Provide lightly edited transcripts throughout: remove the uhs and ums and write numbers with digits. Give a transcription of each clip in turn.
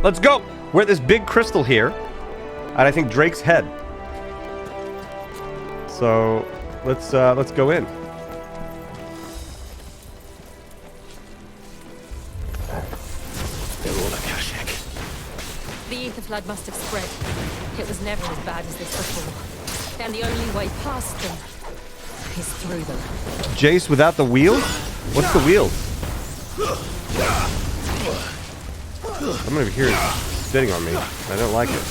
Let's go. We're at this big crystal here, and I think Drake's head. So let's go in. The ether flood must have spread. It was never as bad as this before. And the only way past them is through them. Jace without the wheel? What's the wheel? Someone over here is spitting on me. I don't like it.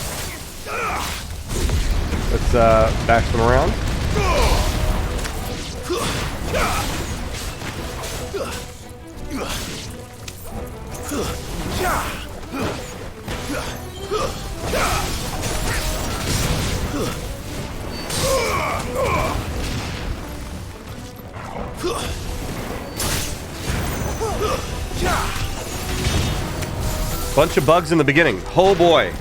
Let's bash them around. Bunch of bugs in the beginning. Oh boy.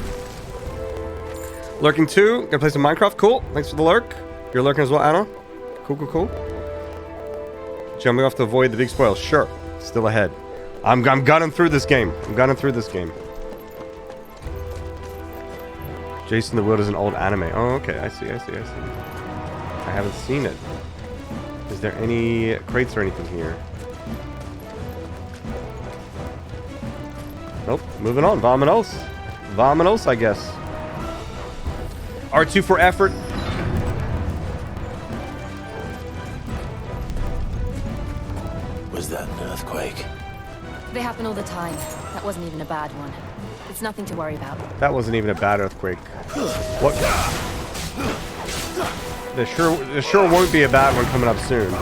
Lurking 2. Gonna play some Minecraft. Cool. Thanks for the lurk. You're lurking as well, Anna. Cool, cool, cool. Jumping off to avoid the big spoils. Sure. Still ahead. I'm gunning through this game. I'm gunning through this game. Jason the Wild is an old anime. Oh, okay. I see. I haven't seen it. Is there any crates or anything here? Nope. Moving on. Vamonos. Vamonos, I guess. R2 for effort. Was that an earthquake? They happen all the time. That wasn't even a bad one. It's nothing to worry about. That wasn't even a bad earthquake. What? There sure won't be a bad one coming up soon.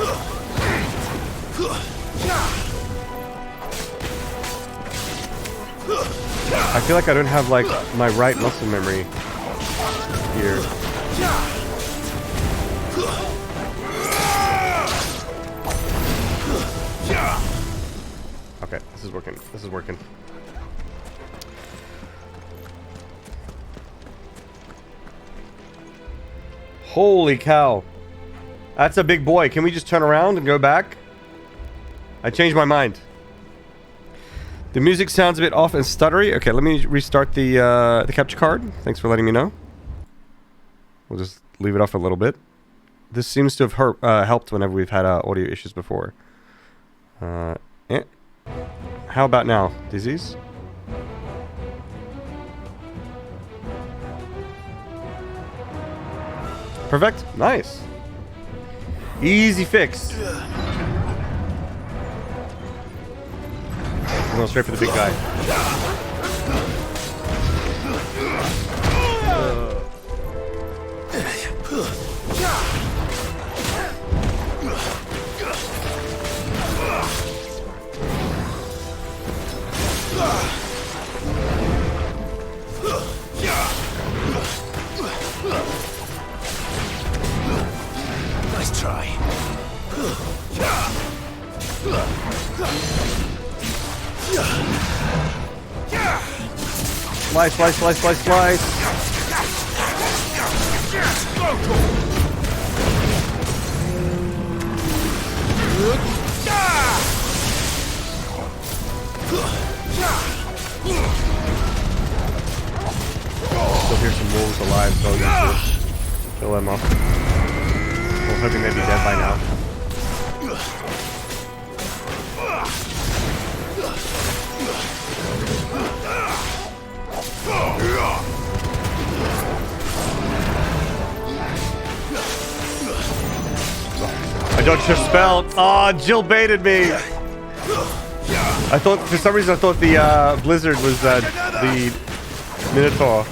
I feel like I don't have like my right muscle memory here. Okay, this is working. This is working. Holy cow. That's a big boy. Can we just turn around and go back? I changed my mind. The music sounds a bit off and stuttery. Okay, let me restart the capture card. Thanks for letting me know. We'll just leave it off a little bit. This seems to have helped whenever we've had audio issues before. How about now, Disease? Perfect. Nice. Easy fix. We're going straight for the big guy. Nice try. Slice, slice, slice, slice, slice. Still hear some wolves alive, so I'm gonna kill them off. I'm hoping they'd be dead by now. I dodged her spell. Oh, Jill baited me. I thought, for some reason, I thought the blizzard was the Minotaur.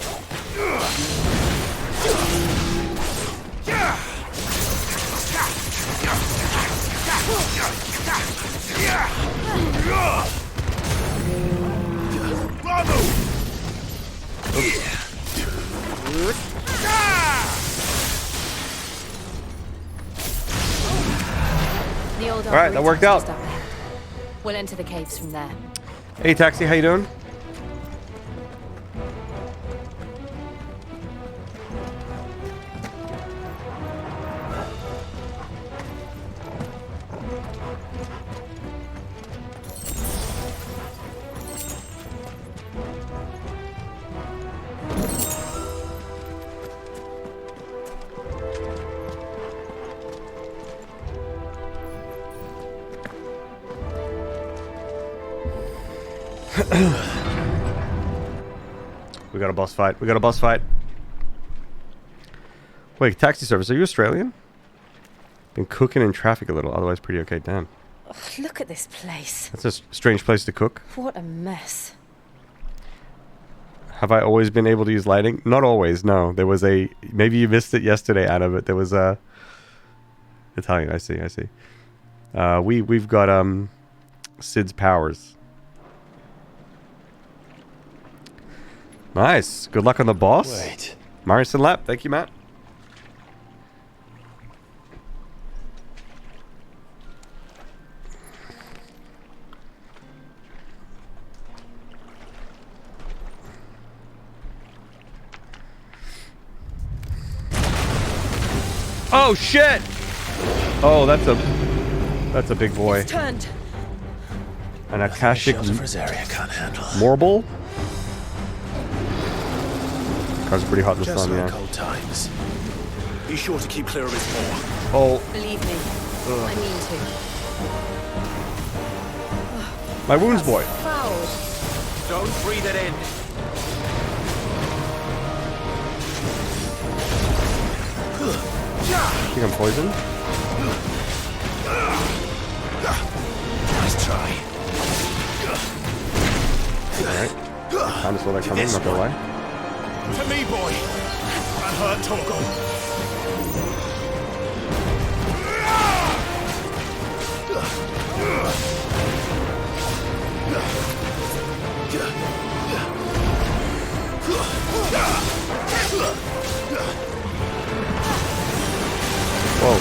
All right, that worked out. We'll enter the caves from there. Hey, Taxi, how you doing? We got a boss fight. We got a boss fight. Wait, taxi service. Are you Australian? Been cooking in traffic a little. Otherwise, pretty okay. Damn. Ugh, look at this place. That's a strange place to cook. What a mess. Have I always been able to use lighting? Not always, no. There was a... Maybe you missed it yesterday, Anna, but there was a... Italian, I see. We've got, Sid's powers. Nice. Good luck on the boss. Wait. Marius and Lap. Thank you, Matt. Oh shit! Oh, that's a big boy. It's turned. An Akashic Shelter for Zarya can't handle. Marble. Car's pretty hot in the Just sun, like yeah. old times. Be sure to keep clear of his paw. Oh, Believe me, I mean to. my wounds boy. Foul. Don't breathe it in. I think I'm poisoned. Nice try. Alright. Kinda saw that coming, not gonna lie. To me, boy. That hurt, Torgal. Whoa.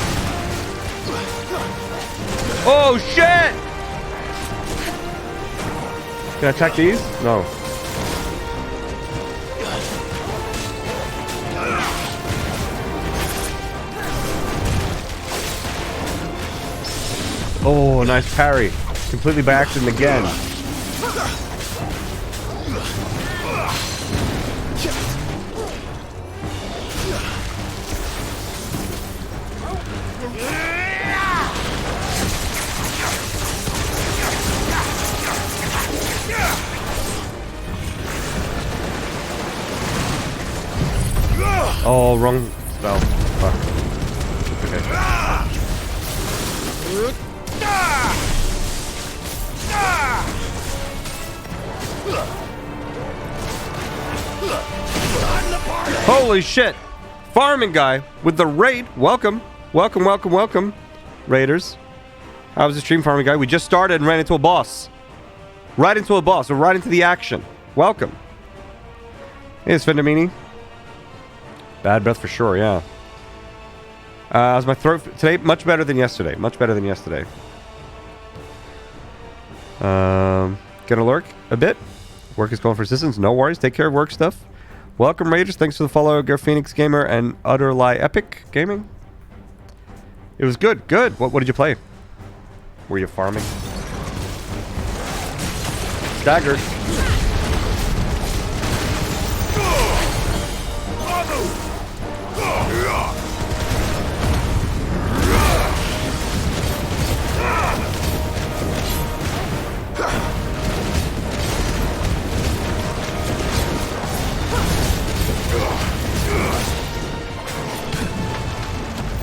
Oh shit! Can I attack these? No. Oh, nice parry. Completely by accident again. Oh, wrong spell. Fuck. Okay. Holy shit! Farming guy with the raid. Welcome. Welcome, welcome, welcome. Raiders. How was the stream, farming guy? We just started and ran into a boss. Right into a boss. We're right into the action. Welcome. Hey, it's Fendermini. Bad breath for sure, yeah. How's my throat today? Much better than yesterday. Much better than yesterday. Gonna lurk a bit. Work is calling for assistance. No worries. Take care of work stuff. Welcome, Raiders. Thanks for the follow, Gar Phoenix Gamer and Utter Lie Epic Gaming. It was good. Good. What did you play? Were you farming? Staggered.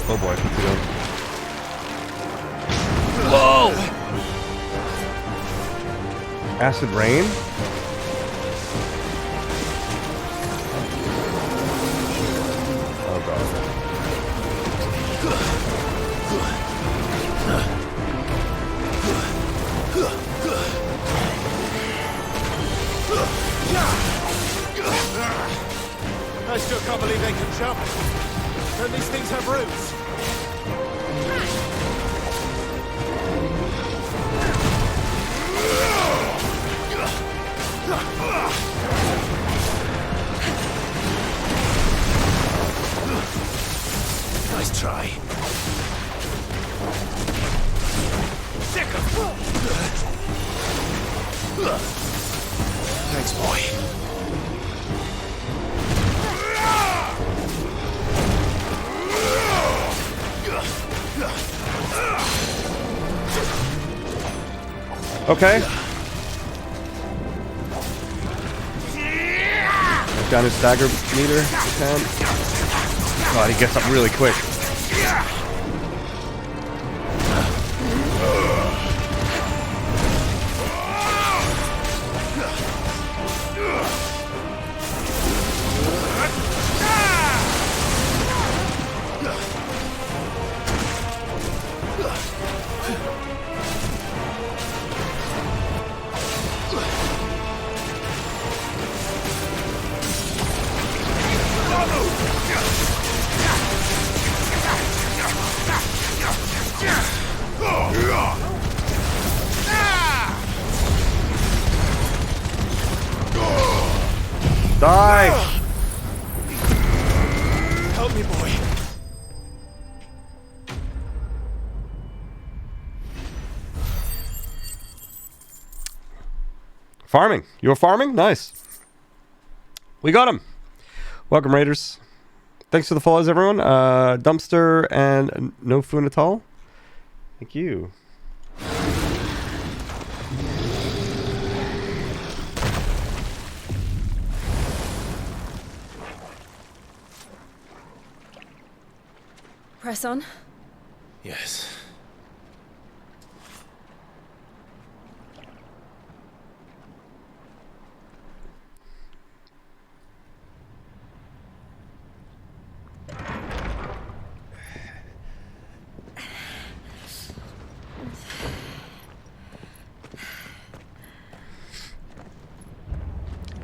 Oh boy, what's he doing? Whoa! Acid rain? Oh god. I still can't believe they can jump. Don't these things have roots? Nice try. Thanks, boy. Okay. knock down his stagger meter. God, he gets up really quick. Die! Help me, boy. Farming. You were farming? Nice. We got him. Welcome, Raiders. Thanks for the follows, everyone. Dumpster and No Foon at all. Thank you. Press on. Yes.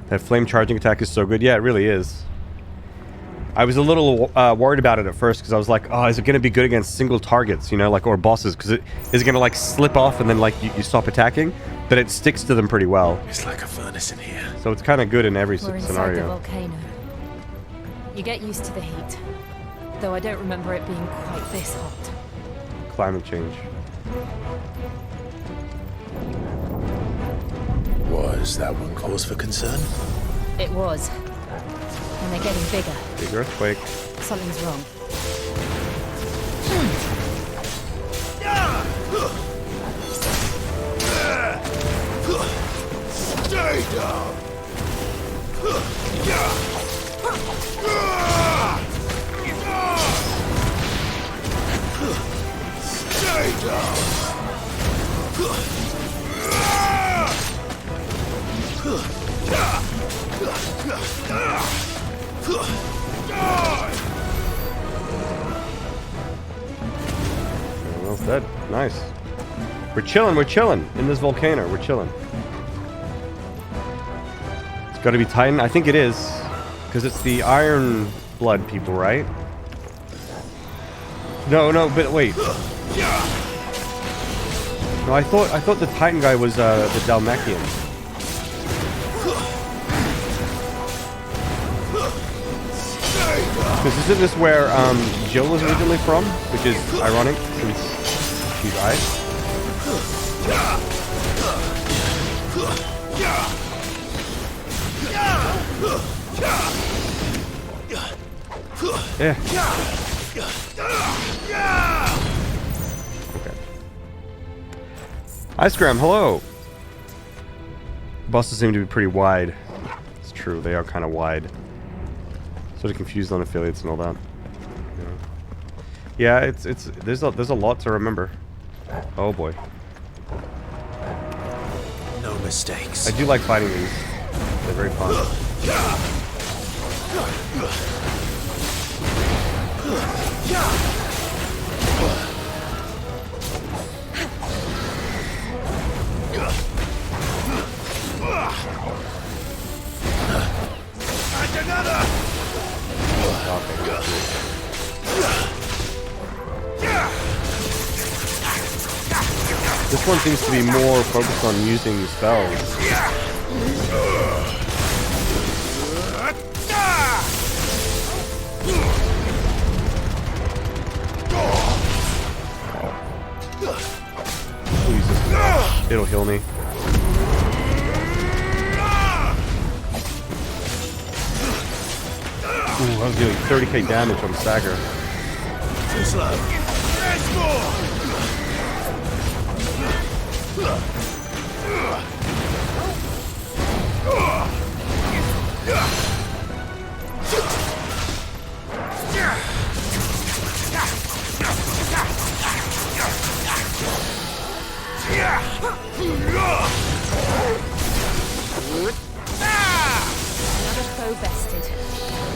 That flame charging attack is so good. Yeah, it really is. I was a little worried about it at first because I was like, oh, is it going to be good against single targets, you know, like, or bosses? Because is it going to, like, slip off and then, like, you stop attacking? But it sticks to them pretty well. It's like a furnace in here. So it's kind of good in every We're inside the scenario. volcano. You get used to the heat, though I don't remember it being quite this hot. Climate change. Was that one cause for concern? It was. And they're getting bigger. Big earthquake. Something's wrong. Stay down! Stay down! Well said. Nice. We're chilling in this volcano. We're chilling. It's got to be Titan. I think it is, because it's the Iron Blood people, right? No, but wait. No, I thought the Titan guy was the Dalmakian. Because isn't this where Jill was originally from? Which is ironic since she's ice. Yeah. Okay. Ice Gram, hello. Bosses seem to be pretty wide. It's true, they are kind of wide. Sort of confused on affiliates and all that. Yeah, there's a lot to remember. Oh boy. No mistakes. I do like fighting these. They're very fun. And another! This one seems to be more focused on using spells. Jesus. It'll heal me. Ooh, I was doing 30k damage on Stagger. Too slow. There's more!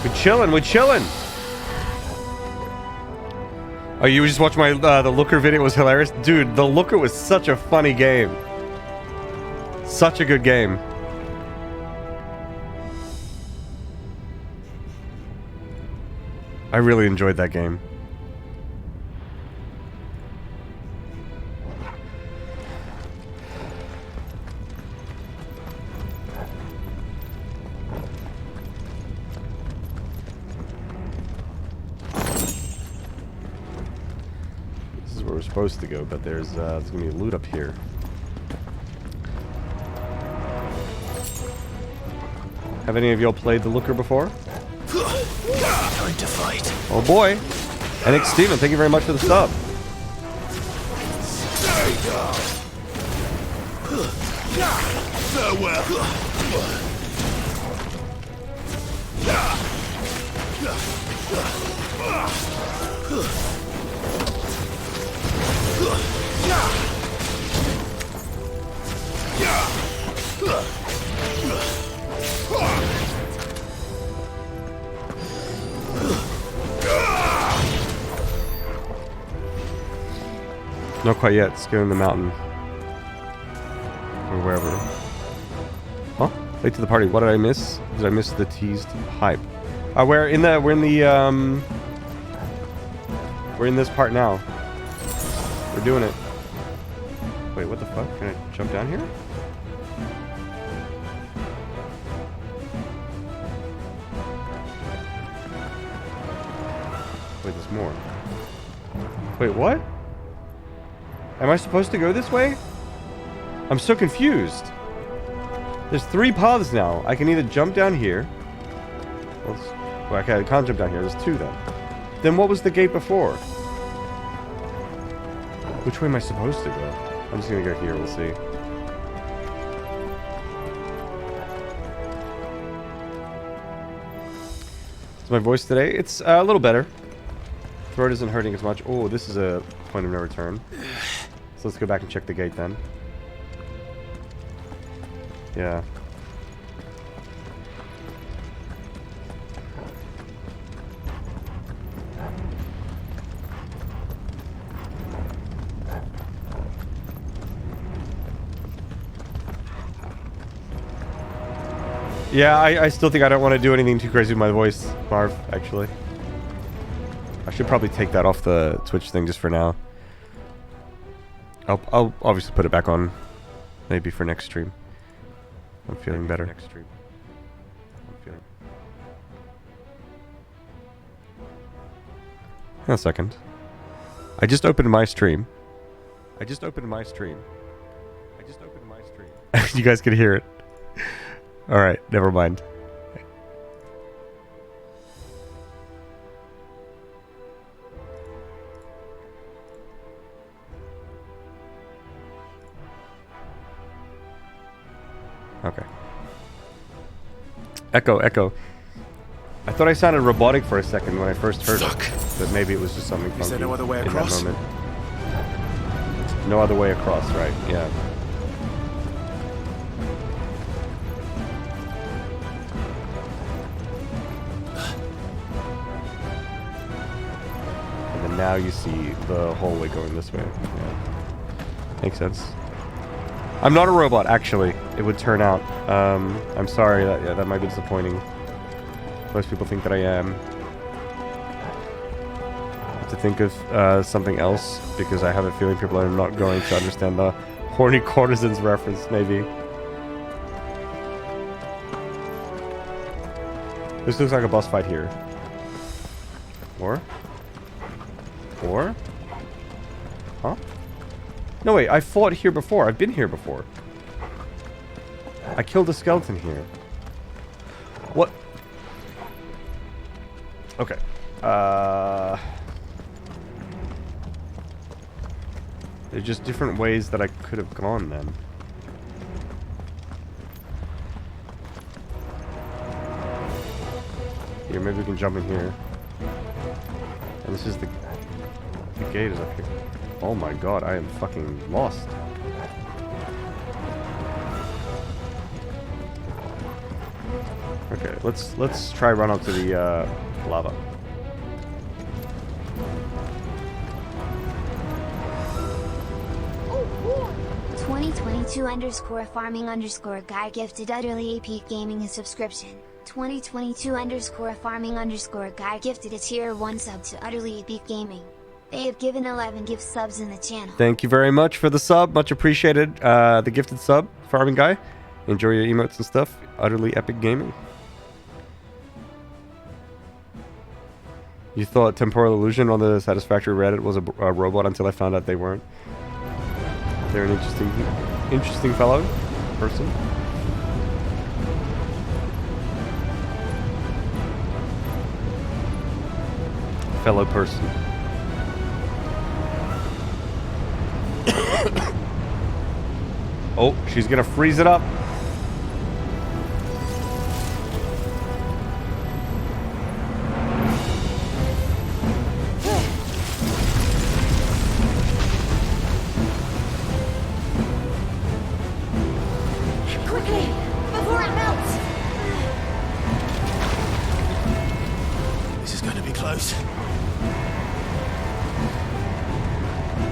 We're chilling, we're chilling. Oh, you just watched my the Looker video? It was hilarious. Dude, the Looker was such a funny game. Such a good game. I really enjoyed that game. This is where we're supposed to go, but there's gonna be loot up here. Have any of y'all played the Looker before? Time to fight. Oh boy. NX Steven, thank you very much for the sub. Stay down. Farewell. Not quite yet. Let's go in the mountain. Or wherever. Huh? Late to the party. What did I miss? Did I miss the teased hype? We're in this part now. We're doing it. Wait, what the fuck? Can I jump down here? Wait, there's more. Wait, what? Am I supposed to go this way? I'm so confused. There's 3 paths now. I can either jump down here. Well, okay, I can't jump down here. There's 2 then. Then what was the gate before? Which way am I supposed to go? I'm just gonna go here. We'll see. Is my voice today? It's a little better. Throat isn't hurting as much. Oh, this is a point of no return. So let's go back and check the gate then. Yeah. Yeah, I still think I don't want to do anything too crazy with my voice, Marv, actually. I should probably take that off the Twitch thing just for now. I'll obviously put it back on, maybe for next stream. I'm feeling better. Next stream. I'm feeling. Hang on a second. I just opened my stream. You guys can hear it. All right, never mind. Okay. Echo. I thought I sounded robotic for a second when I first heard it, but maybe it was just something funky. Is there no other way in across? that moment. No other way across, right? Yeah. And then now you see the hallway going this way. Yeah. Makes sense. I'm not a robot, actually. It would turn out. I'm sorry. That might be disappointing. Most people think that I am. I have to think of something else because I have a feeling people are not going to understand the horny courtesans reference. Maybe. This looks like a boss fight here. Or? Huh? No, wait, I fought here before. I've been here before. I killed a skeleton here. What? Okay. There's just different ways that I could have gone then. Here, maybe we can jump in here. And this is the gate is up here. Oh my god, I am fucking lost. Okay, let's try run up to the lava. 2022_farming_guy gifted Utterly AP Gaming a subscription. 2022_farming_guy gifted a tier 1 sub to Utterly AP Gaming. They have given 11 gift subs in the channel. Thank you very much for the sub. Much appreciated. The gifted sub, farming guy. Enjoy your emotes and stuff. Utterly Epic Gaming. You thought Temporal Illusion on the Satisfactory Reddit was a robot until I found out they weren't. They're an interesting fellow, person. Fellow person. Oh, she's gonna freeze it up. Quickly, before it melts! This is going to be close.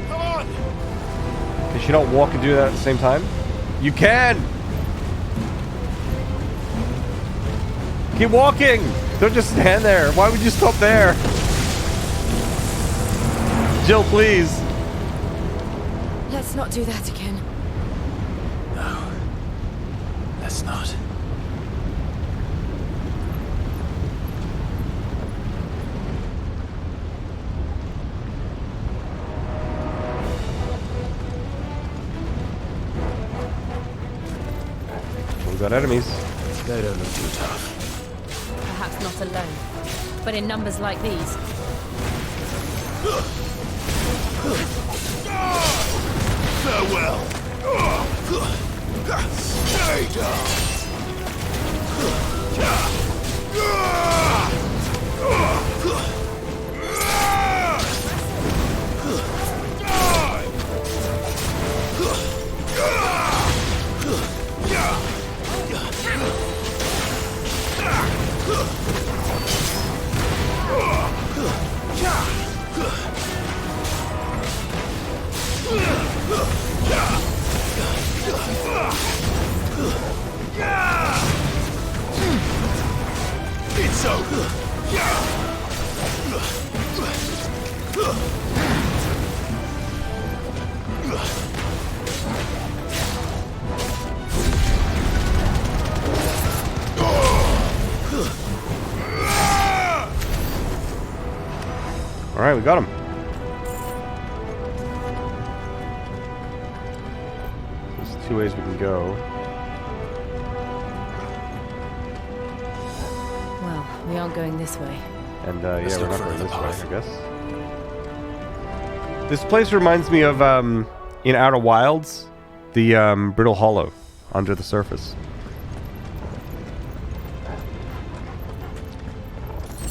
Come on! Can she not walk and do that at the same time? You can! Keep walking! Don't just stand there. Why would you stop there? Jill, please. Let's not do that again. No. Let's not. We've got enemies. They don't look too tough. Perhaps not alone, but in numbers like these. Farewell! Stay down! It's over! Alright, we got him. There's two ways we can go. Well, we aren't going this way. And Let's yeah, we're look not for going this another way, path. I guess. This place reminds me of, in Outer Wilds, the Brittle Hollow under the surface.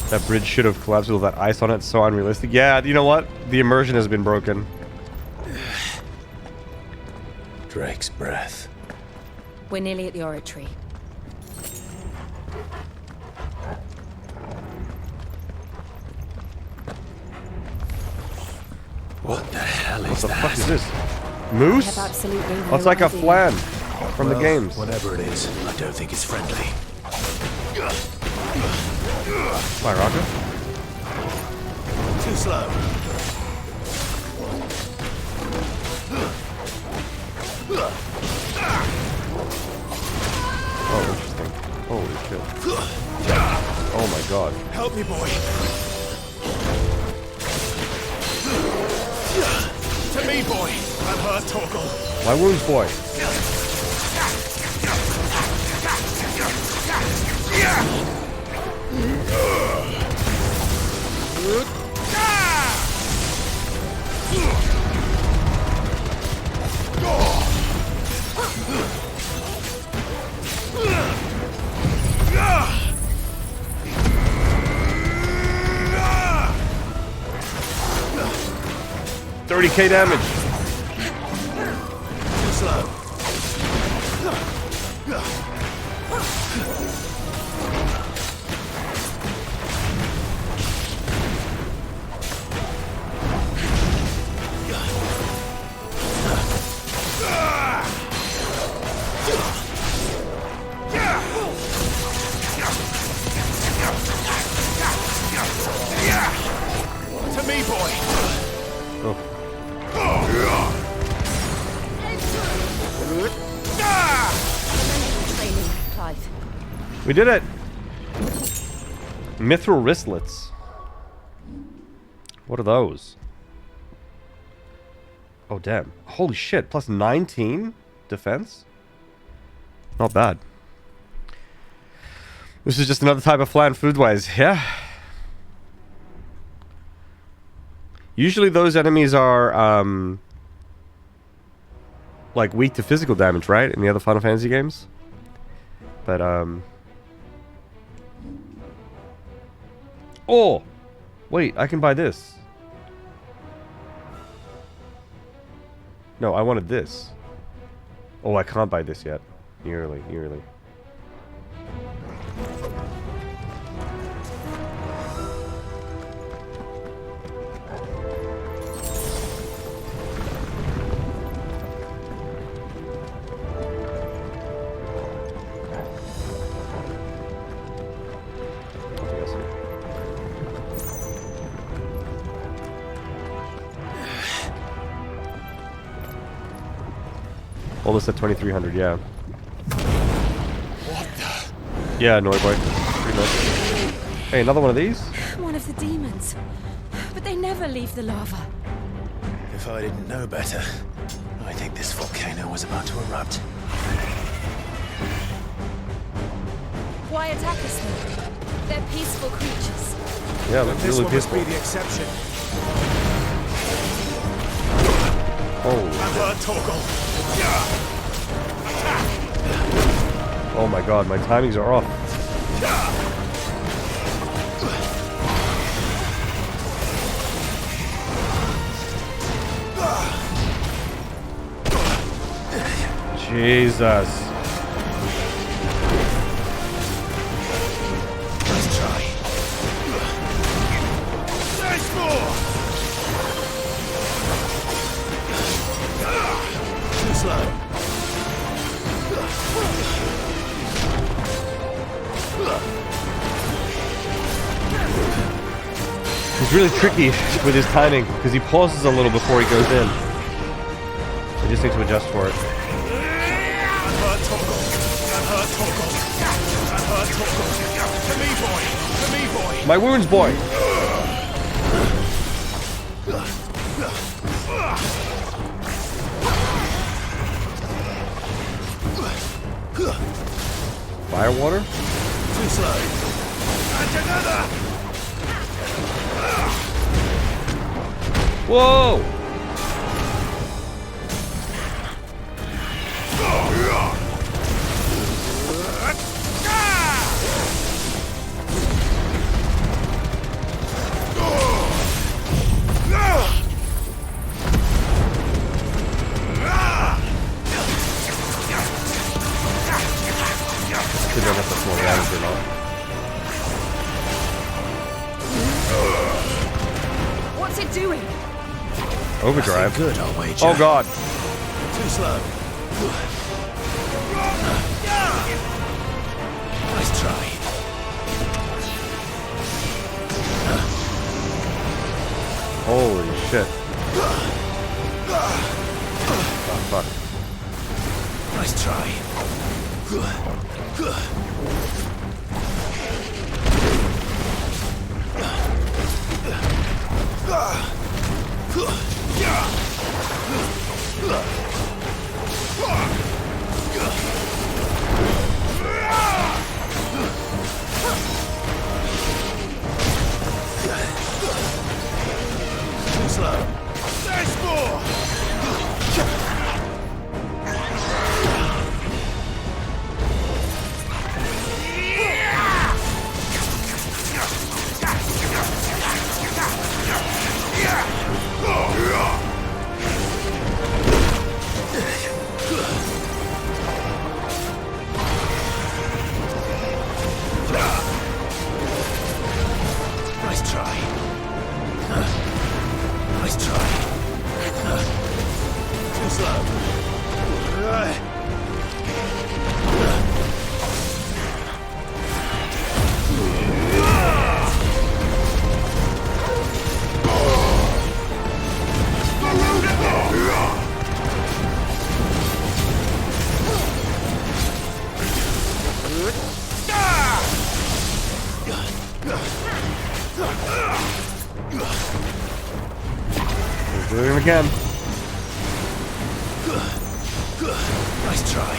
That bridge should have collapsed with all that ice on it. So unrealistic. Yeah, you know what? The immersion has been broken. Drake's breath. We're nearly at the oratory. What the hell What is the that? fuck is this? I Moose? have absolutely no Oh, it's like a idea. flan from the Well, games. Whatever it is, I don't think it's friendly. My rocket? Too slow. Oh, interesting. Holy shit. Oh my god. Help me, boy. To me, boy. I'm her Torgal. My wounds, boy. Ah! 30k damage. Too slow. We did it! Mithril wristlets. What are those? Oh, damn. Holy shit. Plus 19 defense? Not bad. This is just another type of flan food-wise. Yeah. Usually those enemies are, like, weak to physical damage, right? In the other Final Fantasy games? But, oh! Wait, I can buy this. No, I wanted this. Oh, I can't buy this yet. Nearly. All this at 2300, yeah. What the? Yeah, Noi Boy. Pretty much. Hey, another one of these? One of the demons. But they never leave the lava. If I didn't know better, I think this volcano was about to erupt. Why attack us then? They're peaceful creatures. Yeah, look This really one must peaceful. be the exception. Oh. I've heard Torgal. Oh my god, my timings are off. Jesus. Let's try. There's more! Too slow. He's really tricky with his timing because he pauses a little before he goes in. I just need to adjust for it. I've heard Torgal. I've heard Torgal. I've heard Torgal. To me, boy. To me, boy. My wounds, boy. Fire water? Too slow. And another. Whoa! I don't know if that's more damage or not. What's it doing? Overdrive. Good, I'll wager. Oh god. Too slow. Nice try. Holy shit. Oh fuck. Nice try. Too slow. There's more! He's doing it again. Nice try.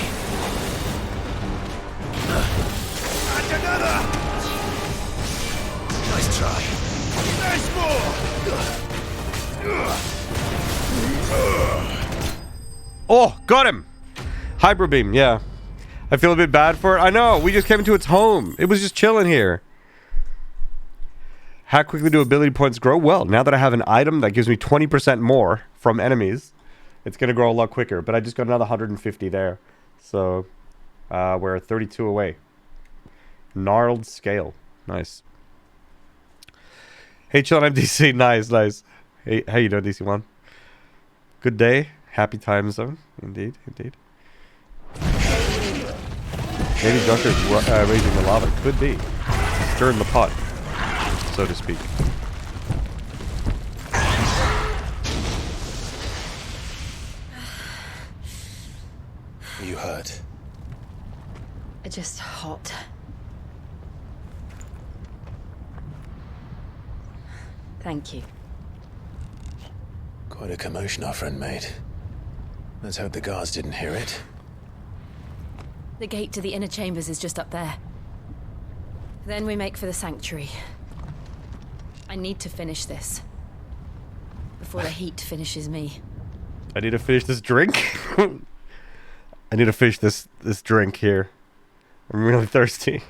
And another! Nice try. There's more! Oh, got him! Hybrid beam, yeah. I feel a bit bad for it. I know, we just came into its home. It was just chilling here. How quickly do ability points grow? Well, now that I have an item that gives me 20% more from enemies, it's going to grow a lot quicker. But I just got another 150 there. So, we're 32 away. Gnarled scale. Nice. Hey, Chillin', I'm DC. Nice, nice. Hey, how you doing, DC1? Good day. Happy time zone. Indeed, indeed. Maybe Dunker's raising the lava. Could be. Stirring the pot, so to speak. Are you hurt? Just hot. Thank you. Quite a commotion our friend made. Let's hope the guards didn't hear it. The gate to the inner chambers is just up there. Then we make for the sanctuary. I need to finish this. Before the heat finishes me. I need to finish this drink. I need to finish this drink here. I'm really thirsty.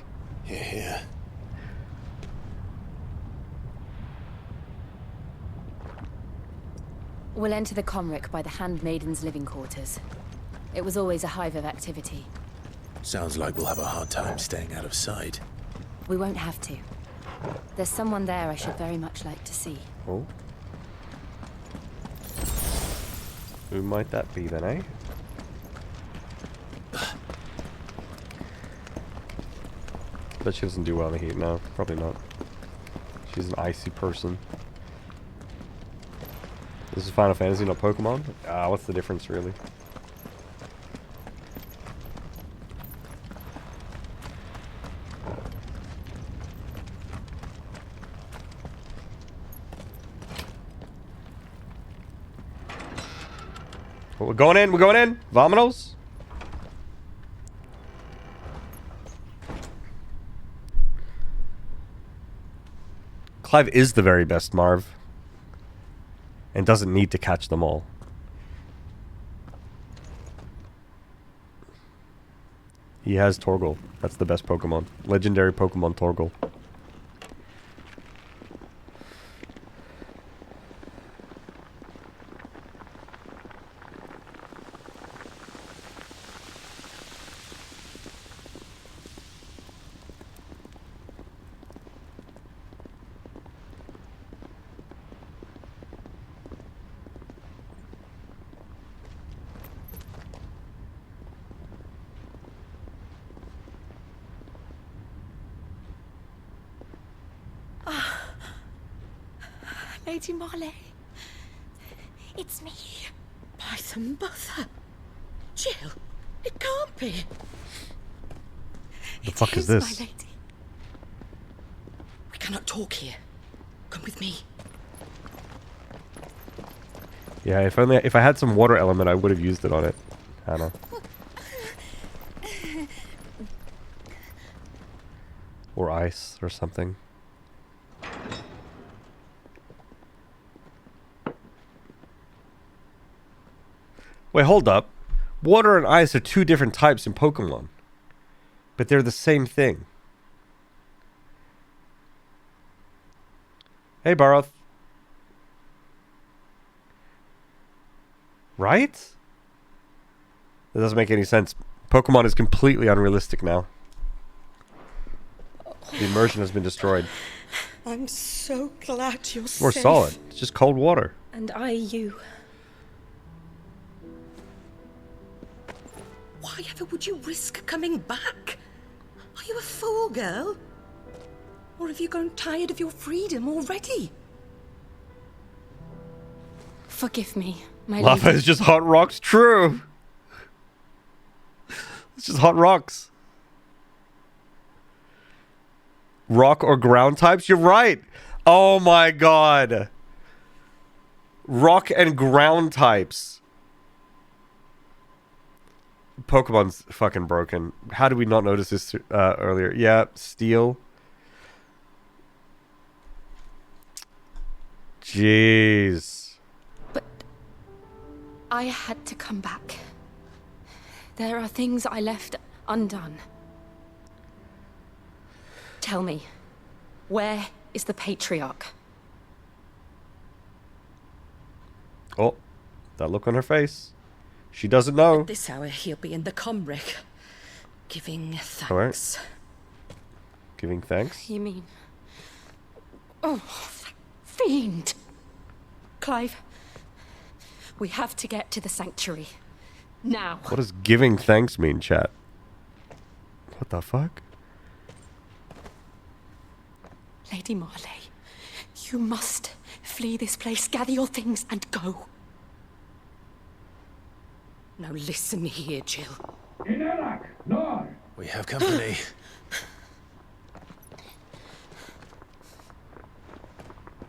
Here, here. We'll enter the Comric by the Handmaiden's living quarters. It was always a hive of activity. Sounds like we'll have a hard time staying out of sight. We won't have to. There's someone there I should very much like to see. Oh. Who might that be then, eh? Bet she doesn't do well in the heat. No, probably not. She's an icy person. This is Final Fantasy, not Pokemon? What's the difference, really? Well, we're going in, Vamonos! Clive is the very best Marv. And doesn't need to catch them all. He has Torgal. That's the best Pokemon. Legendary Pokemon Torgal. Lady Varlet. It's me. By some mother. Jill, it can't be. The fuck is this? My lady. We cannot talk here. Come with me. Yeah, if I had some water element, I would have used it on it. I don't know. Or ice or something. Wait, hold up. Water and ice are two different types in Pokemon. But they're the same thing. Hey, Baroth. Right? That doesn't make any sense. Pokemon is completely unrealistic now. The immersion has been destroyed. I'm so glad you're More safe. solid. It's just cold water. And I you. Why ever would you risk coming back? Are you a fool, girl? Or have you grown tired of your freedom already? Forgive me, my Lava lady. is just hot rocks. True. It's just hot rocks. Rock or ground types? You're right. Oh my god. Rock and ground types. Pokemon's fucking broken. How did we not notice this earlier? Yeah, steel. Jeez. But I had to come back. There are things I left undone. Tell me, where is the Patriarch? Oh, that look on her face. She doesn't know. At this hour, he'll be in the Comric, giving thanks. All right. Giving thanks? You mean... Oh, that fiend! Clive, we have to get to the sanctuary. Now. What does giving thanks mean, chat? What the fuck? Lady Marley, you must flee this place, gather your things, and go. Now listen here, Jill. We have company.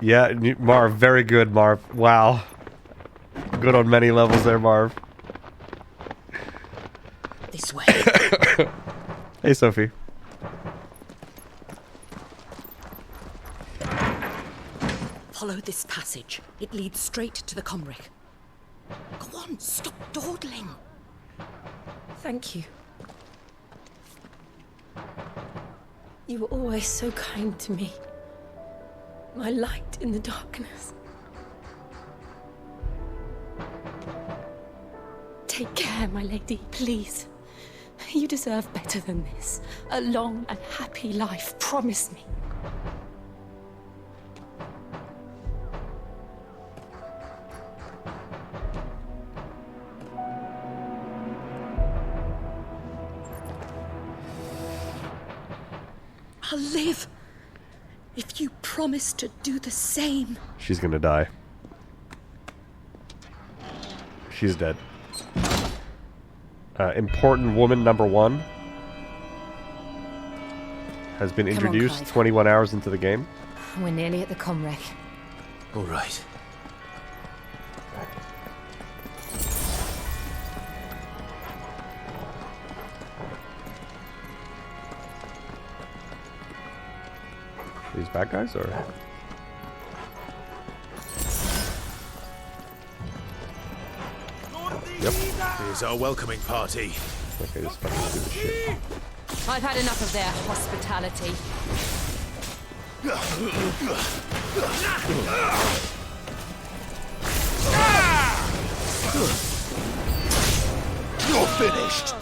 Yeah, Marv, very good, Marv. Wow. Good on many levels there, Marv. This way. Hey, Sophie. Follow this passage. It leads straight to the Comric. Go on, stop dawdling. Thank you. You were always so kind to me. My light in the darkness. Take care, my lady, please. You deserve better than this. A long and happy life, promise me. I'll live if you promise to do the same. She's gonna die. She's dead. Important woman number 1 has been Come on, introduced Clive. 21 hours into the game. We're nearly at the Comrec. All right. These bad guys, or? Yep. Here's our welcoming party. Okay, just fucking do this shit. I've had enough of their hospitality. You're finished.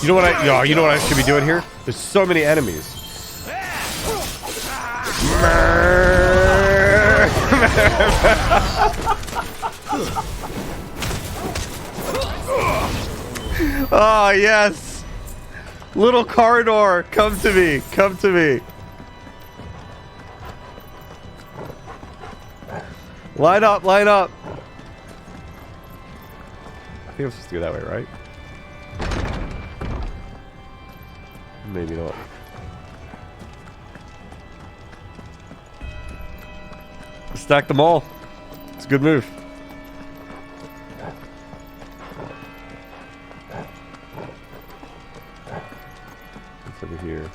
You know what you know what I should be doing here? There's so many enemies. Oh, yes. Little corridor, come to me. Come to me. Line up, line up. I think I'm supposed to go that way, right? Maybe not. Stack them all. It's a good move. What's over here?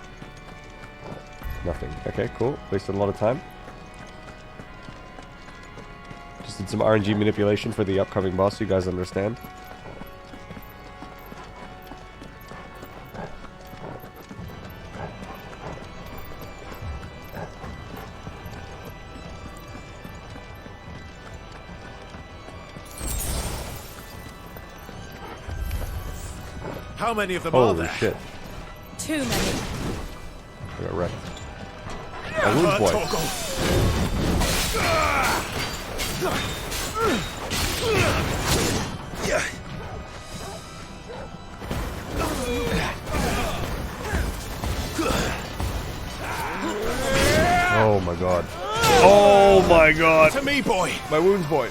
Nothing. Okay, cool. Wasted a lot of time. Just did some RNG manipulation for the upcoming boss, so you guys understand. How many of them are Holy there? shit. Too many. I got wrecked. A wound boy. Oh my god. Oh my god. To me, boy. My wounds, boy.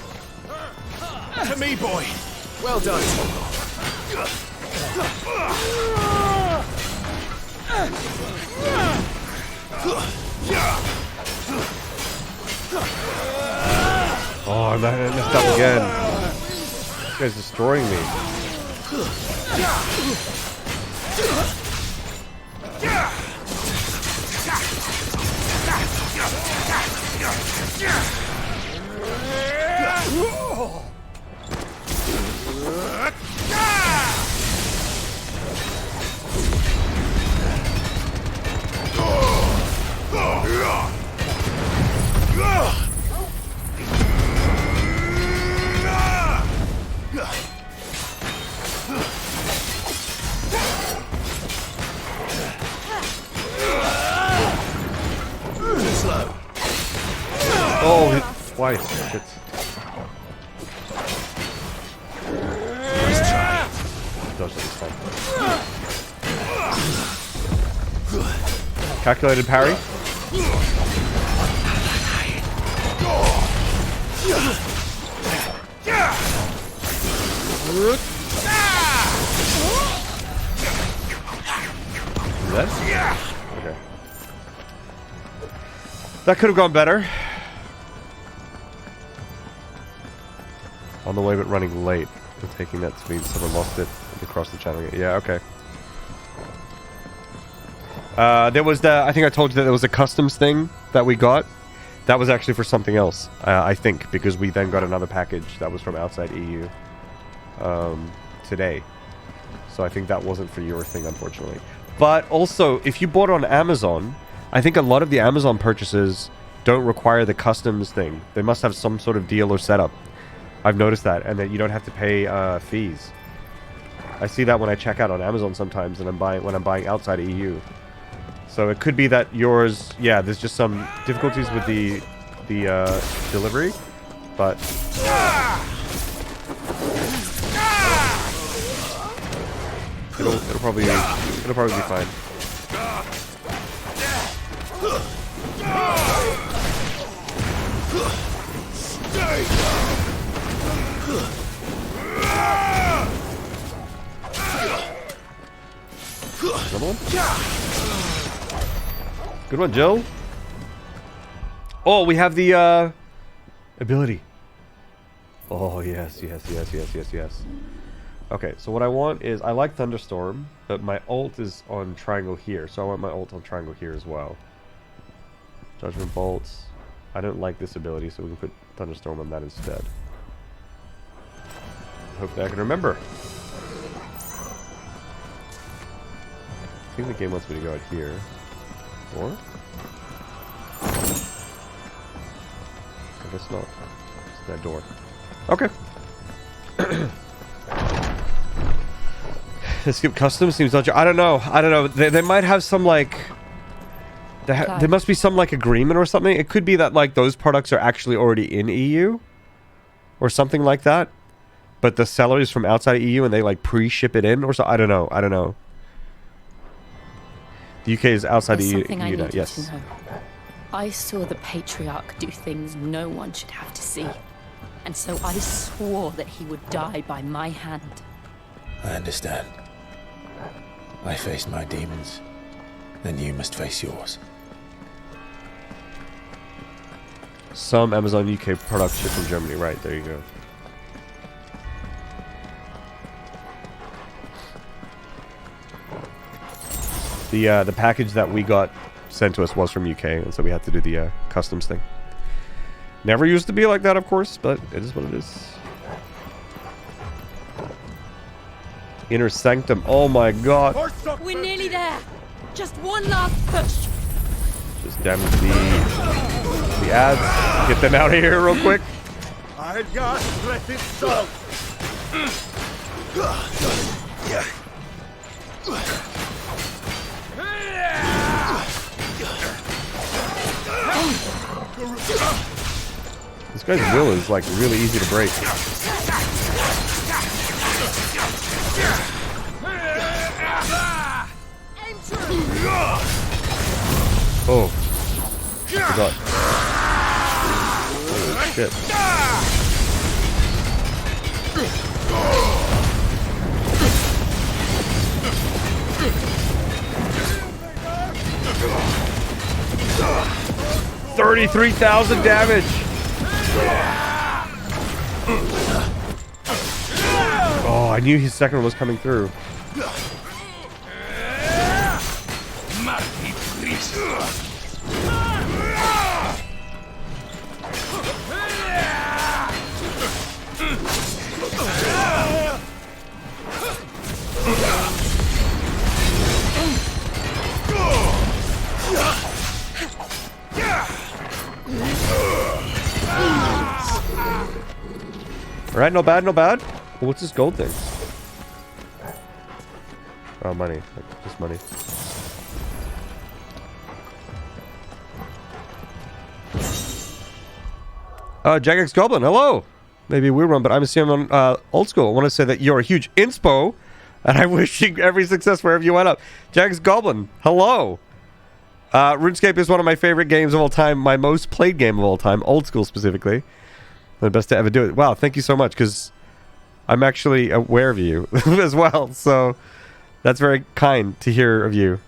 To me, boy. Well done, Tomko. Oh, I messed up again. This guy's destroying me. Oh, hit twice. Shit. Dodge this time. Calculated parry. That? Okay. That could have gone better. On the way, but running late. And taking that speed, someone lost it across the channel. Yeah, okay. There was the... I think I told you that there was a customs thing that we got. That was actually for something else, I think, because we then got another package that was from outside EU today. So I think that wasn't for your thing, unfortunately. But also, if you bought on Amazon, I think a lot of the Amazon purchases don't require the customs thing. They must have some sort of deal or setup. I've noticed that, and that you don't have to pay fees. I see that when I check out on Amazon sometimes, and when I'm buying outside EU. So it could be that yours, yeah, there's just some difficulties with the delivery, but it'll probably be fine. Another one? Good one, Jill. Oh, we have the ability. Oh, yes. Okay, so what I want is, I like Thunderstorm, but my ult is on triangle here, so I want my ult on triangle here as well. Judgment Bolts. I don't like this ability, so we can put Thunderstorm on that instead. Hopefully I can remember. I think the game wants me to go out here. Or? I guess not. It's that door. Okay. Skip custom seems not. I don't know. They might have some like. There must be some like agreement or something. It could be that like those products are actually already in EU, or something like that. But the seller is from outside of EU and they like pre-ship it in, or so. I don't know. The UK is outside the EU. Yes. To know. I saw the Patriarch do things no one should have to see. And so I swore that he would die by my hand. I understand. I faced my demons. Then you must face yours. Some Amazon UK products shipped from Germany. Right, there you go. The package that we got sent to us was from UK, and so we had to do the customs thing. Never used to be like that, of course, but it is what it is. Inner Sanctum. Oh my god. We're nearly there. Just one last push. Just damage the ads. Get them out of here real quick. I just let it so. This guy's will is like really easy to break. Oh. Forgot. Holy shit. $33,000 damage. Oh, I knew his second one was coming through. Alright, not bad, not bad. Well, what's this gold thing? Oh, money. Just money. Jagex Goblin, hello! Maybe a weird one, but I'm assuming on old school. I want to say that you're a huge inspo, and I wish you every success wherever you end up. Jagex Goblin, hello! RuneScape is one of my favorite games of all time, my most played game of all time, old school specifically. The best to ever do it. Wow, thank you so much, because I'm actually aware of you as well, so that's very kind to hear of you.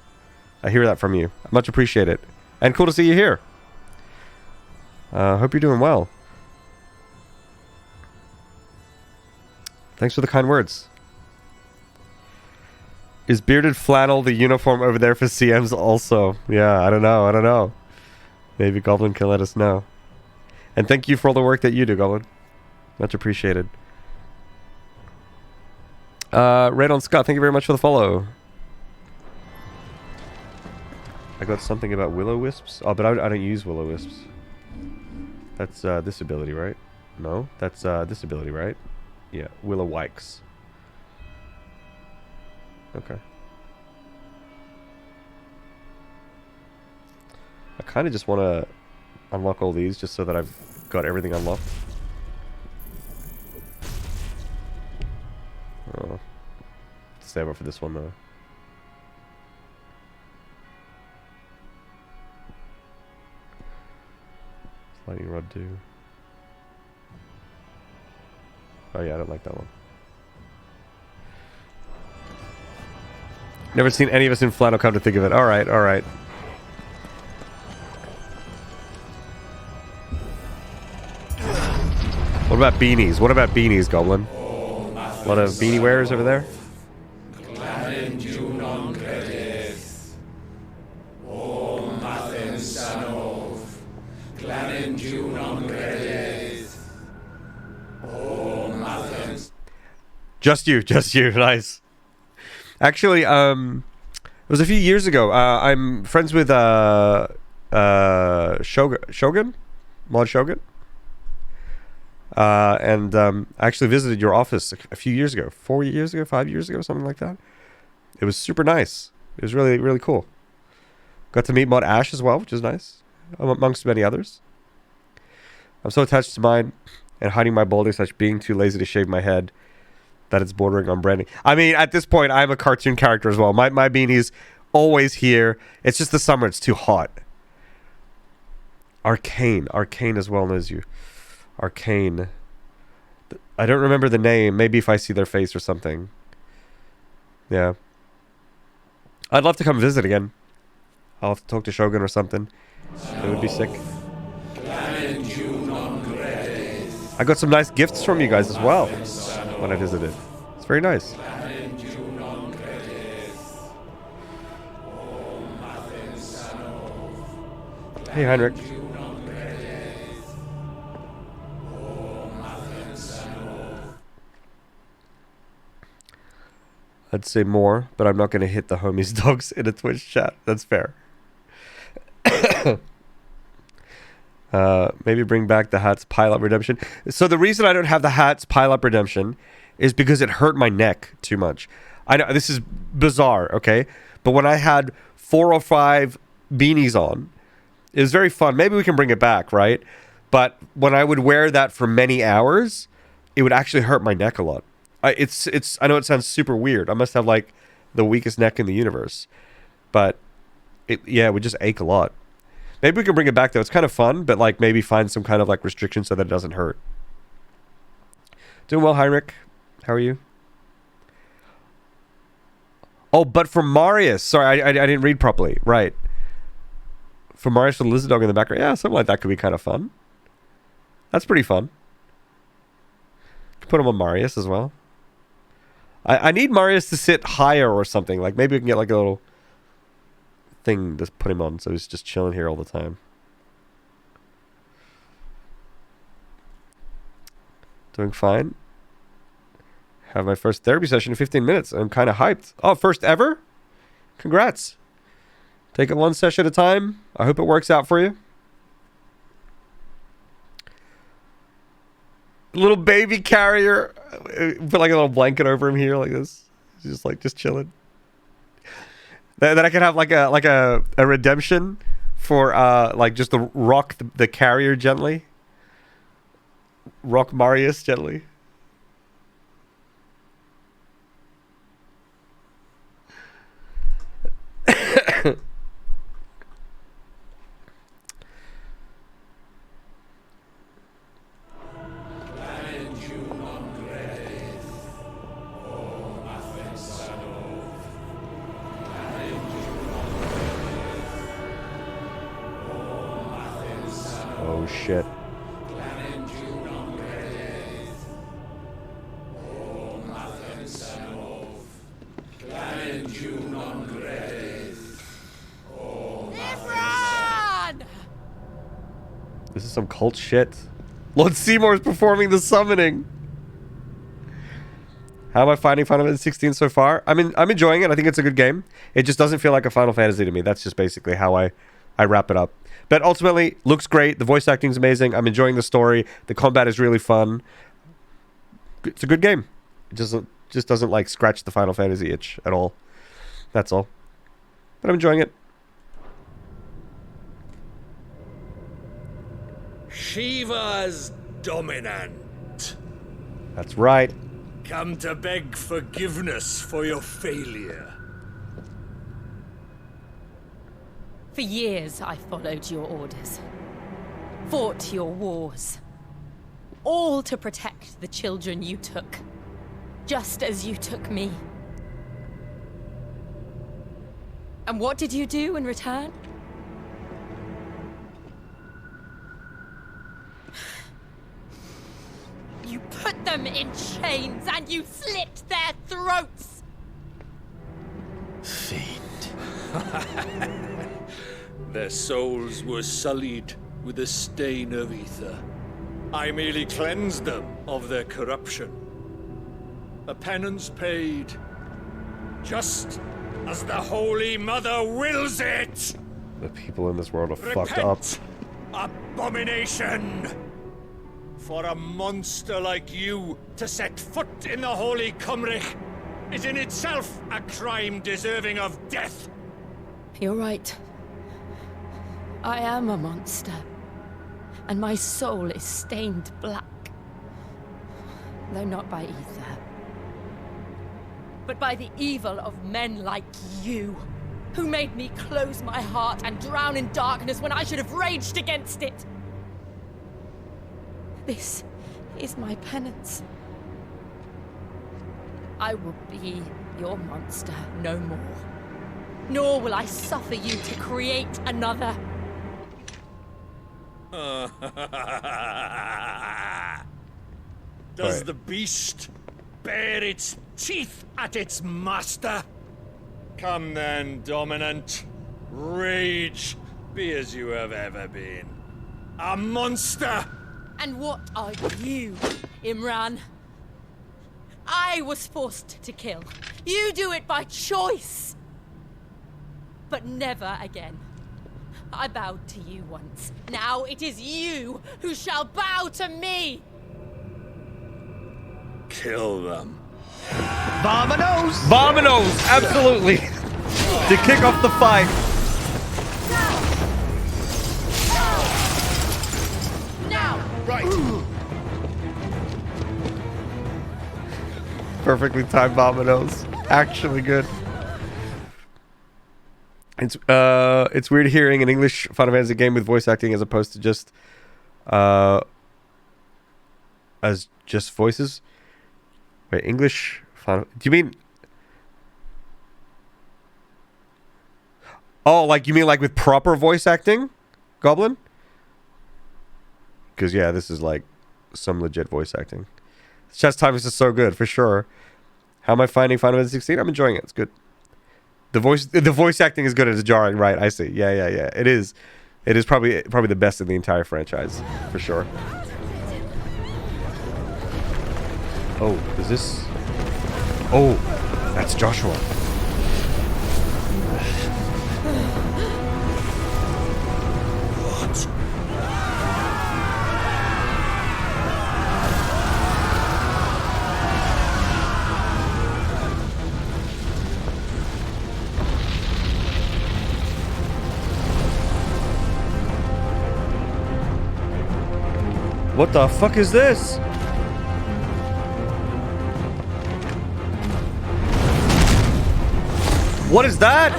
I hear that from you. I much appreciate it. And cool to see you here. Hope you're doing well. Thanks for the kind words. Is bearded flannel the uniform over there for CMs also? Yeah, I don't know. Maybe Goblin can let us know. And thank you for all the work that you do, Goblin. Much appreciated. Red on Scott, thank you very much for the follow. I got something about will-o-wisps. Oh, but I don't use will-o-wisps. That's this ability, right? No, that's this ability, right? Yeah, will-o-wikes. Okay. I kind of just want to unlock all these just so that I've got everything unlocked. Oh. Save up for this one though. Lightning rod too. Oh yeah, I don't like that one. Never seen any of us in flannel, come to think of it. Alright, alright. What about beanies? What about beanies, Goblin? A lot of beanie wearers over there? Just you, nice. Actually, it was a few years ago. I'm friends with Shogun? Mod Shogun? And I actually visited your office a few years ago. 4 years ago, 5 years ago, something like that. It was super nice. It was really, really cool. Got to meet Mod Ash as well, which is nice. Amongst many others. I'm so attached to mine and hiding my balding such being too lazy to shave my head that it's bordering on branding. I mean, at this point, I'm a cartoon character as well. My beanie's always here. It's just the summer. It's too hot. Arcane as well knows you. Arcane. I don't remember the name. Maybe if I see their face or something. Yeah. I'd love to come visit again. I'll have to talk to Shogun or something. It would be sick. I got some nice gifts from you guys as well when I visited. It's very nice. Hey, Heinrich. I'd say more, but I'm not going to hit the homies dogs in a Twitch chat. That's fair. Maybe bring back the hats pile-up redemption. So the reason I don't have the hats pile-up redemption is because it hurt my neck too much. I know this is bizarre, okay? But when I had 4 or 5 beanies on, it was very fun. Maybe we can bring it back, right? But when I would wear that for many hours, it would actually hurt my neck a lot. I know it sounds super weird. I must have like the weakest neck in the universe. But it would just ache a lot. Maybe we can bring it back though. It's kind of fun, but like maybe find some kind of like restriction so that it doesn't hurt. Doing well, Heinrich. How are you? Oh, but for Marius. Sorry, I didn't read properly. Right. For Marius with the lizard dog in the background. Yeah, something like that could be kind of fun. That's pretty fun. Could put him on Marius as well. I need Marius to sit higher or something. Like maybe we can get like a little thing to put him on so he's just chilling here all the time. Doing fine. Have my first therapy session in 15 minutes. I'm kind of hyped. Oh, first ever? Congrats. Take it one session at a time. I hope it works out for you. Little baby carrier. Put like a little blanket over him here like this. He's just chilling. Then I can have like a redemption for like just to rock the carrier gently. Rock Marius gently. Oh shit. This is some cult shit. Lord Seymour is performing the summoning. How am I finding Final Fantasy 16 so far? I'm enjoying it. I think it's a good game. It just doesn't feel like a Final Fantasy to me. That's just basically how I wrap it up. But ultimately, looks great. The voice acting is amazing. I'm enjoying the story. The combat is really fun. It's a good game. It just doesn't like scratch the Final Fantasy itch at all. That's all. But I'm enjoying it. Shiva's dominant. That's right. Come to beg forgiveness for your failure. For years, I followed your orders. Fought your wars. All to protect the children you took. Just as you took me. And what did you do in return? You put them in chains and you slit their throats! Fiend. Their souls were sullied with a stain of ether. I merely cleansed them of their corruption. A penance paid, just as the Holy Mother wills it! The people in this world are fucked up. Abomination! For a monster like you to set foot in the Holy Cymric is in itself a crime deserving of death. You're right. I am a monster. And my soul is stained black. Though not by ether. But by the evil of men like you, who made me close my heart and drown in darkness when I should have raged against it. This is my penance. I will be your monster no more. Nor will I suffer you to create another. Does the beast bare its teeth at its master? Come then, Dominant. Rage, be as you have ever been. A monster! And what are you, Imran? I was forced to kill. You do it by choice. But never again. I bowed to you once. Now it is you who shall bow to me! Kill them. Vamonos! Vamonos! Absolutely! To kick off the fight. Now! Right. Perfectly timed Vamonos. Actually good. It's weird hearing an English Final Fantasy game with voice acting as opposed to just as just voices. Wait, English Final? Do you mean? Oh, like you mean like with proper voice acting, Goblin? Because yeah, this is like some legit voice acting. Chess time is just so good for sure. How am I finding Final Fantasy 16? I'm enjoying it. It's good. The voice acting is good. It's jarring, right? I see. Yeah. It is probably the best in the entire franchise for sure. Oh, is this? Oh, that's Joshua. What the fuck is this? What is that?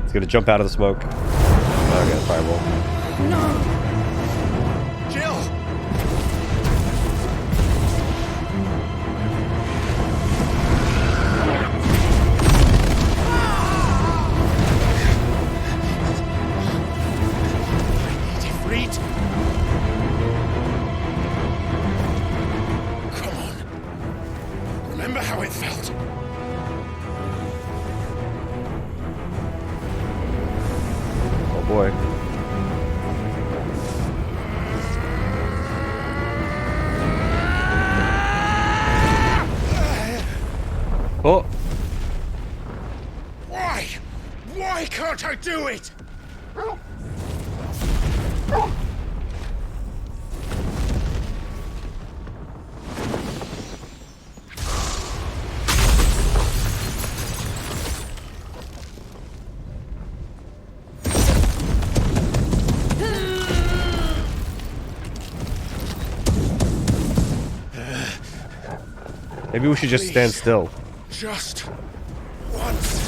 It's gonna jump out of the smoke. Okay, fireball. No! Jill! Defeat! Come on. Remember how it felt? Boy. Oh. Why? Why can't I do it? Maybe we should just stand still. Just once.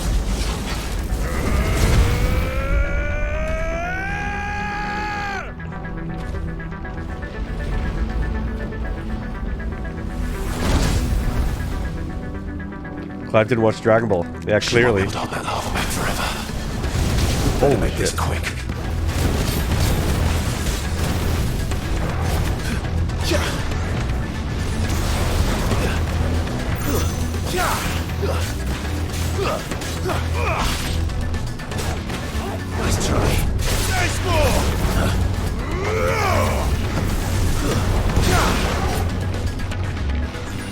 Clive didn't watch Dragon Ball. Yeah, clearly. Hold on that lava back forever. Holy Make this shit. quick. Nice try. There's more!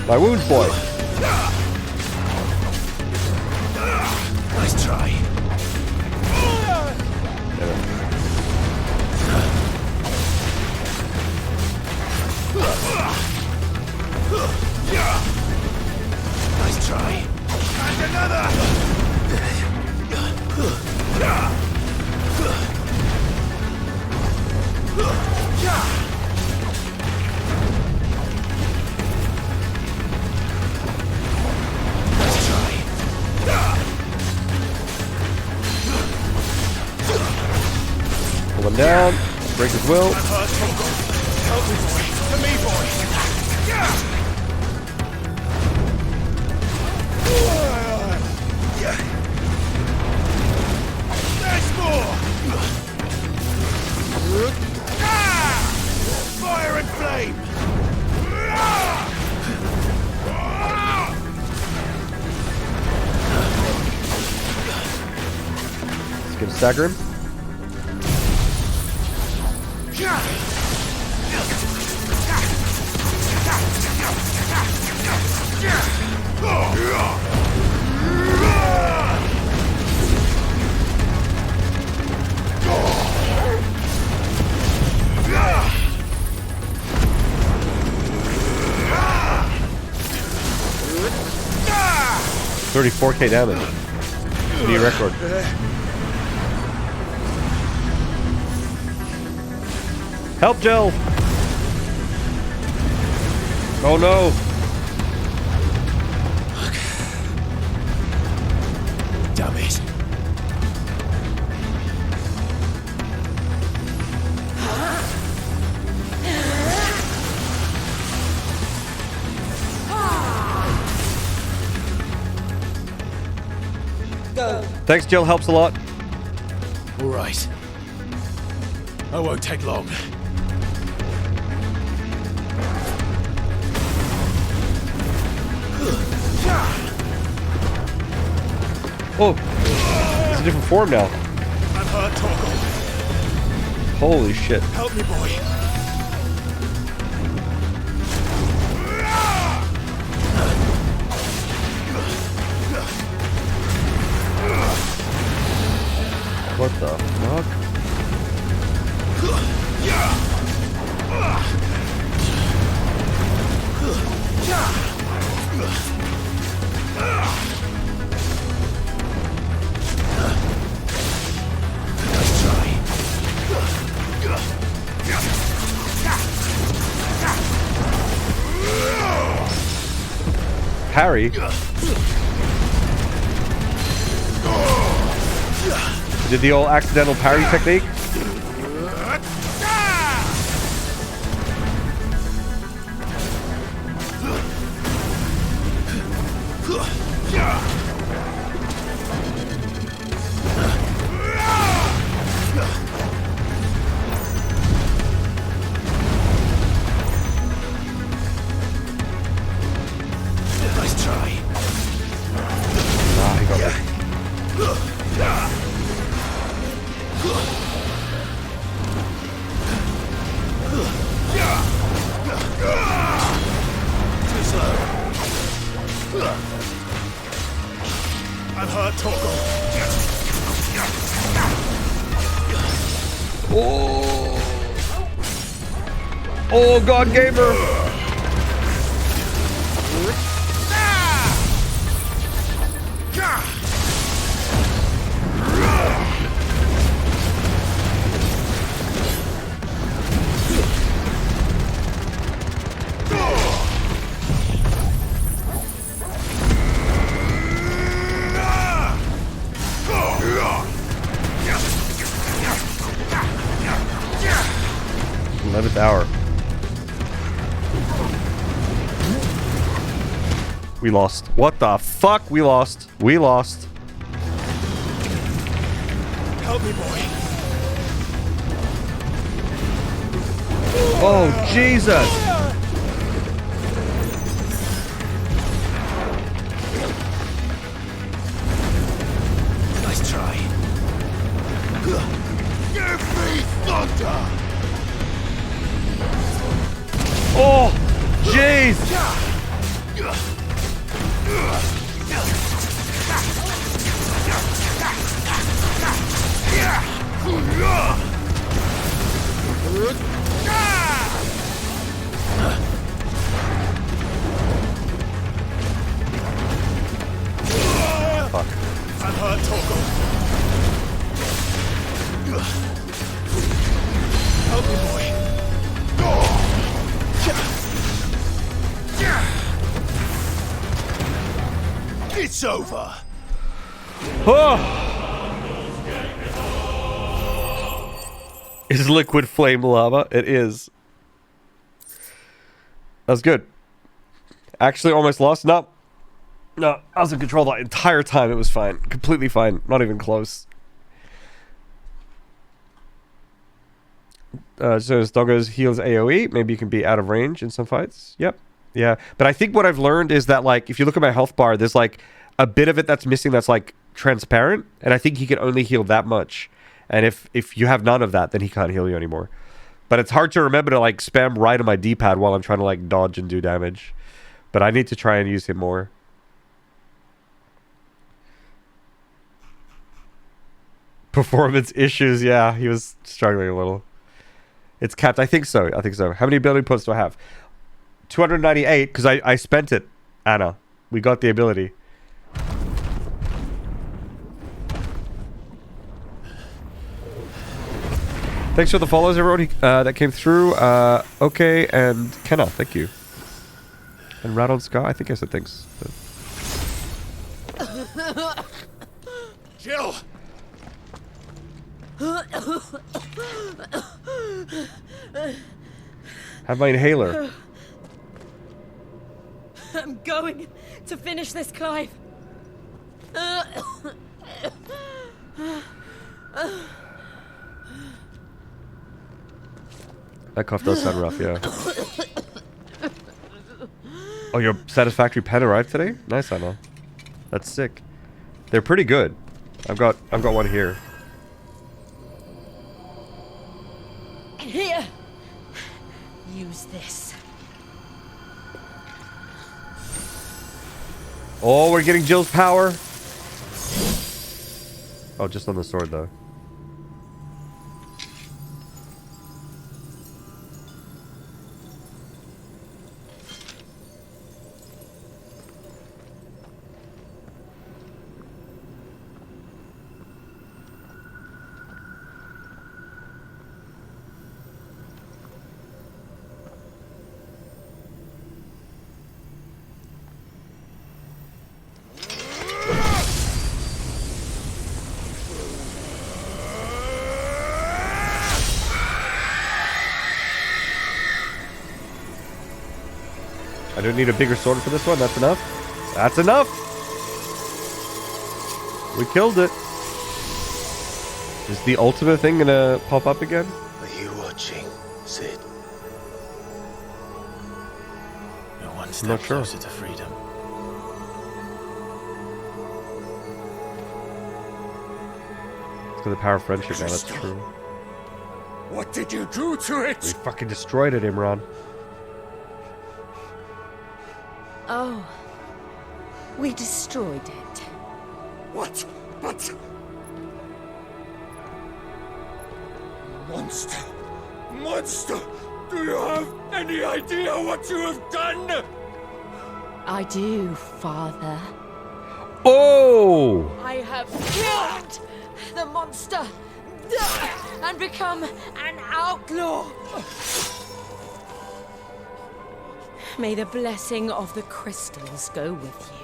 My wounds, boy. Nice try. Nice try. And another! Nice try. Pull him down. Break his will. Help me, boy! To me, boy! There's more! Fire and flame! Let's get a stagger him. 34k damage. New record. Help, Jill! Oh no! Damn it. Thanks, Jill. Helps a lot. All right. I won't take long. Oh, it's a different form now. I'm hurt, Torgal. Holy shit. Help me, boy. What the fuck? Nice try. Parry? Did the old accidental parry technique? Nice try. Ah, he got me. Too slow. I'm hurt, Torgal. Oh! Oh, God Gamer! Hour. We lost. What the fuck? We lost. We lost. Help me, boy. Oh, Jesus. Nice try. Give me thunder. Oh, jeez. Fuck. I'm hurt, Torgal. Help me, boy. It's over. Oh. Is liquid flame lava? It is. That was good. Actually almost lost. No, I was in control the entire time. It was fine. Completely fine. Not even close. So as Doggos heals AoE, maybe you can be out of range in some fights. Yep. Yeah. But I think what I've learned is that, like, if you look at my health bar, there's like a bit of it that's missing that's like transparent. And I think he can only heal that much. And if you have none of that, then he can't heal you anymore. But it's hard to remember to like spam right on my D-pad while I'm trying to like dodge and do damage. But I need to try and use him more. Performance issues, yeah, he was struggling a little. It's capped. I think so. How many ability points do I have? 298, because I spent it, Anna. We got the ability. Thanks for the follows, everyone that came through. Okay, and Kenna, thank you. And Rattled Scott, I think I said thanks. Jill! Have my inhaler. I'm going to finish this, Clive. That cough does sound rough, yeah. Oh, your satisfactory pen arrived today? Nice, Anna. That's sick. They're pretty good. I've got one here. Here. Use this. Oh, we're getting Jill's power. Oh, just on the sword though. I don't need a bigger sword for this one. That's enough. That's enough. We killed it. Is the ultimate thing gonna pop up again? Are you watching, Sid? You're one step not sure. closer to freedom. It's got the power of friendship now. That's true. What did you do to We it? fucking destroyed it, Imran. Oh. We destroyed it. What? But... Monster! Monster! Do you have any idea what you have done? I do, Father. Oh! I have killed the monster and become an outlaw. May the blessing of the crystals go with you.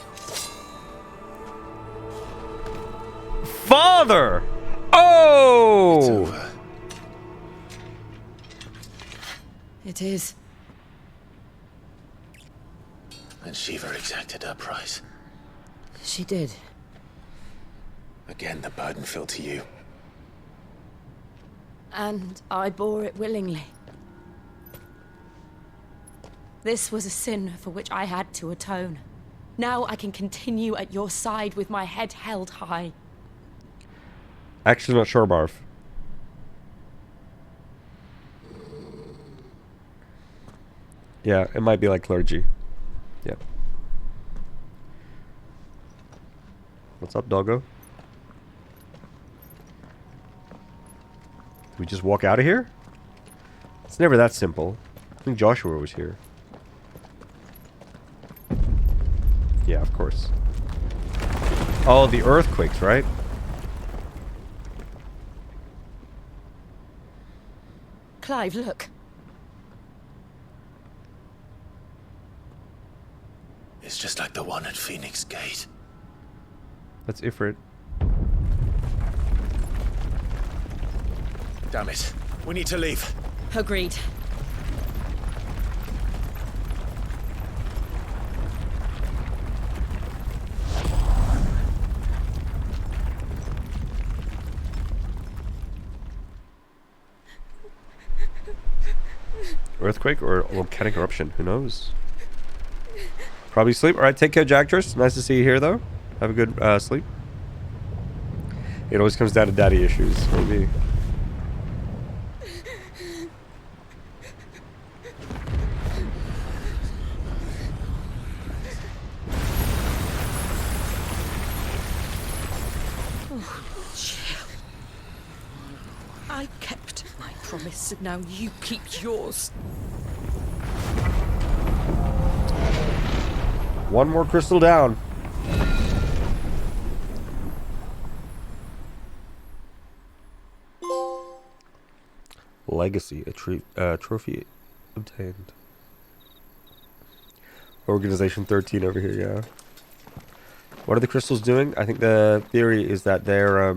Father! It's Oh! over. It is. And Shiva exacted her price. She did. Again, the burden fell to you. And I bore it willingly. This was a sin for which I had to atone. Now I can continue at your side with my head held high. Actually, not sure, Barf. Yeah, it might be like clergy. Yeah. What's up, doggo? Do we just walk out of here? It's never that simple. I think Joshua was here. Yeah, of course. Oh, the earthquakes, right? Clive, look. It's just like the one at Phoenix Gate. That's Ifrit. Damn it. We need to leave. Agreed. Earthquake or volcanic eruption? Who knows? Probably sleep. Alright, take care, Jactress. Nice to see you here, though. Have a good sleep. It always comes down to daddy issues, maybe. I kept my promise, and now you keep yours. One more crystal down. Legacy. A trophy obtained. Organization 13 over here, yeah. What are the crystals doing? I think the theory is that they're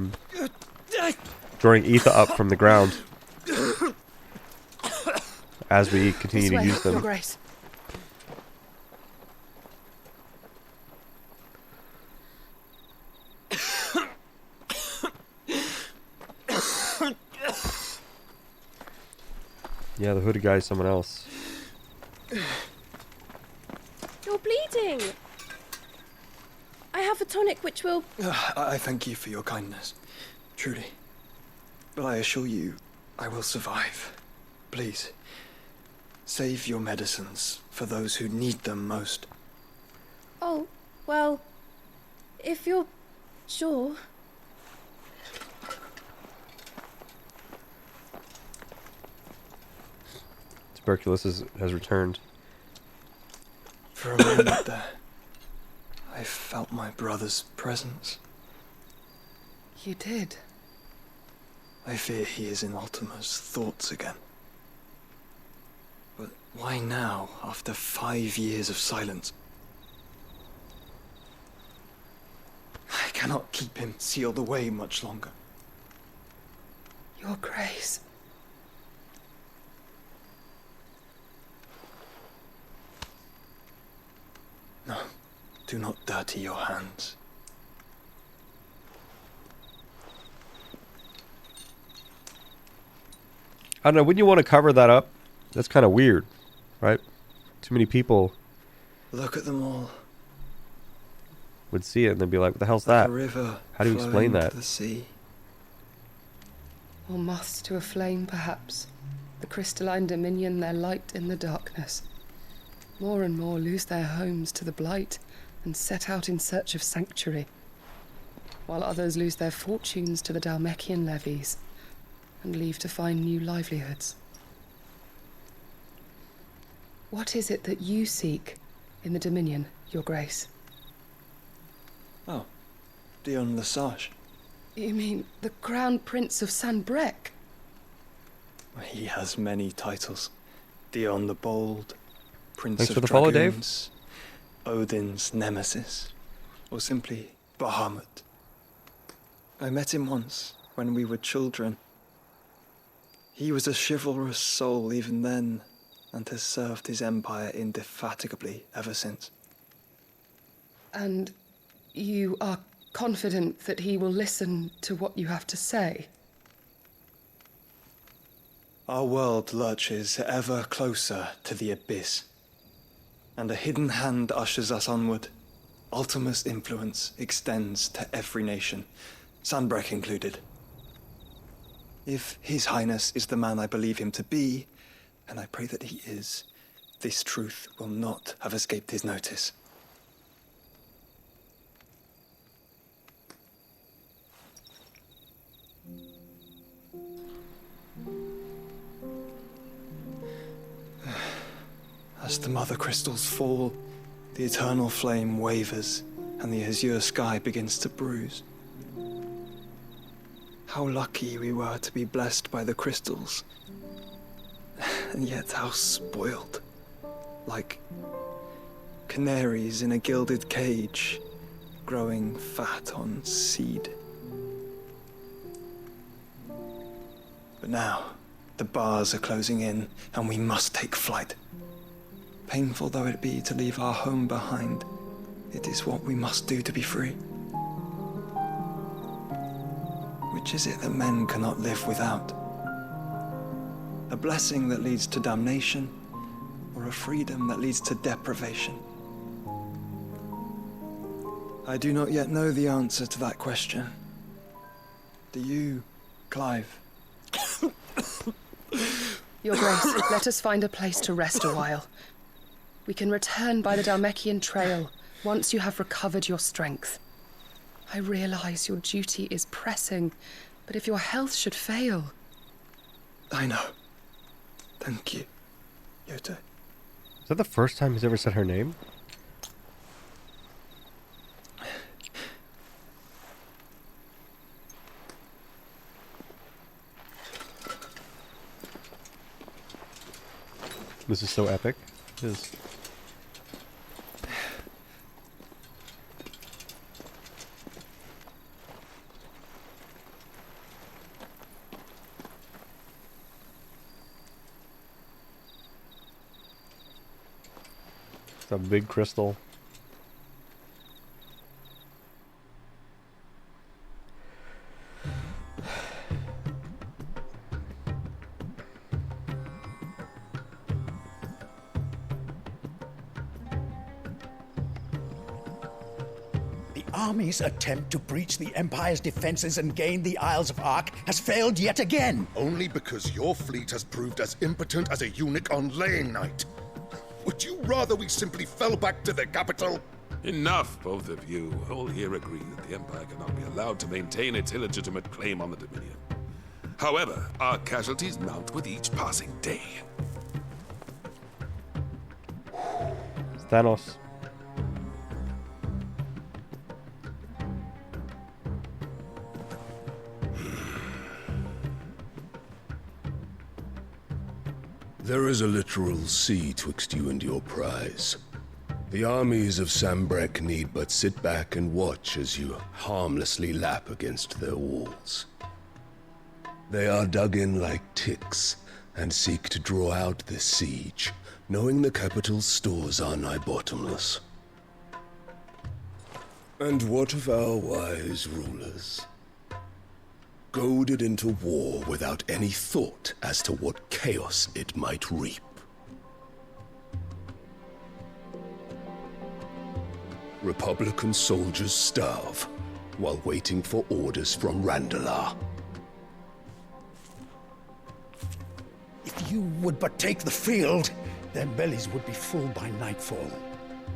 drawing ether up from the ground as we continue to use them. Your Grace. Yeah, the hooded guy is someone else. You're bleeding. I have a tonic which will... I thank you for your kindness, truly. But I assure you, I will survive. Please, save your medicines for those who need them most. Oh, well, if you're sure. Tuberculosis has returned. For a moment there, I felt my brother's presence. You did? I fear he is in Ultima's thoughts again. But why now, after 5 years of silence? I cannot keep him sealed away much longer. Your Grace. No, do not dirty your hands. I don't know, wouldn't you want to cover that up? That's kind of weird, right? Too many people Look at them all. would see it and they'd be like, what the hell's Like that? a river How do you explain flowing to that? the sea. Or moths to a flame, perhaps. The crystalline dominion their light in the darkness. More and more lose their homes to the blight and set out in search of sanctuary, while others lose their fortunes to the Dhalmekian levies and leave to find new livelihoods. What is it that you seek in the Dominion, Your Grace? Oh, Dion Lesage. You mean the Crown Prince of Sanbreque? He has many titles. Dion the Bold, Prince Thanks of for the follow, Dave. Dragoons, Odin's Nemesis, or simply Bahamut. I met him once, when we were children. He was a chivalrous soul even then, and has served his empire indefatigably ever since. And you are confident that he will listen to what you have to say? Our world lurches ever closer to the abyss, and a hidden hand ushers us onward. Ultima's influence extends to every nation, Sanbreque included. If His Highness is the man I believe him to be, and I pray that he is, this truth will not have escaped his notice. As the mother crystals fall, the eternal flame wavers, and the azure sky begins to bruise. How lucky we were to be blessed by the crystals, and yet how spoiled. Like canaries in a gilded cage, growing fat on seed. But now, the bars are closing in, and we must take flight. Painful though it be to leave our home behind, it is what we must do to be free. Which is it that men cannot live without? A blessing that leads to damnation, or a freedom that leads to deprivation? I do not yet know the answer to that question. Do you, Clive? Your Grace, let us find a place to rest a while. We can return by the Dhalmekian trail once you have recovered your strength. I realize your duty is pressing, but if your health should fail... I know. Thank you, Yote. Is that the first time he's ever said her name? This is so epic. It is. It's a big crystal. Army's attempt to breach the Empire's defenses and gain the Isles of Ark has failed yet again. Only because your fleet has proved as impotent as a eunuch on laying night. Would you rather we simply fell back to the capital? Enough, both of you. All here agree that the Empire cannot be allowed to maintain its illegitimate claim on the Dominion. However, our casualties mount with each passing day. Thanos. There is a literal sea twixt you and your prize. The armies of Sambrek need but sit back and watch as you harmlessly lap against their walls. They are dug in like ticks and seek to draw out this siege, knowing the capital's stores are nigh bottomless. And what of our wise rulers? Goaded into war without any thought as to what chaos it might reap. Republican soldiers starve while waiting for orders from Randalar. If you would but take the field, their bellies would be full by nightfall.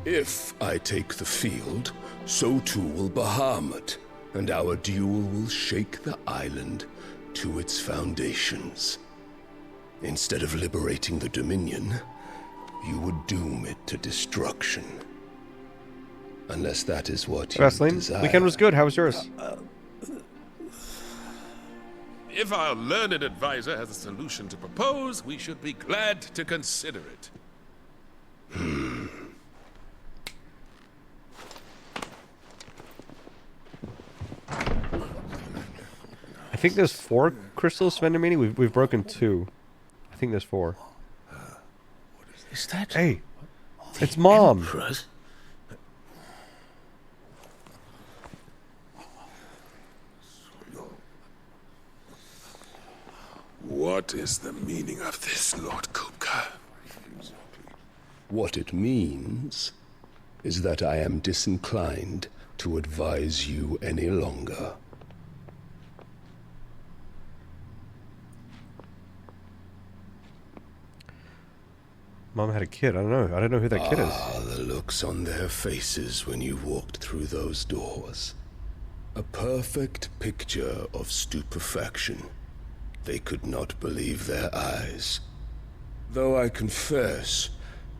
If I take the field, so too will Bahamut, and our duel will shake the island to its foundations. Instead of liberating the Dominion, you would doom it to destruction. Unless that is what you desire. Weekend was good. How was yours? If our learned advisor has a solution to propose, we should be glad to consider it. I think there's 4 crystals, Svendomini. We've broken 2. I think there's 4. Is that? Hey, it's Mom. Emperor's? What is the meaning of this, Lord Kupka? What it means is that I am disinclined to advise you any longer. Mom had a kid. I don't know. I don't know who that kid is. The looks on their faces when you walked through those doors. A perfect picture of stupefaction. They could not believe their eyes. Though I confess,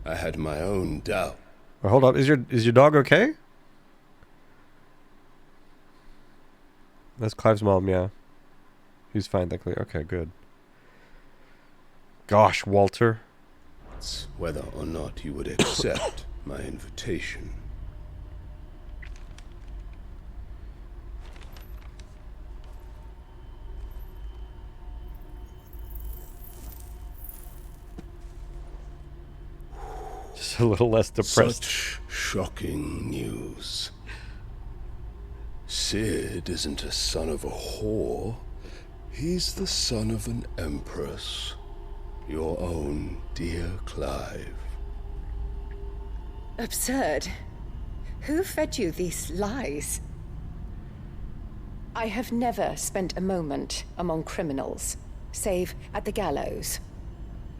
I had my own doubt. Well, hold up. Is your dog okay? That's Clive's mom, yeah. He's fine, thankfully. Okay, good. Gosh, Walter. Whether or not you would accept my invitation. Just a little less depressed. Such shocking news. Sid isn't a son of a whore. He's the son of an empress. Your own dear Clive. Absurd. Who fed you these lies? I have never spent a moment among criminals, save at the gallows.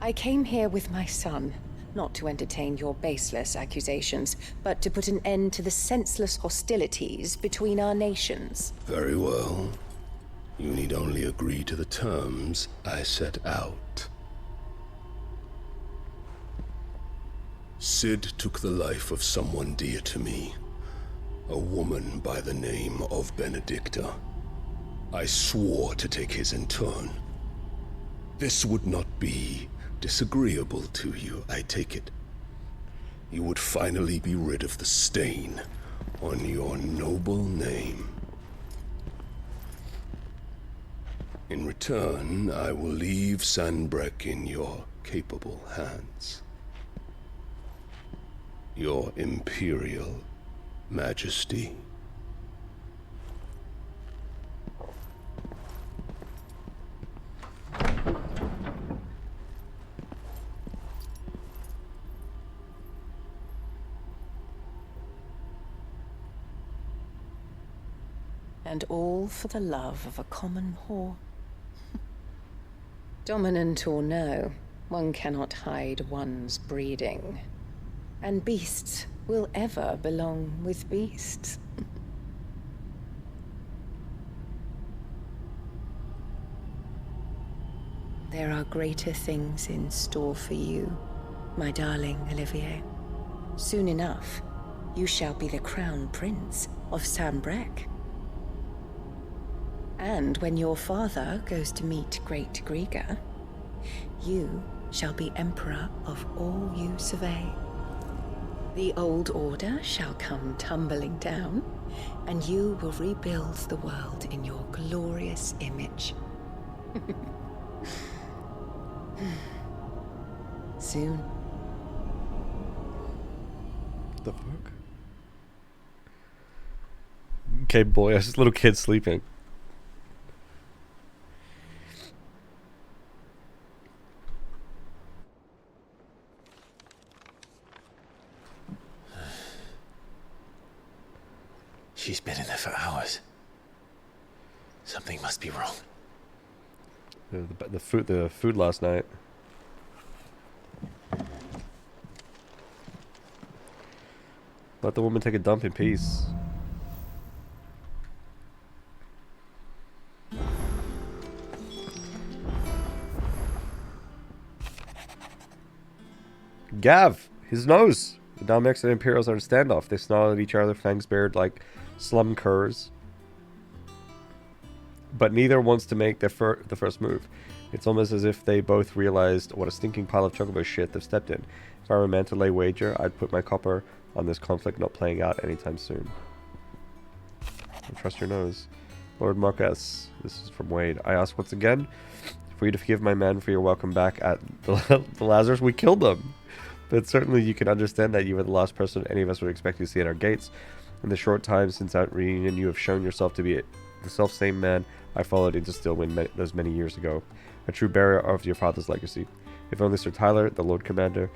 I came here with my son, not to entertain your baseless accusations, but to put an end to the senseless hostilities between our nations. Very well. You need only agree to the terms I set out. Sid took the life of someone dear to me, a woman by the name of Benedicta. I swore to take his in turn. This would not be disagreeable to you, I take it. You would finally be rid of the stain on your noble name. In return, I will leave Sanbreque in your capable hands. Your Imperial Majesty. And all for the love of a common whore. Dominant or no, one cannot hide one's breeding. And beasts will ever belong with beasts. There are greater things in store for you, my darling Olivier. Soon enough, you shall be the crown prince of Sanbreque. And when your father goes to meet Great Grieger, you shall be emperor of all you survey. The old order shall come tumbling down, and you will rebuild the world in your glorious image. Soon. The fuck? Okay, boy, this little kid sleeping. She's been in there for hours. Something must be wrong. The food last night. Let the woman take a dump in peace. Gav, his nose. The Dominics and Imperials are in a standoff. They snarl at each other, fangs bared like slum curs. But neither wants to make the first move. It's almost as if they both realized what a stinking pile of chocobo shit they've stepped in. If I were a man to lay wager, I'd put my copper on this conflict not playing out anytime soon. Don't trust your nose. Lord Marquez, this is from Wade. I ask once again for you to forgive my men for your welcome back at the Lazarus. We killed them. But certainly you can understand that you were the last person any of us would expect to see at our gates. In the short time since that reunion, you have shown yourself to be the self-same man I followed into Stillwind those many years ago. A true bearer of your father's legacy. If only Sir Tyler, the Lord Commander,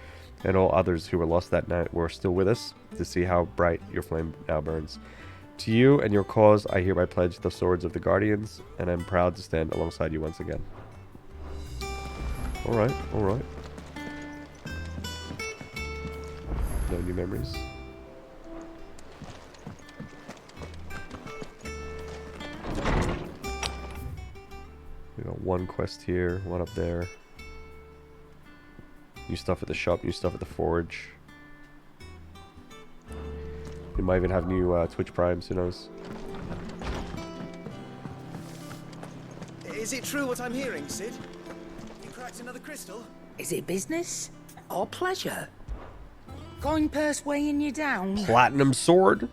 and all others who were lost that night were still with us to see how bright your flame now burns. To you and your cause, I hereby pledge the swords of the Guardians, and I'm proud to stand alongside you once again. Alright, alright. No new memories. We got one quest here, one up there. New stuff at the shop, new stuff at the forge. We might even have new Twitch Primes, who knows? Is it true what I'm hearing, Sid? You cracked another crystal? Is it business or pleasure? Coin purse weighing you down? Platinum sword.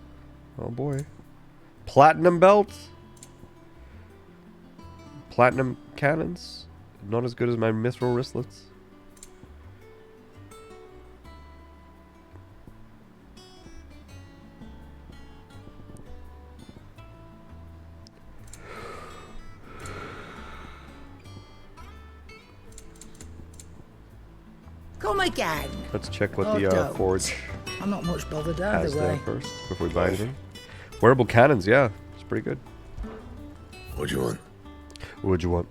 Oh boy. Platinum belt. Platinum cannons. Not as good as my mithril wristlets. Come again. Let's check what the forge I'm not much bothered has either there way. first before we buy anything. Wearable cannons, yeah, it's pretty good. What do you want? What'd you want?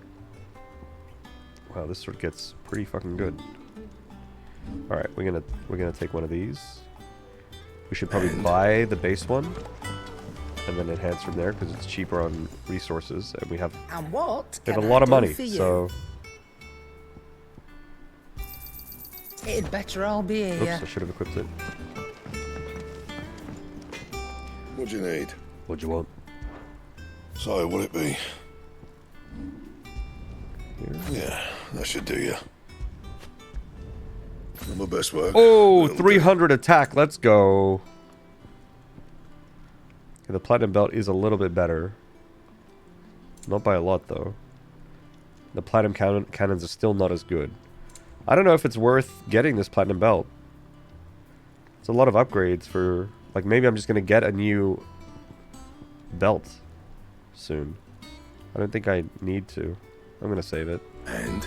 Wow, this sword gets pretty fucking good. All right, we're gonna take one of these. We should probably buy the base one and then enhance from there because it's cheaper on resources, and we have And what? we have a can lot I of do money, for you? so. It'd better all be Oops, here. I should have equipped it. What do you need? What do you want? So, will it be? Here? Yeah, that should do you. My best work. Oh, 300 attack. Let's go. The platinum belt is a little bit better. Not by a lot, though. The platinum cannons are still not as good. I don't know if it's worth getting this platinum belt. It's a lot of upgrades for... Like, maybe I'm just going to get a new belt soon. I don't think I need to. I'm going to save it. And?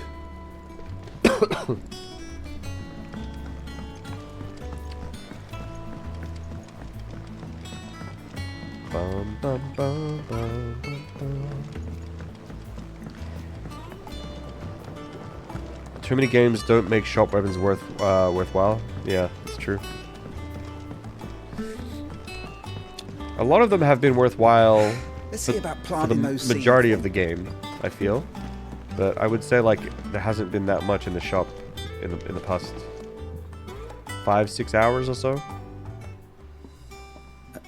Bum, bum, bum, bum, bum, bum. Too many games don't make shop weapons worthwhile. Yeah, it's true. A lot of them have been worthwhile for the majority of the game, I feel. But I would say, like, there hasn't been that much in the shop in the past 5-6 hours or so.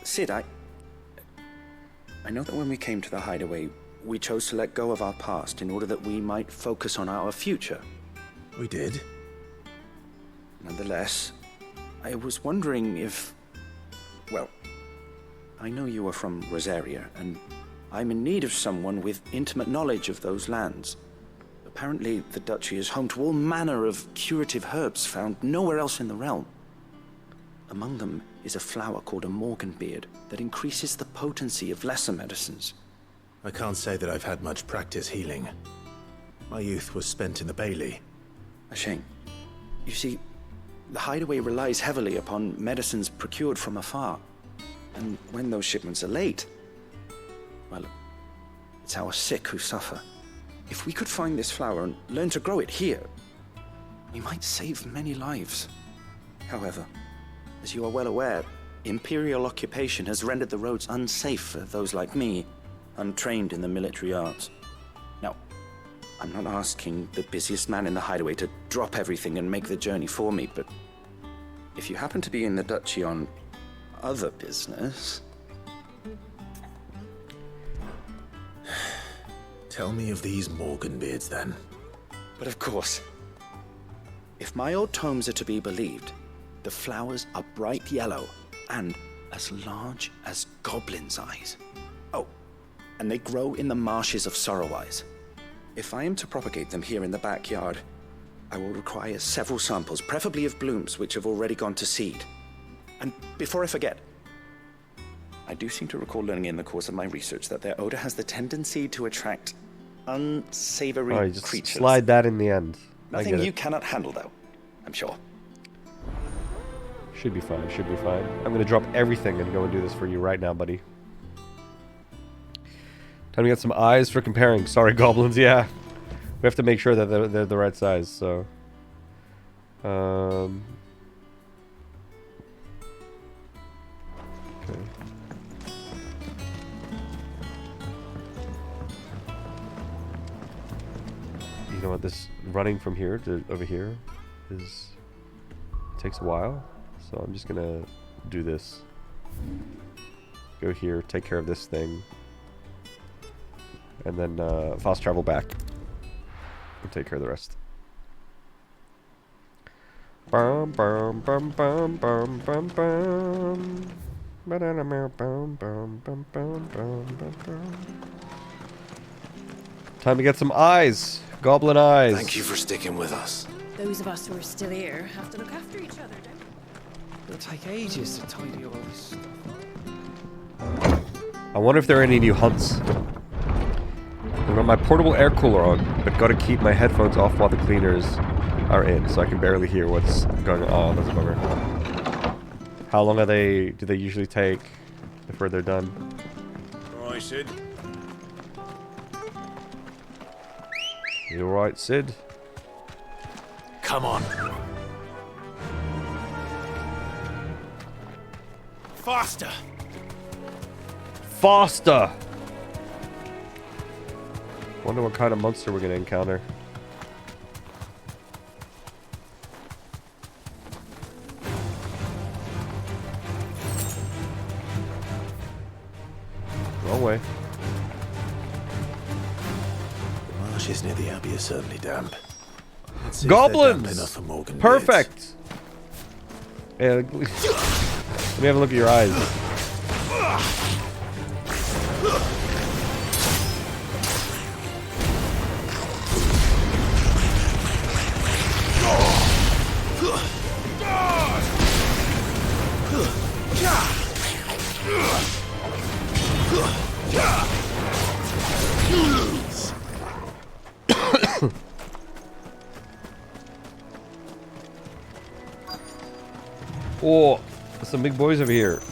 Sid, I know that when we came to the hideaway, we chose to let go of our past in order that we might focus on our future. We did. Nonetheless, I was wondering if... Well, I know you are from Rosaria, and I'm in need of someone with intimate knowledge of those lands. Apparently, the duchy is home to all manner of curative herbs found nowhere else in the realm. Among them is a flower called a Morganbeard that increases the potency of lesser medicines. I can't say that I've had much practice healing. My youth was spent in the Bailey. A shame. You see, the hideaway relies heavily upon medicines procured from afar. And when those shipments are late, well, it's our sick who suffer. If we could find this flower and learn to grow it here, we might save many lives. However, as you are well aware, Imperial occupation has rendered the roads unsafe for those like me, untrained in the military arts. Now, I'm not asking the busiest man in the hideaway to drop everything and make the journey for me, but if you happen to be in the duchy on other business... Tell me of these Morganbeards, then. But of course. If my old tomes are to be believed, the flowers are bright yellow and as large as goblins' eyes. Oh, and they grow in the marshes of Sorrowise. If I am to propagate them here in the backyard, I will require several samples, preferably of blooms which have already gone to seed. And before I forget, I do seem to recall learning in the course of my research that their odor has the tendency to attract unsavory just creatures. Slide that in the end. Nothing you cannot handle, though, I'm sure. Should be fine, should be fine. I'm gonna drop everything and go and do this for you right now, buddy. Time to get some eyes for comparing. Sorry, goblins, yeah. We have to make sure that they're the right size, so... Okay. You know what, this running from here to over here takes a while, so I'm just gonna do this. Go here, take care of this thing, and then fast travel back and take care of the rest. Bum bum bum bum bum bum bum. Banana bum bum bum bum bum bum. Time to get some eyes. Goblin eyes. Thank you for sticking with us. Those of us who are still here have to look after each other, don't we? It'll take ages to tidy all this stuff. I wonder if there are any new hunts. I've got my portable air cooler on, but gotta keep my headphones off while the cleaners are in, so I can barely hear what's going on. Oh, that's a bummer. How long do they usually take before they're done? Alright, Sid. You alright, Sid? Come on. Faster! Faster! Wonder what kind of monster we're gonna encounter. Wrong way. The marshes near the abbey are certainly damp. Let's see if Goblins! they're damp enough for Morganbeards. Perfect! Yeah, let me have a look at your eyes. Oh, there's some big boys over here.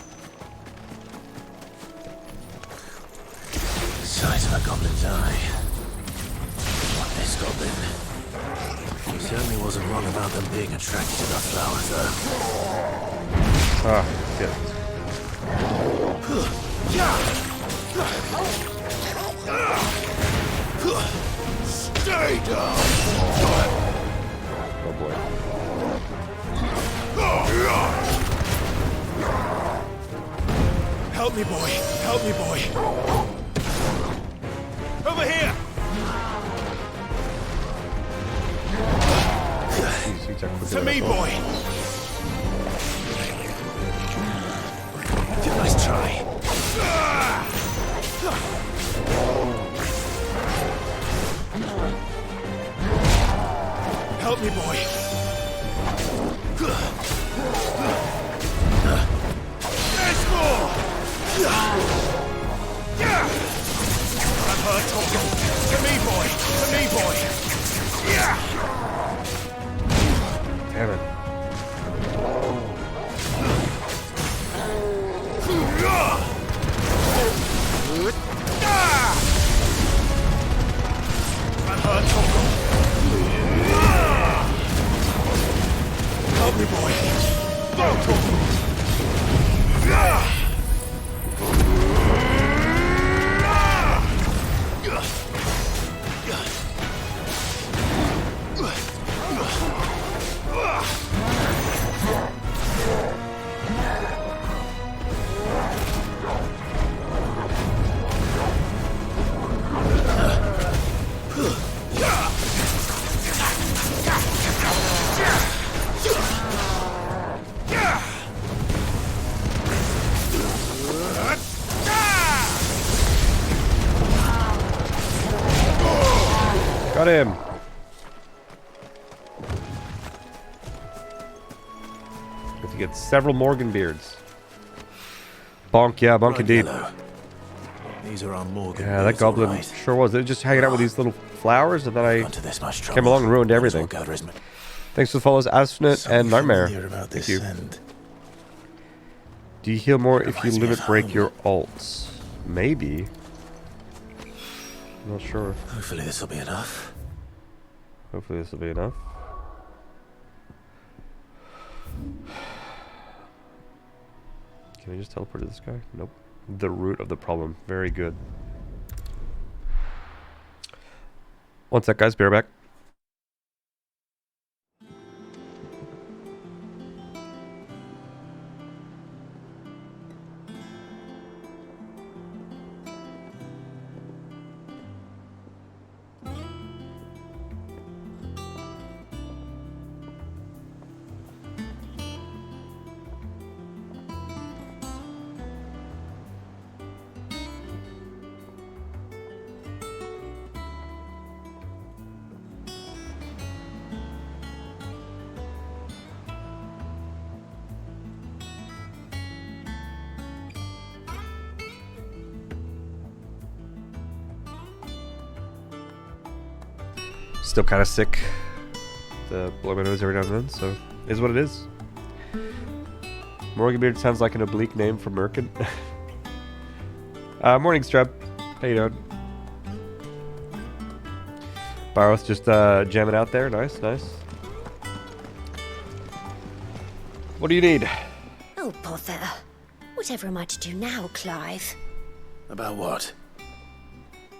Size of a goblin's eye. What this goblin? He certainly wasn't wrong about them being attracted to the flowers, though. Ah, shit. Stay down! Oh boy. Help me, boy. Help me, boy. Over here! To me, boy. Nice try. Help me, boy. There's more! I've heard talking. To me, boy. To me, boy. Damn it. I've heard talking. Help me, boy. Go, talking. Got him. Have to get several Morgan beards. Bonk, yeah, bonk indeed. These are our Morgan. Yeah, that goblin right. sure was. They were just hanging out with these little flowers, and then I came along and ruined everything. Thanks for the follows, Astronaut and Nightmare. Thank you. Do you heal more if you limit break your ults? Maybe. I'm not sure. Hopefully this will be enough. Hopefully this will be enough. Can I just teleport to this guy? Nope. The root of the problem. Very good. One sec, guys. Be right back. Still kind of sick. To blow my nose every now and then, so it is what it is. Morganbeard sounds like an oblique name for Merkin. Morning, Streb. How you doing? Baroth just jamming out there. Nice, nice. What do you need? Oh, bother. Whatever am I to do now, Clive? About what?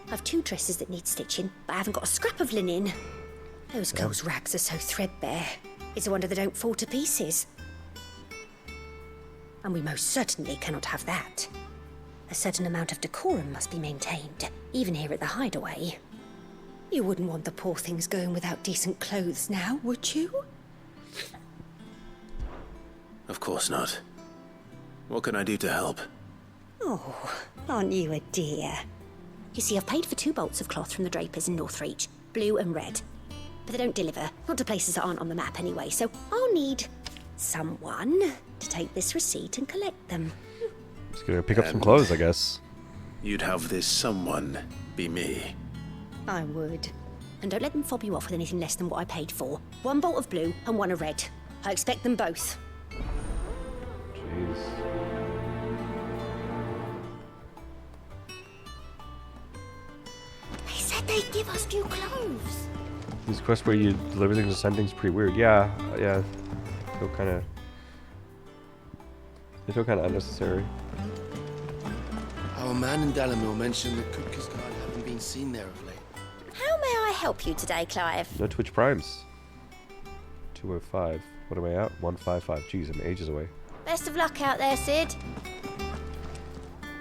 I've 2 dresses that need stitching, but I haven't got a scrap of linen. Those girls' rags are so threadbare. It's a wonder they don't fall to pieces. And we most certainly cannot have that. A certain amount of decorum must be maintained, even here at the Hideaway. You wouldn't want the poor things going without decent clothes now, would you? Of course not. What can I do to help? Oh, aren't you a dear? You see, I've paid for 2 bolts of cloth from the drapers in Northreach, blue and red. But they don't deliver, not to places that aren't on the map anyway, so I'll need someone to take this receipt and collect them. Just gonna pick up some clothes, I guess. You'd have this someone be me. I would. And don't let them fob you off with anything less than what I paid for. 1 bolt of blue and 1 of red. I expect them both. Jeez. They said they'd give us new clothes. These quests where you deliver things and send things pretty weird. Yeah. They feel kind of unnecessary. Our man in Dalamil mentioned that Kupka's guard haven't been seen there of late. How may I help you today, Clive? No Twitch Primes. 205. What am I at? 155. Jeez, I'm ages away. Best of luck out there, Sid.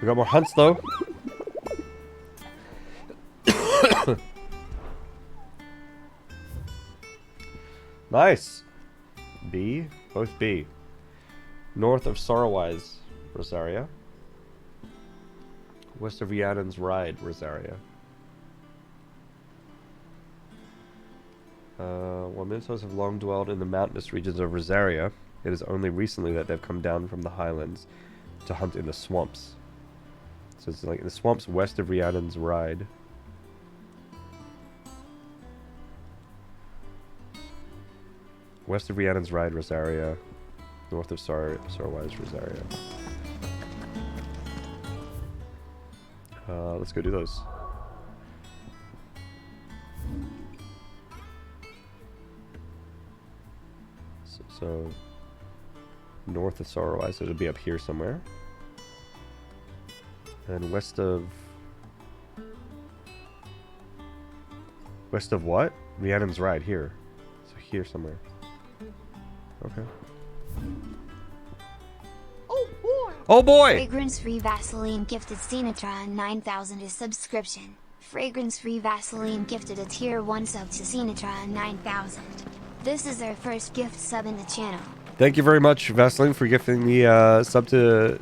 We got more hunts though. Nice. B. Both B. North of Sorrowwise, Rosaria. West of Rhiannon's Ride, Rosaria. While Minotaurs have long dwelled in the mountainous regions of Rosaria, it is only recently that they've come down from the highlands to hunt in the swamps. So it's like in the swamps west of Rhiannon's Ride. West of Rhiannon's Ride, Rosaria. North of Sorrowwise, Rosaria. Let's go do those. So north of Sorrowwise, so it'll be up here somewhere. And west of what? Rhiannon's Ride, here. So here somewhere. Okay. Oh boy! Fragrance-free Vaseline gifted Sinatra 9000 a subscription. Fragrance-free Vaseline gifted a tier 1 sub to Sinatra 9000. This is our first gift sub in the channel. Thank you very much, Vaseline, for gifting the sub to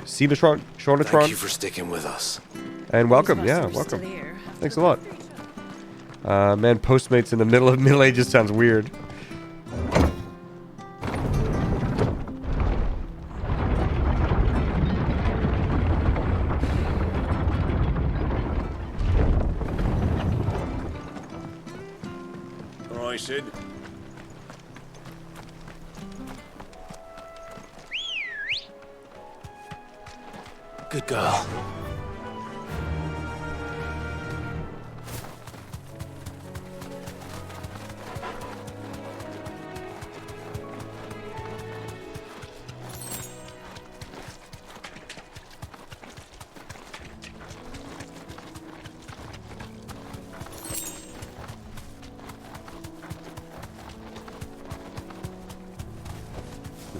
Shonatron. Thank you for sticking with us. And welcome, yeah, welcome. Thanks a lot. Man, Postmates in the middle of Middle Ages sounds weird. All right, Sid. Good girl.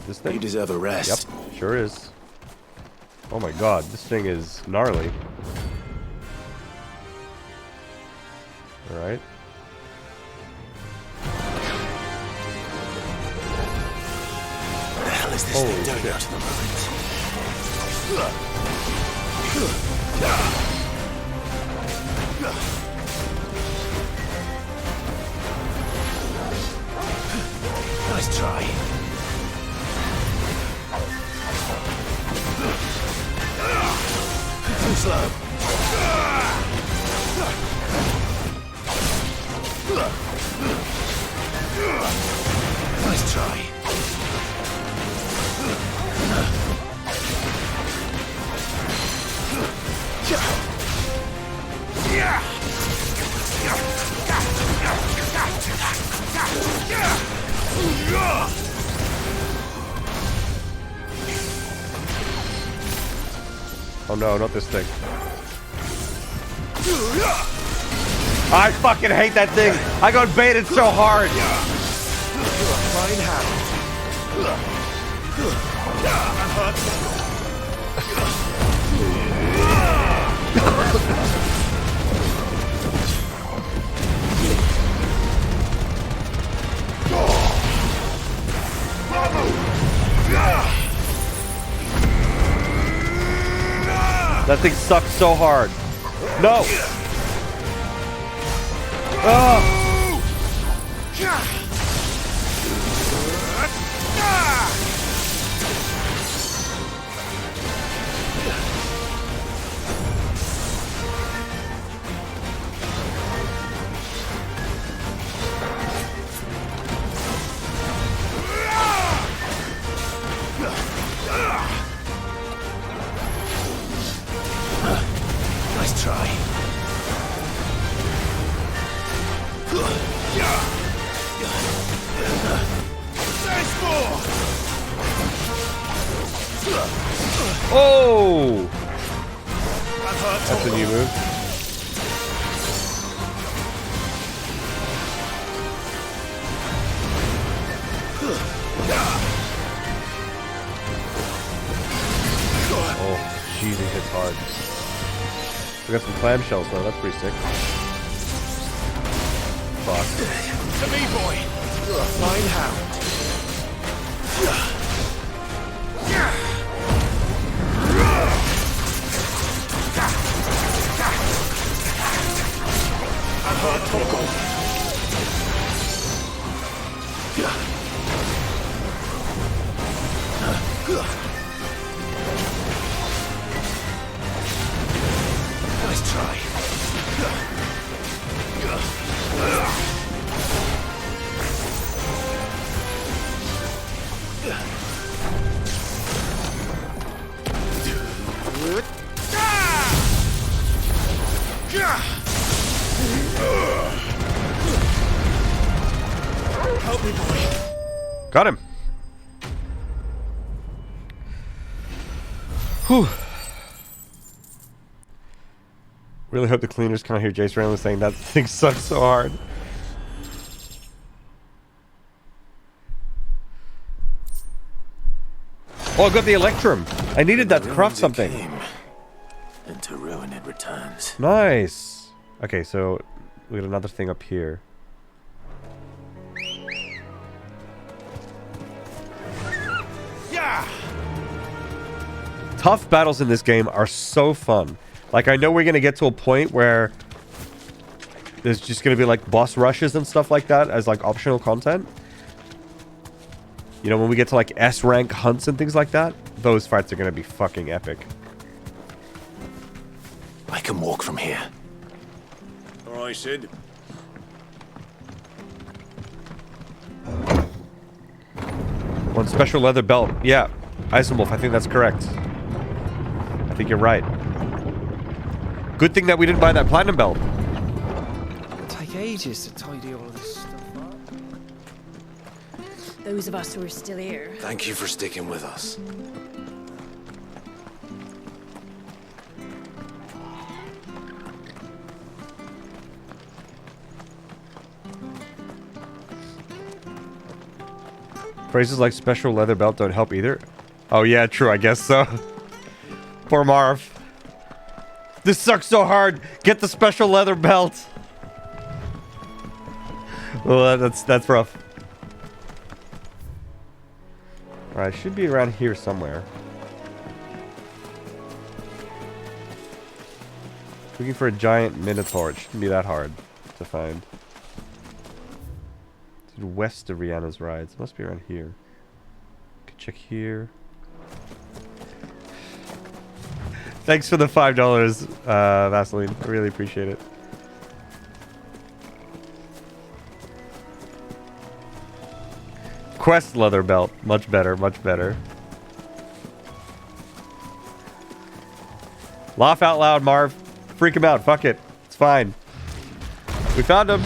This thing? You deserve a rest. Yep, sure is. Oh my god, this thing is gnarly. Alright. What the hell is this thing doing out of the moment? Nice try. Too slow. Nice try. Oh no, not this thing. I fucking hate that thing. I got baited so hard. Fine hand. That thing sucks so hard. No! Oh! Nice try. Oh! That's a new move. Oh, jeez, he hits hard. We got some clamshells though, that's pretty sick. Fuck. To me, boy. Fine hound. I've heard Torgal. Nice try. Help me, boy. Got him. Whew. Really hope the cleaners can't hear Jace randomly saying that thing sucks so hard. Oh, I got the Electrum. I needed that to craft something. And to ruin it returns. Nice. Okay, so we got another thing up here. Yeah. Tough battles in this game are so fun. Like, I know we're gonna get to a point where there's just gonna be like boss rushes and stuff like that as like optional content. You know, when we get to like S rank hunts and things like that, those fights are gonna be fucking epic. I can walk from here. All right, Sid. One special leather belt. Yeah, Isomorph, I think that's correct. I think you're right. Good thing that we didn't buy that platinum belt. It'll take ages to tidy all this stuff up. Those of us who are still here. Thank you for sticking with us. Phrases like special leather belt don't help either. Oh yeah, true, I guess so. Poor Marv. This sucks so hard. Get the special leather belt. Well, that's rough. Alright, should be around here somewhere. Looking for a giant minotaur. It shouldn't be that hard to find. It's west of Rihanna's rides. It must be around here. Could check here. Thanks for the $5, Vaseline. I really appreciate it. Quest leather belt. Much better, much better. Laugh out loud, Marv. Freak him out. Fuck it. It's fine. We found him.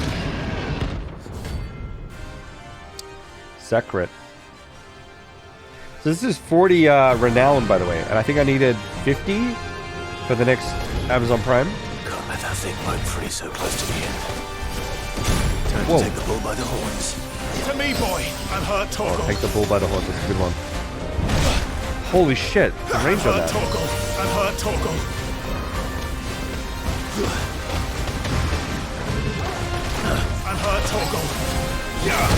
Secret. So this is 40 renown, by the way. And I think I needed 50 for the next Amazon Prime. Can't let that thing bite free so close to the end. Time Whoa. to take the bull by the horns. To me, boy. I'm hurt, Torgal. Oh, take the bull by the horns. That's a good one. Holy shit. The range on that. I'm hurt, Torgal. I'm hurt, Torgal. Yeah.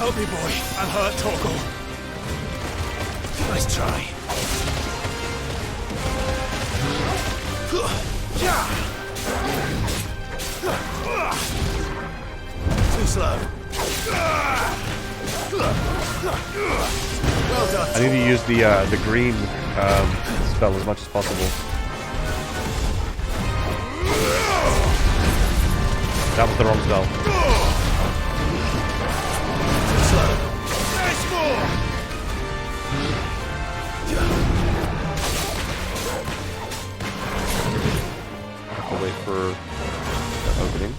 Help me, boy. I'm hurt, Torgal. Nice try. Too slow. Well done. I need to use the green spell as much as possible. That was the wrong spell. Too slow. Nice more. I'll wait for the opening.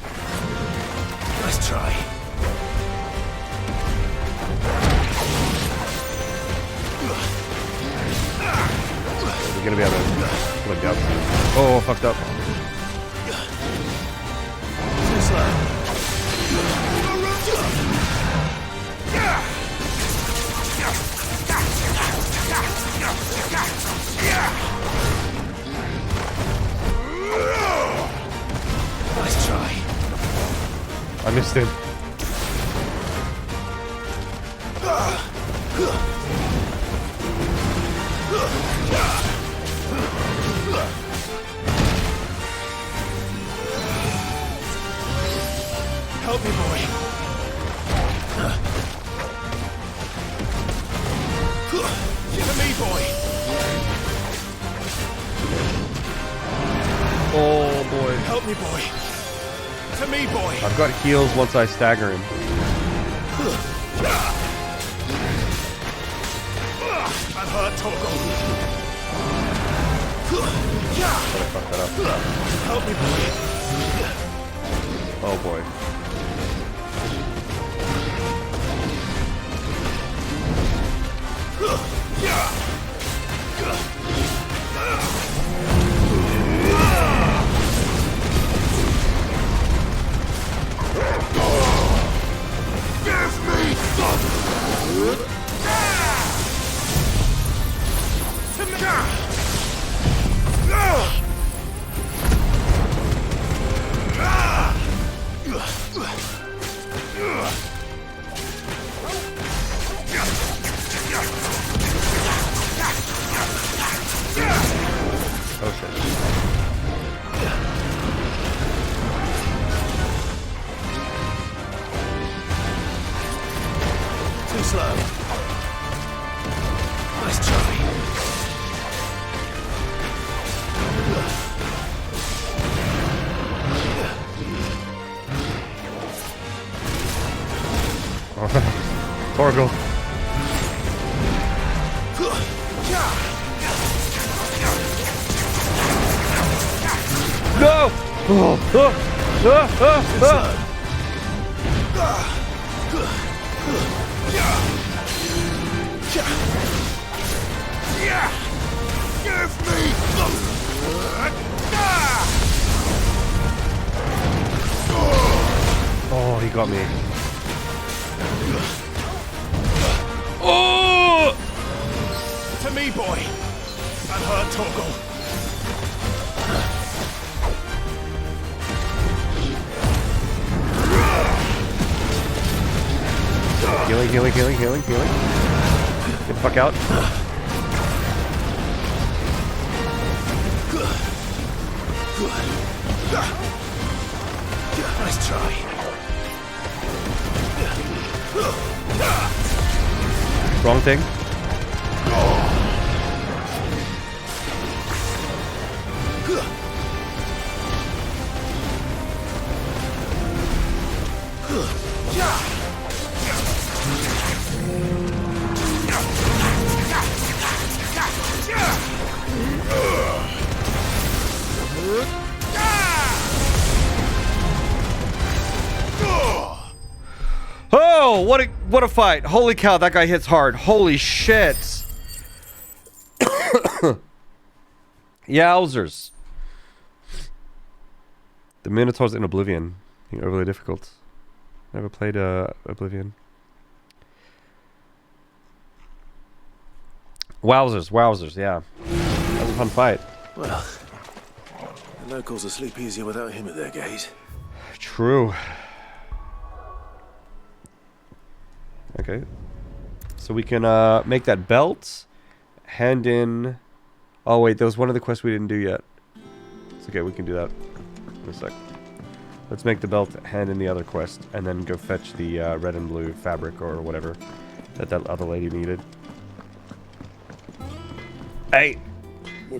Nice try. We're gonna be able to pull it down. Oh, fucked up. Too slow. Nice try. I missed him. Help me, boy. To me, boy. Oh boy. Help me, boy. To me, boy. I've got heals once I stagger him. I'm hurt, Torgal. Fuck that up. Help me, boy. Oh boy. Give me some! Oh shit. Too slow. Nice try. Torgal. No! Give me some! Oh, he got me. Oh! To me, boy. I'm hurt, Torgal. Healing, healing, healing, healing, healing. Get the fuck out. Nice try. Wrong thing. Oh, what a fight. Holy cow, that guy hits hard. Holy shit. Yowzers. The Minotaurs in Oblivion. Being overly difficult. Never played Oblivion. Wowzers, wowzers, yeah. That was a fun fight. Well, the locals will sleep easier without him at their gate. True. Okay. So we can make that belt. Hand in... Oh, wait. There was one of the quests we didn't do yet. It's okay. We can do that in a sec. Let's make the belt, hand in the other quest, and then go fetch the red and blue fabric or whatever that other lady needed. Hey!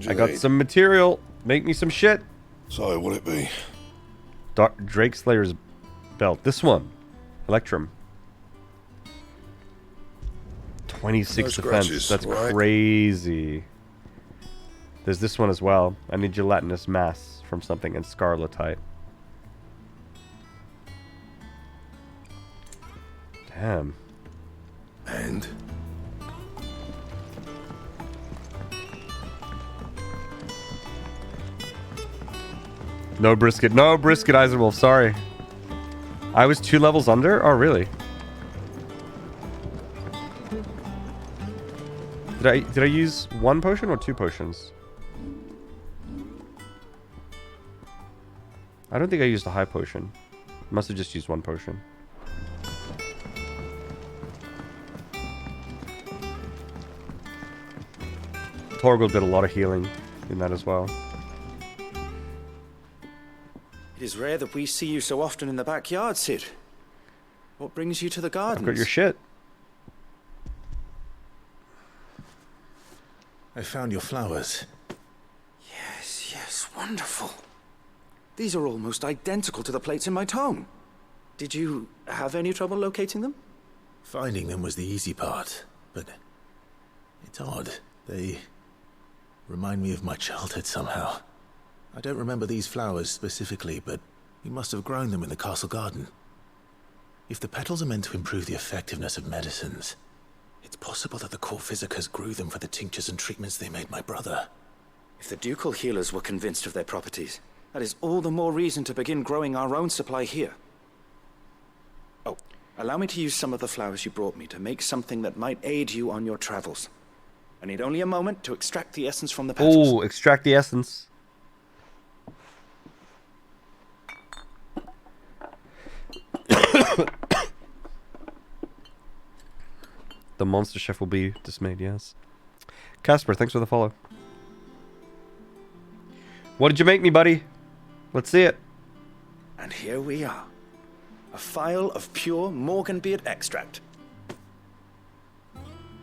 I got some material. Make me some shit. So, what'd it be? Drake Slayer's belt. This one. Electrum. 26 No defense. scratches, That's right? crazy. There's this one as well. I need gelatinous mass from something and scarletite. Damn. And? No brisket. No brisket, Eisenwolf. Sorry. I was 2 levels under? Oh, really? Did I use 1 potion or 2 potions? I don't think I used a high potion. Must have just used 1 potion. Torgal did a lot of healing in that as well. It is rare that we see you so often in the backyard, Cid. What brings you to the gardens? I've got your shit. I found your flowers. Yes, yes, wonderful. These are almost identical to the plates in my tome. Did you have any trouble locating them? Finding them was the easy part, but it's odd. They remind me of my childhood somehow. I don't remember these flowers specifically, but you must have grown them in the castle garden. If the petals are meant to improve the effectiveness of medicines, it's possible that the court physicers grew them for the tinctures and treatments they made my brother. If the ducal healers were convinced of their properties, that is all the more reason to begin growing our own supply here. Oh, allow me to use some of the flowers you brought me to make something that might aid you on your travels. I need only a moment to extract the essence from the petals. Oh, extract the essence. The monster chef will be dismayed, yes. Casper, thanks for the follow. What did you make me, buddy? Let's see it. And here we are. A phial of pure Morganbeard extract.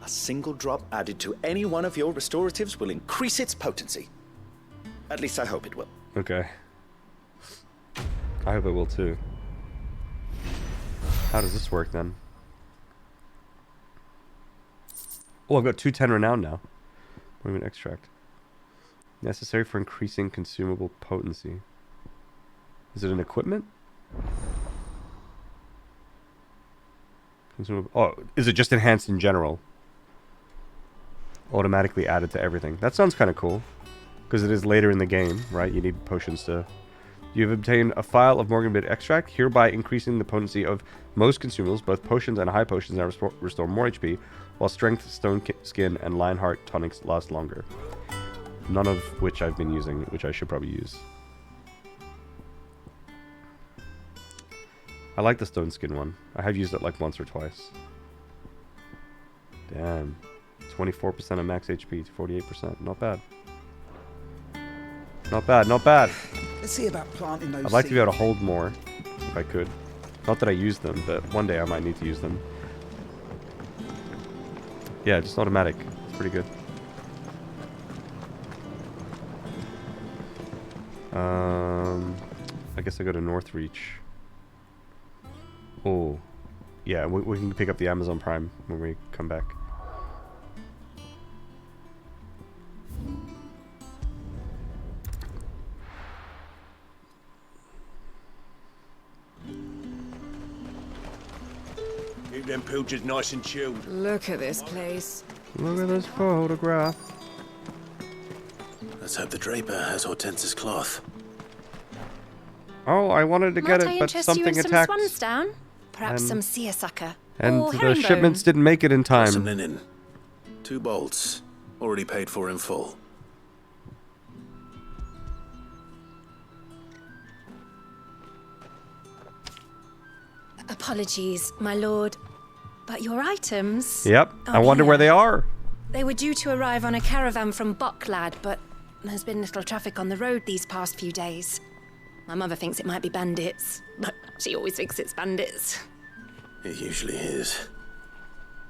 A single drop added to any one of your restoratives will increase its potency. At least I hope it will. Okay. I hope it will too. How does this work then? Oh, I've got 210 renown now. What do you mean extract? Necessary for increasing consumable potency. Is it an equipment? Consumable. Oh, is it just enhanced in general? Automatically added to everything. That sounds kind of cool. Because it is later in the game, right? You need potions to... You have obtained a phial of Morganbeard extract, hereby increasing the potency of most consumables. Both potions and high potions now restore more HP, while strength, stone skin, and lionheart tonics last longer. None of which I've been using, which I should probably use. I like the stone skin one. I have used it like once or twice. Damn. 24% of max HP to 48%. Not bad. Not bad, not bad. Let's see about planting those I'd like to be able to seeds. hold more, if I could. Not that I use them, but one day I might need to use them. Yeah, just automatic. It's pretty good. I guess I go to Northreach. Oh. Yeah, we can pick up the Amazon Prime when we come back. Keep them pilgers nice and chilled. Look at this place. Look at this photograph. Let's hope the draper has Hortense's cloth. Oh, I wanted to get Might I it, but interest you something in some attacked. swansdown? Perhaps And- some seersucker. And or the herringbone. shipments didn't make it in Some time. linen. 2 bolts. Already paid for in full. Apologies, my lord. But your items... Yep. Oh, I wonder where yeah. they are. They were due to arrive on a caravan from Bucklad, but there's been little traffic on the road these past few days. My mother thinks it might be bandits, but she always thinks it's bandits. It usually is.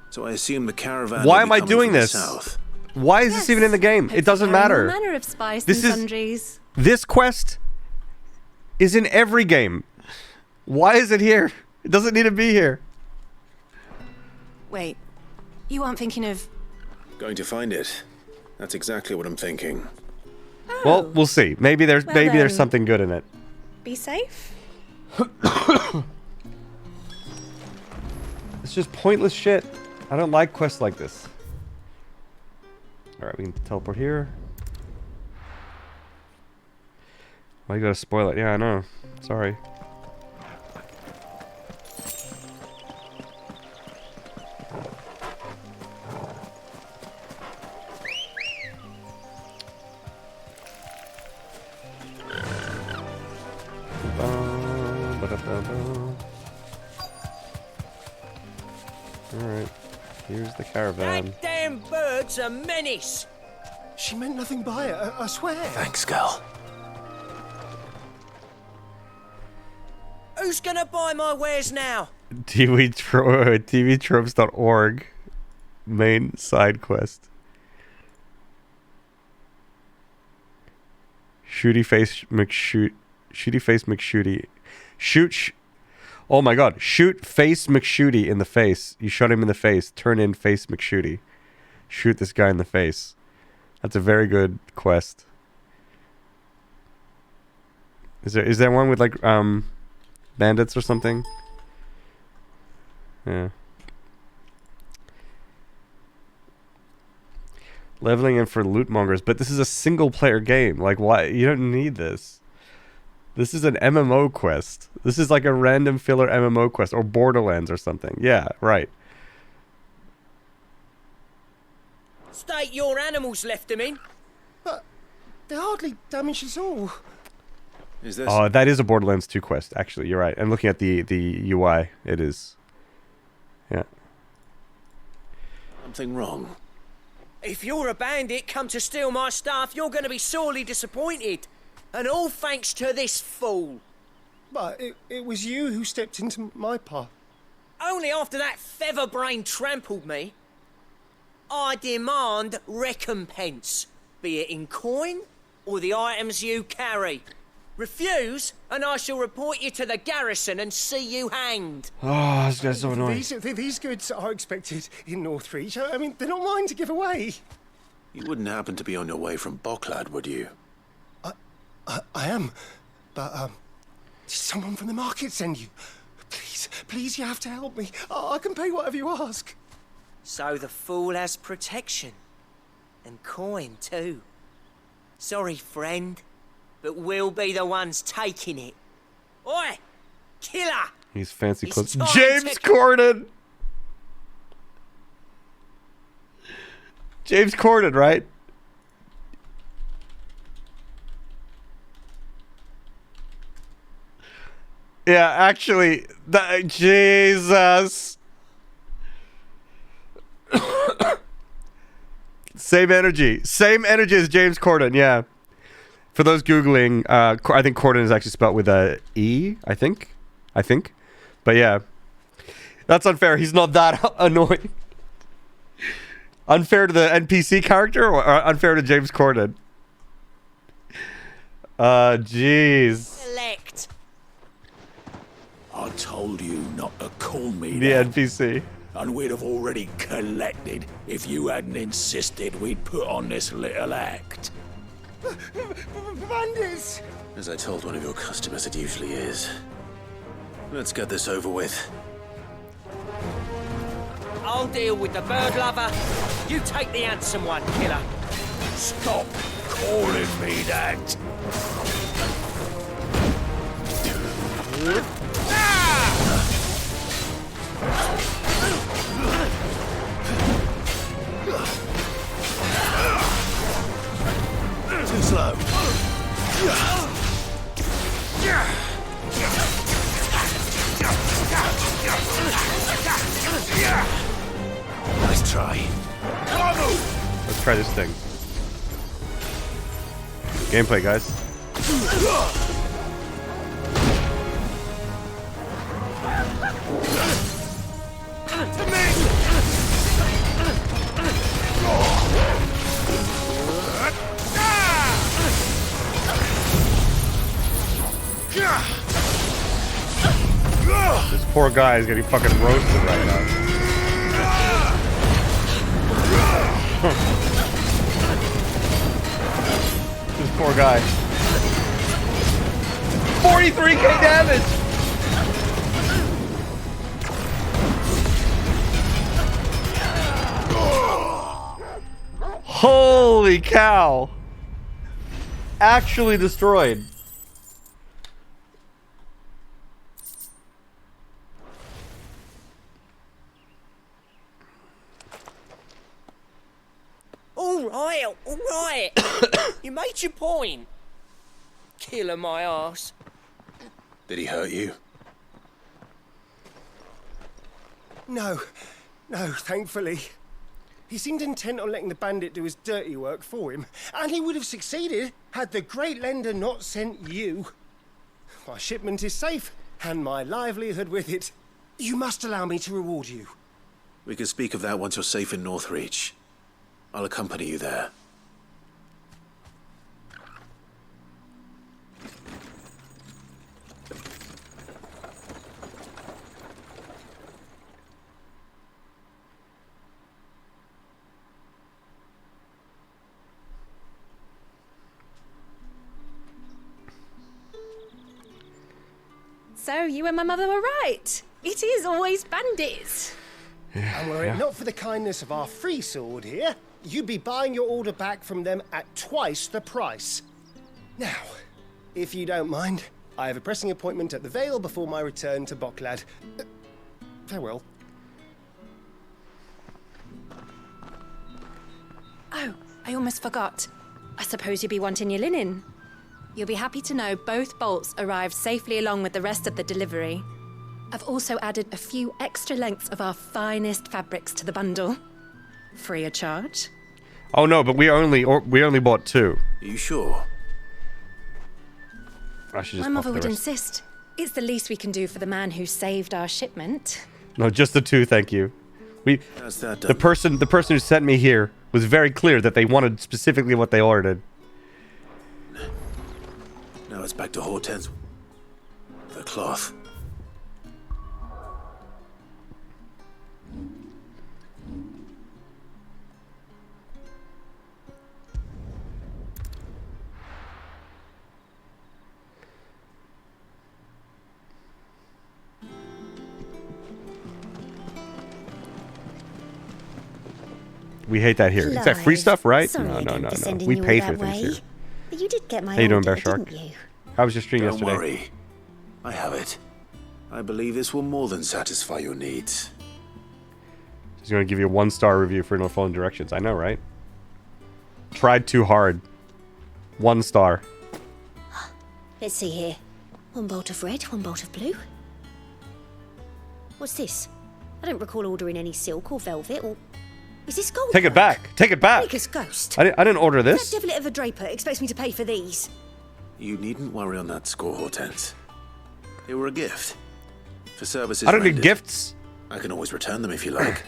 So I assume the caravan. Why will am be I coming doing from the this? south. Why is this even in the game? It doesn't matter. All manner of spice This and is- sundries. This quest is in every game. Why is it here? It doesn't need to be here. Wait, you aren't thinking of... Going to find it. That's exactly what I'm thinking. Well, we'll see. Maybe there's Well, maybe there's then- something good in it. Be safe? It's just pointless shit. I don't like quests like this. Alright, we can teleport here. Why you gotta spoil it? Yeah, I know. Sorry. Alright. Here's the caravan. That damn bird's a menace. She meant nothing by it, I swear. Thanks, Gal. Who's gonna buy my wares now? TVtropes.org. Main side quest. Shooty face McShooty. Oh my god. Shoot face McShooty in the face. You shot him in the face. Turn in face McShooty. Shoot this guy in the face. That's a very good quest. Is there one with like bandits or something? Yeah. Leveling in for loot mongers, but this is a single player game. Like, why? You don't need this. This is an MMO quest. This is like a random filler MMO quest or Borderlands or something. Yeah, right. State your animals left them in. But they hardly damaged us all. Is this? Oh, that is a Borderlands 2 quest. Actually, you're right. And looking at the UI, it is. Yeah. Something wrong. If you're a bandit come to steal my stuff, you're going to be sorely disappointed. And all thanks to this fool. But it was you who stepped into my path. Only after that featherbrain trampled me. I demand recompense, be it in coin or the items you carry. Refuse, and I shall report you to the garrison and see you hanged. Oh, this guy's so annoying. These goods are expected in Northreach. I mean, they're not mine to give away. You wouldn't happen to be on your way from Bucklad, would you? I am. But, did someone from the market send you? Please, you have to help me. I can pay whatever you ask. So the fool has protection. And coin, too. Sorry, friend, but we'll be the ones taking it. Oi! Killer! He's fancy It's clothes. time James to- Corden! James Corden, right? Yeah, actually, Jesus. Same energy as James Corden. Yeah. For those googling, I think Corden is actually spelled with a E. I think, but yeah, that's unfair. He's not that annoying. Unfair to the NPC character, or unfair to James Corden? Jeez. Select. I told you not to call me The that. NPC. And we'd have already collected if you hadn't insisted we'd put on this little act. Bandits! As I told one of your customers, it usually is. Let's get this over with. I'll deal with the bird lover. You take the handsome one, killer. Stop calling me that. Too slow. try this thing. Gameplay, guys. This poor guy is getting fucking roasted right now. This poor guy. 43k damage! Holy cow! Actually destroyed. All right. You made your point. Killer my ass. Did he hurt you? No, thankfully. He seemed intent on letting the bandit do his dirty work for him, and he would have succeeded had the Great Lender not sent you. My shipment is safe, and my livelihood with it. You must allow me to reward you. We can speak of that once you're safe in Northreach. I'll accompany you there. So, you and my mother were right. It is always bandits. And were it not for the kindness of our free sword here, you'd be buying your order back from them at twice the price. Now, if you don't mind, I have a pressing appointment at the Vale before my return to Boklad. Farewell. Oh, I almost forgot. I suppose you'll be wanting your linen. You'll be happy to know both bolts arrived safely along with the rest of the delivery. I've also added a few extra lengths of our finest fabrics to the bundle. Free of charge. Oh no, but we only bought 2. Are you sure? I should just My mother pop the would rest. insist. It's the least we can do for the man who saved our shipment. No, just the 2, thank you. How's that done? The person who sent me here was very clear that they wanted specifically what they ordered. Now it's back to Hortense. The cloth. We hate that here. Is that free stuff, right? Sorry No. again for sending We you pay all for that things way. here. But you did get my How you doing, order, Bear Shark? didn't you? How was your stream Don't yesterday? worry. I have it. I believe this will more than satisfy your needs. He's going to give you a 1-star review for No Fallen Directions. I know, right? Tried too hard. 1 star. Let's see here. 1 bolt of red, 1 bolt of blue. What's this? I don't recall ordering any silk or velvet or... Is this gold? Take it back. Take it back. Maker's ghost. I didn't order this. That devilet of a draper expects me to pay for these. You needn't worry on that score, Hortense. They were a gift. For services I don't need rendered. gifts. I can always return them if you like.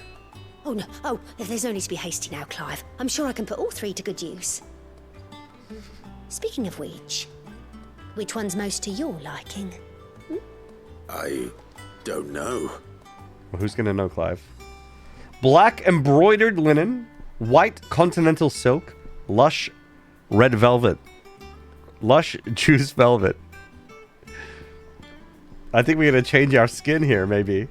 Oh, no. Oh, there's no need to be hasty now, Clive. I'm sure I can put all 3 to good use. Speaking of which one's most to your liking? I don't know. Well, who's going to know, Clive? Black embroidered linen, white continental silk, lush red velvet, lush juice velvet. I think we're going to change our skin here, maybe.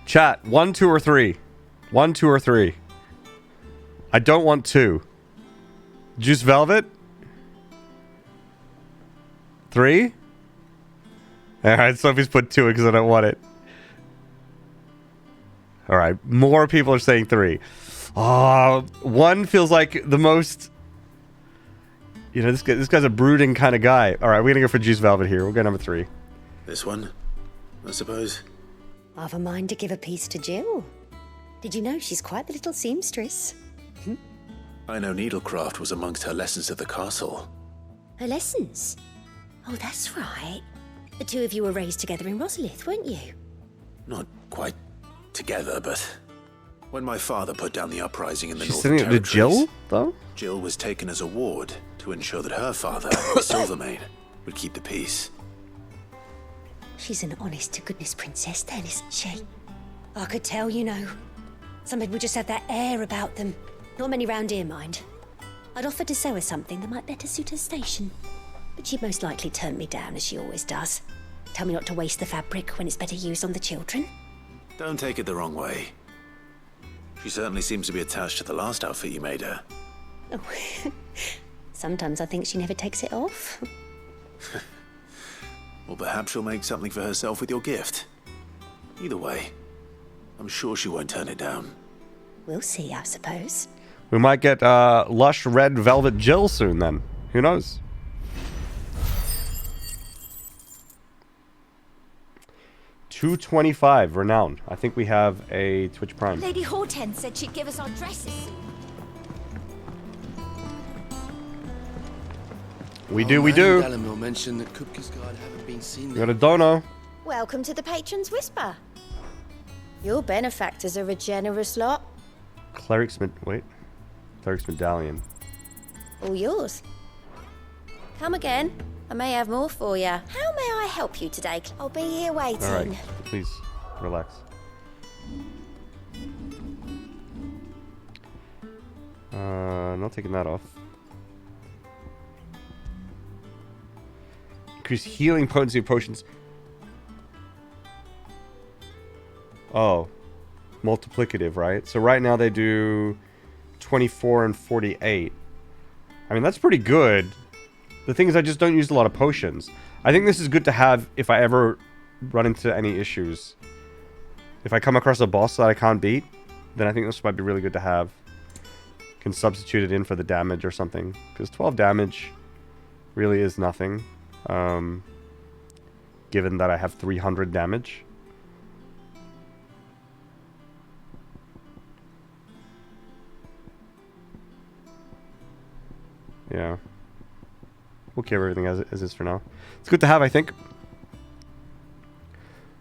Chat, 1, 2, or 3. 1, 2, or 3. I don't want 2. Juice velvet? 3? Alright, Sophie's put 2 because I don't want it. Alright, more people are saying 3. 1 feels like the most... You know, this guy's a brooding kind of guy. Alright, we're gonna go for Juice Velvet here. We'll go number 3. This one, I suppose. I've a mind to give a piece to Jill. Did you know she's quite the little seamstress? I know needlecraft was amongst her lessons at the castle. Her lessons? Oh, that's right. The two of you were raised together in Rosalith, weren't you? Not quite together, but when my father put down the uprising in the She's Northern sending it to Territories, Jill, though? Jill was taken as a ward to ensure that her father, the Silvermane, would keep the peace. She's an honest-to-goodness princess then, isn't she? I could tell, you know. Some people just have that air about them. Not many round here, mind. I'd offered to sew her something that might better suit her station. But she'd most likely turn me down, as she always does. Tell me not to waste the fabric when it's better used on the children. Don't take it the wrong way. She certainly seems to be attached to the last outfit you made her. Oh. Sometimes I think she never takes it off. Or perhaps she'll make something for herself with your gift. Either way, I'm sure she won't turn it down. We'll see, I suppose. We might get lush red velvet Jill soon then. Who knows? $2.25 renown. I think we have a Twitch Prime. Lady Hortense said she'd give us our dresses soon. We do. Delamere mentioned that Kupka's guard haven't been seen. We got a dono. Welcome to the Patron's Whisper. Your benefactors are a generous lot. Cleric's medallion. All yours. Come again. I may have more for you. How may I help you today? I'll be here waiting. All right, please relax. Not taking that off. Increase healing potency of potions. Oh, multiplicative, right? So right now they do 24 and 48. I mean, that's pretty good. The thing is, I just don't use a lot of potions. I think this is good to have if I ever run into any issues. If I come across a boss that I can't beat, then I think this might be really good to have. Can substitute it in for the damage or something. Because 12 damage really is nothing. Given that I have 300 damage. Yeah. We'll keep everything as is for now. It's good to have, I think.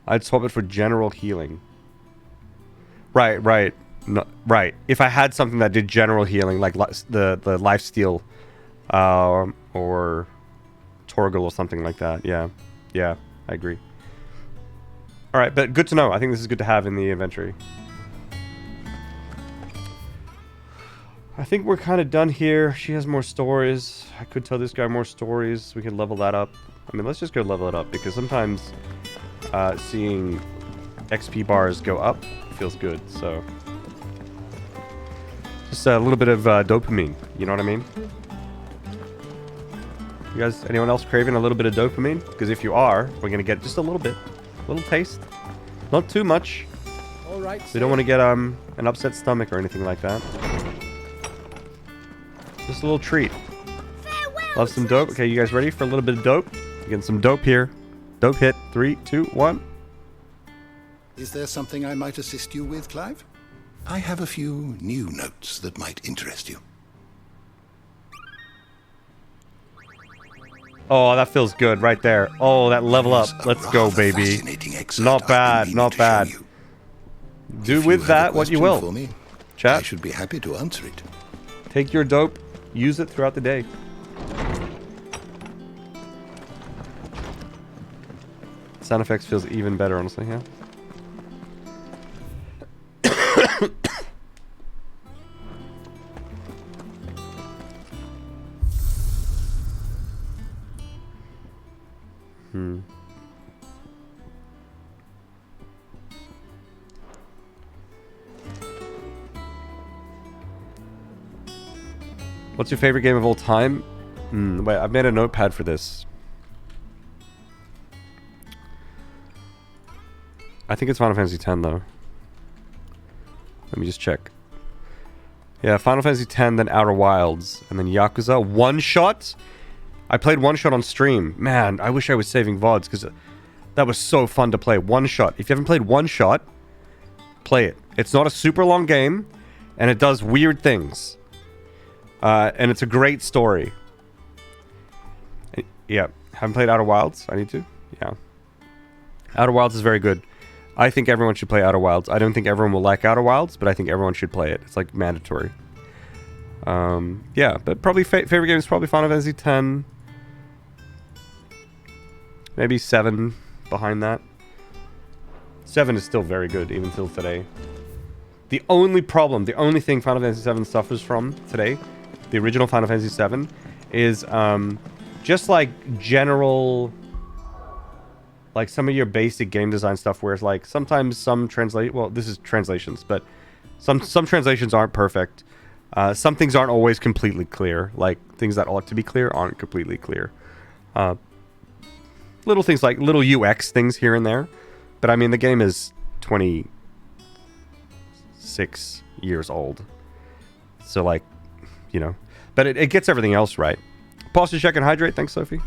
I'd swap it for general healing. Right. No, right. If I had something that did general healing, like the lifesteal, or Torgal or something like that. Yeah, I agree. All right, but good to know. I think this is good to have in the inventory. I think we're kind of done here. She has more stories. I could tell this guy more stories. We could level that up. I mean, let's just go level it up, because sometimes seeing XP bars go up feels good, so. Just a little bit of dopamine, you know what I mean? You guys, anyone else craving a little bit of dopamine? Because if you are, we're going to get just a little bit. A little taste. Not too much. All right. We don't want to get an upset stomach or anything like that. Just a little treat. Love some dope. Okay, you guys ready for a little bit of dope? Getting some dope here. Dope hit. 3, 2, 1. Is there something I might assist you with, Clive? I have a few new notes that might interest you. Oh, that feels good right there. Oh, that level up. Let's go, baby. Not bad, not bad. Do with that what you will. Chat. I should be happy to answer it. Take your dope. Use it throughout the day. Sound effects feels even better, honestly, yeah. What's your favorite game of all time? Wait, I've made a notepad for this. I think it's Final Fantasy X, though. Let me just check. Yeah, Final Fantasy X, then Outer Wilds, and then Yakuza. One Shot? I played One Shot on stream. Man, I wish I was saving VODs, because that was so fun to play. One Shot. If you haven't played One Shot, play it. It's not a super long game, and it does weird things. And it's a great story. Yeah. Haven't played Outer Wilds? I need to? Yeah. Outer Wilds is very good. I think everyone should play Outer Wilds. I don't think everyone will like Outer Wilds, but I think everyone should play it. It's like mandatory. Yeah, but probably favorite game is probably Final Fantasy X. Maybe 7 behind that. 7 is still very good, even till today. The only problem, the only thing Final Fantasy 7 suffers from today, the original Final Fantasy 7, is just like general, like some of your basic game design stuff, where it's like sometimes some this is translations, but some translations aren't perfect. Some things aren't always completely clear, like things that ought to be clear aren't completely clear. Little things like little UX things here and there, but I mean the game is 26 years old, so like, you know, but it gets everything else right. Posture check and hydrate. Thanks, Sophie.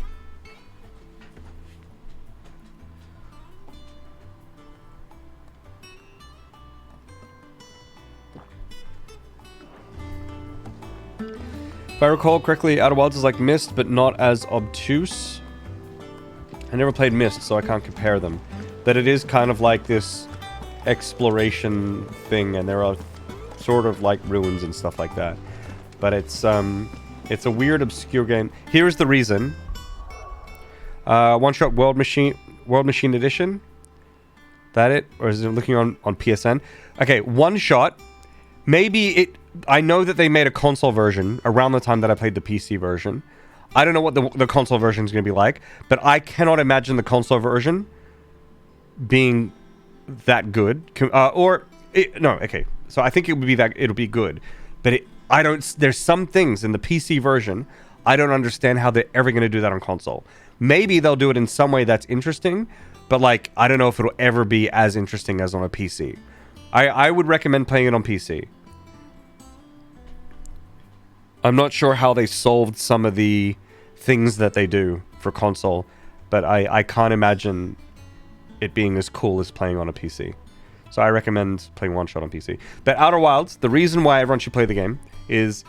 If I recall correctly, Outer Wilds is like Myst, but not as obtuse. I never played Myst, so I can't compare them. But it is kind of like this exploration thing, and there are sort of like ruins and stuff like that. But it's a weird, obscure game. Here's the reason. One Shot World Machine Edition. That it? Or is it looking on PSN? Okay, One Shot. Maybe it... I know that they made a console version around the time that I played the PC version. I don't know what the console version is going to be like, but I cannot imagine the console version being that good. No, okay. So I think it would be that it'll be good, but there's some things in the PC version I don't understand how they're ever going to do that on console. Maybe they'll do it in some way that's interesting, but like I don't know if it'll ever be as interesting as on a PC. I would recommend playing it on PC. I'm not sure how they solved some of the things that they do for console, but I can't imagine it being as cool as playing on a PC. So I recommend playing One Shot on PC. But Outer Wilds, the reason why everyone should play the game is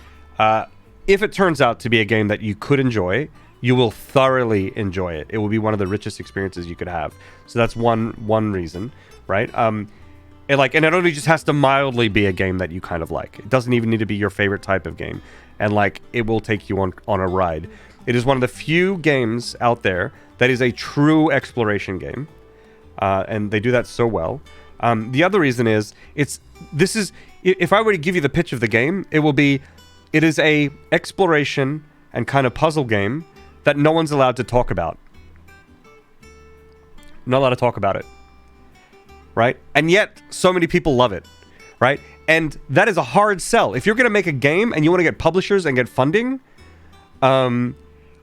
if it turns out to be a game that you could enjoy, you will thoroughly enjoy it. It will be one of the richest experiences you could have. So that's one reason, right? And it only just has to mildly be a game that you kind of like. It doesn't even need to be your favorite type of game. And like it will take you on a ride. It is one of the few games out there that is a true exploration game, and they do that so well. The other reason is if I were to give you the pitch of the game, it is a exploration and kind of puzzle game that no one's allowed to talk about. Not allowed to talk about it, right? And yet so many people love it, right? And that is a hard sell. If you're going to make a game and you want to get publishers and get funding, I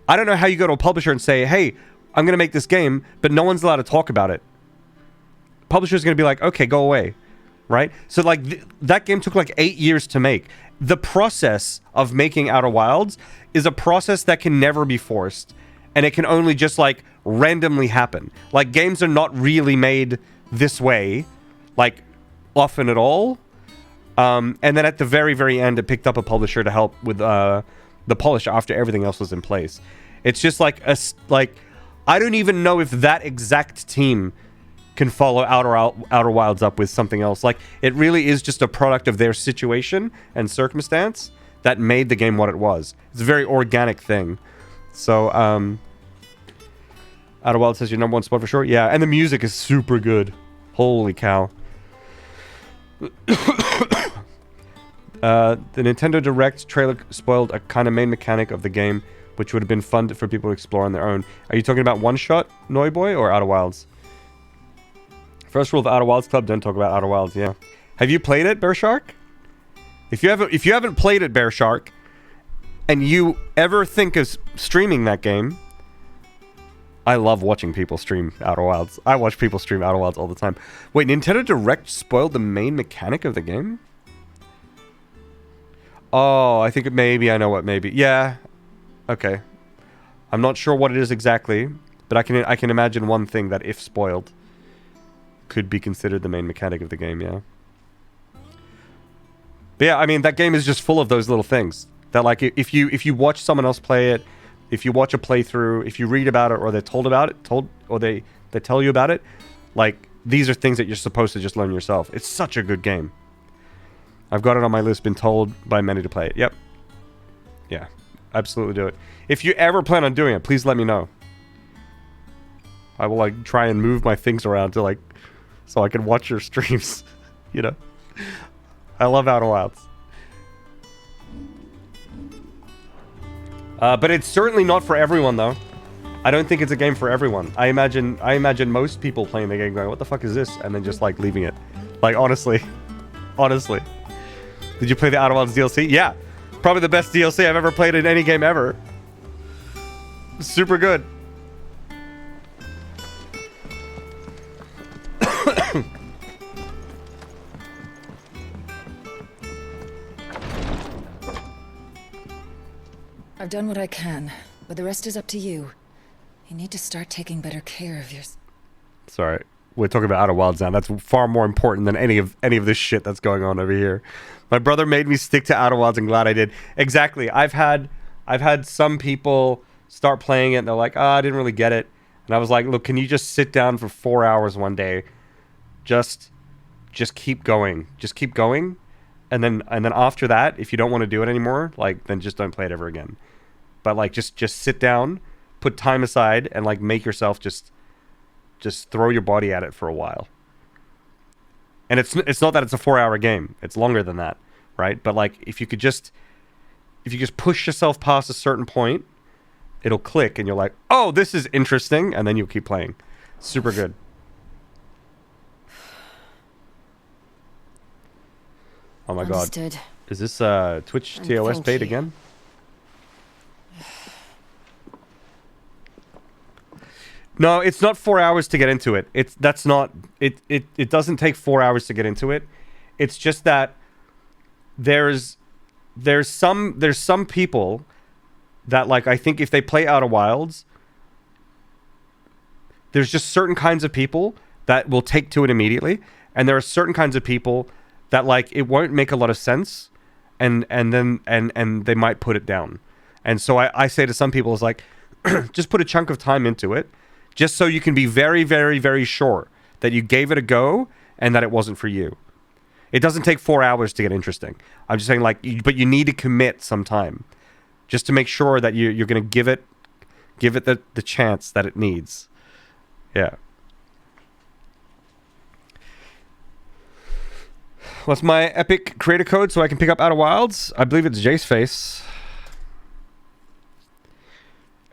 don't know how you go to a publisher and say, hey, I'm going to make this game, but no one's allowed to talk about it. Publisher's going to be like, okay, go away, right? So like that game took like 8 years to make. The process of making Outer Wilds is a process that can never be forced, and it can only just like randomly happen. Like games are not really made this way, like often at all. And then at the very, very end, it picked up a publisher to help with the polish after everything else was in place. It's just like I don't even know if that exact team can follow Outer Wilds up with something else. Like it really is just a product of their situation and circumstance that made the game what it was. It's a very organic thing. So Outer Wilds says your number one spot for sure. Yeah, and the music is super good. Holy cow. The Nintendo Direct trailer spoiled a kind of main mechanic of the game, which would have been fun for people to explore on their own. Are you talking about One Shot, Noiboy, or Outer Wilds? First rule of Outer Wilds Club: don't talk about Outer Wilds. Yeah. Have you played it, Bear Shark? If you haven't played it, Bear Shark, and you ever think of streaming that game, I love watching people stream Outer Wilds. I watch people stream Outer Wilds all the time. Wait, Nintendo Direct spoiled the main mechanic of the game? Oh, I think maybe I know what maybe. Yeah. Okay. I'm not sure what it is exactly, but I can imagine one thing that, if spoiled, could be considered the main mechanic of the game, yeah. But yeah, I mean, that game is just full of those little things that, like, if you watch someone else play it, if you watch a playthrough, if you read about it, or they're told about it, or they tell you about it, like, these are things that you're supposed to just learn yourself. It's such a good game. I've got it on my list, been told by many to play it. Yep. Yeah, absolutely do it. If you ever plan on doing it, please let me know. I will, like, try and move my things around to, like, so I can watch your streams. You know? I love Outer Wilds. But it's certainly not for everyone, though. I don't think it's a game for everyone. I imagine most people playing the game going, what the fuck is this? And then just, like, leaving it. Like, honestly. Honestly. Did you play the Outer Wilds DLC? Yeah. Probably the best DLC I've ever played in any game ever. Super good. I've done what I can, but the rest is up to you. You need to start taking better care of your... Sorry. We're talking about Outer Wilds now. That's far more important than any of this shit that's going on over here. My brother made me stick to Outer Wilds, and glad I did. Exactly. I've had some people start playing it, and they're like, "Oh, I didn't really get it." And I was like, "Look, can you just sit down for 4 hours one day? Just keep going. Just keep going. And then after that, if you don't want to do it anymore, like, then just don't play it ever again. But, like, just sit down, put time aside, and, like, make yourself just throw your body at it for a while." And it's not that it's a 4-hour game. It's longer than that, right? But, like, if you just push yourself past a certain point, it'll click and you're like, "Oh, this is interesting," and then you'll keep playing. Super good. Oh my Understood. god. Is this Twitch TOS thank bait you. again? No, it's not 4 hours to get into it. It doesn't take 4 hours to get into it. It's just that there's some people that, like, I think if they play Outer Wilds, there's just certain kinds of people that will take to it immediately, and there are certain kinds of people that, like, it won't make a lot of sense, and they might put it down. And so I say to some people, it's like, just put a chunk of time into it, just so you can be very, very, very sure that you gave it a go and that it wasn't for you. It doesn't take 4 hours to get interesting. I'm just saying, like, but you need to commit some time just to make sure that you're going to give it the chance that it needs. Yeah. What's my Epic creator code so I can pick up Outer Wilds? I believe it's Jace Face.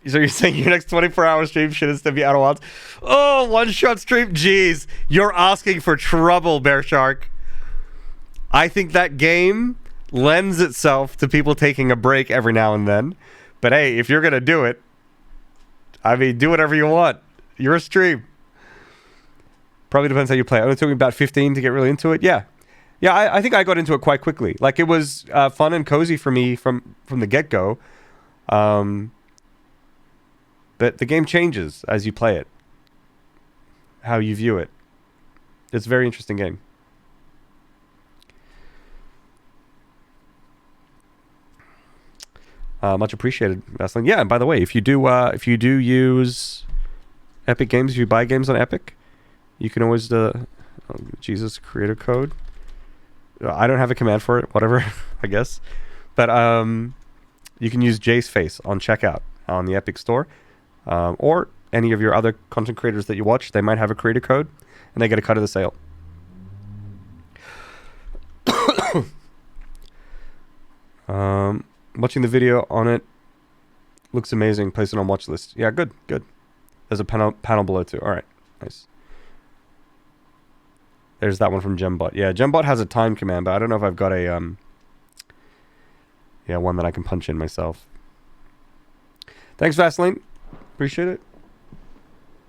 So you're saying your next 24-hour stream should instead be Outer Wilds? Oh, one-shot stream? Jeez. You're asking for trouble, Bear Shark. I think that game lends itself to people taking a break every now and then. But hey, if you're going to do it, I mean, do whatever you want. You're a stream. Probably depends how you play. It only took me about 15 to get really into it. Yeah. Yeah, I think I got into it quite quickly. Like, it was fun and cozy for me from the get-go. But the game changes as you play it. How you view it. It's a very interesting game. Much appreciated, Vaseline. Yeah, and by the way, if you do use Epic Games, if you buy games on Epic, you can always Jesus creator code. I don't have a command for it, whatever, I guess. But you can use Jace Face on checkout on the Epic Store. Or any of your other content creators that you watch, they might have a creator code, and they get a cut of the sale. Watching the video on it looks amazing. Place it on watch list. Yeah, good. There's a panel below too. All right, nice. There's that one from Gembot. Yeah, Gembot has a time command, but I don't know if I've got a one that I can punch in myself. Thanks, Vaseline. Appreciate it.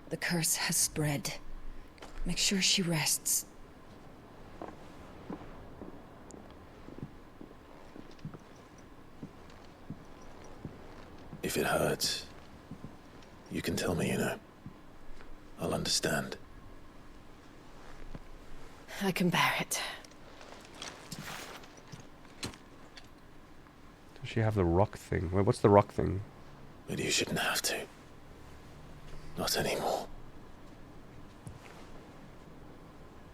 The curse has spread. Make sure she rests. If it hurts, you can tell me, you know. I'll understand. I can bear it. Does she have the rock thing? Wait, what's the rock thing? But you shouldn't have to. Not anymore.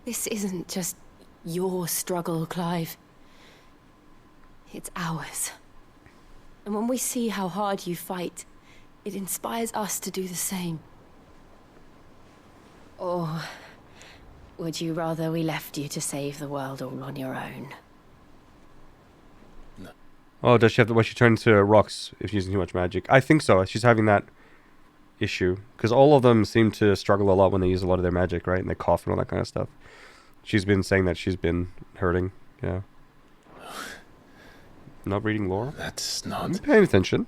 This isn't just your struggle, Clive. It's ours. And when we see how hard you fight, it inspires us to do the same. Or would you rather we left you to save the world all on your own? No. Oh, does she have the way she turns into rocks if she's using too much magic? I think so. She's having that issue. Because all of them seem to struggle a lot when they use a lot of their magic, right? And they cough and all that kind of stuff. She's been saying that she's been hurting. Yeah. Not reading lore? That's not... I'm paying attention.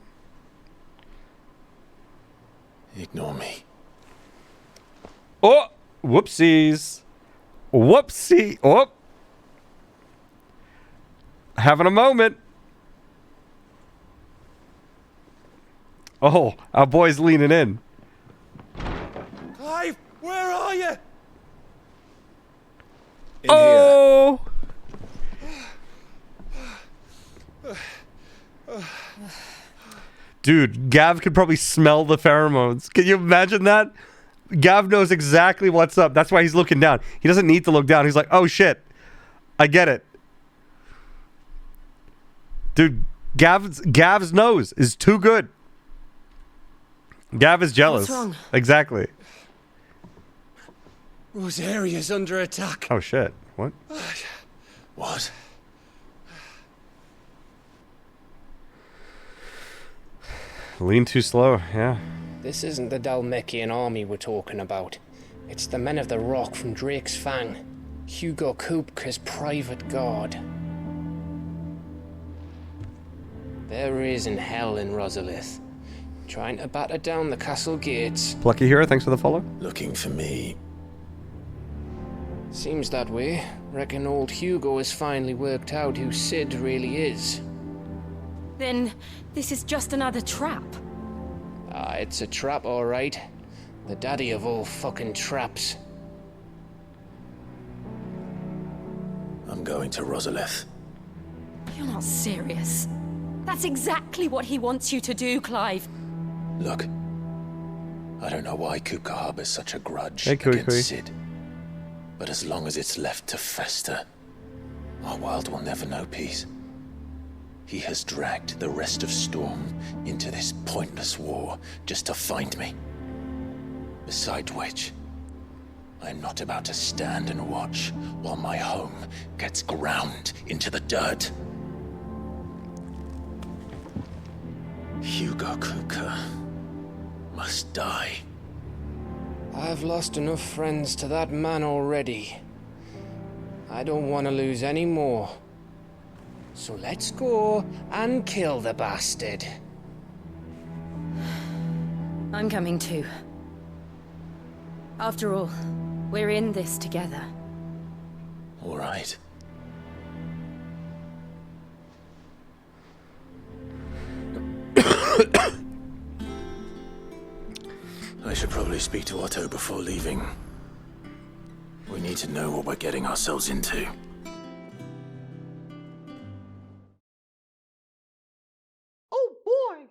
Ignore me. Oh! Whoopsies. Whoopsie. Oh! Having a moment. Oh, our boy's leaning in. Clive, where are you? Oh! Dude, Gav could probably smell the pheromones. Can you imagine that? Gav knows exactly what's up. That's why he's looking down. He doesn't need to look down. He's like, oh shit. I get it. Dude, Gav's nose is too good. Gav is jealous. What's wrong? Exactly. Rosaria's under attack. Oh shit. What? What? Lean too slow, yeah. This isn't the Dalmekian army we're talking about. It's the men of the Rock from Drake's Fang. Hugo Kupka's private guard. There is in hell in Rosalith, trying to batter down the castle gates. Plucky Hero, thanks for the follow. Looking for me. Seems that way. Reckon old Hugo has finally worked out who Sid really is. Then this is just another trap. Ah, it's a trap, all right. The daddy of all fucking traps. I'm going to Rosalith. You're not serious. That's exactly what he wants you to do, Clive. Look, I don't know why Kupka harbors such a grudge Hey, Kui. against Sid. But as long as it's left to fester, our world will never know peace. He has dragged the rest of Storm into this pointless war just to find me. Besides which, I'm not about to stand and watch while my home gets ground into the dirt. Hugo Kupka must die. I've lost enough friends to that man already. I don't want to lose any more. So let's go and kill the bastard. I'm coming too. After all, we're in this together. All right. I should probably speak to Otto before leaving. We need to know what we're getting ourselves into. Oh boy!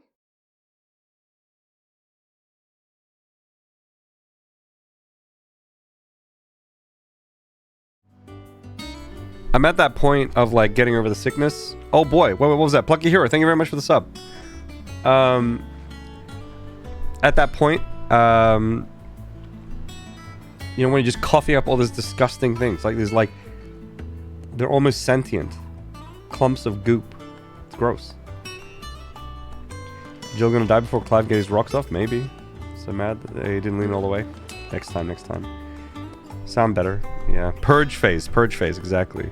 I'm at that point of like getting over the sickness. Oh boy, what was that? Plucky Hero, thank you very much for the sub. At that point, you know, when you're just coughing up all these disgusting things, like there's like, they're almost sentient clumps of goop. It's gross. Jill gonna die before Clive gets his rocks off? Maybe. So mad that they didn't lean all the way. Next time. Sound better. Yeah. Purge phase, exactly.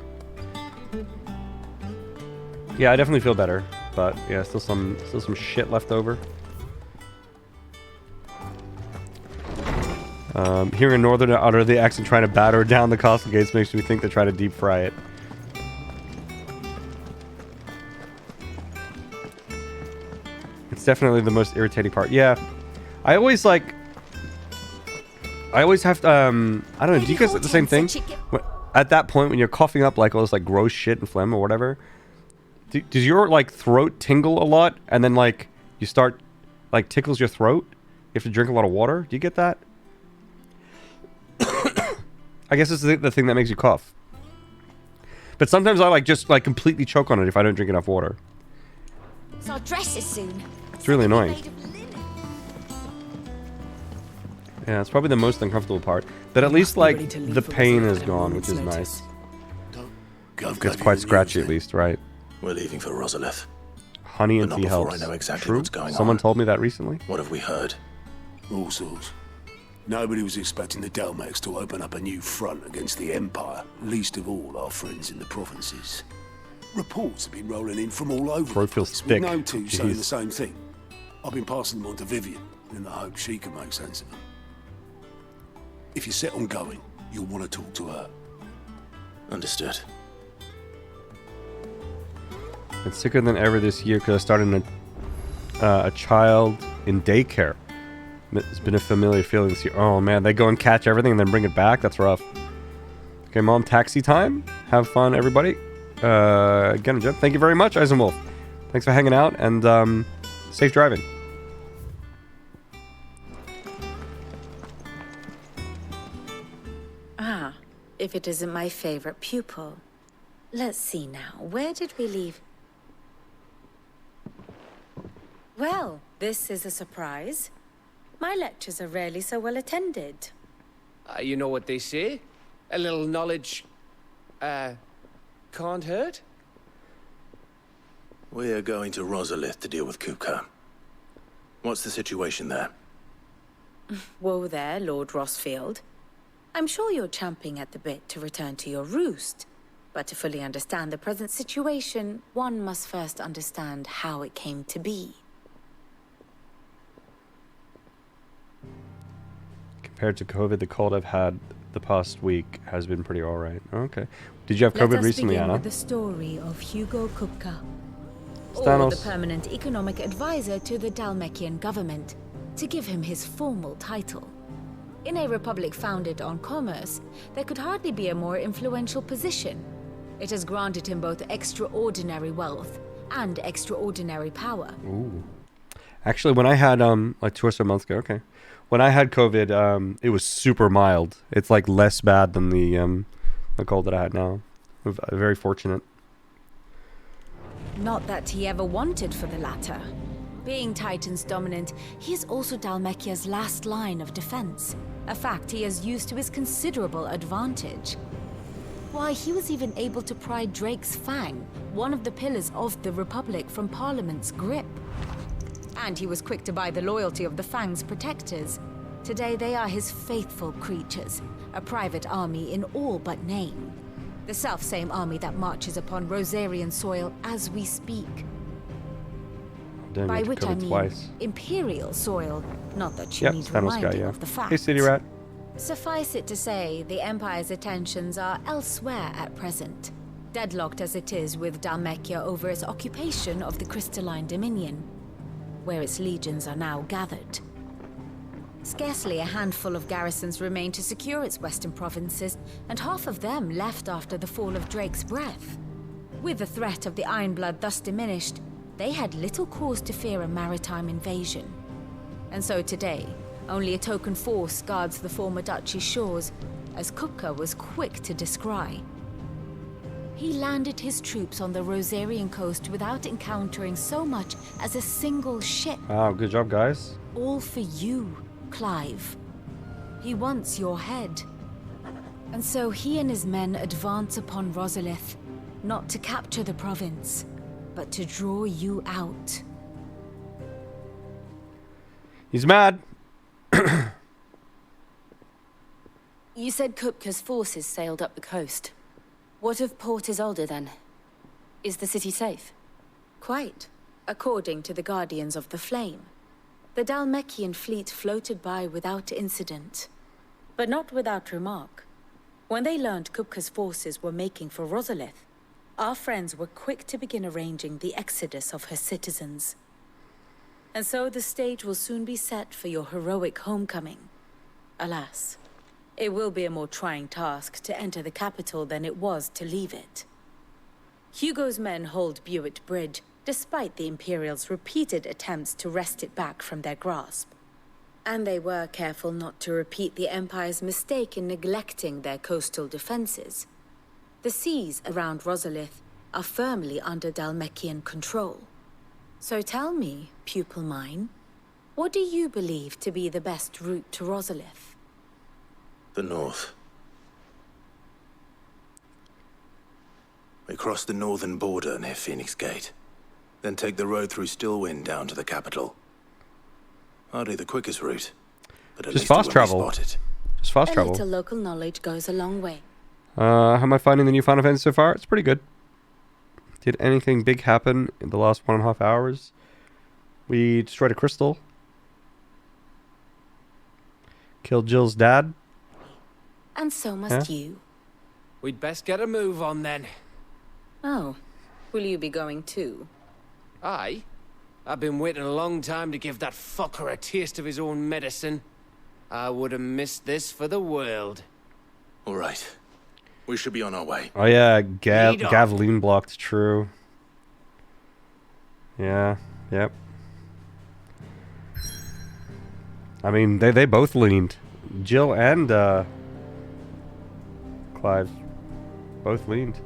Yeah, I definitely feel better, but yeah, still some shit left over. Hearing a northerner utter the accent trying to batter down the castle gates makes me think they try to deep fry it. It's definitely the most irritating part. Yeah, I always have to, I don't know, do you guys get the same thing? At that point when you're coughing up like all this like gross shit and phlegm or whatever, Does your like throat tingle a lot, and then like you start like tickles your throat? You have to drink a lot of water. Do you get that? I guess it's the thing that makes you cough. But sometimes I like just like completely choke on it if I don't drink enough water. It's our dresses soon. It's really annoying. Yeah, it's probably the most uncomfortable part. But at least like the pain is gone, which is nice. It's quite scratchy at least, right? We're leaving for Rosalith. Honey and But tea not before helps. I know exactly True. what's going Someone on. told me that recently. What have we heard? All sorts. Nobody was expecting the Dalmacs to open up a new front against the Empire, least of all our friends in the provinces. Reports have been rolling in from all over. Bro feels With thick. no two saying Jeez. the same thing. I've been passing them on to Vivian in the hope she can make sense of them. If you're set on going, you'll want to talk to her. Understood. It's sicker than ever this year because I started a child in daycare. It's been a familiar feeling this year. Oh man, they go and catch everything and then bring it back. That's rough. Okay, Mom, taxi time. Have fun, everybody. Again, Jeff, thank you very much, Eisenwolf. Thanks for hanging out and safe driving. Ah, if it isn't my favorite pupil. Let's see now. Where did we leave? Well, this is a surprise. My lectures are rarely so well attended. You know what they say? A little knowledge, can't hurt? We're going to Rosalith to deal with Kupka. What's the situation there? Whoa there, Lord Rossfield. I'm sure you're champing at the bit to return to your roost. But to fully understand the present situation, one must first understand how it came to be. Compared to COVID, the cold I've had the past week has been pretty alright. Okay. Did you have Let COVID us recently, begin Anna? with the story of Hugo Kupka, or Stanos. the permanent economic advisor to the Dalmekian government, to give him his formal title. In a republic founded on commerce, there could hardly be a more influential position. It has granted him both extraordinary wealth and extraordinary power. Ooh. Actually, when I had, like 2 or so months ago, okay. When I had COVID, it was super mild. It's like less bad than the cold that I had now. I'm very fortunate. Not that he ever wanted for the latter. Being Titan's dominant, he is also Dalmekia's last line of defense, a fact he has used to his considerable advantage. Why, he was even able to pry Drake's Fang, one of the pillars of the Republic, from Parliament's grip. And he was quick to buy the loyalty of the Fang's protectors. Today they are his faithful creatures, a private army in all but name. The self-same army that marches upon Rosarian soil as we speak. Damn, By you had which I COVID mean twice. Imperial soil, not that you Yep, need Thanos reminding guy, yeah. of the fact. Hey, City Rat. Suffice it to say, the Empire's attentions are elsewhere at present, deadlocked as it is with Dalmekia over its occupation of the Crystalline Dominion, where its legions are now gathered. Scarcely a handful of garrisons remain to secure its western provinces, and half of them left after the fall of Drake's Breath. With the threat of the Ironblood thus diminished, they had little cause to fear a maritime invasion. And so today, only a token force guards the former duchy's shores, as Kupka was quick to descry. He landed his troops on the Rosarian coast without encountering so much as a single ship. Wow, good job, guys. All for you, Clive. He wants your head. And so he and his men advance upon Rosalith, not to capture the province, but to draw you out. He's mad. You said Kupka's forces sailed up the coast. What of Port Isolde then? Is the city safe? Quite, according to the Guardians of the Flame. The Dalmekian fleet floated by without incident. But not without remark. When they learned Kupka's forces were making for Rosalith, our friends were quick to begin arranging the exodus of her citizens. And so the stage will soon be set for your heroic homecoming. Alas, it will be a more trying task to enter the capital than it was to leave it. Hugo's men hold Buett Bridge, despite the Imperials' repeated attempts to wrest it back from their grasp. And they were careful not to repeat the Empire's mistake in neglecting their coastal defenses. The seas around Rosalith are firmly under Dhalmekian control. So tell me, pupil mine, what do you believe to be the best route to Rosalith? The north. We cross the northern border near Phoenix Gate, then take the road through Stillwind down to the capital. Hardly the quickest route, but at Just least fast it won't travel. be spotted. Just fast A travel. little local knowledge goes a long way. How am I finding the new Final Fantasy so far? It's pretty good. Did anything big happen in the last 1.5 hours? We destroyed a crystal. Killed Jill's dad. And so must Yeah. you. We'd best get a move on then. Oh, will you be going too? Aye. I've been waiting a long time to give that fucker a taste of his own medicine. I would have missed this for the world. All right. We should be on our way. Oh yeah, Lead off. Gaveline blocked. True. Yeah. Yep. I mean, they both leaned. Jill and Clive both leaned.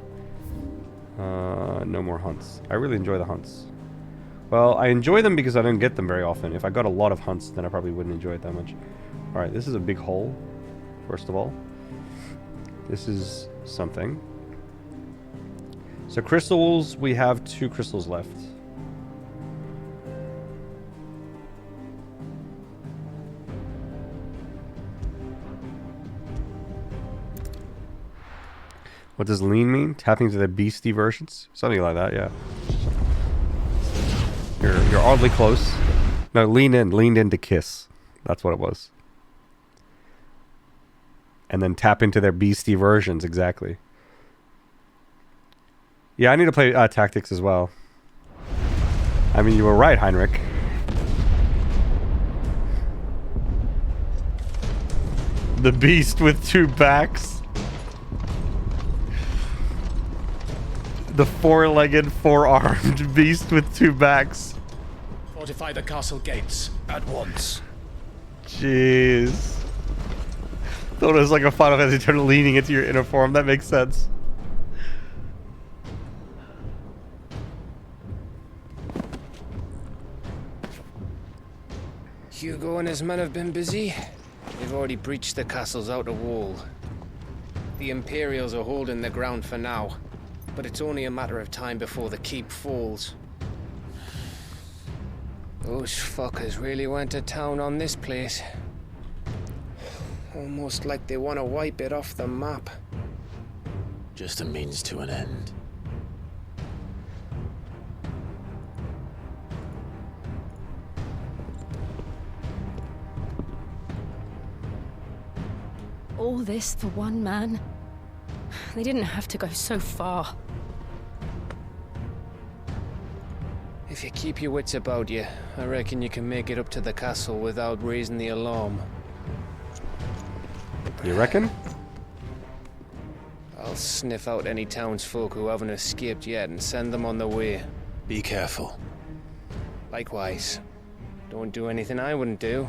No more hunts. I really enjoy the hunts. Well, I enjoy them because I don't get them very often. If I got a lot of hunts, then I probably wouldn't enjoy it that much. Alright, this is a big hole, first of all. This is something. So crystals, we have 2 crystals left. What does lean mean? Tapping to the beastie versions? Something like that, yeah. You're oddly close. No, leaned in to kiss. That's what it was. And then tap into their beastie versions, exactly. Yeah, I need to play tactics as well. I mean, you were right, Heinrich. The beast with 2 backs. The 4-legged, 4-armed beast with 2 backs. Fortify the castle gates at once. Jeez. Thought it was like a Final Fantasy turn leaning into your inner form. That makes sense. Hugo and his men have been busy. They've already breached the castle's outer wall. The Imperials are holding the ground for now, but it's only a matter of time before the keep falls. Those fuckers really went to town on this place. Almost like they want to wipe it off the map. Just a means to an end. All this for one man? They didn't have to go so far. If you keep your wits about you, I reckon you can make it up to the castle without raising the alarm. You reckon? I'll sniff out any townsfolk who haven't escaped yet and send them on their way. Be careful. Likewise. Don't do anything I wouldn't do.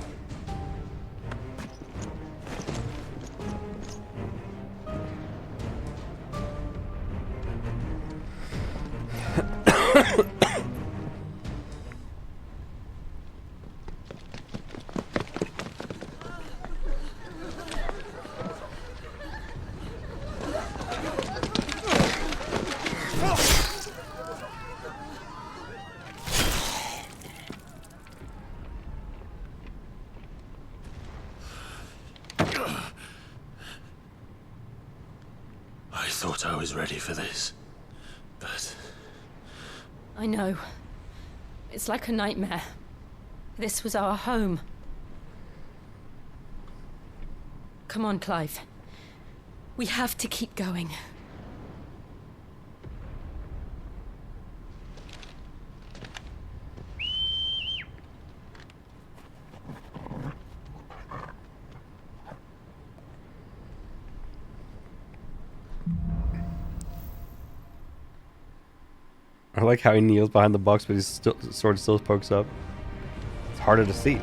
I thought I was ready for this, but... I know. It's like a nightmare. This was our home. Come on, Clive. We have to keep going. like how he kneels behind the box, but his sword still pokes up. It's harder to see.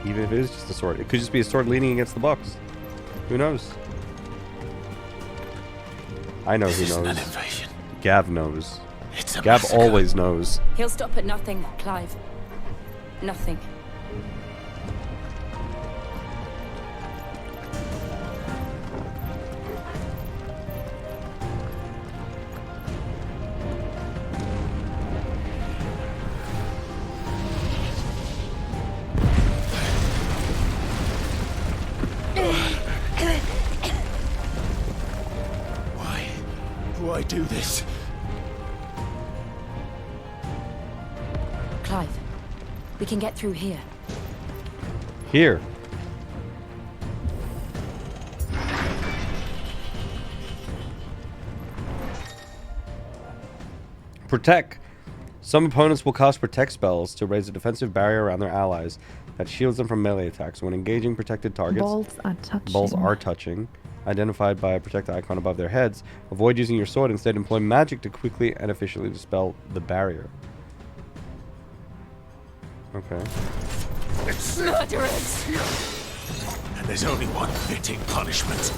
Even if it is just a sword. It could just be a sword leaning against the box. Who knows? I know who knows. An invasion. Gav knows. It's a Gav massacre. always knows. He'll stop at nothing, Clive. Nothing. Why do this? Clive, we can get through here. Here. Protect. Some opponents will cast protect spells to raise a defensive barrier around their allies that shields them from melee attacks. When engaging protected targets, balls are touching, identified by a protect icon above their heads. Avoid using your sword. Instead, employ magic to quickly and efficiently dispel the barrier. Okay. Murderers! And there's only one fitting punishment.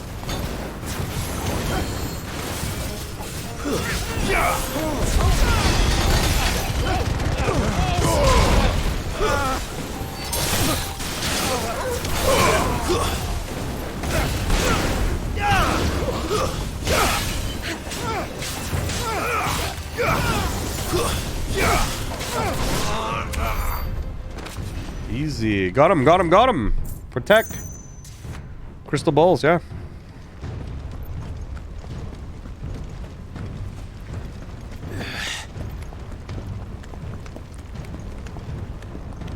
Easy. Got him, got him, got him. Protect. Crystal balls, yeah.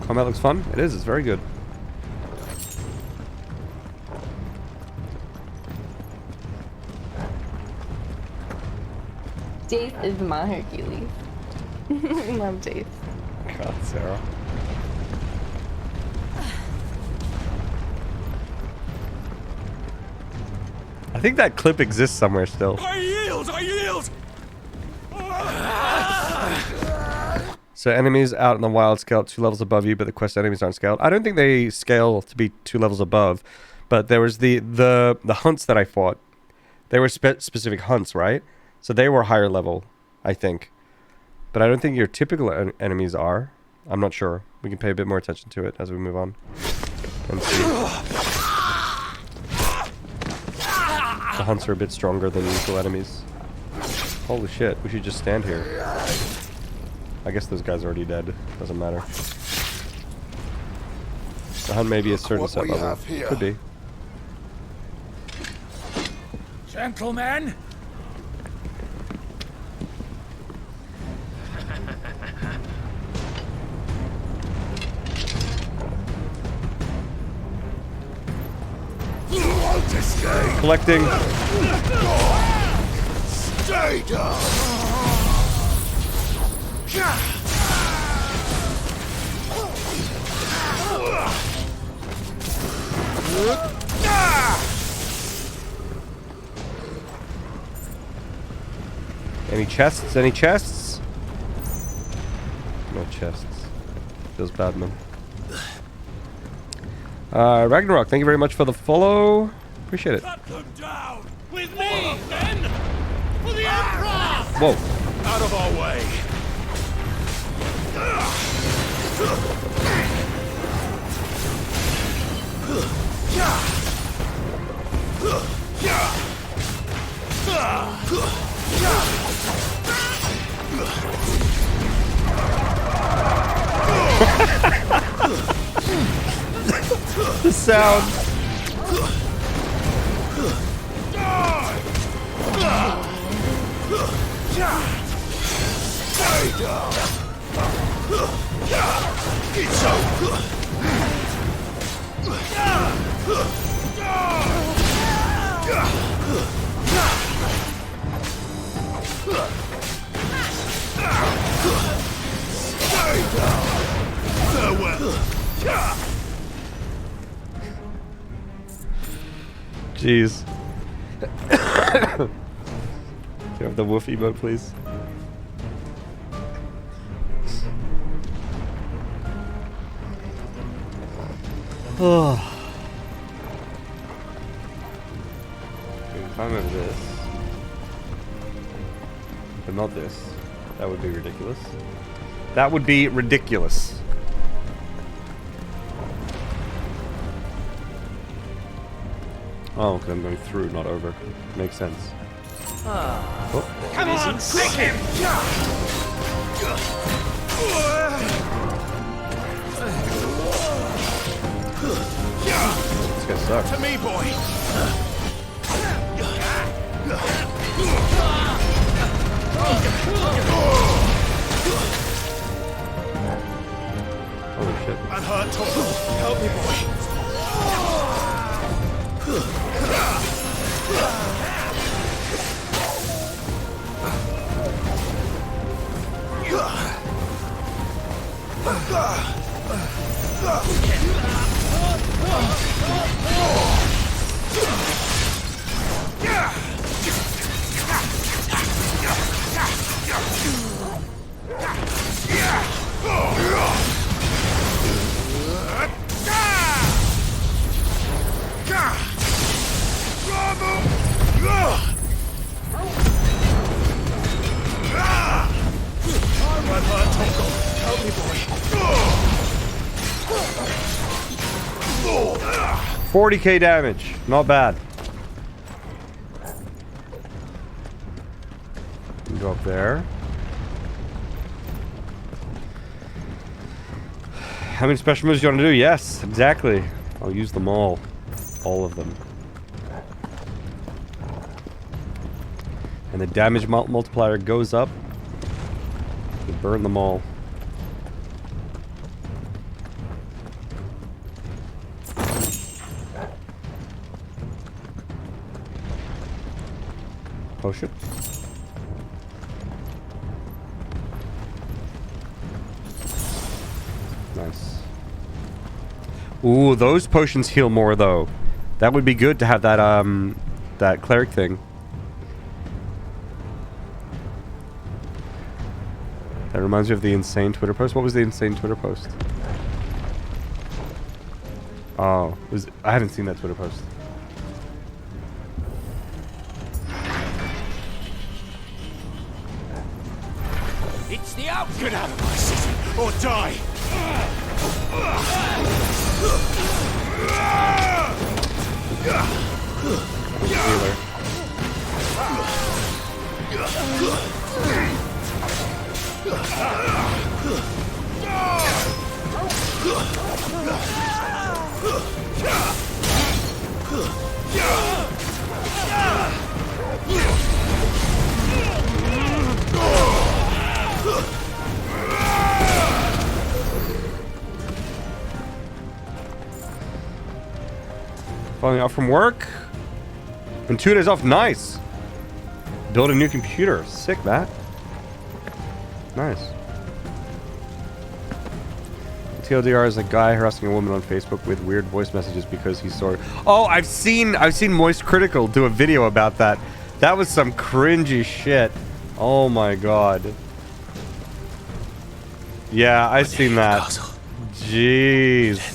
Combat looks fun. It is. It's very good. Jace is my Hercules. I love Jace. God, Sarah. I think that clip exists somewhere still. I yield! I yield! So enemies out in the wild scale 2 levels above you, but the quest enemies aren't scaled. I don't think they scale to be 2 levels above, but there was the hunts that I fought. They were specific hunts, right? So they were higher level, I think. But I don't think your typical enemies are. I'm not sure. We can pay a bit more attention to it as we move on. And see. The hunts are a bit stronger than usual enemies. Holy shit, we should just stand here. I guess those guys are already dead. Doesn't matter. The hunt may be a certain set level. Could be. Gentlemen! Collecting. Stay down! Any chests? Any chests? No chests. Feels bad, man. Ragnarok, thank you very much for the follow. Appreciate it. Cut them down! With me, then! For the Emperor! Whoa. Out of our way! The sound. It's over. Stay down. Farewell. Jeez. Can you have the woof emote, please? If I remember this, but not this, that would be ridiculous. That would be ridiculous. Oh, because I'm going through, not over. Makes sense. Oh. Come on, take him! This guy sucks. To me, boy! Holy shit. I'm hurt, Torgo. Help me, boy. I'm hurt, Torgo. Help me, boy. 40k damage. Not bad. Go up there. How many special moves do you want to do? Yes, exactly. I'll use them all. All of them. And the damage multiplier goes up. You burn them all. Potion. Nice. Ooh, those potions heal more though. That would be good to have that that cleric thing. That reminds me of the insane Twitter post. What was the insane Twitter post? Oh, I haven't seen that Twitter post. It's the out. Get out of my city or die. Healer. Falling out from work. And 2 days off. Nice. Build a new computer. Sick, Matt. Nice. TLDR is a guy harassing a woman on Facebook with weird voice messages because he's sort of... Oh, I've seen Moist Critical do a video about that. That was some cringy shit. Oh my god. Yeah, I've seen that. Jeez.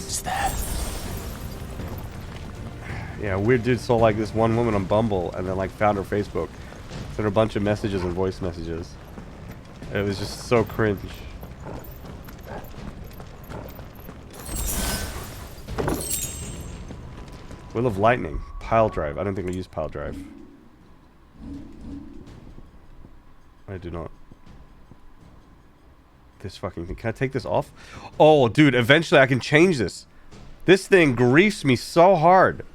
Yeah, weird dude saw like this one woman on Bumble and then like found her Facebook. Sent her a bunch of messages and voice messages. It was just so cringe. Will of Lightning. Pile drive. I don't think we use pile drive. I do not. This fucking thing. Can I take this off? Oh, dude, eventually I can change this. This thing griefs me so hard.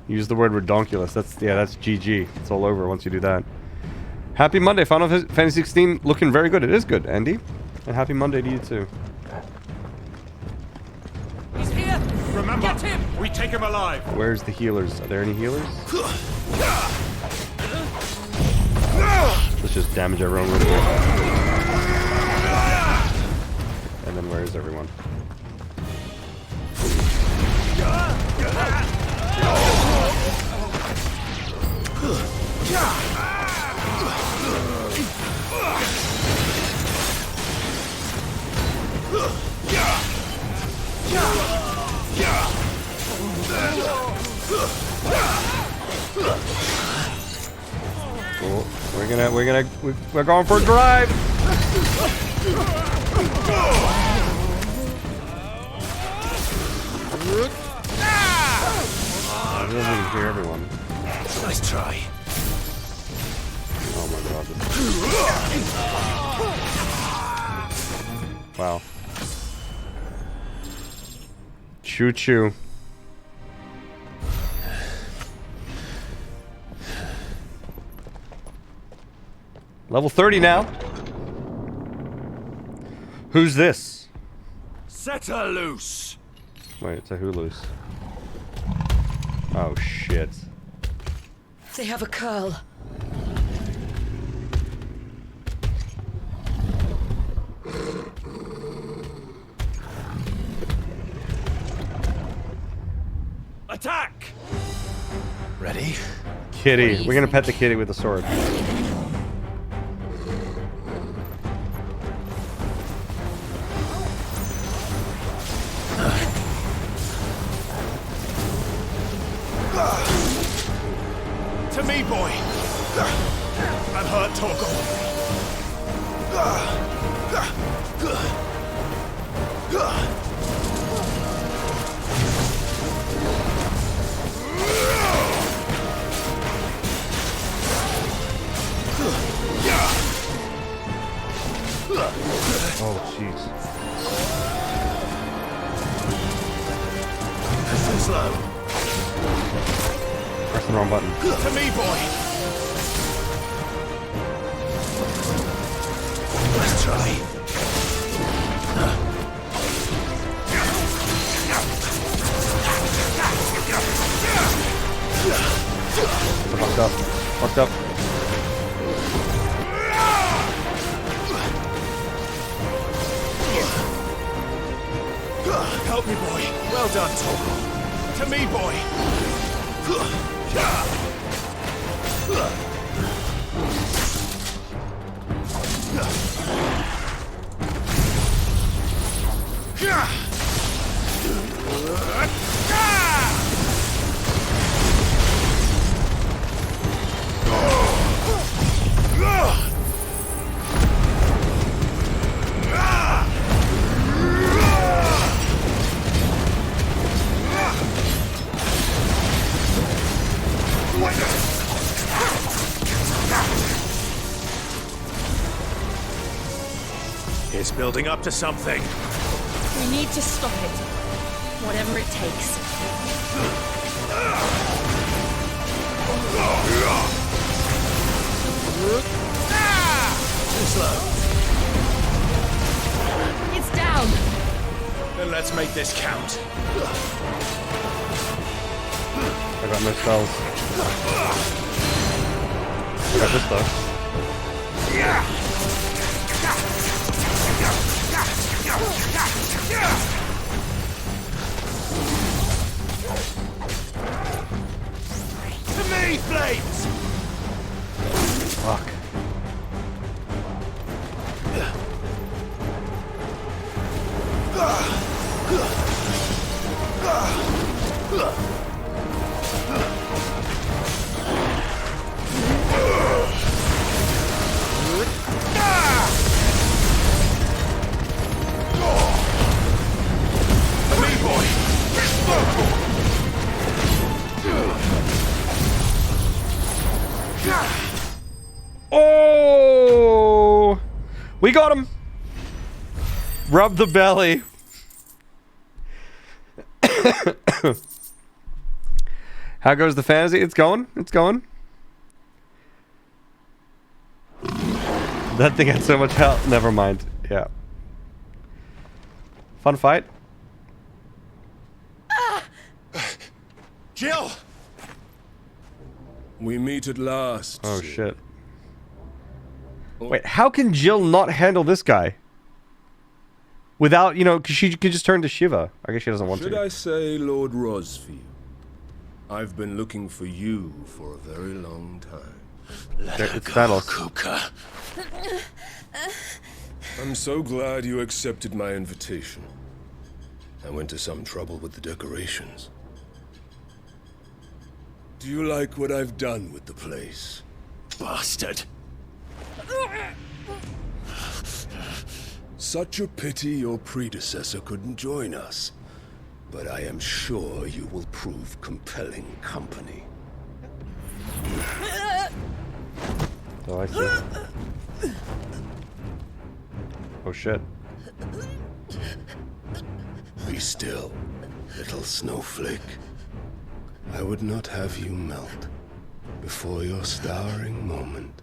Use the word redonkulous. That's GG. It's all over once you do that. Happy Monday. Final Fantasy 16 looking very good. It is good, Andy. And happy Monday to you too. He's here. Remember, get him. We take him alive. Where's the healers? Are there any healers? Let's just damage everyone real quick. And then where is everyone? Cool. We're going for a drive. I don't even hear everyone. Nice try. Oh my god. Wow. Choo choo. Level 30 now. Who's this? Set her loose. Wait, it's a who loose. Oh shit. They have a curl. Attack! Ready? Kitty. We're gonna pet the kitty with the sword. To me, boy. I'm hurt, Torgal. Oh, jeez. Too slow. Press the wrong button. To me, boy. Let's try. Fucked up. Fucked up. Help me, boy. Well done, Torgal. To me, boy. It's building up to something. We need to stop it. Whatever it takes. Too slow. It's down. Then let's make this count. I got no spells. I got this though. To me, flames! Fuck. Oh! We got him! Rub the belly. How goes the fantasy? It's going. It's going. That thing had so much health. Never mind. Yeah. Fun fight. Jill! We meet at last. Oh shit. Wait, how can Jill not handle this guy? Without, you know, because she could just turn to Shiva. I guess she doesn't want Should to. I say, Lord Rosfield? I've been looking for you for a very long time. It's Thanos. Kupka. I'm so glad you accepted my invitation. I went to some trouble with the decorations. Do you like what I've done with the place? Bastard. Such a pity your predecessor couldn't join us. But I am sure you will prove compelling company. Oh, I see. Oh, shit. Be still, little snowflake. I would not have you melt before your starring moment.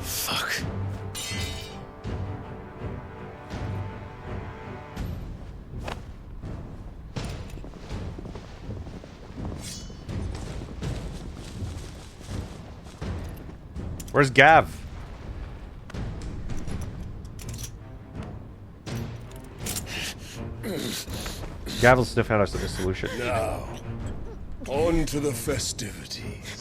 Fuck. Where's Gav? Gav will sniff out us at the solution. Now, on to the festivities.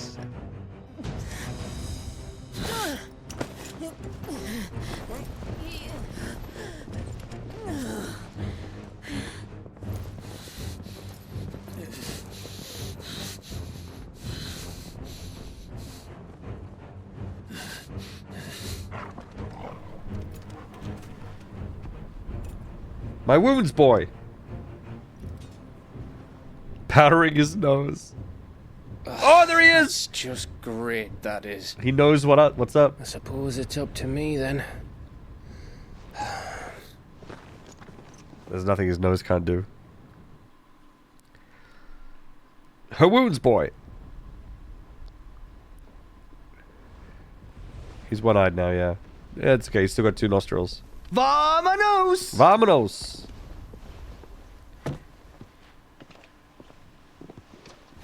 My wounds, boy. Powdering his nose. Oh, there he is! It's just great, that is. He knows what's up. I suppose it's up to me, then. There's nothing his nose can't do. Her wounds, boy. He's one-eyed now, yeah. Yeah, it's okay. He's still got 2 nostrils. Vamonos! Vamonos!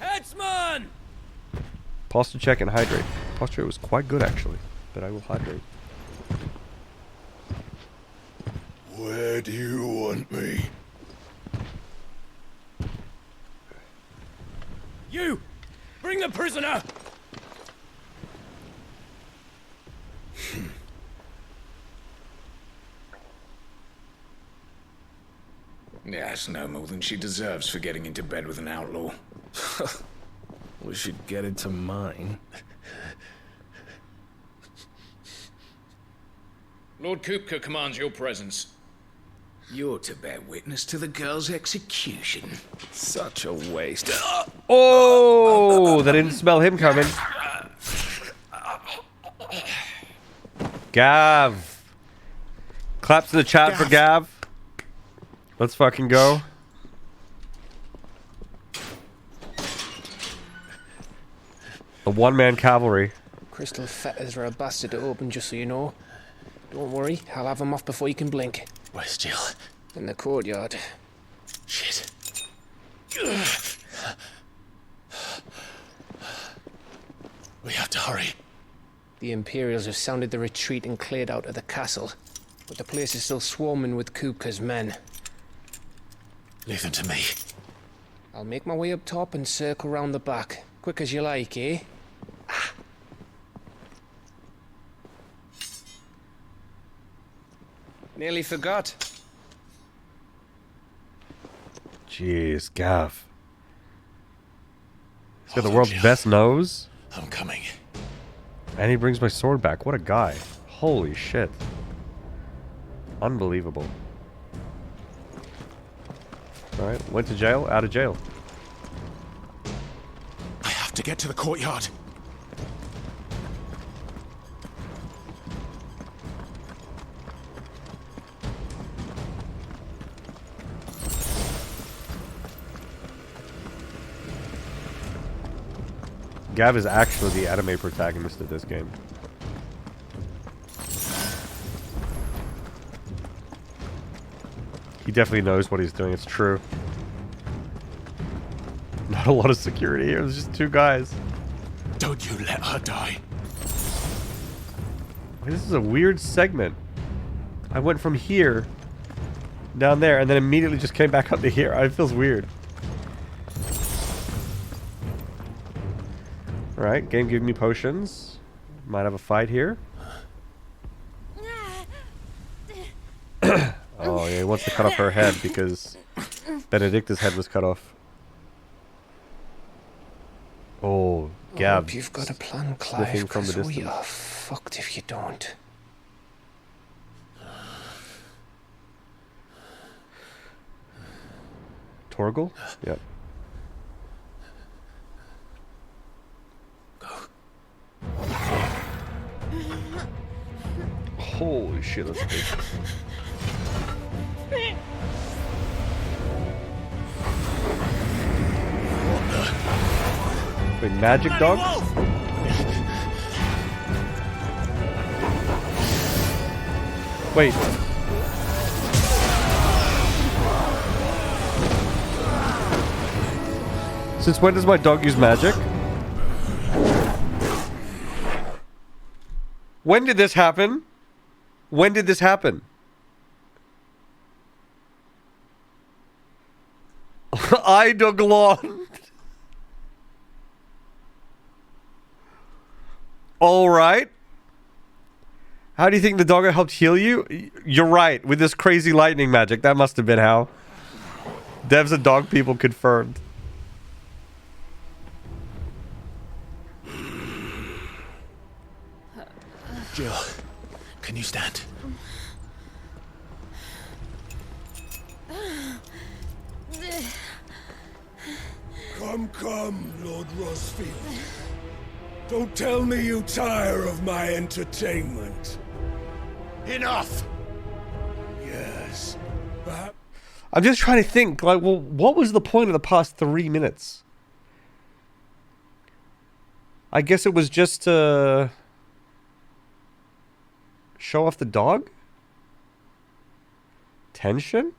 Headsman! Posture check and hydrate. Posture was quite good, actually. But I will hydrate. Where do you want me? You! Bring the prisoner! Yeah, it's no more than she deserves for getting into bed with an outlaw. We should get into mine. Lord Kupka commands your presence. You're to bear witness to the girl's execution. Such a waste. Oh! They didn't smell him coming. Gav. Claps in the chat for Gav. Let's fucking go. The one-man cavalry. Crystal fetters are a bastard to open, just so you know. Don't worry, I'll have them off before you can blink. Where's Jill? In the courtyard. Shit. We have to hurry. The Imperials have sounded the retreat and cleared out of the castle. But the place is still swarming with Kupka's men. Leave them to me. I'll make my way up top and circle round the back. Quick as you like, eh? Nearly forgot. Jeez, Gav. He's got the world's best nose. I'm coming. And he brings my sword back. What a guy. Holy shit. Unbelievable. Alright, went to jail, out of jail. I have to get to the courtyard. Gav is actually the anime protagonist of this game. He definitely knows what he's doing. It's true. Not a lot of security here. There's just 2 guys. Don't you let her die. This is a weird segment. I went from here down there and then immediately just came back up to here. It feels weird. Alright, game giving me potions. Might have a fight here. Oh yeah, he wants to cut off her head because Benedicta's head was cut off. Oh, Gab. I hope you've got a plan, Clive, from the 'cause we distance. are fucked if you don't. Torgal? Yep. Holy shit, that's big. Wait, magic dog? Wait. Since when does my dog use magic? When did this happen? When did this happen? I dug lawn. All right. How do you think the doggo helped heal you? You're right. With this crazy lightning magic. That must have been how. Devs and dog people confirmed. Jill, can you stand? Come, Lord Rosfield. Don't tell me you tire of my entertainment. Enough! Yes, perhaps. I'm just trying to think, like, well, what was the point of the past 3 minutes? I guess it was just to show off the dog? Tension?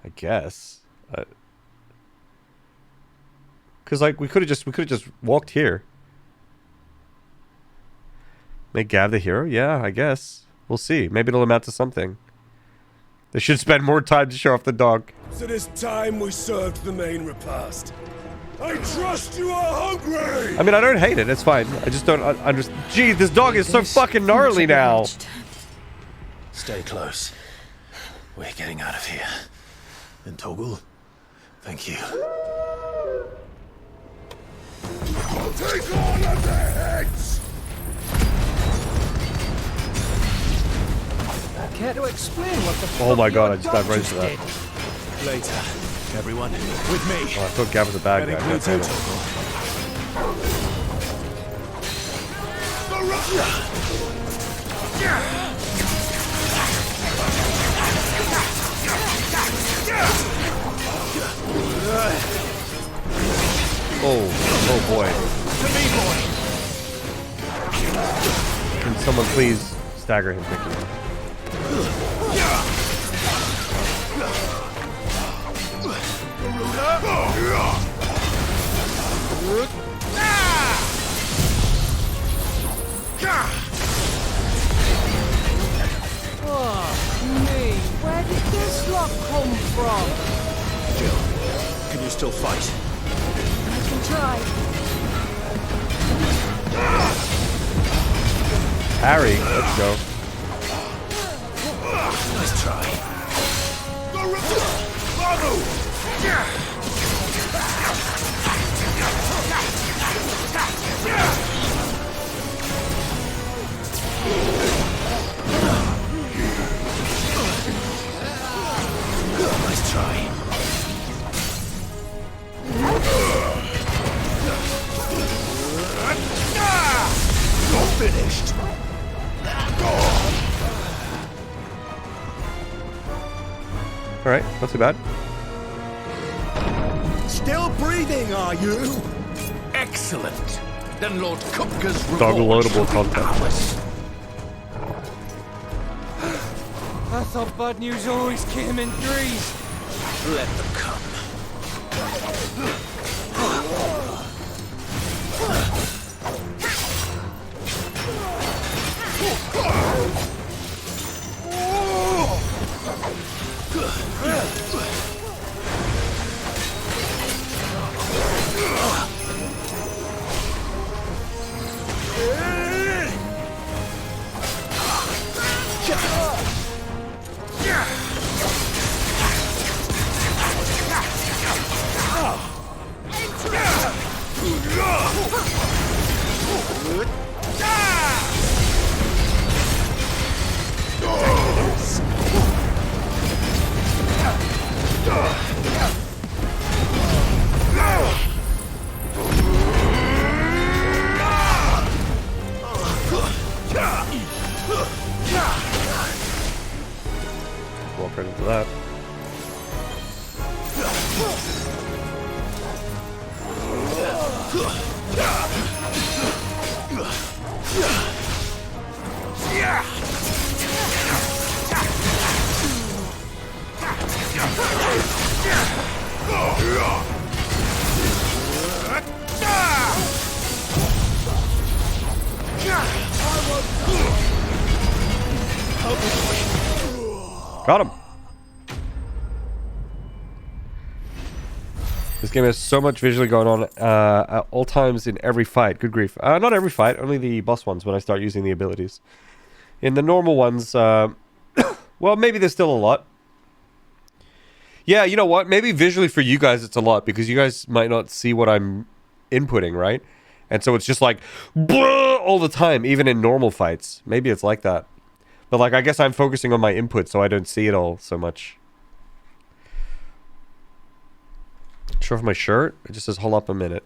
I guess. Cause like we could have just walked here. Make Gav the hero? Yeah, I guess. We'll see. Maybe it'll amount to something. They should spend more time to show off the dog. So this time we served the main repast. I trust you are hungry! I mean, I don't hate it. It's fine. I just don't understand. Gee, this dog is so fucking gnarly now. Stay close. We're getting out of here. And Torgal, thank you. I'll take all of their heads! Care to explain what the Oh my fuck god, your I just dive right dog into that. did? Later, everyone, with me. Oh, I thought Gav was a bad guy. That includes God you, damn it. Oh boy. Can someone please stagger him, thank you. Oh, me. Where did this lot come from? Jill, can you still fight? I can try. Harry, let's go. Nice try. Nice try. You're finished. Alright, not too bad. Still breathing, are you? Excellent. Then Lord Kupka's Dog reward loadable shall be content. ours. I thought bad news always came in threes. Let them come. Walk right into that. Got him. This game has so much visually going on at all times in every fight. Good grief. Not every fight, only the boss ones when I start using the abilities. In the normal ones, well, maybe there's still a lot. Yeah, you know what? Maybe visually for you guys it's a lot because you guys might not see what I'm inputting, right? And so it's just like all the time, even in normal fights. Maybe it's like that. But like, I guess I'm focusing on my input so I don't see it all so much. Show off my shirt. It just says, hold up a minute.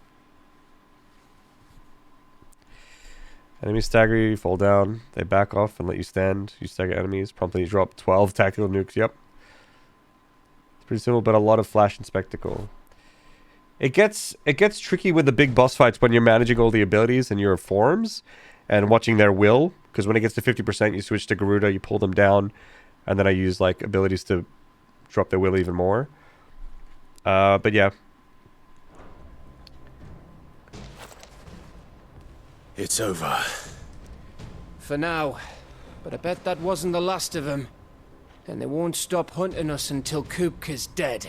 Enemies stagger you, fall down. They back off and let you stand. You stagger enemies. Promptly drop 12 tactical nukes. Yep. It's pretty simple, but a lot of flash and spectacle. It gets tricky with the big boss fights when you're managing all the abilities and your forms and watching their will. Because when it gets to 50%, you switch to Garuda, you pull them down, and then I use like abilities to drop their will even more. But yeah. It's over. For now. But I bet that wasn't the last of them. And they won't stop hunting us until Kupka's dead.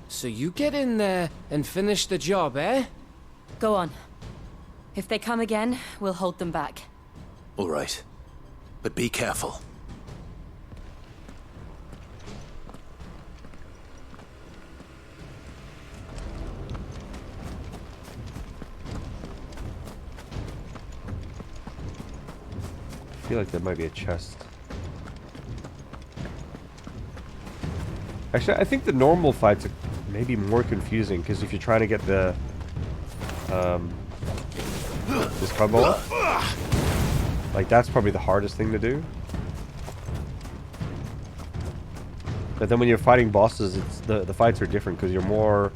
So you get in there and finish the job, eh? Go on. If they come again, we'll hold them back. All right. But be careful. I feel like there might be a chest. Actually, I think the normal fights are maybe more confusing because if you're trying to get the this combo up, like that's probably the hardest thing to do. But then when you're fighting bosses, it's the fights are different because you're more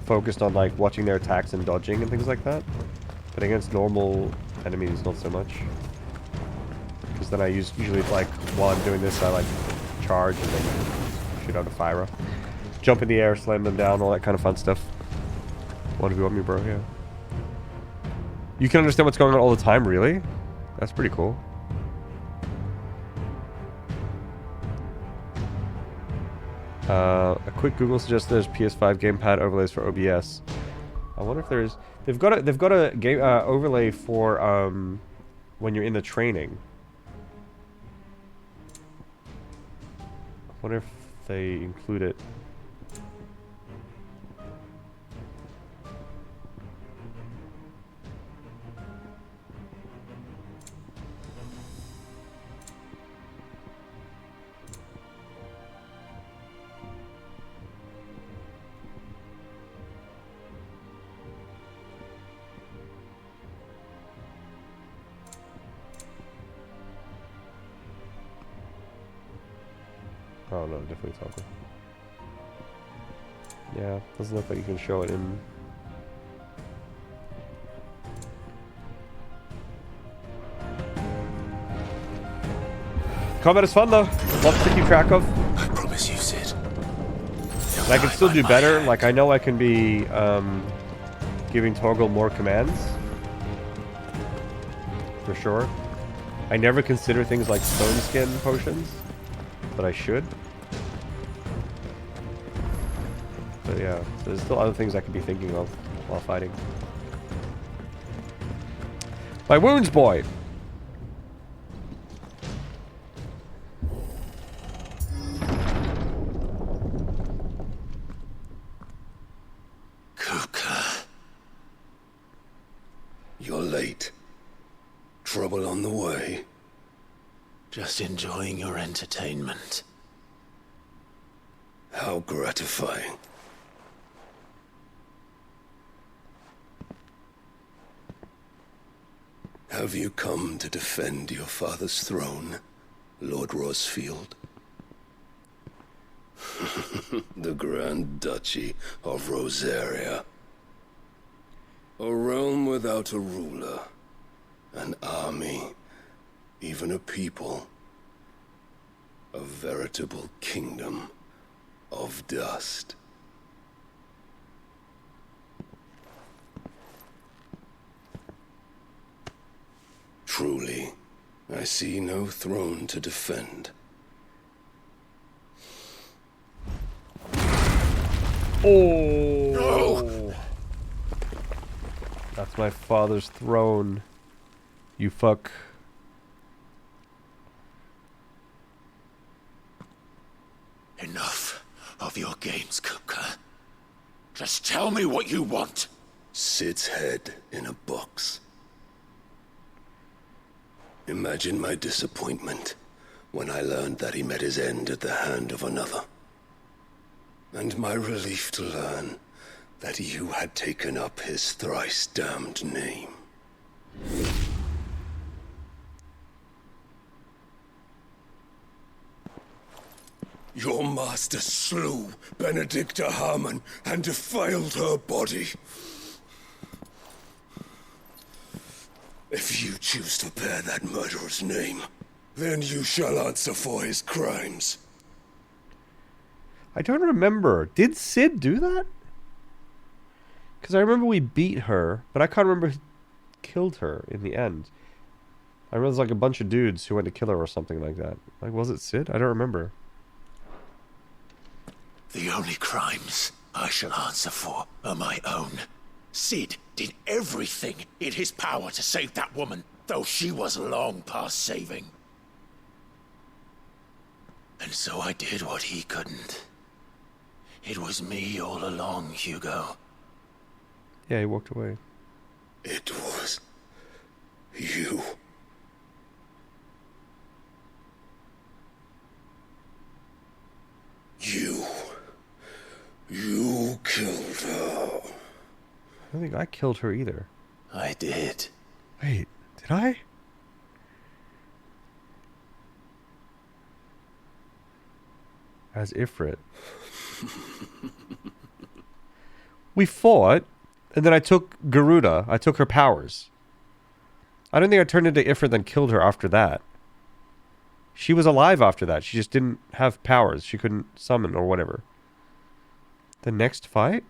focused on like watching their attacks and dodging and things like that. But against normal enemies, not so much. Because then I usually like while I'm doing this, I like charge and then shoot out a fire. Jump in the air, slam them down, all that kind of fun stuff. 1v1 me, bro, yeah. You can understand what's going on all the time, really? That's pretty cool. A quick Google suggests there's PS5 gamepad overlays for OBS. I wonder if there's... They've got a game overlay for when you're in the training. I wonder if they include it. Oh no, definitely toggle. Yeah, doesn't look like you can show it in. Combat is fun though. Lots to keep track of. I promise you, Sid. And I can still do better. Like, I know I can be giving Torgal more commands. For sure. I never consider things like stone skin potions, but I should. But yeah, so there's still other things I could be thinking of while fighting. My wounds, boy! Kuka. You're late. Trouble on the way. Just enjoying your entertainment. How gratifying. Have you come to defend your father's throne, Lord Rosfield? The Grand Duchy of Rosaria. A realm without a ruler. An army. Even a people. A veritable kingdom of dust. Truly, I see no throne to defend. Oh! No! That's my father's throne. You fuck. Enough of your games, Kuka. Just tell me what you want. Sid's head in a box. Imagine my disappointment when I learned that he met his end at the hand of another. And my relief to learn that you had taken up his thrice damned name. Your master slew Benedicta Harmon and defiled her body. If you choose to bear that murderer's name, then you shall answer for his crimes. I don't remember. Did Sid do that? Because I remember we beat her, but I can't remember who killed her in the end. I remember there's like a bunch of dudes who went to kill her or something like that. Like, was it Sid? I don't remember. The only crimes I shall answer for are my own. Sid did everything in his power to save that woman, though she was long past saving. And so I did what he couldn't. It was me all along, Hugo. Yeah, he walked away. It was you. You killed her. I don't think I killed her either. I did. Wait, did I? As Ifrit. We fought, and then I took Garuda. I took her powers. I don't think I turned into Ifrit then killed her after that. She was alive after that. She just didn't have powers. She couldn't summon or whatever. The next fight?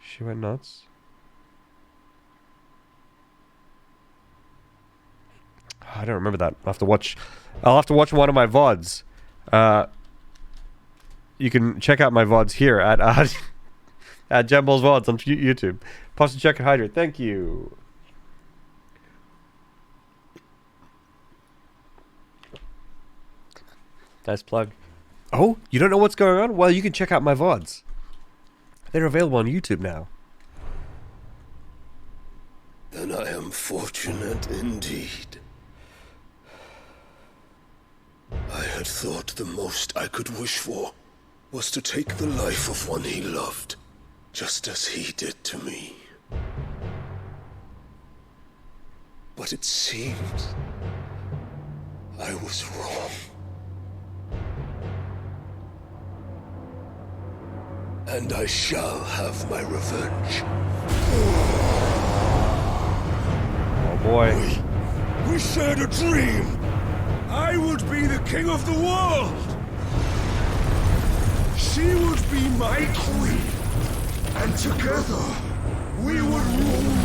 She went nuts. I don't remember that. I'll have to watch one of my VODs. You can check out my VODs here at Jemball's VODs on YouTube. Posture check and hydrate. Thank you. Nice plug. Oh, you don't know what's going on? Well, you can check out my VODs. They're available on YouTube now. Then I am fortunate indeed. I had thought the most I could wish for was to take the life of one he loved, just as he did to me. But it seems I was wrong. And I shall have my revenge. Oh boy. We shared a dream. I would be the king of the world. She would be my queen. And together, we would rule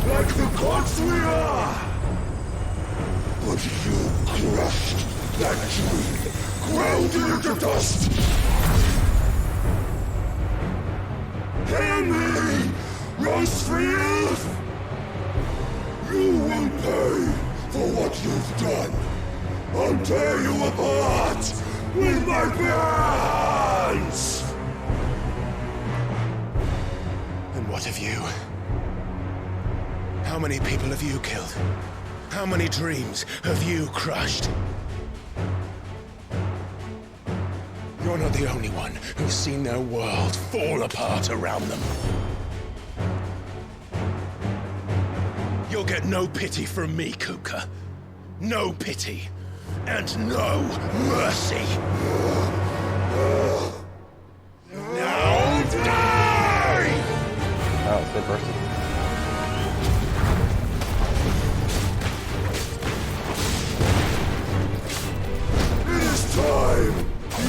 like the gods we are. But you crushed that dream, ground it into dust. Hear me, Rosefield! You will pay for what you've done. I'll tear you apart with my hands! And what of you? How many people have you killed? How many dreams have you crushed? You're not the only one who's seen their world fall apart around them. You'll get no pity from me, Kuka. No pity. And no mercy. Now die! Oh, it's so bursted. It is time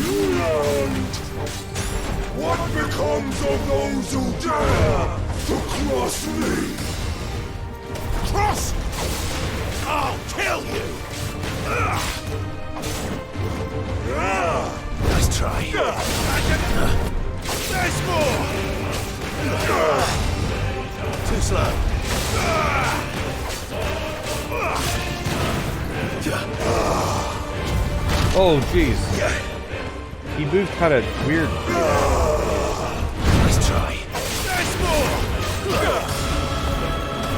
you learned what becomes of those who dare to cross me. Cross! I'll kill you! Nice try. There's more! Too slow. Oh, jeez. He moved kind of weird. Nice try. There's more!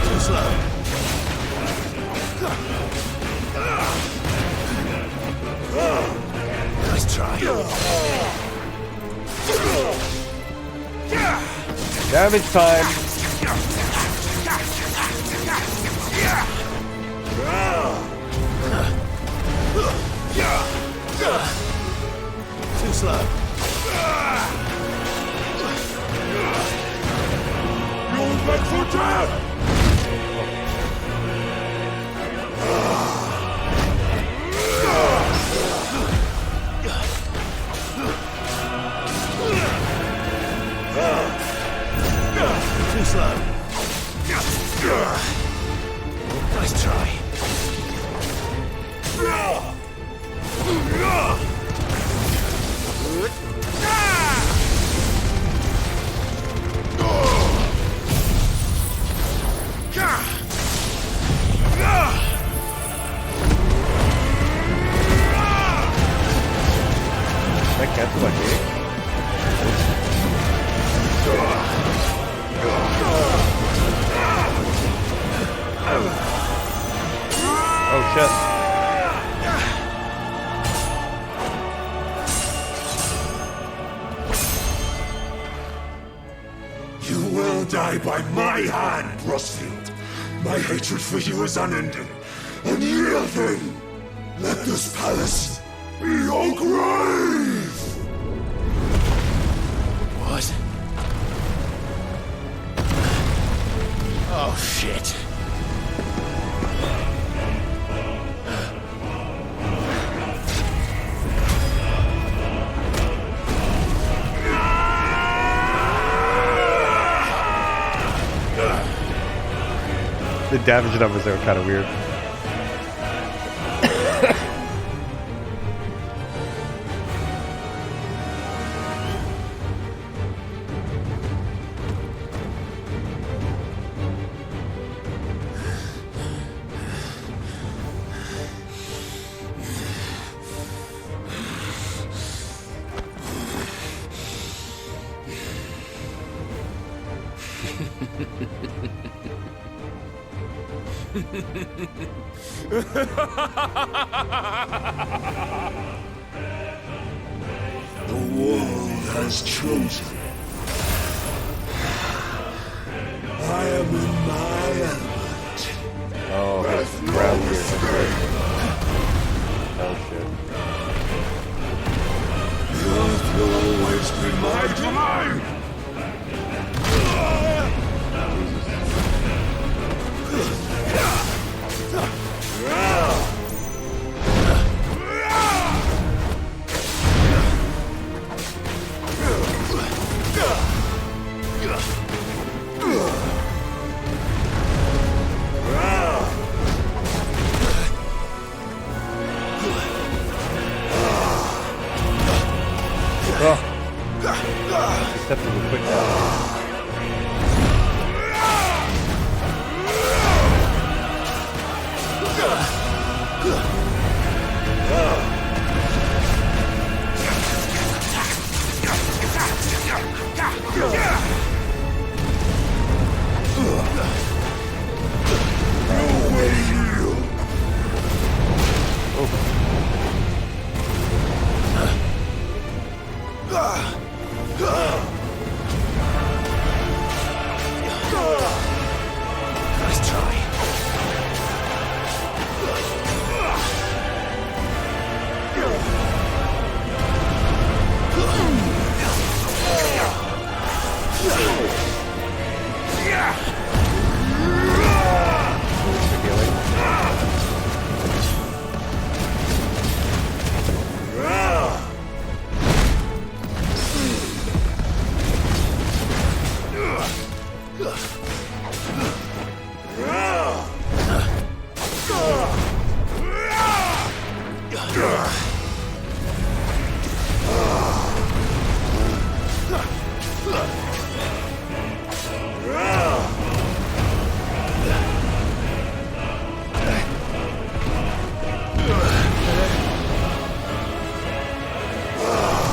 Too slow. Nice try. Damage time. Too slow. You're back for death! Too slow. Nice try. That cancel my game? Oh shit. You will die by my hand, Rosefield. My hatred for you is unending, unyielding. Let this palace be your grave! What? Oh, shit. The damage numbers are kind of weird. The world has chosen. I am in my element. Oh, it's ground here. Oh shit. The earth will always be my domain! Deceptively quick now.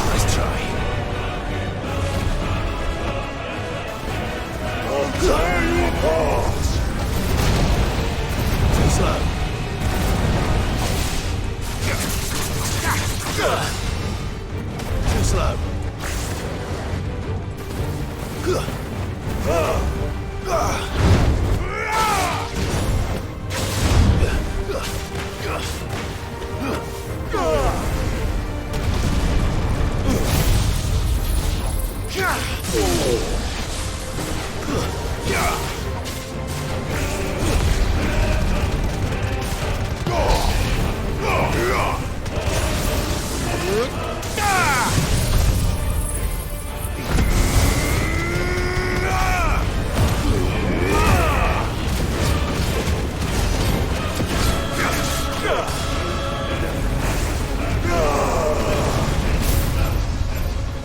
Nice try. Too slow.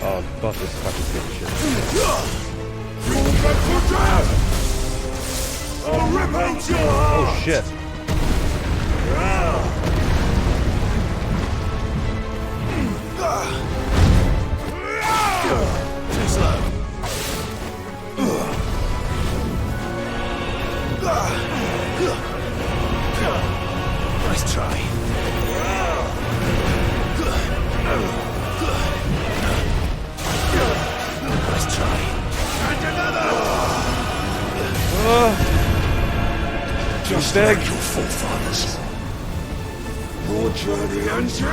Oh, buff this fucking shit. Oh shit. Too slow. Nice try. Nice try. And another! Just like your forefathers. Your journey ends here!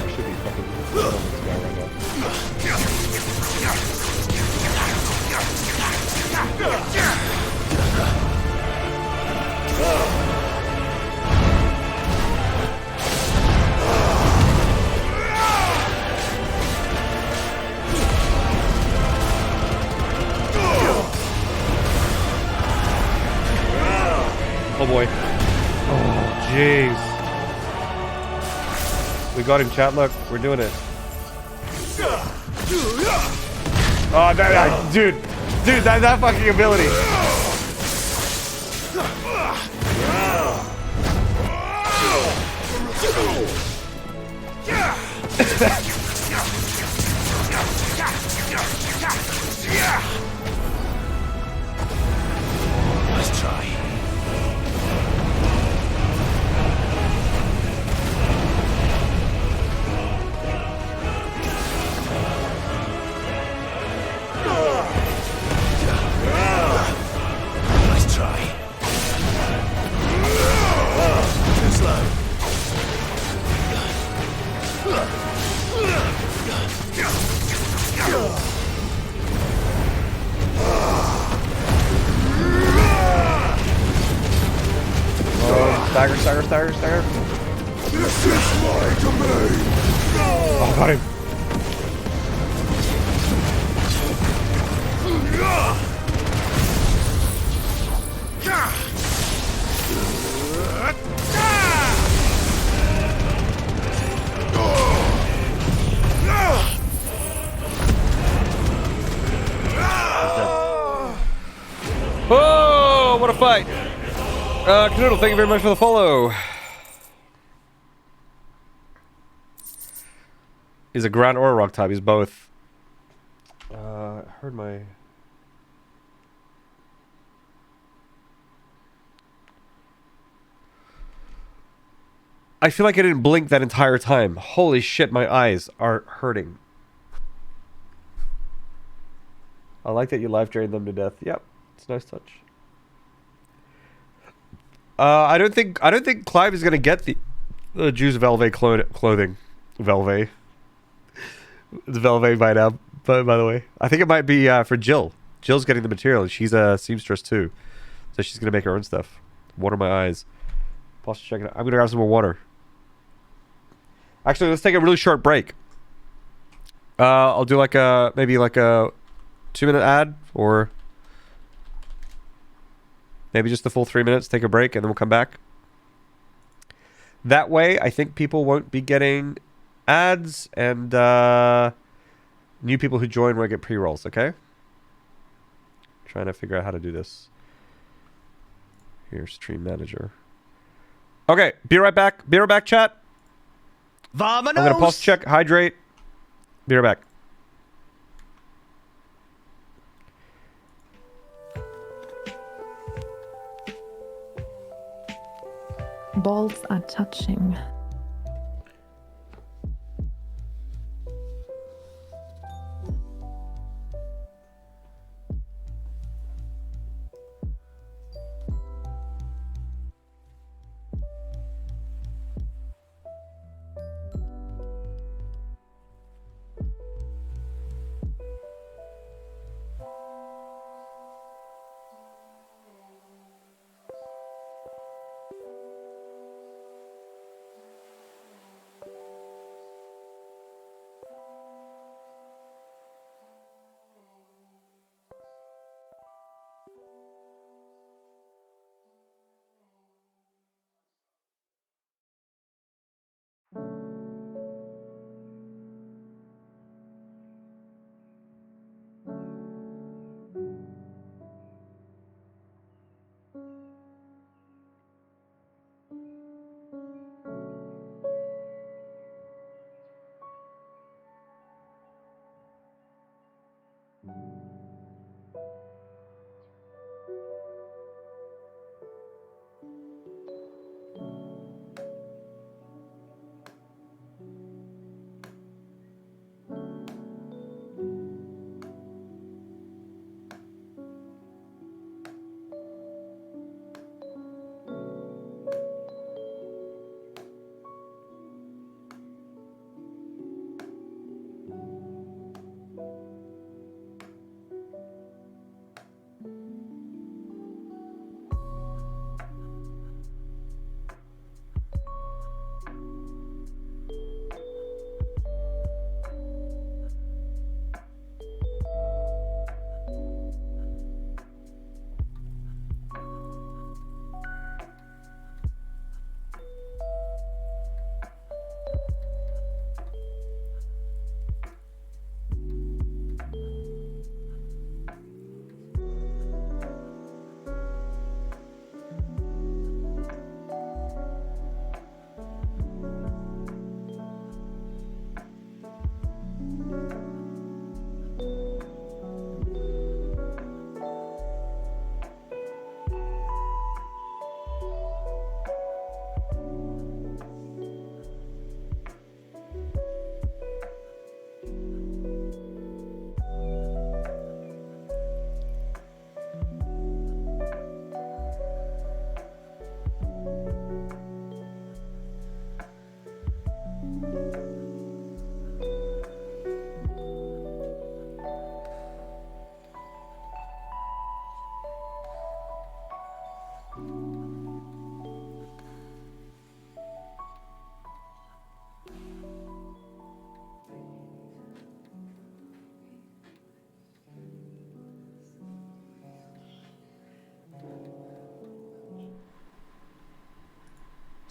Should be fucking on this guy right Oh boy. Oh jeez. We got him, chat. Look, we're doing it. Oh, dude, that fucking ability. Nice try. Nice try. Too slow. Stagger. This is my domain. Oh, got him. what a fight. Canoodle, thank you very much for the follow. He's a ground or a rock type. He's both. I heard my... I feel like I didn't blink that entire time. Holy shit, my eyes are hurting. I like that you life drained them to death. Yep, it's a nice touch. I don't think Clive is gonna get the Jews Velvet clothing. Velvet. It's Velvet by now, by the way. I think it might be for Jill. Jill's getting the material. She's a seamstress too, so she's gonna make her own stuff. Water my eyes. Pause to check it out. I'm gonna grab some more water. Actually, let's take a really short break. I'll do like a maybe like a 2-minute ad, or maybe just the full 3 minutes. Take a break and then we'll come back. That way, I think people won't be getting ads, and new people who join will get pre-rolls. Okay. Trying to figure out how to do this. Here's Stream Manager. Okay, be right back. Be right back, chat. Vamonos! I'm gonna pulse check, hydrate. Be right back. Balls are touching.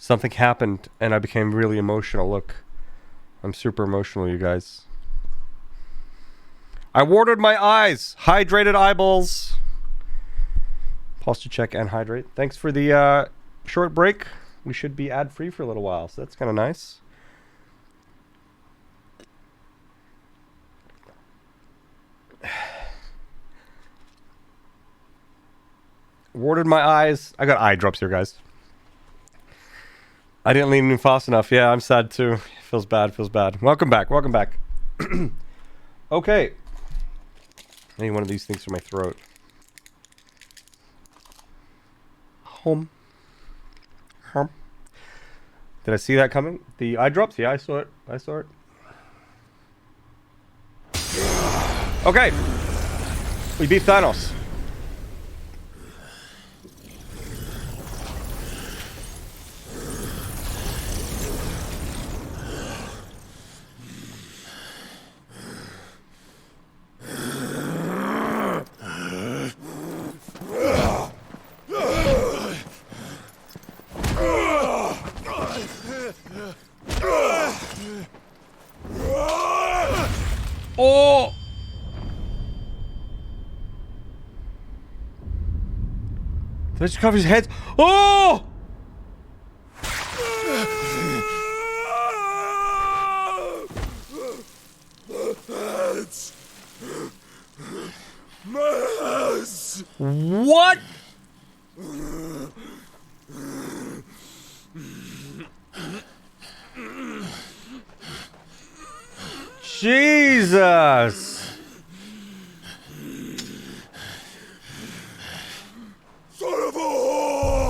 Something happened and I became really emotional. Look, I'm super emotional, you guys. I watered my eyes. Hydrated eyeballs. Posture check and hydrate. Thanks for the short break. We should be ad-free for a little while, so that's kind of nice. Watered my eyes. I got eye drops here, guys. I didn't lean in fast enough. Yeah, I'm sad too. Feels bad, feels bad. Welcome back, welcome back. Okay. I need one of these things for my throat. Home. Home. Did I see that coming? The eye drops? Yeah, I saw it. I saw it. Okay. We beat Thanos. Oh! Did I just cover his head? Oh! What? Jesus! Son of a whore!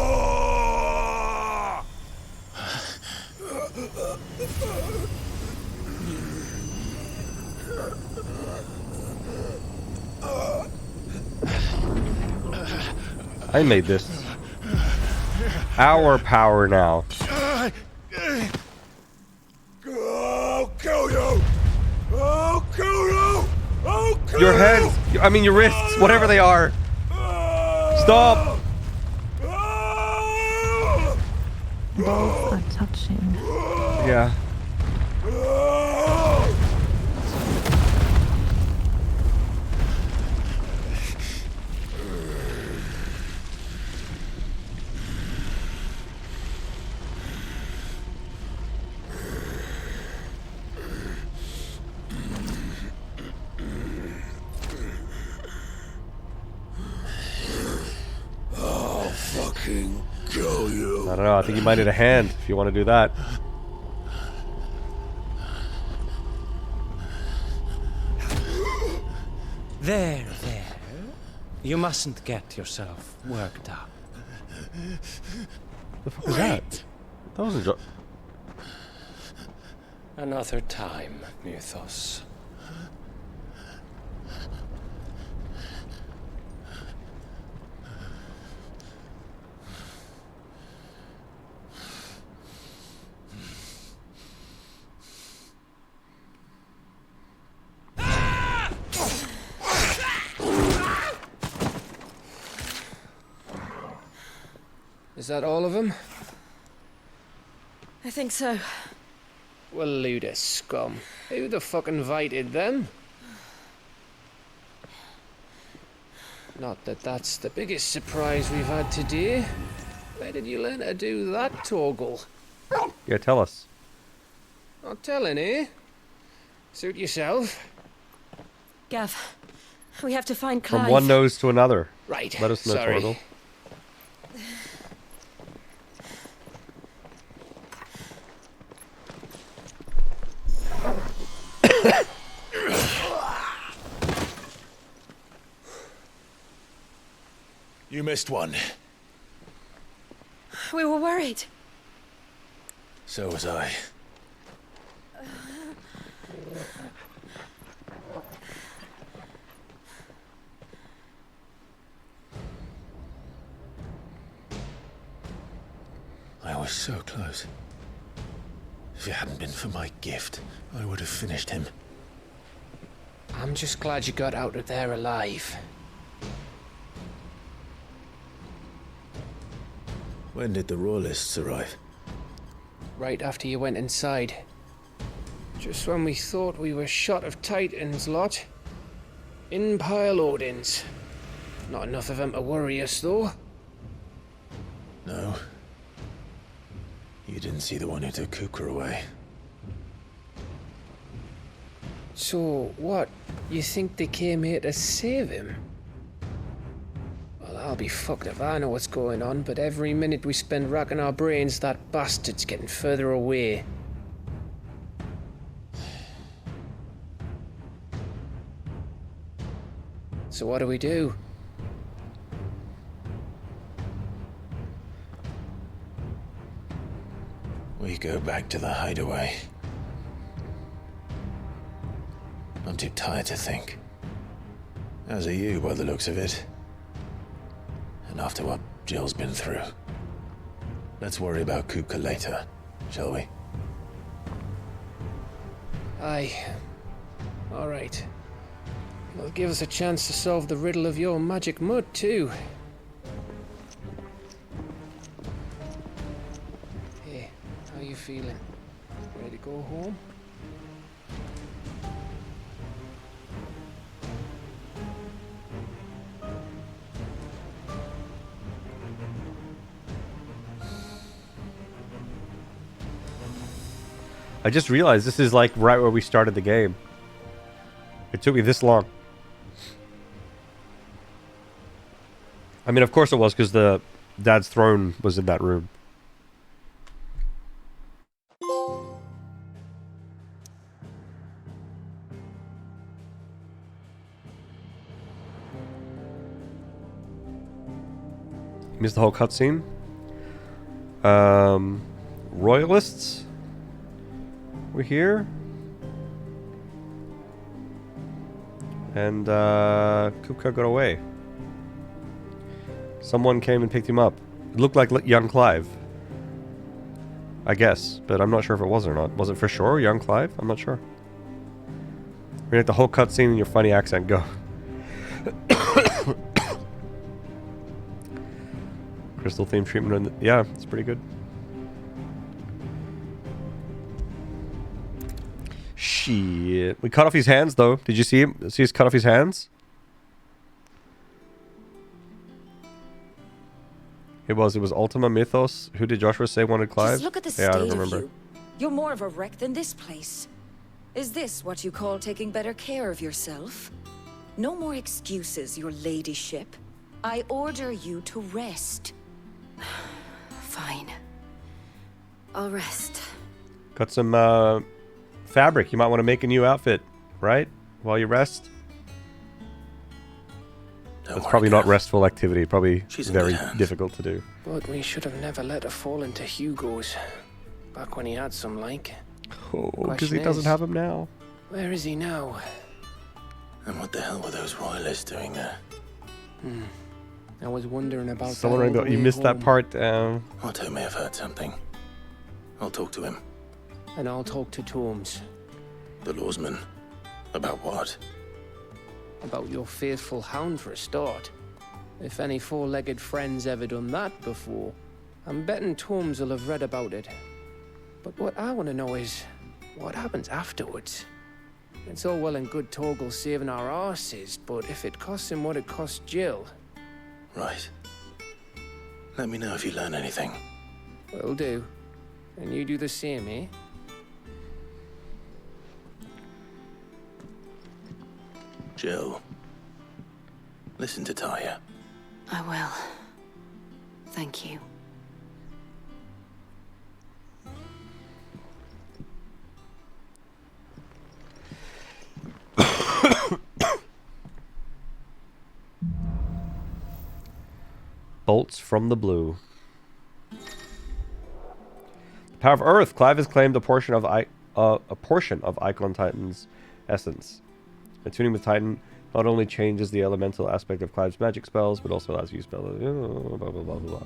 I made this. Our power now. I'll kill you! I'll kill you! I'll kill Your hands, I mean your wrists, whatever they are. Stop! Balls are touching. Yeah. I'll fucking kill you. I don't know, I think you might need a hand if you want to do that. There. You mustn't get yourself worked up. The fuck was that? That wasn't Another time, Mythos. Is that all of them? I think so. Well, Luda scum. Who the fuck invited them? Not that that's the biggest surprise we've had today. Where did you learn to do that, Torgal? Yeah, tell us. Not telling, eh? Suit yourself. Gav, we have to find Clive. From one nose to another. Right. Let us know, Sorry. Torgal. You missed one. We were worried. So was I. I was so close. If it hadn't been for my gift, I would have finished him. I'm just glad you got out of there alive. When did the Royalists arrive? Right after you went inside. Just when we thought we were shot of Titans, lot. In pile Odins. Not enough of them to worry us, though. No. You didn't see the one who took Kupka away. So, what? You think they came here to save him? Well, I'll be fucked if I know what's going on, but every minute we spend racking our brains, that bastard's getting further away. So what do we do? We go back to the hideaway. I'm too tired to think. As are you, by the looks of it. And after what Jill's been through. Let's worry about Kupka later, shall we? Aye. Alright. It'll give us a chance to solve the riddle of your magic mud, too. Hey, how you feeling? Ready to go home? I just realized this is like right where we started the game. It took me this long. I mean, of course it was, because the dad's throne was in that room. Missed the whole cutscene. Royalists? We're here. And Kupka got away. Someone came and picked him up. It looked like young Clive. I guess, but I'm not sure if it was or not. Was it for sure young Clive? I'm not sure. Read the whole cutscene in your funny accent. Go. Crystal theme treatment. Yeah, it's pretty good. Shit. We cut off his hands, though. Did you see him? See us cut off his hands? It was Ultima Mythos. Who did Joshua say wanted Clive? Just look at the Yeah, I state don't of remember. you. You're more of a wreck than this place. Is this what you call taking better care of yourself? No more excuses, your ladyship. I order you to rest. Fine. I'll rest. Got some fabric. You might want to make a new outfit, right? While you rest. That's probably not restful activity. Probably very difficult to do. But we should have never let her fall into Hugo's. Back when he had some, like. Oh, because he doesn't have him now. Where is he now? And what the hell were those royalists doing there? I was wondering about Someone that. rang the bell. You missed that part. Otto may have heard something. I'll talk to him. And I'll talk to Torms. The lawsman. About what? About your faithful hound for a start. If any four-legged friend's ever done that before, I'm betting Torms will have read about it. But what I want to know is, what happens afterwards? It's all well and good Torgal saving our arses, but if it costs him what it cost Jill... Right. Let me know if you learn anything. Will do. And you do the same, eh? Jill. Listen to Talia. I will. Thank you. Bolts from the blue. The power of Earth. Clive has claimed a portion of Icon Titan's essence. Attuning with Titan not only changes the elemental aspect of Clive's magic spells, but also allows you to spell blah blah blah blah.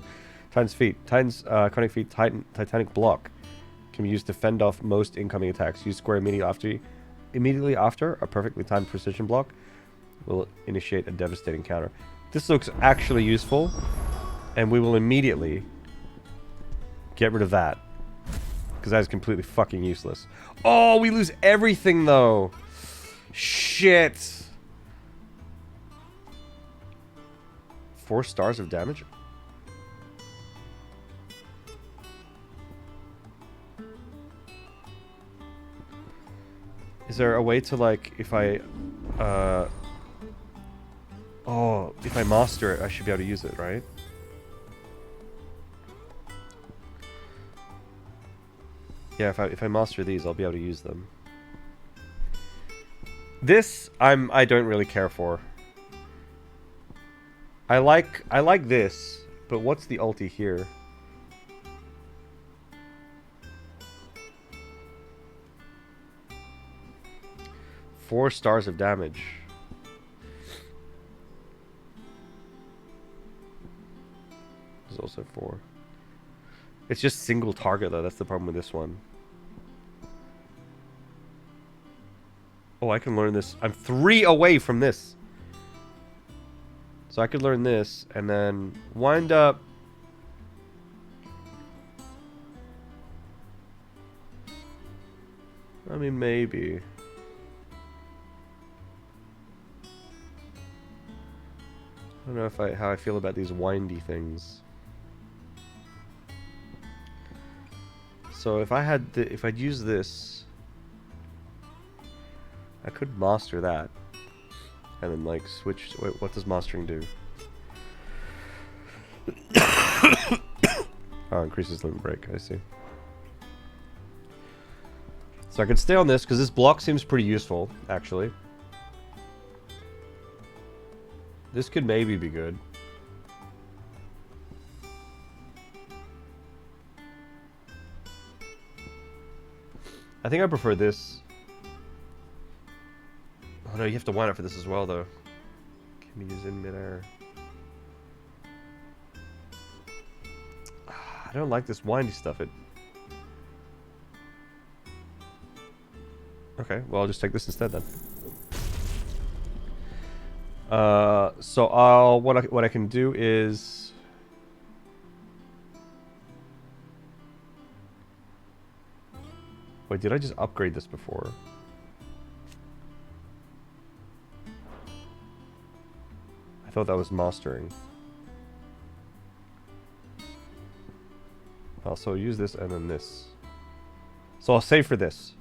Titan's feet. Titan's iconic feat, Titanic block, can be used to fend off most incoming attacks. Use square immediately after a perfectly timed precision block will initiate a devastating counter. This looks actually useful, and we will immediately get rid of that, because that is completely fucking useless. Oh, we lose everything though. Shit. 4 stars of damage? Is there a way to, like, if I master it, I should be able to use it, right? Yeah, if I master these, I'll be able to use them. This I don't really care for. I like this, but what's the ulti here? Four stars of damage. There's also 4. It's just single target though, that's the problem with this one. Oh, I can learn this. I'm 3 away from this. So I could learn this and then wind up. I mean, maybe. I don't know how I feel about these windy things. So if I'd use this, I could master that, and then like switch. Wait, what does mastering do? Oh, increases limit break. I see. So I can stay on this because this block seems pretty useful, actually. This could maybe be good. I think I prefer this. Oh no, you have to wind up for this as well, though. Can you use in midair? I don't like this windy stuff. Okay, well I'll just take this instead then. So what I can do is wait, did I just upgrade this before? I thought that was mastering. So use this and then this. So I'll save for this,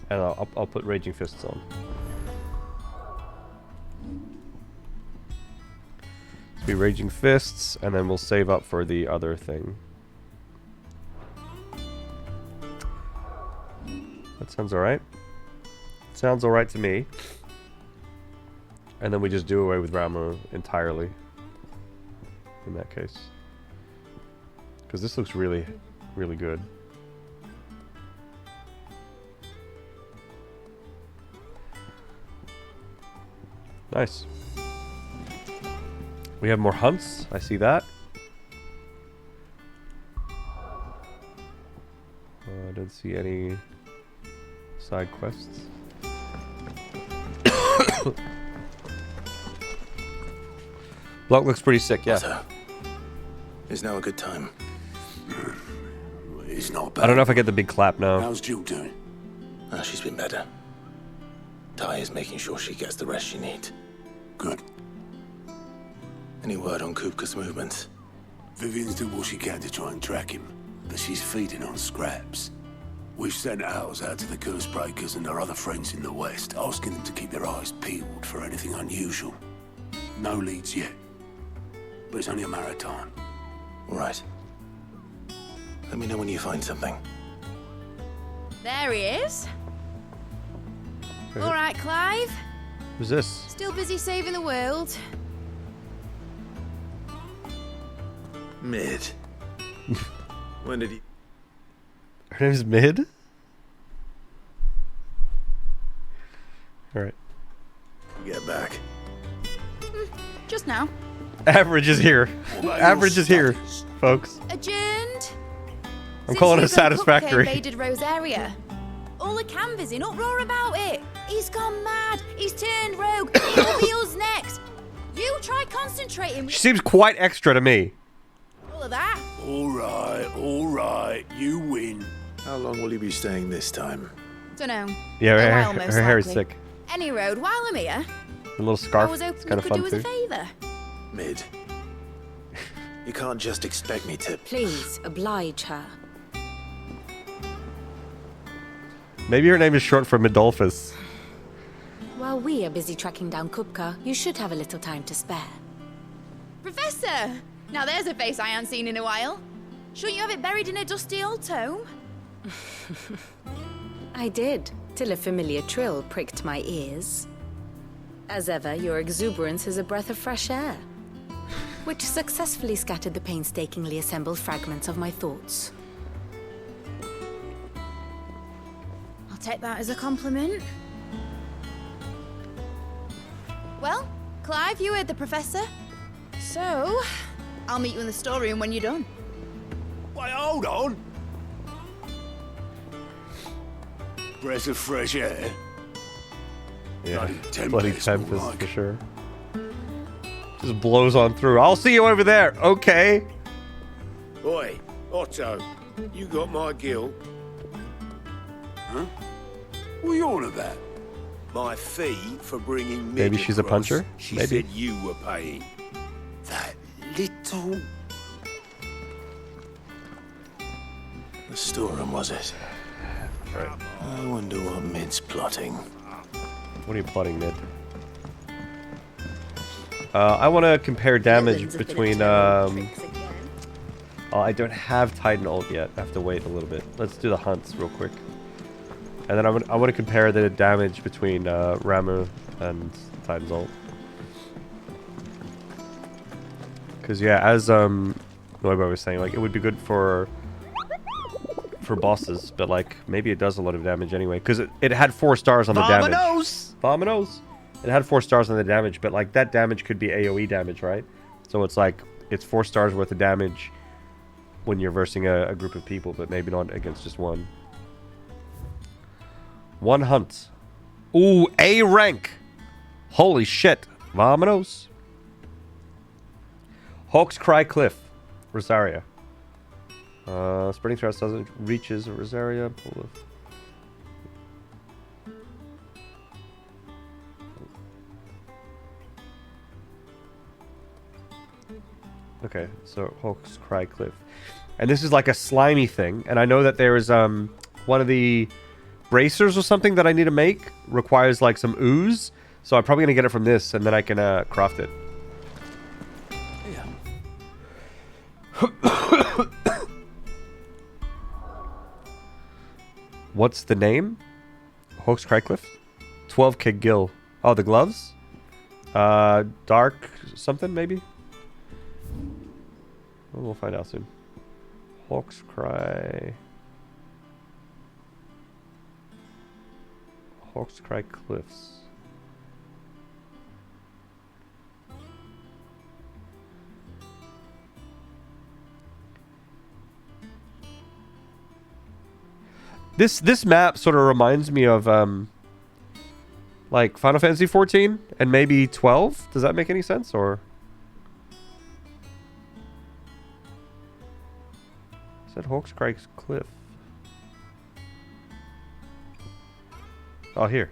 and I'll put Raging Fists on. Be Raging Fists, and then we'll save up for the other thing. That sounds alright. Sounds alright to me. And then we just do away with Ramo entirely. In that case. Because this looks really, really good. Nice. We have more hunts. I see that. I don't see any side quests. Block looks pretty sick, yeah. Otto, is now a good time? It's not bad. I don't know if I get the big clap now. How's Jill doing? She's been better. Ty is making sure she gets the rest she needs. Good. Any word on Kupka's movements? Vivian's doing what she can to try and track him, but she's feeding on scraps. We've sent ours out to the curse breakers and their other friends in the west, asking them to keep their eyes peeled for anything unusual. No leads yet, but it's only a matter of time. Right. Let me know when you find something. There he is. All right, Clive. Who's this? Still busy saving the world. Mid. When did he... Her name's Mid? Alright. Get back. Just now. Average is here. Average is here, folks. Adjourned. I'm calling it satisfactory. Invaded Rosaria. All the canvas in uproar about it. He's gone mad. He's turned rogue. It'll be us next. You try concentrating. She seems quite extra to me. All of that. All right. You win. How long will you be staying this time? Dunno. Yeah, most her hair is likely. sick. Any road, while I'm here, A little I scarf. was It's hoping kind you of could fun do us too. a favour. Mid. You can't just expect me to... Please, oblige her. Maybe her name is short for Midolphus. While we are busy tracking down Kupka, you should have a little time to spare. Professor! Now there's a face I haven't seen in a while. Shouldn't you have it buried in a dusty old tome? I did, till a familiar trill pricked my ears. As ever, your exuberance is a breath of fresh air, which successfully scattered the painstakingly assembled fragments of my thoughts. I'll take that as a compliment. Well, Clive, you heard the professor. So, I'll meet you in the storeroom when you're done. Wait, hold on. Breath of fresh air. Yeah, Bloody bloody Tempest, Tempest more like. for sure. Just blows on through. I'll see you over there. Okay. Oi, Otto, you got my gill. Huh? What are you on about? My fee for bringing Mid Maybe she's a across, puncher? She Maybe. said you were paying. That little... The storeroom, was it? Right. I wonder what Mid's plotting. What are you plotting, Mid? I want to compare damage between, oh, I don't have Titan ult yet. I have to wait a little bit. Let's do the hunts real quick. And then I want to compare the damage between Ramu and Titan's ult. Because, yeah, as Noibo was saying, like, it would be good for bosses, but, like, maybe it does a lot of damage anyway. Because it had 4 stars on the damage. Vamonos! It had 4 stars on the damage, but, like, that damage could be AoE damage, right? So it's like, it's 4 stars worth of damage when you're versing a group of people, but maybe not against just one. One hunt. Ooh, A rank. Holy shit. Vamonos. Hawk's Cry Cliff. Rosaria. Spreading Thrust doesn't reaches Rosaria. Okay, so Hawk's Cry Cliff. And this is like a slimy thing. And I know that there is one of the bracers or something that I need to make. Requires like some ooze. So I'm probably going to get it from this and then I can craft it. What's the name? Hawk's Cry Cliff? 12 Kid Gill. Oh, the gloves? Dark something maybe? Well, we'll find out soon. Hawk's Cry. Hawk's Cry Cliffs. This map sort of reminds me of like Final Fantasy 14 and maybe 12. Does that make any sense or? Is that Hawk's Cry Cliff? Oh, here.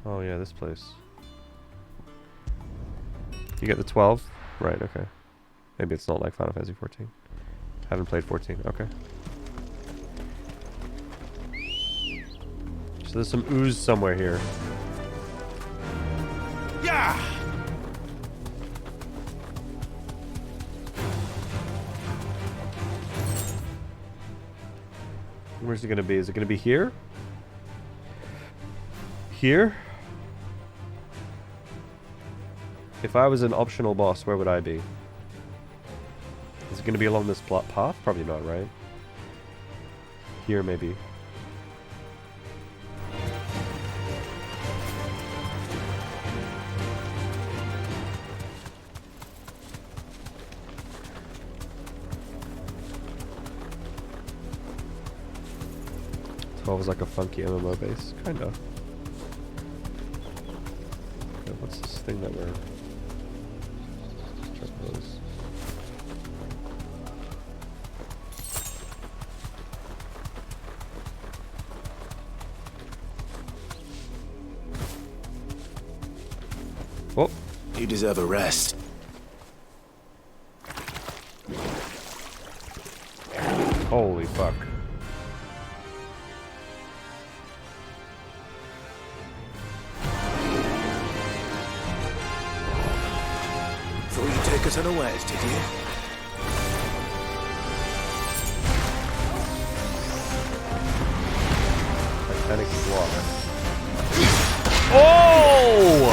Oh yeah, this place. You get the 12? Right, okay. Maybe it's not like Final Fantasy 14. Haven't played 14, okay. So there's some ooze somewhere here. Yeah! Where's it gonna be? Is it gonna be here? Here? If I was an optional boss, where would I be? Is it gonna be along this plot path? Probably not, right? Here, maybe. Was like a funky MMO base, kind of. Okay, what's this thing that we're? Check those. Oh, you deserve a rest. Holy fuck. Thought you'd take us unawares, did you? Titanic block. Oh!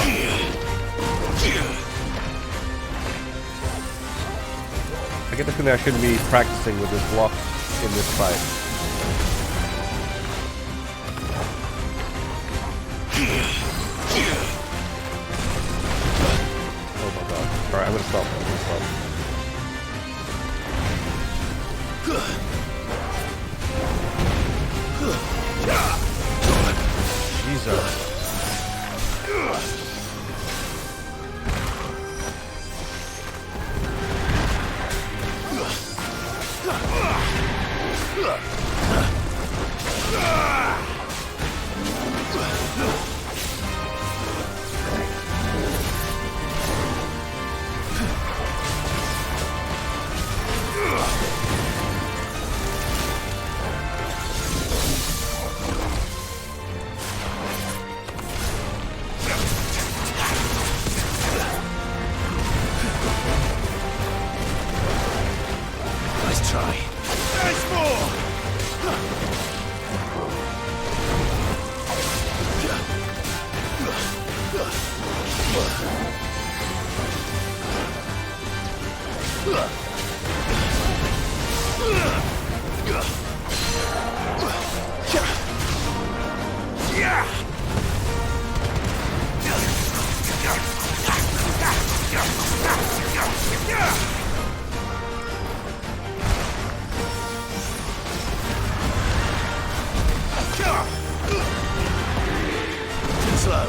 I get the feeling I shouldn't be practicing with this block in this fight. Oh my god. Alright, I'm gonna stop. Jesus. Nice try. There's more! Too slow.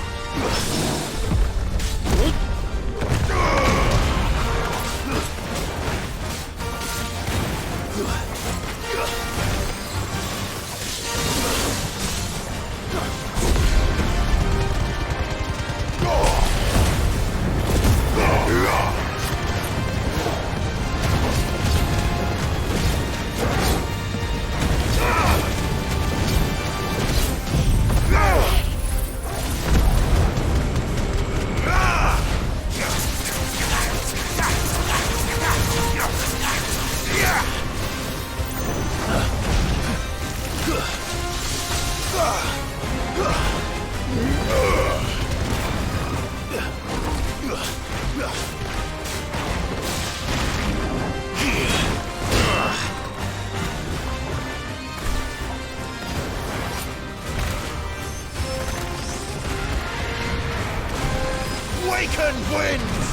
Waken winds!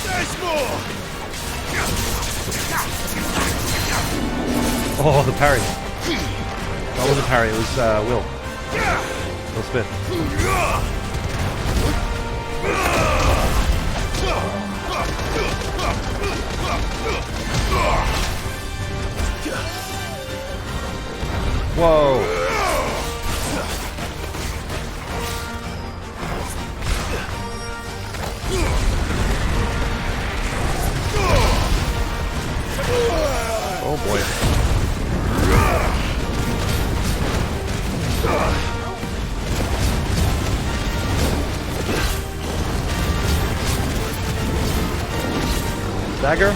There's more! Oh, the parry. That wasn't a parry, it was Will. Will Smith. Whoa. Oh boy. Dagger?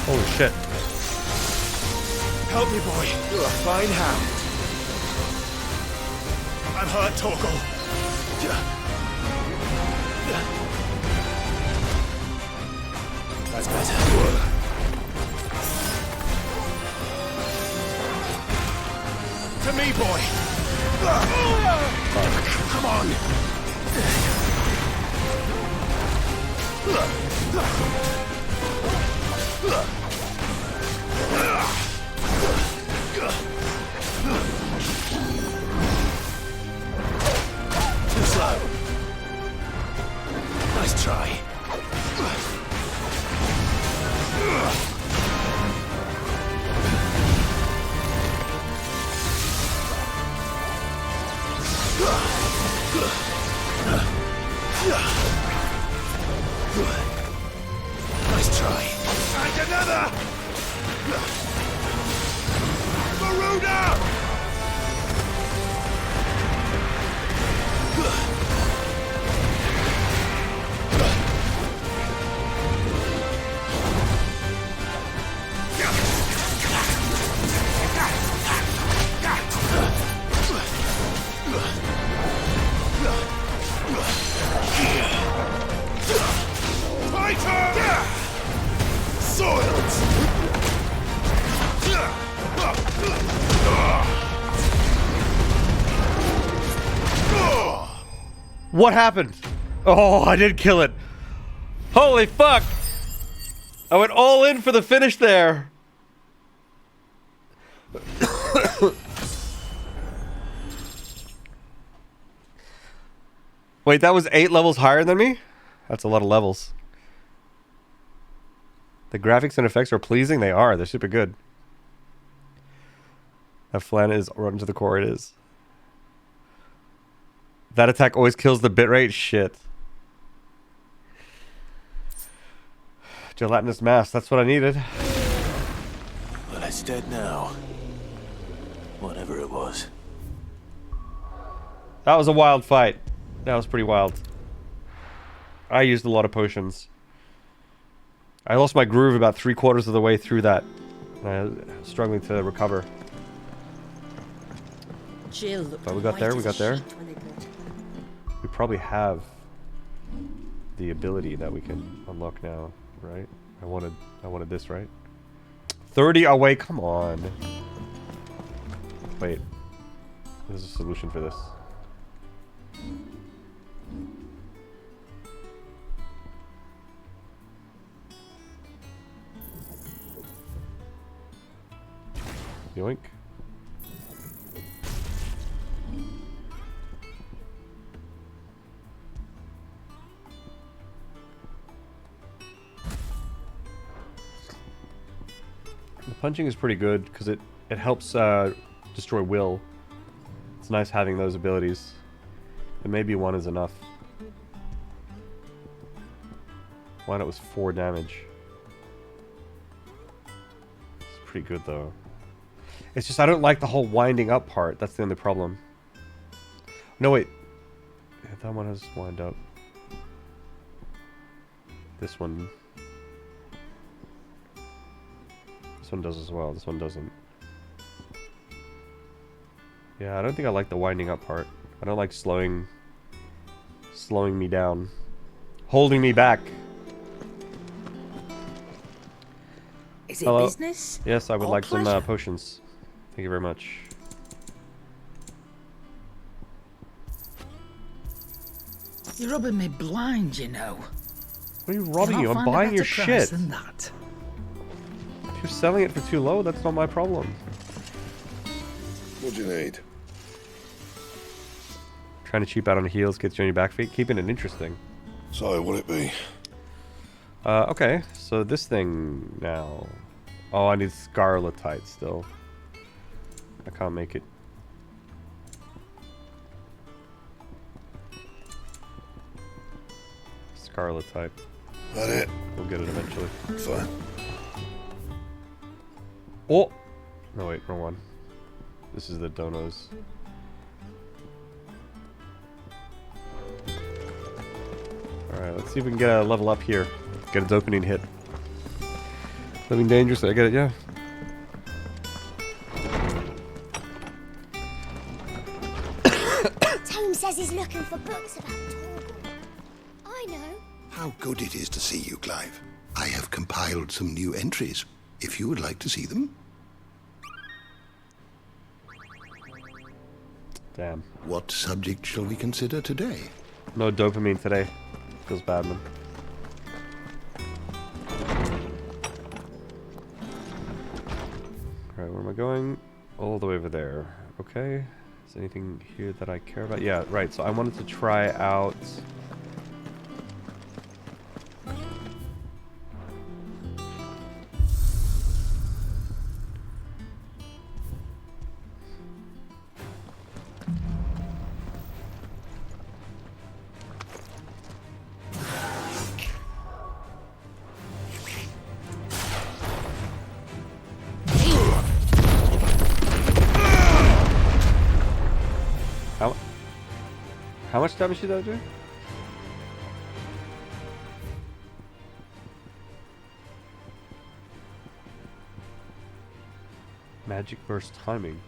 Holy shit. Help me, boy. You're a fine hound. I'm hurt, Torgal. That's better. To me, boy. Come on. Too slow. Nice try. Nice try. And another! Maruda! Fighter! Soiled! What happened? Oh, I did kill it. Holy fuck! I went all in for the finish there. Wait, that was 8 levels higher than me? That's a lot of levels. The graphics and effects are pleasing. They are. They're super good. That flan is rotten to the core. It is. That attack always kills the bitrate. Shit. Gelatinous mass. That's what I needed. Well, it's dead now. Whatever it was. That was a wild fight. That was pretty wild. I used a lot of potions. I lost my groove about 3/4 of the way through that. I was struggling to recover. Jill, But we got there, we got there. We probably have the ability that we can unlock now, right? I wanted this, right? 30 away, come on. Wait. There's a solution for this. Yoink. The punching is pretty good because it helps destroy will. It's nice having those abilities. And maybe 1 is enough. Why not was 4 damage? It's pretty good though. It's just I don't like the whole winding up part. That's the only problem. No wait. Yeah, that one has wind up. This one does as well. This one doesn't. Yeah, I don't think I like the winding up part. I don't like slowing me down. Holding me back. Is it Hello? business? Yes, I would or like some pleasure? potions. Thank you very much. You're rubbing me blind, you know. What are you robbing you? I'm buying your shit. Than that. If you're selling it for too low, that's not my problem. What do you need? Trying to cheap out on heals gets you on your back feet, keeping it interesting. So, what'll it be? Okay, so this thing now. Oh, I need Scarletite still. I can't make it. Scarletite. That it? We'll get it eventually. Fine. Oh! No, wait, wrong one. This is the donos. Alright, let's see if we can get a level up here. Get its opening hit. Living dangerously, I get it, yeah. for books about Torgal. I know. How good it is to see you, Clive. I have compiled some new entries, if you would like to see them. Damn. What subject shall we consider today? No dopamine today. Feels bad, man. Alright, where am I going? All the way over there. Okay. Is there anything here that I care about? Yeah, right. So I wanted to try out... How much damage did that do? Magic burst timing.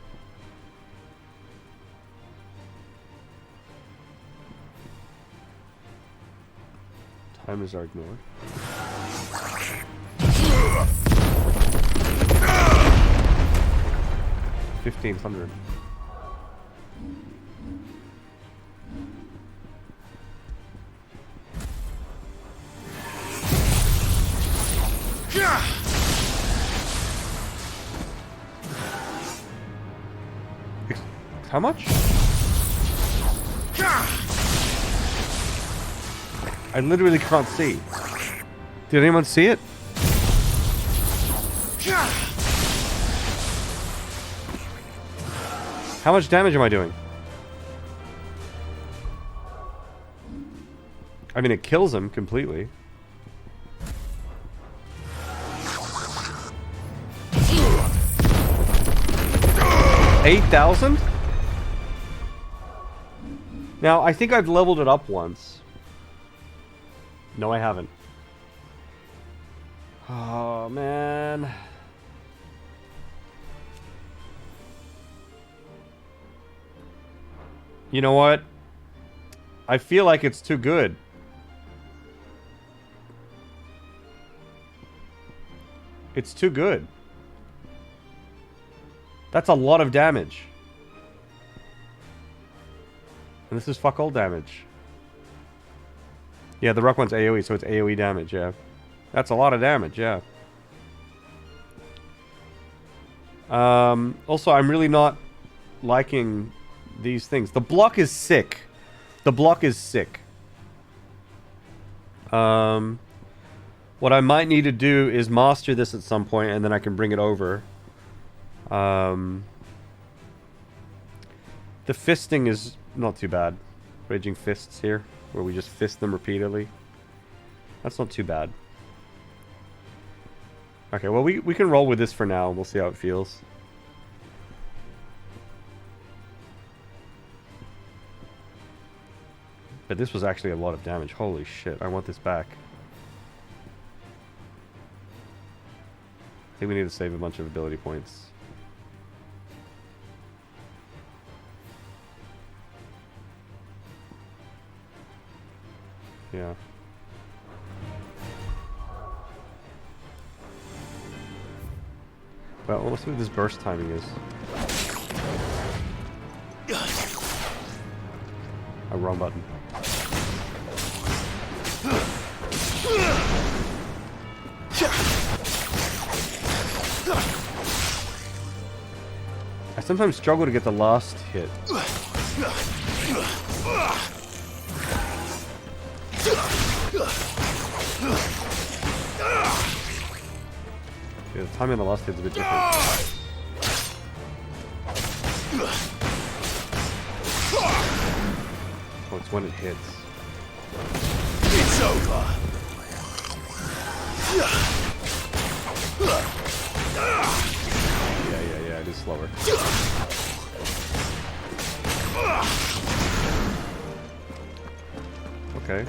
Timers are ignored. 1500. How much? I literally can't see. Did anyone see it? How much damage am I doing? I mean, it kills him completely. 8,000? Now, I think I've leveled it up once. No, I haven't. Oh, man. You know what? I feel like it's too good. It's too good. That's a lot of damage. And this is fuck all damage. Yeah, the rock one's AoE, so it's AoE damage, yeah. That's a lot of damage, yeah. Also, I'm really not liking these things. The block is sick. The block is sick. What I might need to do is master this at some point, and then I can bring it over. The fisting is not too bad. Raging Fists here, where we just fist them repeatedly. That's not too bad. Okay, well, we can roll with this for now, and we'll see how it feels. But this was actually a lot of damage. Holy shit, I want this back. I think we need to save a bunch of ability points. Yeah. Well, let's see what this burst timing is. Oh, wrong button. I sometimes struggle to get the last hit. Yeah, the timing on the last hit's a bit different. Oh, it's when it hits. It's over. Yeah, it is slower. Okay,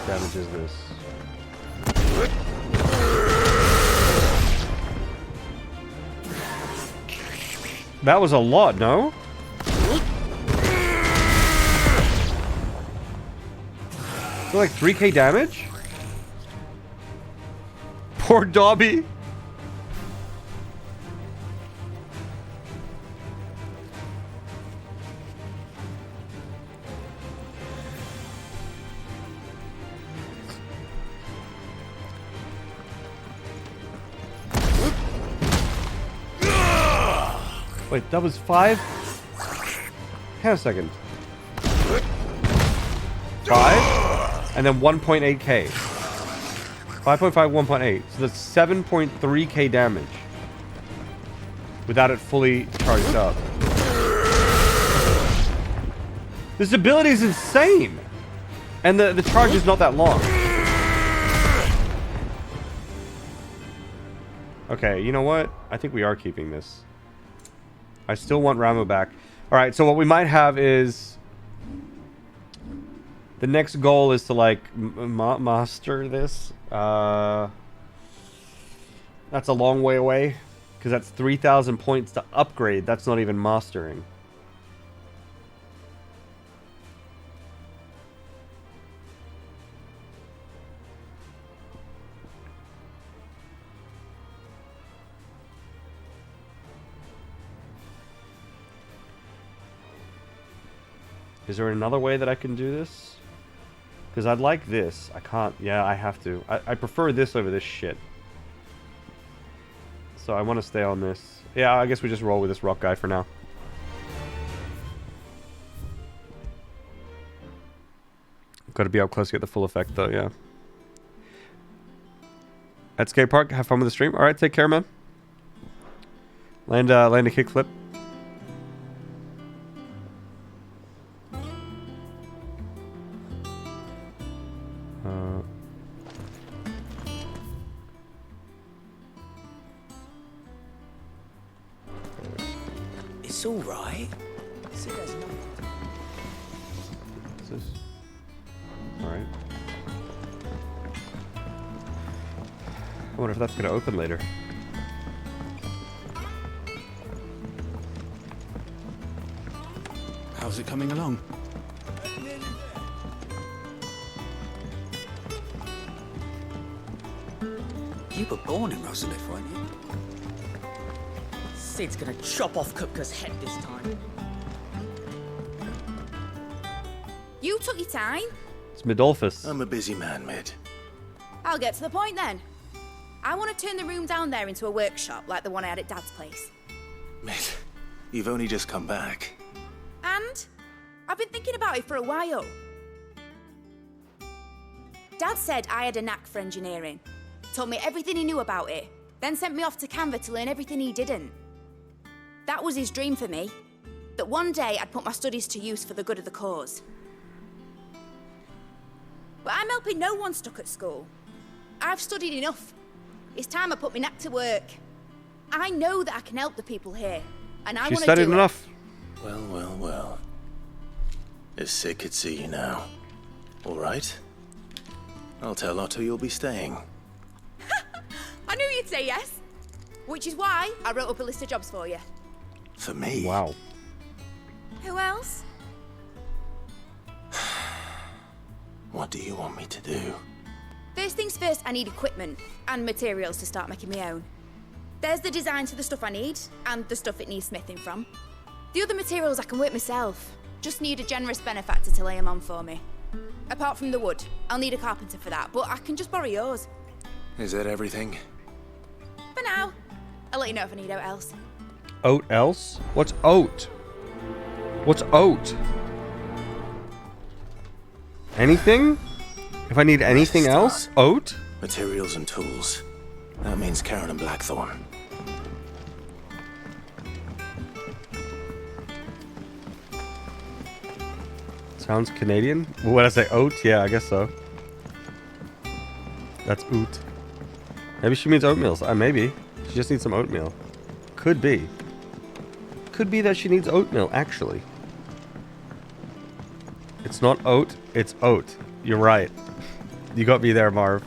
damage is this? That was a lot, no? So like 3k damage? Poor Dobby. Wait, that was 5? Hang on a second. 5? And then 1.8k. 5.5, 1.8. So that's 7.3k damage. Without it fully charged up. This ability is insane! And the charge is not that long. Okay, you know what? I think we are keeping this. I still want Ramo back. Alright, so what we might have is... The next goal is to, like, master this. That's a long way away. Because that's 3,000 points to upgrade. That's not even mastering. Is there another way that I can do this? Because I'd like this. I can't. Yeah, I have to. I prefer this over this shit. So I want to stay on this. Yeah, I guess we just roll with this rock guy for now. Got to be up close to get the full effect, though, yeah. At skate park, have fun with the stream. Alright, take care, man. Land a kickflip. It's all right. Sid has nothing. What's this? All right. I wonder if that's gonna open later. How's it coming along? You were born in Rosalith, weren't you? Sid's gonna chop off Kupka's head this time. You took your time. It's Midolphus. I'm a busy man, Mid. I'll get to the point then. I want to turn the room down there into a workshop like the one I had at Dad's place. Mid, you've only just come back. And I've been thinking about it for a while. Dad said I had a knack for engineering. Told me everything he knew about it, then sent me off to Canva to learn everything he didn't. That was his dream for me. That one day I'd put my studies to use for the good of the cause. But I'm helping no one stuck at school. I've studied enough. It's time I put my knack to work. I know that I can help the people here, and I want to do it. She studied enough. Well, well, well. If Sid could see you now. All right. I'll tell Otto you'll be staying. I knew you'd say yes. Which is why I wrote up a list of jobs for you. For me? Wow. Who else? What do you want me to do? First things first, I need equipment and materials to start making my own. There's the designs for the stuff I need and the stuff it needs smithing from. The other materials I can work myself. Just need a generous benefactor to lay them on for me. Apart from the wood, I'll need a carpenter for that, but I can just borrow yours. Is that everything? For now. I'll let you know if I need out else. Oat else? What's oat? What's oat? Anything? If I need anything else? Oat? Materials and tools. That means Karen and Blackthorn. Sounds Canadian? What did I say? Oat? Yeah, I guess so. That's oot. Maybe she means oatmeal. Maybe. She just needs some oatmeal. Could be. Could be that she needs oatmeal, actually. It's not oat, it's oat. You're right. You got me there, Marv.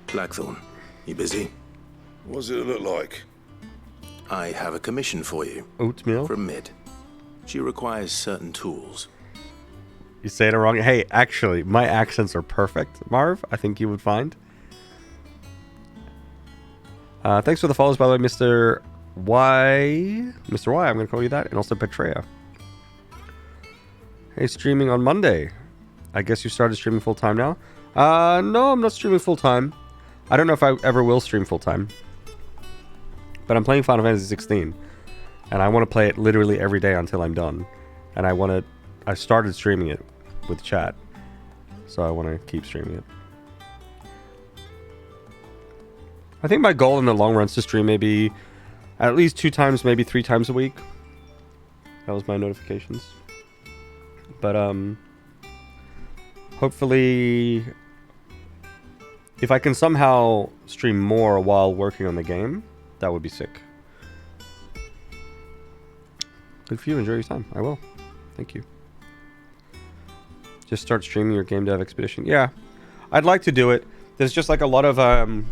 Blackthorn, you busy? What does it look like? I have a commission for you. Oatmeal? From Mid. She requires certain tools. You say it wrong. Hey, actually, my accents are perfect, Marv. I think you would find. Thanks for the follows, by the way, Mr. Y. Mr. Y, I'm going to call you that. And also Petrea. Hey, streaming on Monday. I guess you started streaming full-time now? No, I'm not streaming full-time. I don't know if I ever will stream full-time. But I'm playing Final Fantasy 16. And I want to play it literally every day until I'm done. And I started streaming it with chat. So I want to keep streaming it. I think my goal in the long run is to stream maybe at least 2 times, maybe 3 times a week. That was my notifications. But hopefully, if I can somehow stream more while working on the game, that would be sick. Good for you. Enjoy your time. I will. Thank you. Just start streaming your game dev expedition. Yeah, I'd like to do it. There's just like a lot of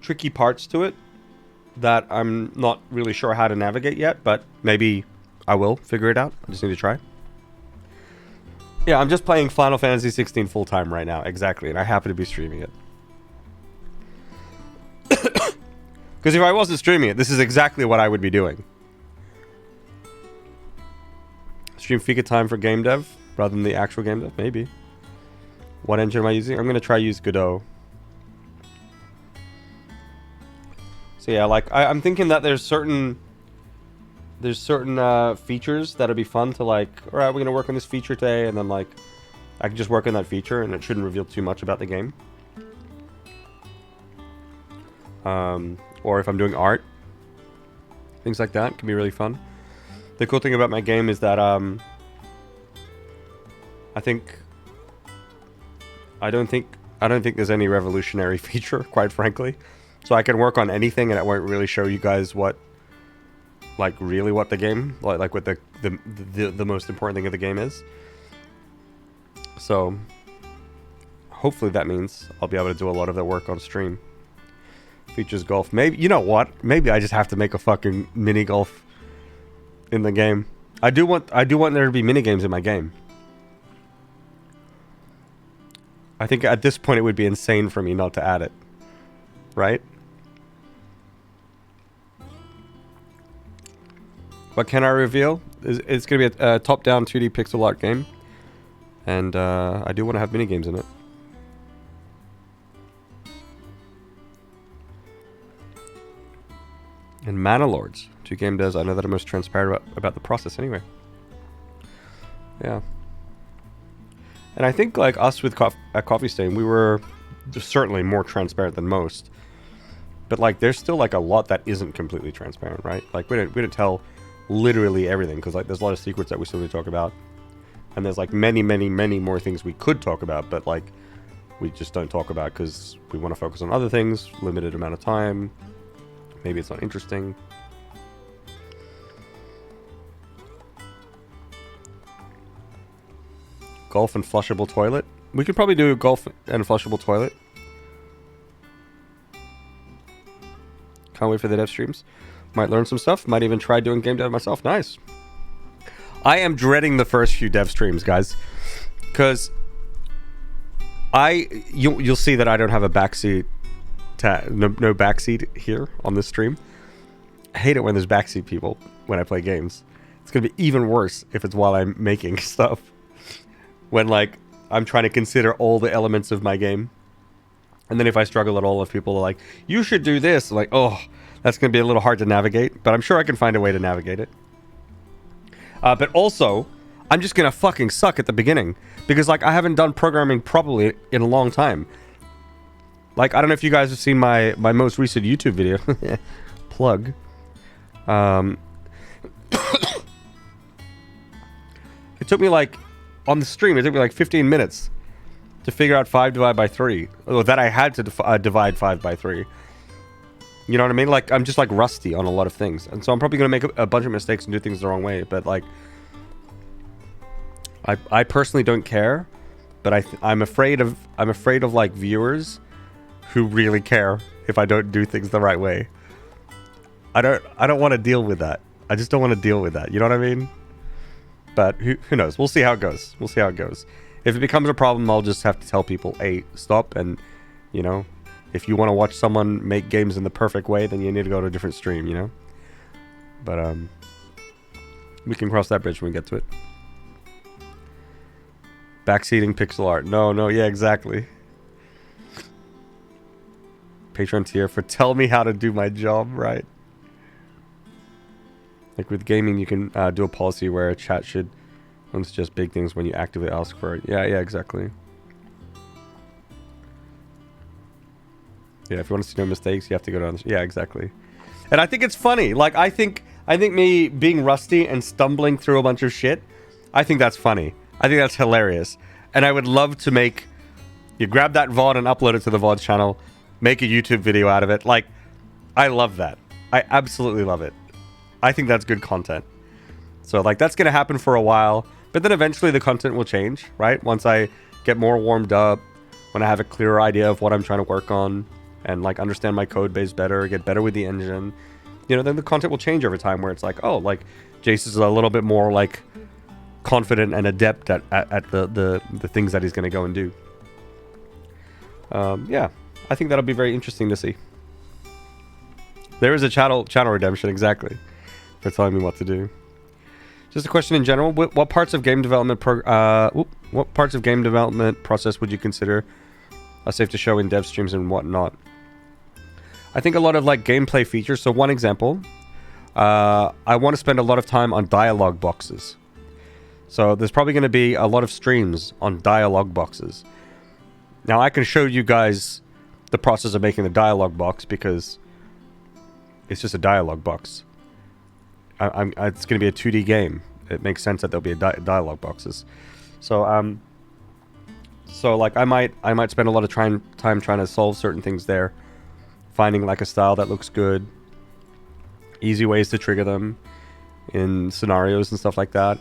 tricky parts to it that I'm not really sure how to navigate yet, but maybe I will figure it out. I just need to try. Yeah, I'm just playing Final Fantasy 16 full-time right now. Exactly, and I happen to be streaming it. Because if I wasn't streaming it, this is exactly what I would be doing. Stream Fika time for game dev rather than the actual game dev? Maybe. What engine am I using? I'm going to try use Godot. So yeah, like I'm thinking that there's certain features that'll be fun to like, all right, we're going to work on this feature today, and then like I can just work on that feature and it shouldn't reveal too much about the game. Or if I'm doing art, things like that can be really fun. The cool thing about my game is that I don't think there's any revolutionary feature, quite frankly. So I can work on anything and it won't really show you guys what the game, like what the most important thing of the game is. So hopefully that means I'll be able to do a lot of the work on stream. Features golf. Maybe, you know what? Maybe I just have to make a fucking mini golf in the game. I do want there to be mini games in my game. I think at this point it would be insane for me not to add it. Right? What can I reveal? It's going to be a top-down 2D pixel art game. And I do want to have minigames in it. And Mana Lords. 2 game devs, I know that I'm most transparent about the process anyway. Yeah. And I think like us with at Coffee Stain, we were certainly more transparent than most. But like there's still like a lot that isn't completely transparent, right? Like we didn't tell literally everything, because like there's a lot of secrets that we still need to talk about, and there's like many more things we could talk about, but like we just don't talk about because we want to focus on other things, limited amount of time, maybe it's not interesting. Golf and flushable toilet. We could probably do golf and flushable toilet. Can't wait for the dev streams. Might learn some stuff. Might even try doing game dev myself. Nice. I am dreading the first few dev streams, guys, because you'll see that I don't have a backseat no backseat here on this stream. I hate it when there's backseat people when I play games. It's gonna be even worse if it's while I'm making stuff. When like I'm trying to consider all the elements of my game, and then if I struggle at all, if people are like, "You should do this," I'm like, oh. That's going to be a little hard to navigate, but I'm sure I can find a way to navigate it. But also, I'm just going to fucking suck at the beginning, because like I haven't done programming properly in a long time. Like, I don't know if you guys have seen my most recent YouTube video. Plug. It took me like, on the stream, it took me like 15 minutes to figure out 5 divided by 3. Or that I had to divide 5 by 3. You know what I mean? Like, I'm just, like, rusty on a lot of things. And so I'm probably going to make a bunch of mistakes and do things the wrong way. But, like, I personally don't care, but I'm afraid of like viewers who really care if I don't do things the right way. I don't want to deal with that. I just don't want to deal with that. You know what I mean? But who knows? We'll see how it goes. We'll see how it goes. If it becomes a problem, I'll just have to tell people, hey, stop. And, you know, if you want to watch someone make games in the perfect way, then you need to go to a different stream, you know? But, we can cross that bridge when we get to it. Backseating pixel art. No, yeah, exactly. Patreon tier for tell me how to do my job, right? Like with gaming, you can do a policy where chat should only suggest big things when you actively ask for it. Yeah, exactly. Yeah, if you want to see no mistakes, you have to go down. Yeah, exactly. And I think it's funny. Like, I think me being rusty and stumbling through a bunch of shit, I think that's funny. I think that's hilarious. And I would love to make... You grab that VOD and upload it to the VOD channel, make a YouTube video out of it. Like, I love that. I absolutely love it. I think that's good content. So, like, that's going to happen for a while. But then eventually the content will change, right? Once I get more warmed up, when I have a clearer idea of what I'm trying to work on, and, like, understand my code base better, get better with the engine, you know, then the content will change over time where it's like, oh, like, Jace is a little bit more, like, confident and adept at the things that he's going to go and do. Yeah, I think that'll be very interesting to see. There is a channel redemption, exactly, for telling me what to do. Just a question in general: what parts of game development process would you consider safe to show in dev streams and whatnot? I think a lot of like gameplay features. So one example, I want to spend a lot of time on dialogue boxes. So there's probably going to be a lot of streams on dialogue boxes. Now I can show you guys the process of making the dialogue box because it's just a dialogue box. It's going to be a 2D game. It makes sense that there'll be dialogue boxes. So so like I might spend a lot of time trying to solve certain things there, finding like a style that looks good, easy ways to trigger them in scenarios and stuff like that.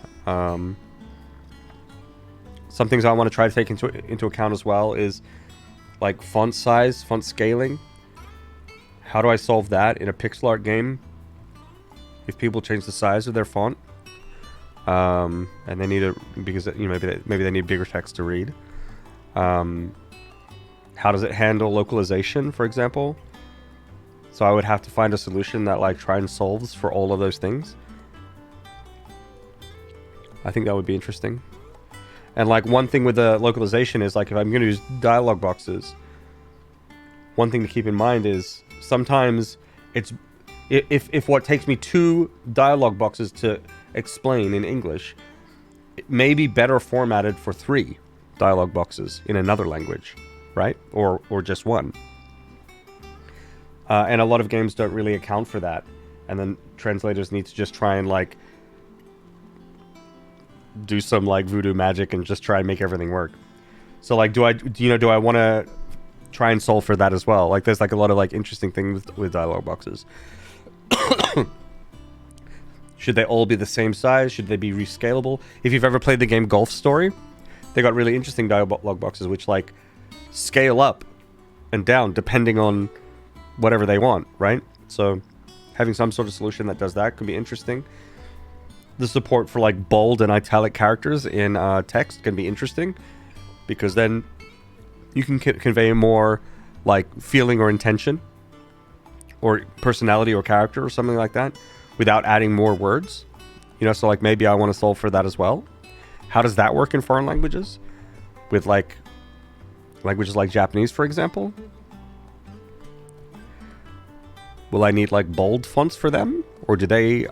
Some things I want to try to take into account as well is like font size, font scaling. How do I solve that in a pixel art game if people change the size of their font? And they need to, because you know, maybe they need bigger text to read. How does it handle localization, for example? So I would have to find a solution that like try and solves for all of those things. I think that would be interesting. And like one thing with the localization is like if I'm going to use dialogue boxes, one thing to keep in mind is sometimes it's if what takes me 2 dialogue boxes to explain in English, it may be better formatted for 3 dialogue boxes in another language, right? Or just 1. And a lot of games don't really account for that, and then translators need to just try and like do some like voodoo magic and just try and make everything work. So like do I want to try and solve for that as well? Like there's like a lot of like interesting things with dialogue boxes. Should they all be the same size? Should they be rescalable? If you've ever played the game Golf Story, they got really interesting dialogue boxes which like scale up and down depending on whatever they want, right? So having some sort of solution that does that could be interesting. The support for like bold and italic characters in text can be interesting because then you can convey more like feeling or intention or personality or character or something like that without adding more words. You know, so like maybe I want to solve for that as well. How does that work in foreign languages? With like languages like Japanese, for example? Will I need like bold fonts for them? Or do they...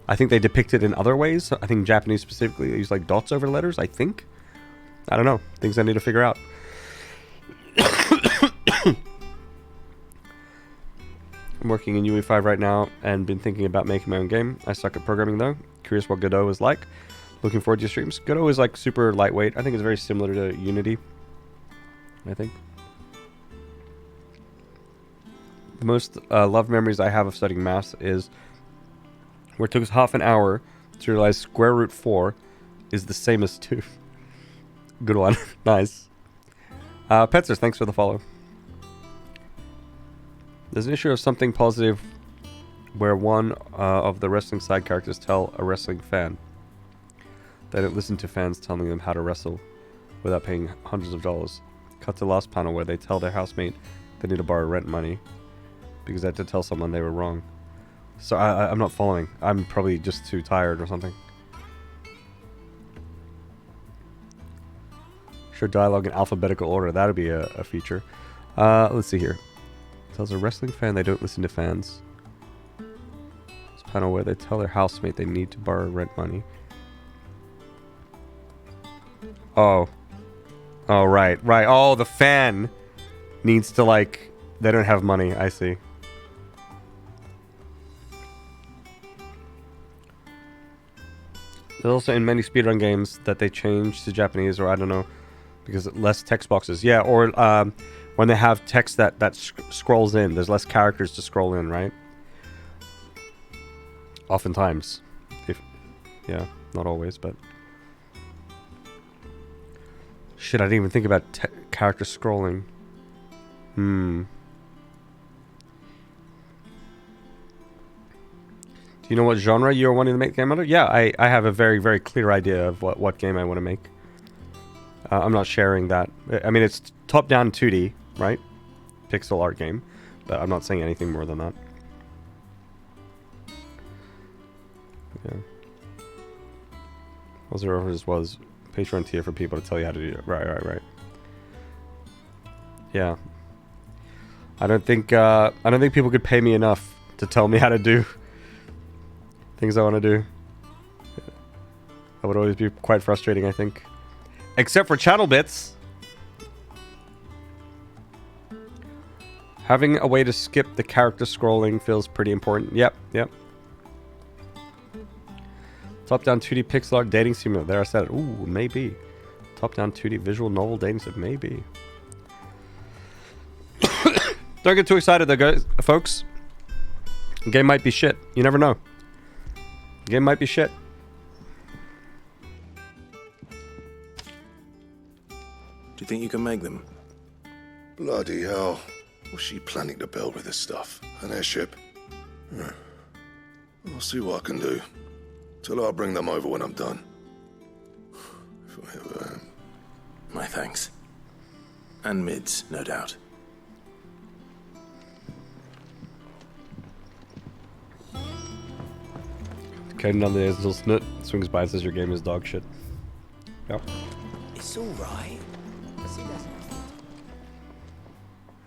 I think they depict it in other ways. I think Japanese specifically they use like dots over letters, I think. I don't know. Things I need to figure out. I'm working in UE5 right now and been thinking about making my own game. I suck at programming though. Curious what Godot is like. Looking forward to your streams. Godot is like super lightweight. I think it's very similar to Unity. I think. The most love memories I have of studying maths is where it took us half an hour to realize square root 4 is the same as 2. Good one. Nice. Petzers, thanks for the follow. There's an issue of something positive where one of the wrestling side characters tell a wrestling fan they don't listen to fans telling them how to wrestle without paying hundreds of dollars. Cut to the last panel where they tell their housemate they need to borrow rent money because they had to tell someone they were wrong. So I'm not following. I'm probably just too tired or something. Sure, dialogue in alphabetical order. That would be a feature. Let's see here. Tells a wrestling fan they don't listen to fans. This panel where they tell their housemate they need to borrow rent money. Oh. Oh, right. Right. Oh, the fan needs to, like... They don't have money. I see. There's also in many speedrun games that they change to Japanese, or I don't know, because less text boxes. Yeah, or when they have text that scrolls in, there's less characters to scroll in, right? Oftentimes. Yeah, not always, but... Shit, I didn't even think about character scrolling. Do you know what genre you're wanting to make the game under? Yeah, I have a very, very clear idea of what game I want to make. I'm not sharing that. I mean, it's top-down 2D, right? Pixel art game. But I'm not saying anything more than that. Yeah. All Zero Offers was Patreon tier for people to tell you how to do it. Right. Yeah. I don't think people could pay me enough to tell me how to do things I want to do. That would always be quite frustrating, I think. Except for channel bits. Having a way to skip the character scrolling feels pretty important. Yep. Top-down 2D pixel art dating simulator. There, I said it. Ooh, maybe. Top-down 2D visual novel dating sim. Maybe. Don't get too excited though, guys, folks. The game might be shit. You never know. The game might be shit. Do you think you can make them? Bloody hell. What's she planning to build with this stuff? An airship? I'll see what I can do. Tell her I'll bring them over when I'm done. If I ever am. My thanks. And mids, no doubt. Caden on the Azazel Snut swings by and says your game is dog shit. Yep. It's alright.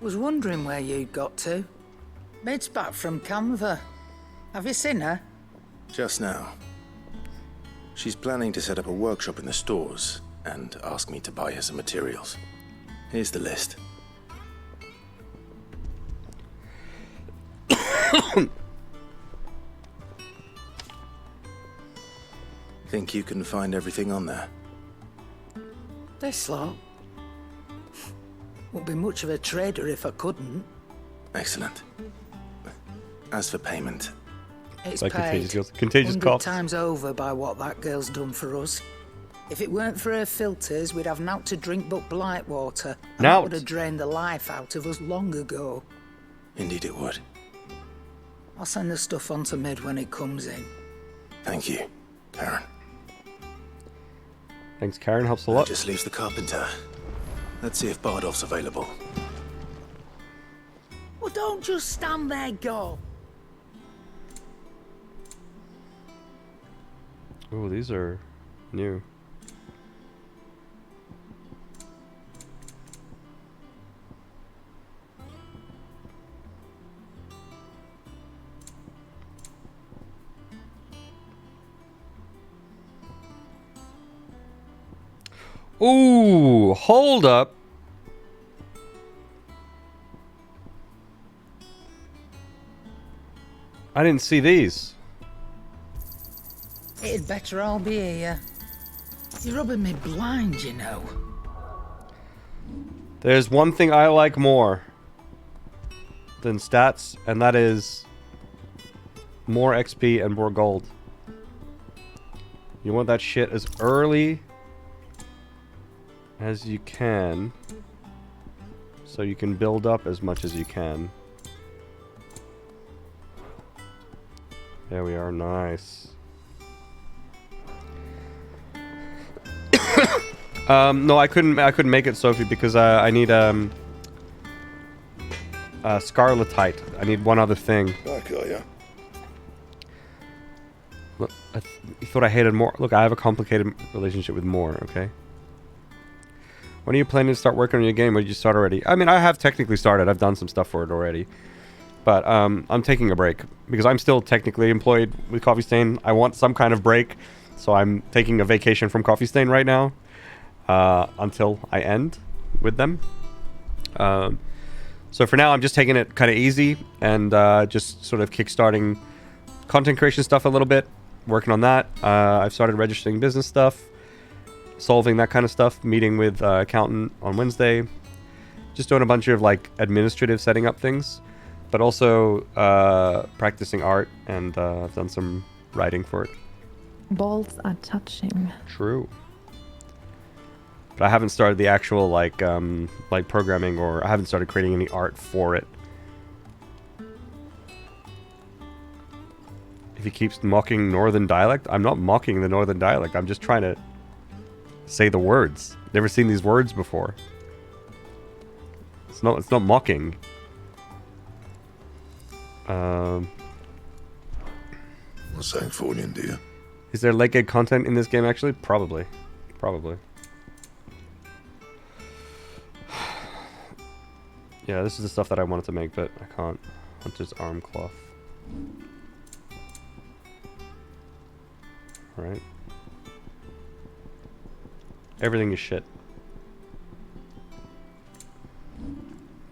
Was wondering where you got to. Mid's back from Canva. Have you seen her? Just now. She's planning to set up a workshop in the stores and ask me to buy her some materials. Here's the list. Think you can find everything on there? This lot. Wouldn't be much of a trader if I couldn't. Excellent. As for payment... It's like paid. Contagious 100 cough. times over by what that girl's done for us. If it weren't for her filters, we'd have naught to drink but blight water. And that would have drained the life out of us long ago. Indeed it would. I'll send the stuff on to Mid when it comes in. Thank you, Karen. Thanks, Karen. Helps a lot. That just leaves the carpenter. Let's see if Bardolph's available. Well, don't just stand there, go. Oh, these are new. Ooh, hold up. I didn't see these. It'd better all be here. You're rubbing me blind, you know. There's one thing I like more than stats, and that is more XP and more gold. You want that shit as early as you can, so you can build up as much as you can. There we are. Nice. No, I couldn't make it, Sophie, because I need scarletite. I need one other thing. Back, are ya? Look, you thought I hated more. Look, I have a complicated relationship with more. Okay. When are you planning to start working on your game? Or did you start already? I mean, I have technically started. I've done some stuff for it already. But I'm taking a break because I'm still technically employed with Coffee Stain. I want some kind of break, so I'm taking a vacation from Coffee Stain right now until I end with them. So for now, I'm just taking it kind of easy and just sort of kickstarting content creation stuff a little bit, working on that. I've started registering business stuff, solving that kind of stuff, meeting with accountant on Wednesday, just doing a bunch of like administrative setting up things. But also practicing art, and I've done some writing for it. Balls are touching. True. But I haven't started the actual like programming, or I haven't started creating any art for it. If he keeps mocking Northern dialect, I'm not mocking the Northern dialect. I'm just trying to say the words. Never seen these words before. It's not mocking. What's that for you, dear? Is there leg egg content in this game actually? Probably. Yeah, this is the stuff that I wanted to make, but I can't. Hunter's arm cloth. Alright. Everything is shit.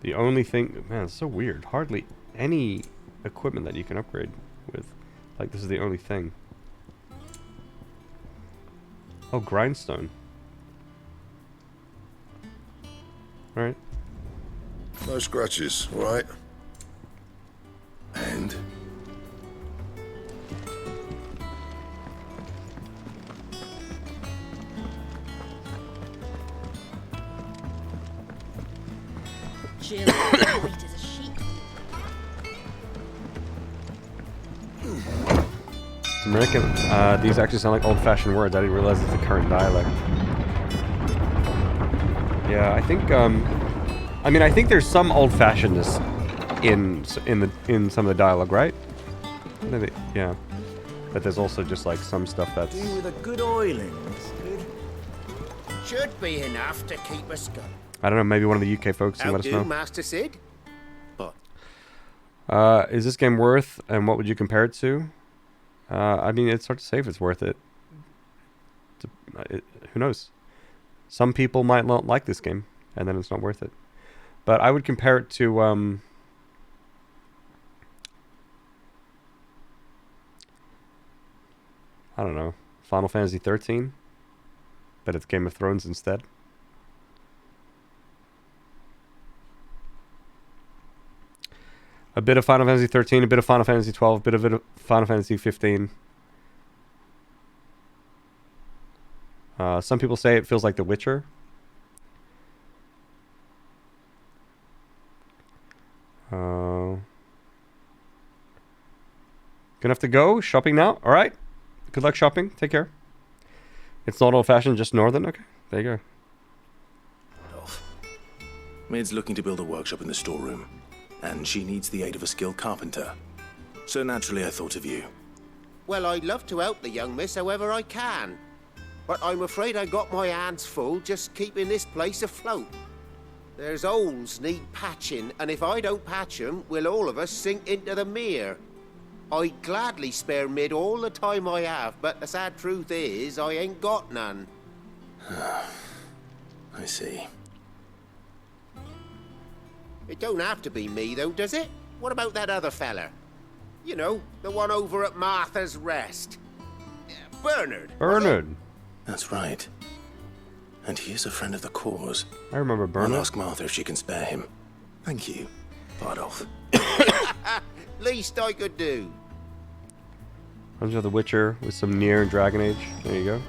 The only thing... Man, it's so weird. Hardly any equipment that you can upgrade with. Like, this is the only thing. Oh, grindstone. Alright. No scratches, alright? And? Jill, white as a sheet. It's American. These actually sound like old-fashioned words. I didn't realize it's the current dialect. Yeah, I think. I mean, I think there's some old-fashionedness in some of the dialogue, right? Maybe, yeah. But there's also just like some stuff that's. Do with a good oiling, Sid. Should be enough to keep us going. I don't know. Maybe one of the UK folks can let us know. Master Sid? Is this game worth, and what would you compare it to? I mean, it's hard to say if it's worth it. Who knows? Some people might not like this game, and then it's not worth it. But I would compare it to, I don't know, Final Fantasy 13, but it's Game of Thrones instead. A bit of Final Fantasy 13, a bit of Final Fantasy 12, a bit of Final Fantasy 15. Some people say it feels like The Witcher. Gonna have to go shopping now. All right. Good luck shopping. Take care. It's not old-fashioned, just northern. Okay, there you go. Mid's looking to build a workshop in the storeroom, and she needs the aid of a skilled carpenter. So naturally, I thought of you. Well, I'd love to help the young miss however I can, but I'm afraid I got my hands full just keeping this place afloat. There's holes need patching, and if I don't patch them, we'll all of us sink into the mere. I'd gladly spare Mid all the time I have, but the sad truth is, I ain't got none. I see. It don't have to be me, though, does it? What about that other fella? You know, the one over at Martha's Rest. Bernard. Bernard. That's right. And he is a friend of the cause. I remember Bernard. I'll ask Martha if she can spare him. Thank you, Bardolph. Least I could do. Dungeon of the Witcher with some Nier and Dragon Age. There you go.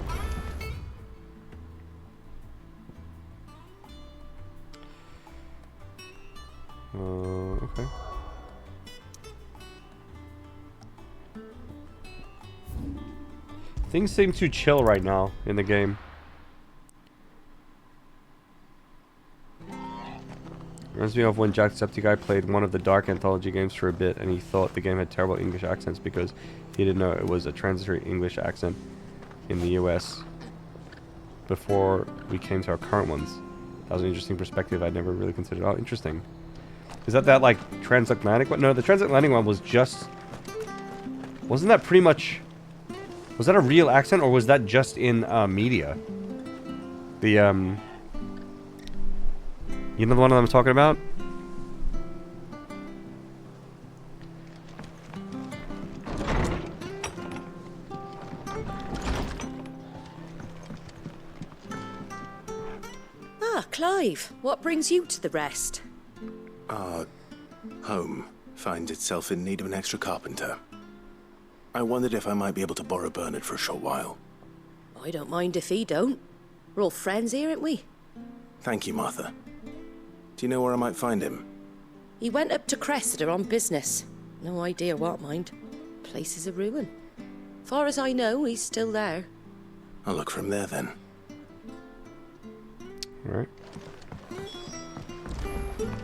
Okay. Things seem too chill right now in the game. Reminds me of when Jacksepticeye played one of the Dark Anthology games for a bit, and he thought the game had terrible English accents because he didn't know it was a transitory English accent in the US before we came to our current ones. That was an interesting perspective I'd never really considered. Oh, interesting. Is that like transatlantic one? No, the transatlantic one was just... Wasn't that pretty much... Was that a real accent, or was that just in media? The, You know the one that I'm talking about? Ah, Clive, what brings you to the rest? Our home finds itself in need of an extra carpenter. I wondered if I might be able to borrow Bernard for a short while. I don't mind if he don't. We're all friends here, aren't we? Thank you, Martha. Do you know where I might find him? He went up to Cressida on business. No idea what, mind. Place is a ruin. Far as I know, he's still there. I'll look for him there, then. Alright.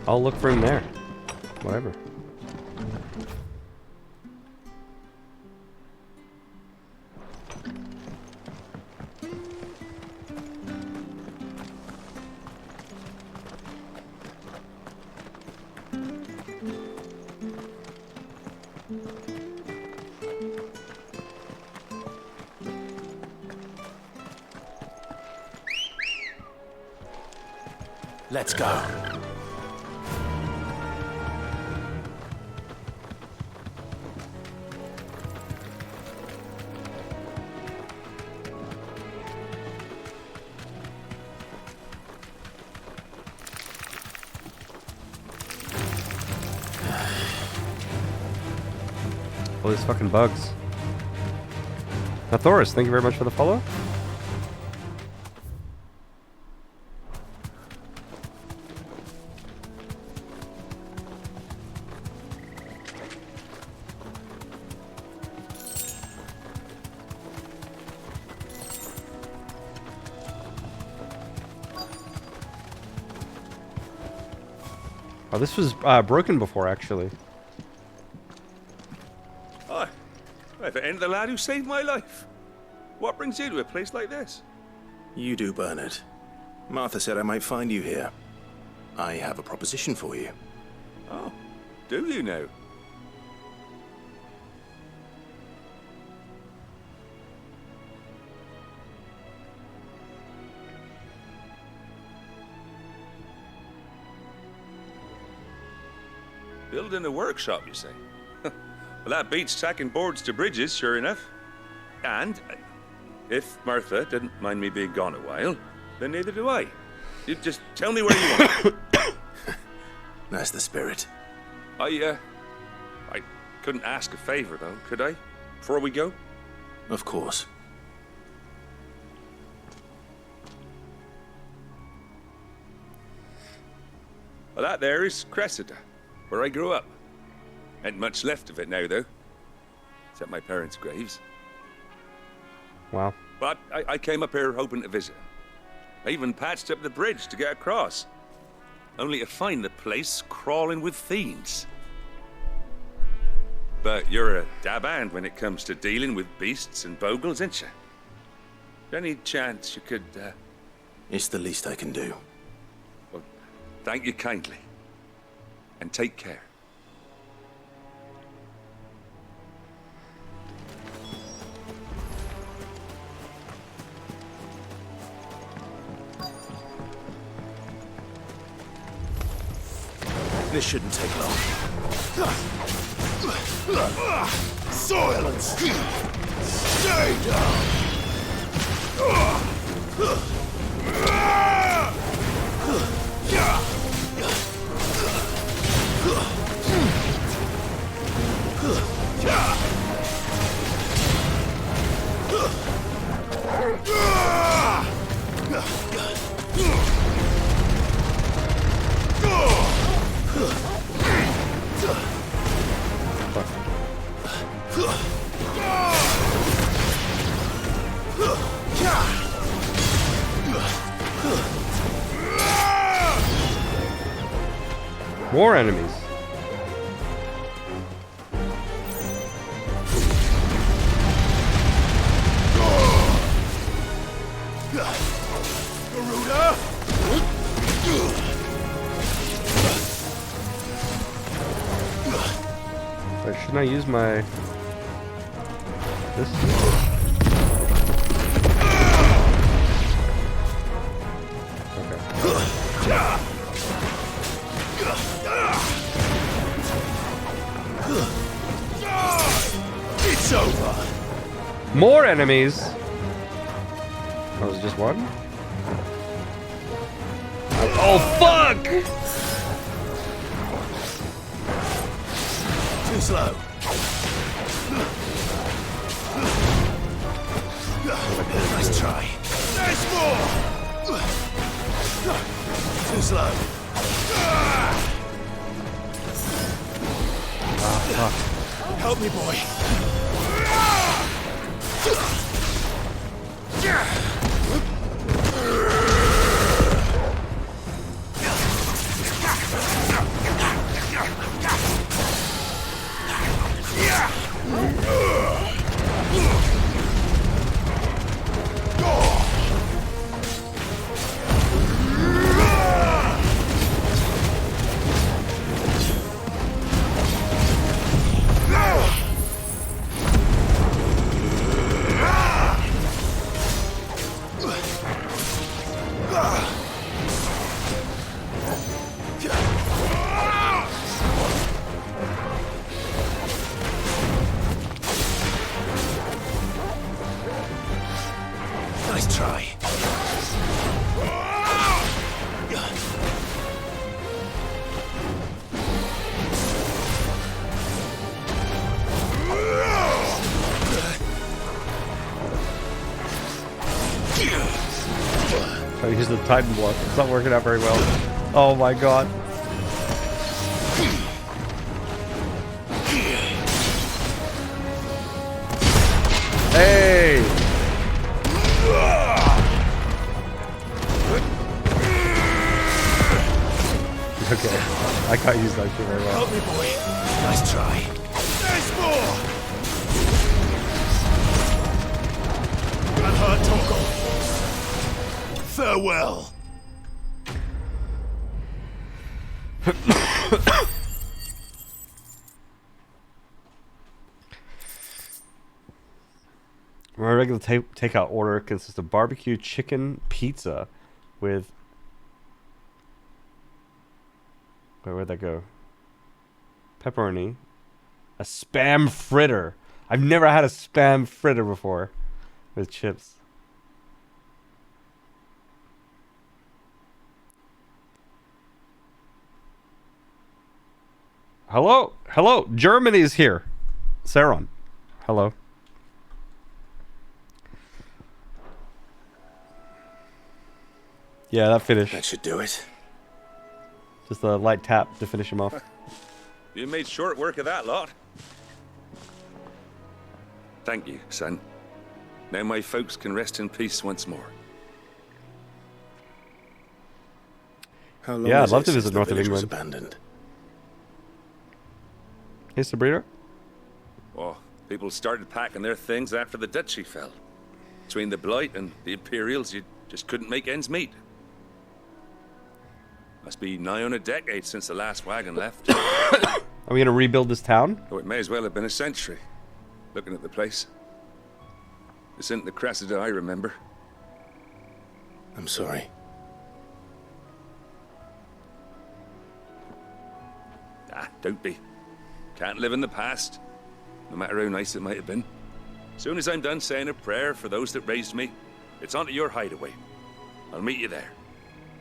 I'll look for him there. Whatever. Let's go. All these fucking bugs. Now, Thoris, thank you very much for the follow. Oh, this was broken before, actually. Oh, if it ain't the lad who saved my life. What brings you to a place like this? You do, Bernard. Martha said I might find you here. I have a proposition for you. Oh, do you now? Building a workshop, you say? Well, that beats tacking boards to bridges, sure enough. And if Martha didn't mind me being gone a while, then neither do I. You just tell me where you want. That's the spirit. I couldn't ask a favor, though, could I? Before we go? Of course. Well, that there is Cressida, where I grew up. Ain't much left of it now, though. Except my parents' graves. Wow. But I came up here hoping to visit. I even patched up the bridge to get across. Only to find the place crawling with fiends. But you're a dab hand when it comes to dealing with beasts and bogles, ain't you? Any chance you could, It's the least I can do. Well, thank you kindly. And take care. This shouldn't take long. Soil and steam! Stay down! More enemies. Wait, shouldn't I use my... this? It's over. More enemies. Oh, was it just one? Oh fuck! Too slow. Nice try. There's more. Too slow. Help me, boy. Nice try. I use the Titan block. It's not working out very well. Oh my god. Hey! Okay, I can't use that shit very well. Help me, boy. Nice try. There's more. That hurt, Torgal. Farewell. My regular takeout order consists of barbecue chicken pizza with... Wait, where'd that go? Pepperoni. A spam fritter. I've never had a spam fritter before. With chips. Hello? Hello? Germany's here. Saron. Hello. Yeah, that finished. That should do it. Just a light tap to finish him off. You made short work of that lot. Thank you, son. Now my folks can rest in peace once more. How long Yeah, I'd was love it to since visit the north of village was England. abandoned? Hey, Sabrina. Oh, people started packing their things after the duchy fell. Between the Blight and the Imperials, you just couldn't make ends meet. Must be nigh on a decade since the last wagon left. Are we gonna rebuild this town? Oh, it may as well have been a century. Looking at the place. This isn't the Cressida I remember. I'm sorry. Ah, don't be. Can't live in the past, no matter how nice it might have been. Soon as I'm done saying a prayer for those that raised me, it's on to your hideaway. I'll meet you there.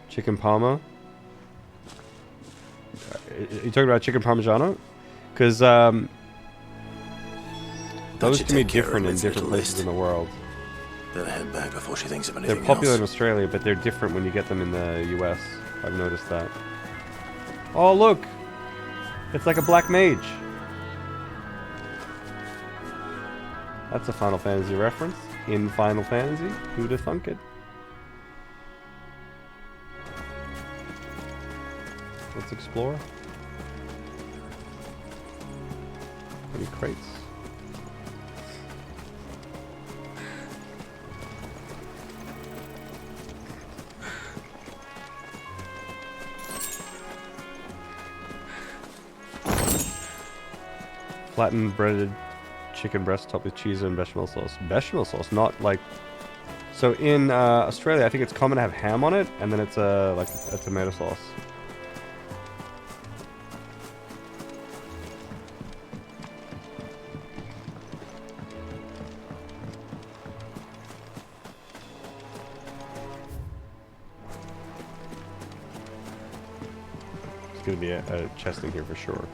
Chicken Parma? You talking about chicken Parmigiano? Because those can be different in different places in the world. Better head back before she thinks of anything They're popular else. in Australia, but they're different when you get them in the US. I've noticed that. Oh, look! It's like a black mage. That's a Final Fantasy reference. In Final Fantasy. Who'd have thunk it? Let's explore. Any crates? Flattened breaded chicken breast topped with cheese and bechamel sauce. Bechamel sauce, not like... So in Australia, I think it's common to have ham on it, and then it's like a tomato sauce. There's gonna be a chest in here for sure.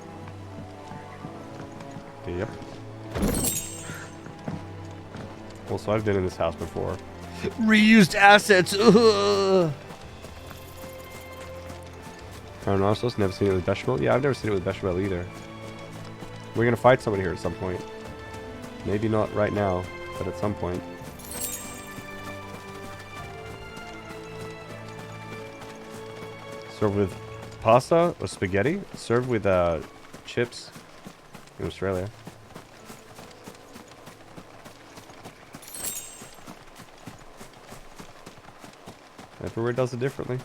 Yep. Also, I've been in this house before. Reused assets! Ugh. Carbonara sauce, never seen it with bechamel. Yeah, I've never seen it with bechamel either. We're gonna fight somebody here at some point. Maybe not right now, but at some point. Served with pasta or spaghetti. Served with chips in Australia. Everywhere does it differently.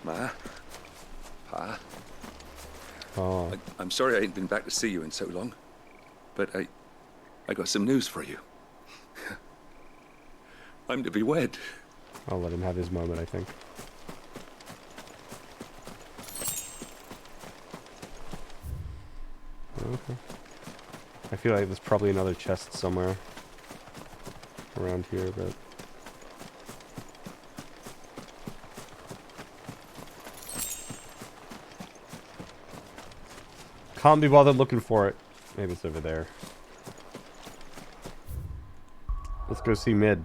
Ma? Pa? Oh. I'm sorry I ain't been back to see you in so long, but I got some news for you. I'm to be wed. I'll let him have his moment, I think. Okay. I feel like there's probably another chest somewhere around here, but... Can't be bothered looking for it. Maybe it's over there. Let's go see mid.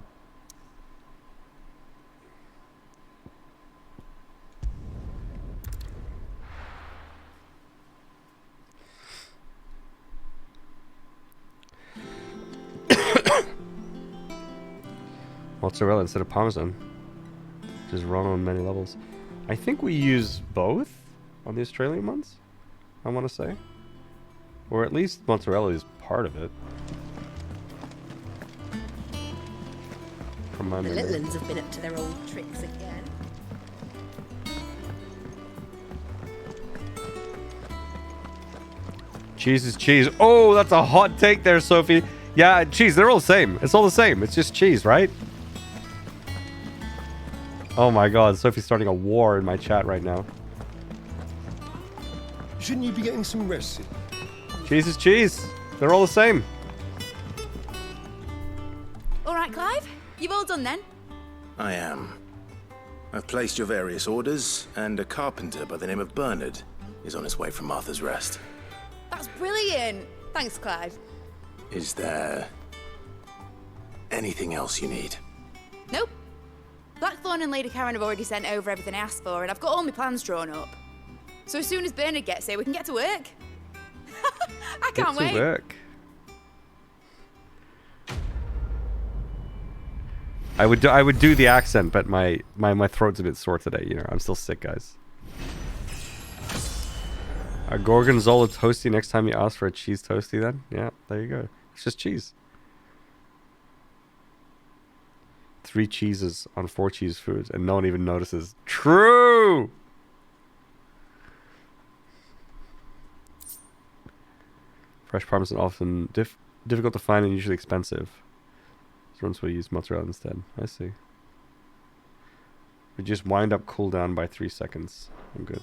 Mozzarella instead of Parmesan. Which is run on many levels. I think we use both on the Australian ones, I want to say. Or at least mozzarella is part of it. From my The memory. little ones have been up to their old tricks again. Cheese is cheese. Oh, that's a hot take there, Sophie. Yeah, cheese, they're all the same. It's all the same. It's just cheese, right? Oh my god, Sophie's starting a war in my chat right now. Shouldn't you be getting some rest, Sid? Cheese is cheese. They're all the same. All right, Clive. You've all done then? I am. I've placed your various orders, and a carpenter by the name of Bernard is on his way from Martha's Rest. That's brilliant. Thanks, Clive. Is there anything else you need? Nope. Blackthorn and Lady Karen have already sent over everything I asked for, and I've got all my plans drawn up. So as soon as Bernard gets here, we can get to work. I can't wait. Get to work. I would do the accent, but my throat's a bit sore today. You know, I'm still sick, guys. A gorgonzola toasty next time you ask for a cheese toasty, then? Yeah, there you go. It's just cheese. 3 cheeses on 4 cheese foods, and no one even notices. True! Fresh parmesan often difficult to find and usually expensive. Restaurants will use mozzarella instead. I see. Reduce wind up cooldown by 3 seconds. I'm good.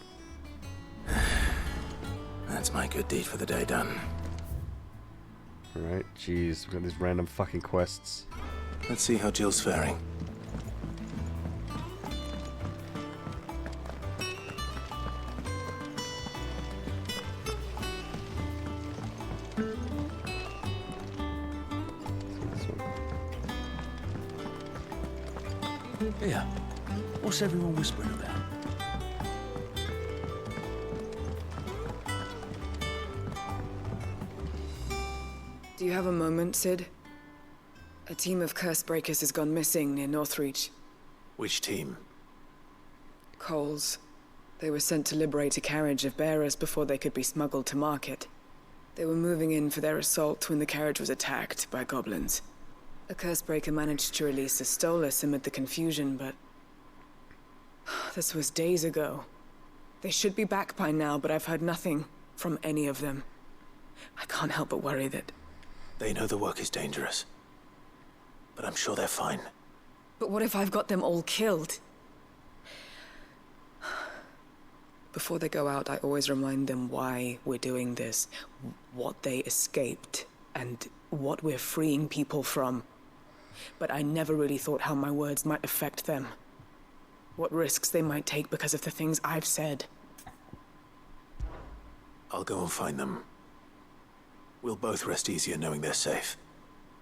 That's my good deed for the day done. Alright, jeez, we've got these random fucking quests. Let's see how Jill's faring. Here, what's everyone whispering about? Do you have a moment, Sid? A team of curse breakers has gone missing near Northreach. Which team? Coles. They were sent to liberate a carriage of bearers before they could be smuggled to market. They were moving in for their assault when the carriage was attacked by goblins. A curse breaker managed to release a Stolas amid the confusion, but this was days ago. They should be back by now, but I've heard nothing from any of them. I can't help but worry that... They know the work is dangerous, but I'm sure they're fine. But what if I've got them all killed? Before they go out, I always remind them why we're doing this, what they escaped, and what we're freeing people from. But I never really thought how my words might affect them. What risks they might take because of the things I've said. I'll go and find them. We'll both rest easier knowing they're safe.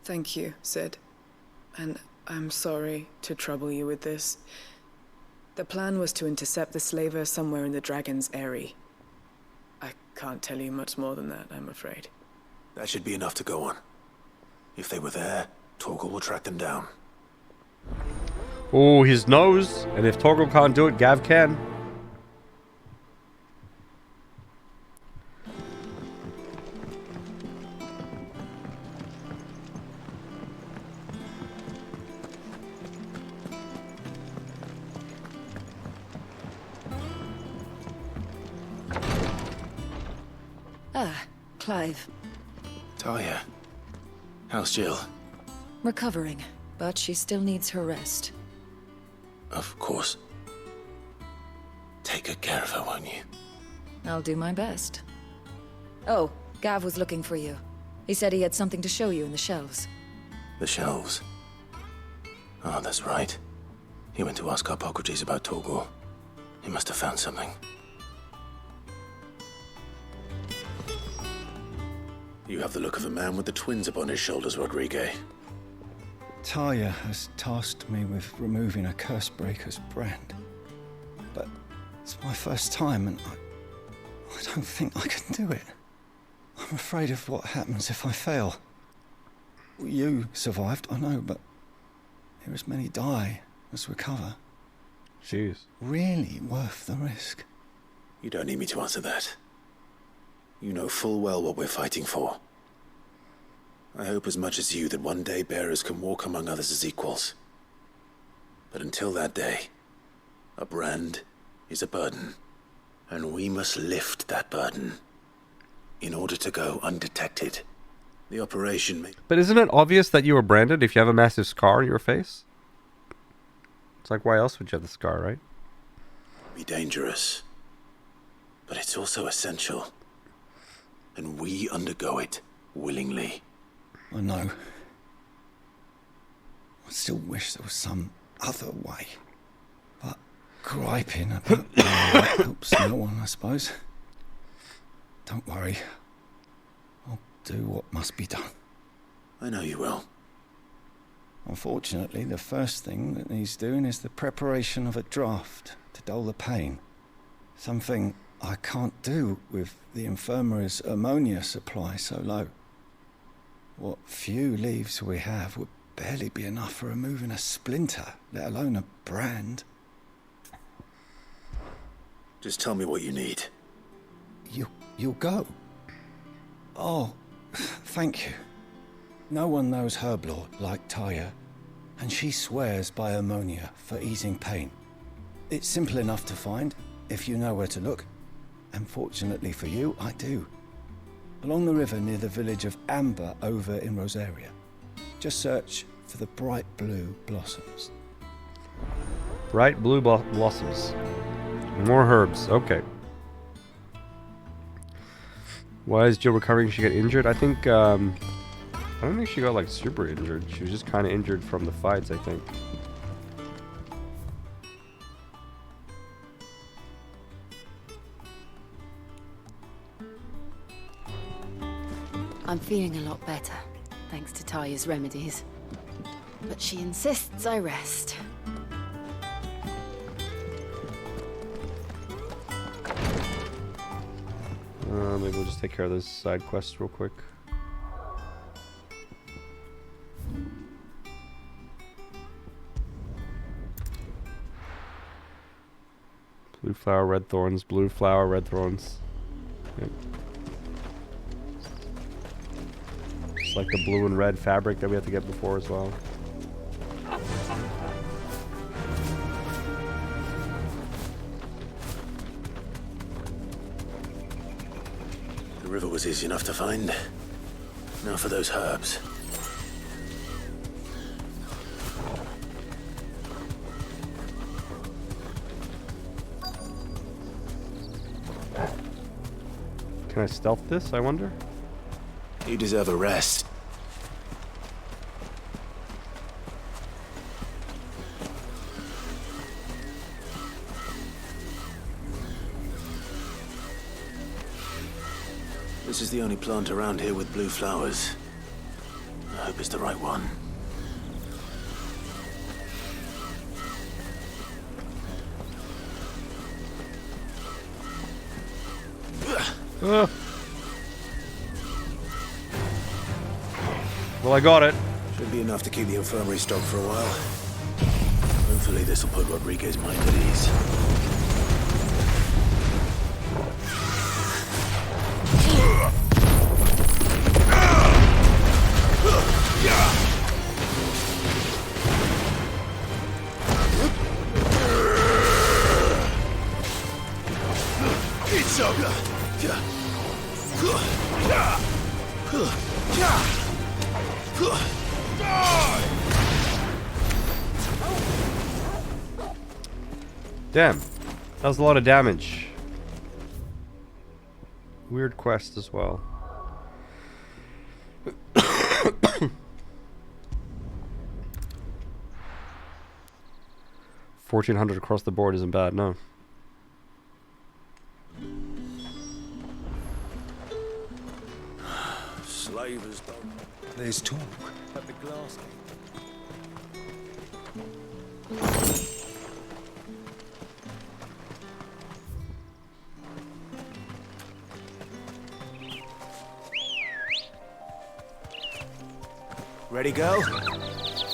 Thank you, Sid. And I'm sorry to trouble you with this. The plan was to intercept the slaver somewhere in the Dragon's Eyrie. I can't tell you much more than that, I'm afraid. That should be enough to go on. If they were there, Torgal will track them down. Oh, his nose. And if Torgal can't do it, Gav can. Ah, Clive. Talia. How's Jill? Recovering, but she still needs her rest. Of course. Take good care of her, won't you? I'll do my best. Oh, Gav was looking for you. He said he had something to show you in the shelves. The shelves? Oh, that's right. He went to ask Hippocrates about Torgal. He must have found something. You have the look of a man with the twins upon his shoulders, Rodrigue. Talia has tasked me with removing a Cursebreaker's brand. But it's my first time and I don't think I can do it. I'm afraid of what happens if I fail. You survived, I know, but here as many die as recover. Jeez. Really worth the risk. You don't need me to answer that. You know full well what we're fighting for. I hope as much as you that one day bearers can walk among others as equals. But until that day, a brand is a burden, and we must lift that burden in order to go undetected. The operation may... But isn't it obvious that you were branded if you have a massive scar on your face? It's like, why else would you have the scar, right? be dangerous, but it's also essential. And we undergo it willingly. I know. I still wish there was some other way. But griping about that helps no one, I suppose. Don't worry. I'll do what must be done. I know you will. Unfortunately, the first thing that needs doing is the preparation of a draft to dull the pain. Something I can't do with the infirmary's ammonia supply so low. What few leaves we have would barely be enough for removing a splinter, let alone a brand. Just tell me what you need. You'll go? Oh, thank you. No one knows Herblore like Taya, and she swears by ammonia for easing pain. It's simple enough to find, if you know where to look. And fortunately for you, I do. along the river near the village of Amber over in Rosaria. Just search for the bright blue blossoms. Bright blue blossoms. More herbs. Okay. Why is Jill recovering? She got injured? I think, I don't think she got, like, super injured. She was just kind of injured from the fights, I think. I'm feeling a lot better, thanks to Taya's remedies. But she insists I rest. Maybe we'll just take care of this side quest real quick. Blue flower, red thorns, blue flower, red thorns. Yep. Just like the blue and red fabric that we had to get before as well. The river was easy enough to find. Now for those herbs. Can I stealth this, I wonder? You deserve a rest. This is the only plant around here with blue flowers. I hope it's the right one. Well, I got it. Should be enough to keep the infirmary stocked for a while. Hopefully this will put Rodriguez's mind at ease. Damn. That was a lot of damage. Weird quest as well. 1400 across the board isn't bad, no. Slavers don't. There's talk. At the glass gate. Ready, go?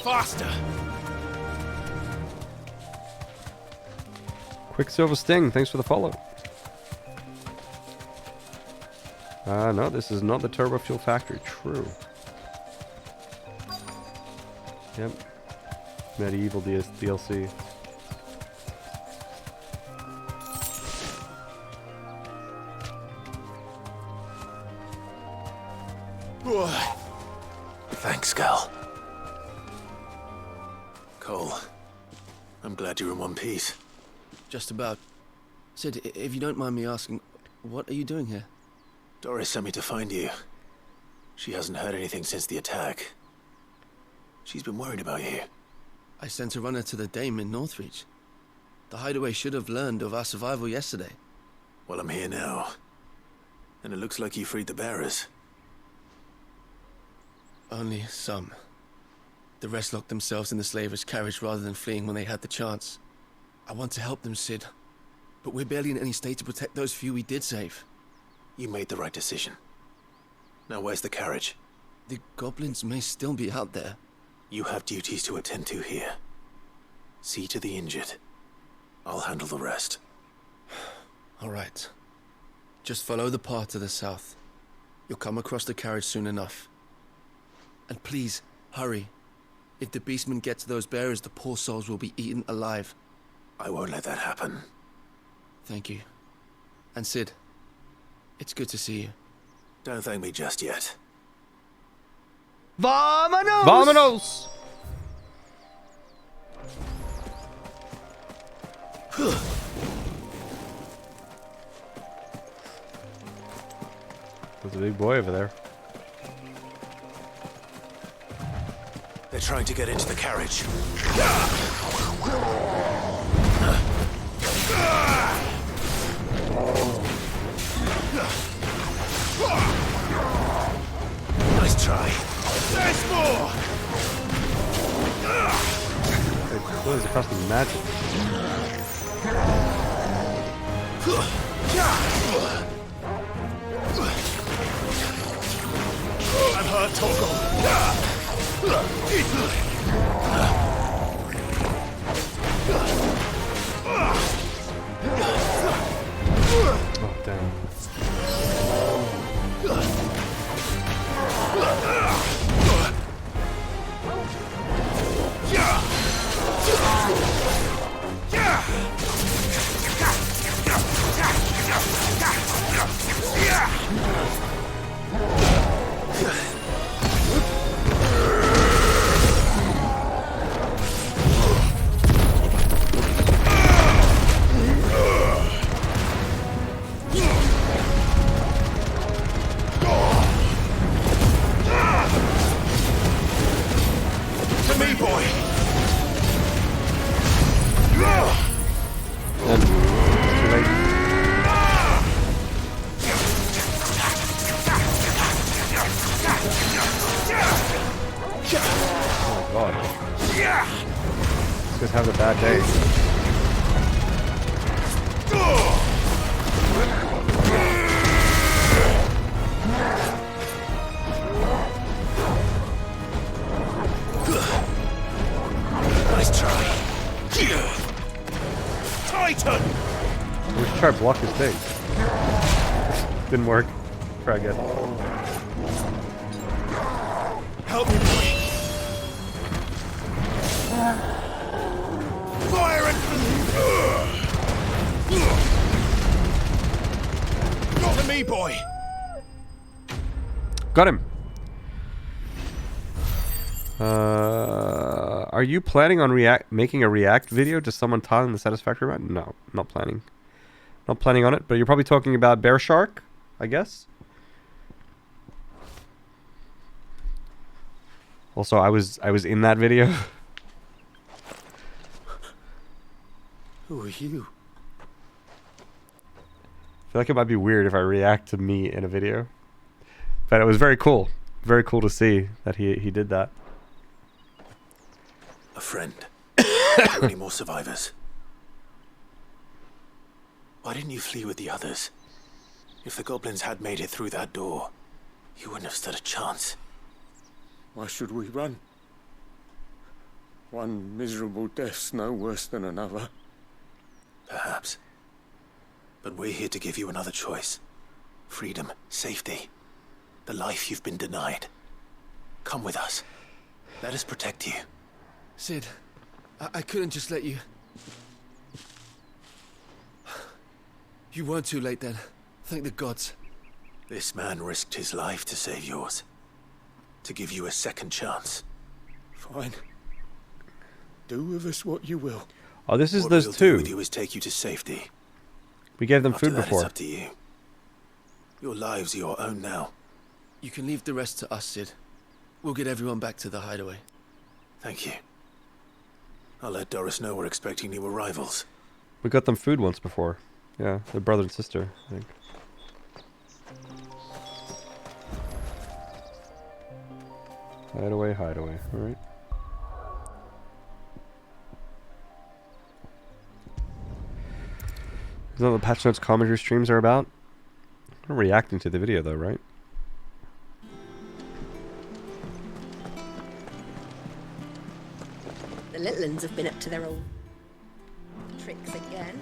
Faster! Quicksilver Sting, thanks for the follow. No, this is not the Turbo Fuel Factory. True. Yep. Medieval DLC. Thanks, Gal. Cole, I'm glad you're in one piece. Just about. Sid, if you don't mind me asking, what are you doing here? Doris sent me to find you. She hasn't heard anything since the attack. She's been worried about you. I sent a runner to the Dame in Northreach. The hideaway should have learned of our survival yesterday. Well, I'm here now. And it looks like you freed the bearers. Only some. The rest locked themselves in the slavers' carriage rather than fleeing when they had the chance. I want to help them, Sid. But we're barely in any state to protect those few we did save. You made the right decision. Now where's the carriage? The goblins may still be out there. You have duties to attend to here. See to the injured. I'll handle the rest. All right. Just follow the path to the south. You'll come across the carriage soon enough. And please, hurry. If the beastmen get to those bearers, the poor souls will be eaten alive. I won't let that happen. Thank you. And Sid, it's good to see you. Don't thank me just yet. Vámonos! Vámonos! There's a big boy over there. They're trying to get into the carriage. Nice try. There's more! It goes across the magic. I'm hurt, Toggle. Oh, damn. To me, boy. Oh my god. These guys have a bad day. Nice try. Titan! We should try to block his thing. Didn't work. Try again. Help me, boy. Fire and... To me, boy. Got him. Are you planning on making a react video to someone tiling the satisfactory amount? No, not planning. Not planning on it, but you're probably talking about Bear Shark, I guess. Also, I was in that video. Who are you? I feel like it might be weird if I react to me in a video. But it was very cool. Very cool to see that he did that. A friend. Are there any more survivors? Why didn't you flee with the others? If the goblins had made it through that door, you wouldn't have stood a chance. Why should we run? One miserable death's no worse than another. Perhaps. But we're here to give you another choice. Freedom, safety, the life you've been denied. Come with us. Let us protect you. Sid, I couldn't just let you... You weren't too late then. Thank the gods. This man risked his life to save yours. To give you a second chance. Fine. Do with us what you will. Oh, this is what those we'll two. Do with you is take you to safety. We gave them After food that, before. It's up to you. Your lives are your own now. You can leave the rest to us, Sid. We'll get everyone back to the hideaway. Thank you. I'll let Doris know we're expecting new arrivals. We got them food once before. Yeah, they're brother and sister, I think. Hideaway, hideaway. Alright. Is that what the Patch Notes commentary streams are about? I'm reacting to the video though, right? The little uns have been up to their old tricks again.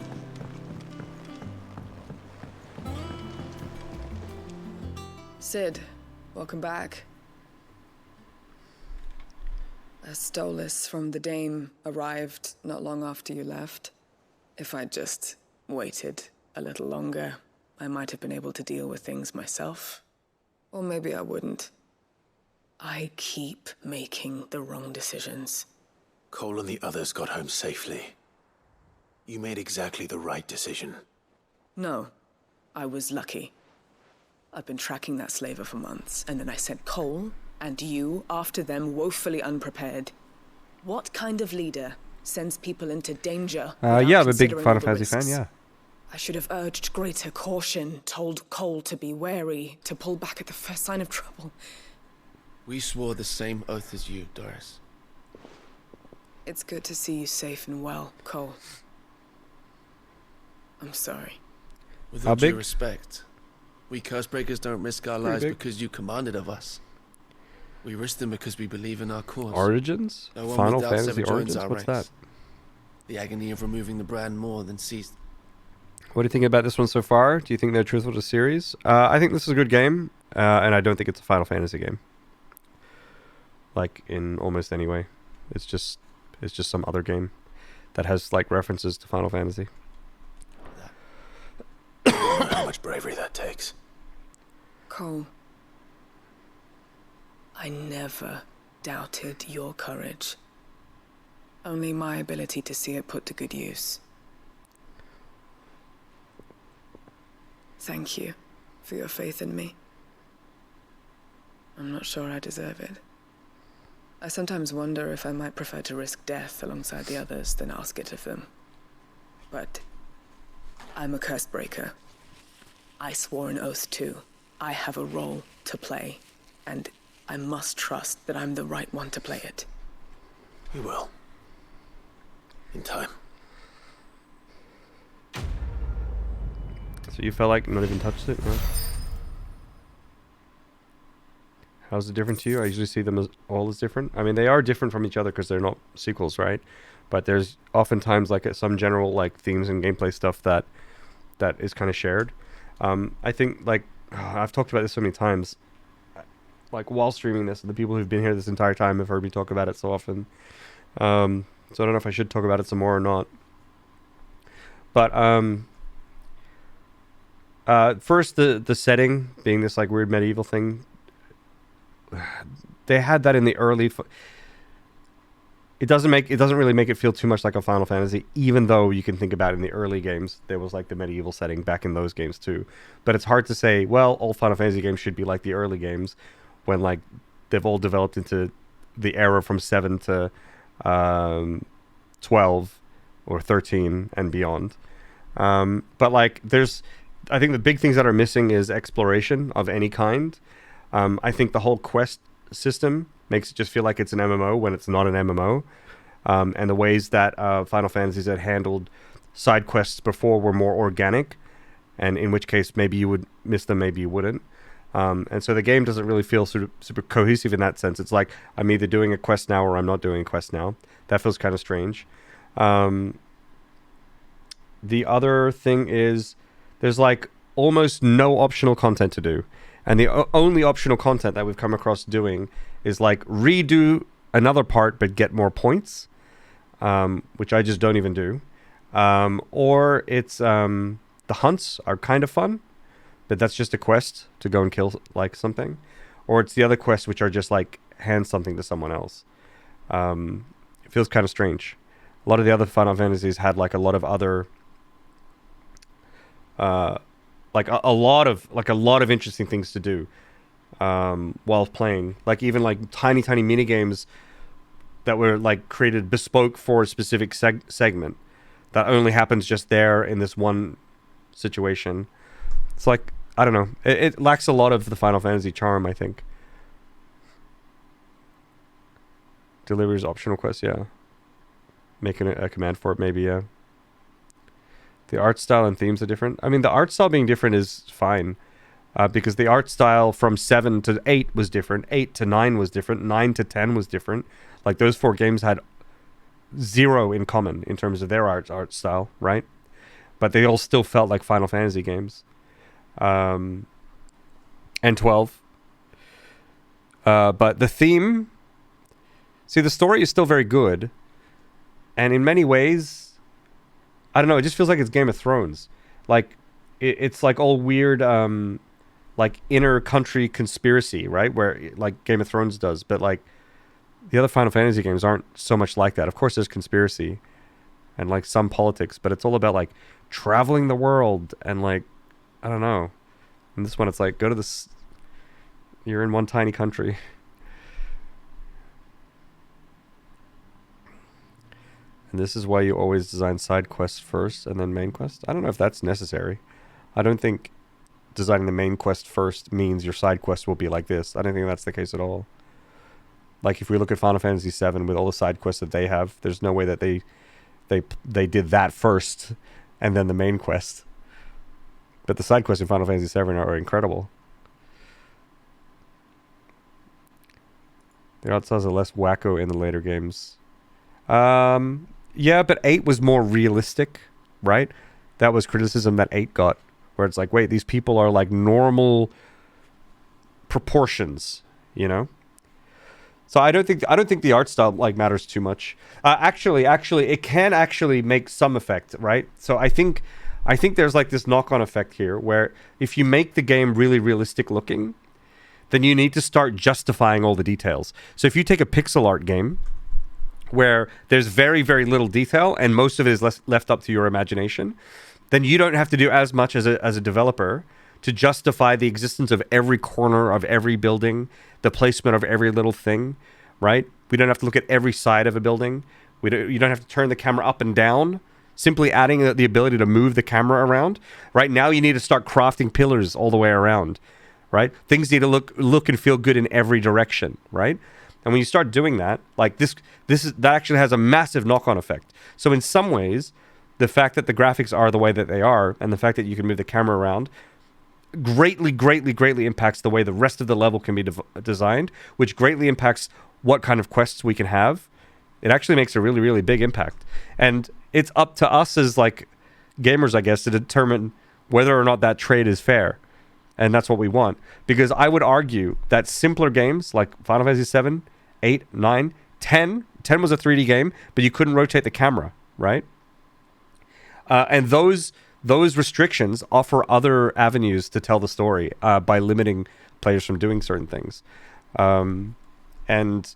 Sid, welcome back. A Stolas from the Dame arrived not long after you left. If I'd just waited a little longer, I might have been able to deal with things myself. Or maybe I wouldn't. I keep making the wrong decisions. Cole and the others got home safely. You made exactly the right decision. No, I was lucky. I've been tracking that slaver for months, and then I sent Cole and you after them, woefully unprepared. What kind of leader sends people into danger? Yeah, I'm a big Final Fantasy fan, yeah. I should have urged greater caution, told Cole to be wary, to pull back at the first sign of trouble. We swore the same oath as you, Doris. It's good to see you safe and well, Cole. I'm sorry. With all due respect, we Cursebreakers don't risk our lives because you commanded of us. We risk them because we believe in our cause. Origins? No one Final without Fantasy ever joins Origins? our What's ranks. that? The agony of removing the brand more than ceased. What do you think about this one so far? Do you think they're truthful to the series? I think this is a good game, and I don't think it's a Final Fantasy game. Like, in almost any way. It's just some other game that has, like, references to Final Fantasy. How much bravery that takes. Cole, I never doubted your courage. Only my ability to see it put to good use. Thank you for your faith in me. I'm not sure I deserve it. I sometimes wonder if I might prefer to risk death alongside the others than ask it of them. But I'm a curse breaker. I swore an oath too. I have a role to play, and I must trust that I'm the right one to play it. You will. In time. So you felt like not even touched it, right? How's it different to you? I usually see them as all as different. I mean, they are different from each other because they're not sequels, right? But there's oftentimes like some general like themes and gameplay stuff that is kind of shared. I think like I've talked about this so many times. Like while streaming this, the people who've been here this entire time have heard me talk about it so often. So I don't know if I should talk about it some more or not. But first the setting being this like weird medieval thing. They had that in the early. It doesn't really make it feel too much like a Final Fantasy, even though you can think about it in the early games there was like the medieval setting back in those games too. But it's hard to say, well, all Final Fantasy games should be like the early games when like they've all developed into the era from 7 to 12 or 13 and beyond. But like I think the big things that are missing is exploration of any kind. I think the whole quest system makes it just feel like it's an MMO when it's not an MMO. And the ways that Final Fantasies had handled side quests before were more organic, and in which case maybe you would miss them, maybe you wouldn't. And so the game doesn't really feel super cohesive in that sense. It's like I'm either doing a quest now or I'm not doing a quest now. That feels kind of strange. The other thing is there's like almost no optional content to do. And the only optional content that we've come across doing is like redo another part but get more points, which I just don't even do. Or it's the hunts are kind of fun, but that's just a quest to go and kill like something. Or it's the other quests which are just like hand something to someone else. It feels kind of strange. A lot of the other Final Fantasies had like a lot of other like a lot of interesting things to do while playing, like even like tiny mini games that were like created bespoke for a specific segment that only happens just there in this one situation. It's like I don't know, it lacks a lot of the Final Fantasy charm, I think. Delivers optional quests, yeah. Making a command for it, maybe, yeah. The art style and themes are different. I mean, the art style being different is fine. Because the art style from 7 to 8 was different. 8 to 9 was different. 9 to 10 was different. Like, those 4 games had 0 in common in terms of their art style, right? But they all still felt like Final Fantasy games. And 12. But the theme... See, the story is still very good. And in many ways... I don't know, it just feels like it's Game of Thrones. Like, it's like all weird, like inner country conspiracy, right? Where like Game of Thrones does, but like the other Final Fantasy games aren't so much like that. Of course, there's conspiracy and like some politics, but it's all about like traveling the world and like I don't know. And this one, it's like go to this. You're in one tiny country. And this is why you always design side quests first and then main quest. I don't know if that's necessary. I don't think designing the main quest first means your side quest will be like this. I don't think that's the case at all. Like if we look at Final Fantasy VII with all the side quests that they have, there's no way that they did that first and then the main quest. But the side quests in Final Fantasy VII are incredible. The art styles are less wacko in the later games. Yeah, but 8 was more realistic, right? That was criticism that 8 got, where it's like, wait, these people are like normal proportions, you know? So I don't think the art style like matters too much. Actually, it can actually make some effect, right? So I think there's like this knock-on effect here, where if you make the game really realistic looking, then you need to start justifying all the details. So if you take a pixel art game where there's very, very little detail and most of it is left up to your imagination, then you don't have to do as much as a developer to justify the existence of every corner of every building, the placement of every little thing, right? We don't have to look at every side of a building. You don't have to turn the camera up and down. Simply adding the ability to move the camera around. Right now you need to start crafting pillars all the way around, right? Things need to look and feel good in every direction, right? And when you start doing that, like that actually has a massive knock-on effect. So in some ways, the fact that the graphics are the way that they are, and the fact that you can move the camera around, greatly impacts the way the rest of the level can be designed, which greatly impacts what kind of quests we can have. It actually makes a really, really big impact. And it's up to us as like gamers, I guess, to determine whether or not that trade is fair. And that's what we want. Because I would argue that simpler games like Final Fantasy VII, 8, 9, 10 was a 3D game, but you couldn't rotate the camera, right? And those restrictions offer other avenues to tell the story by limiting players from doing certain things. And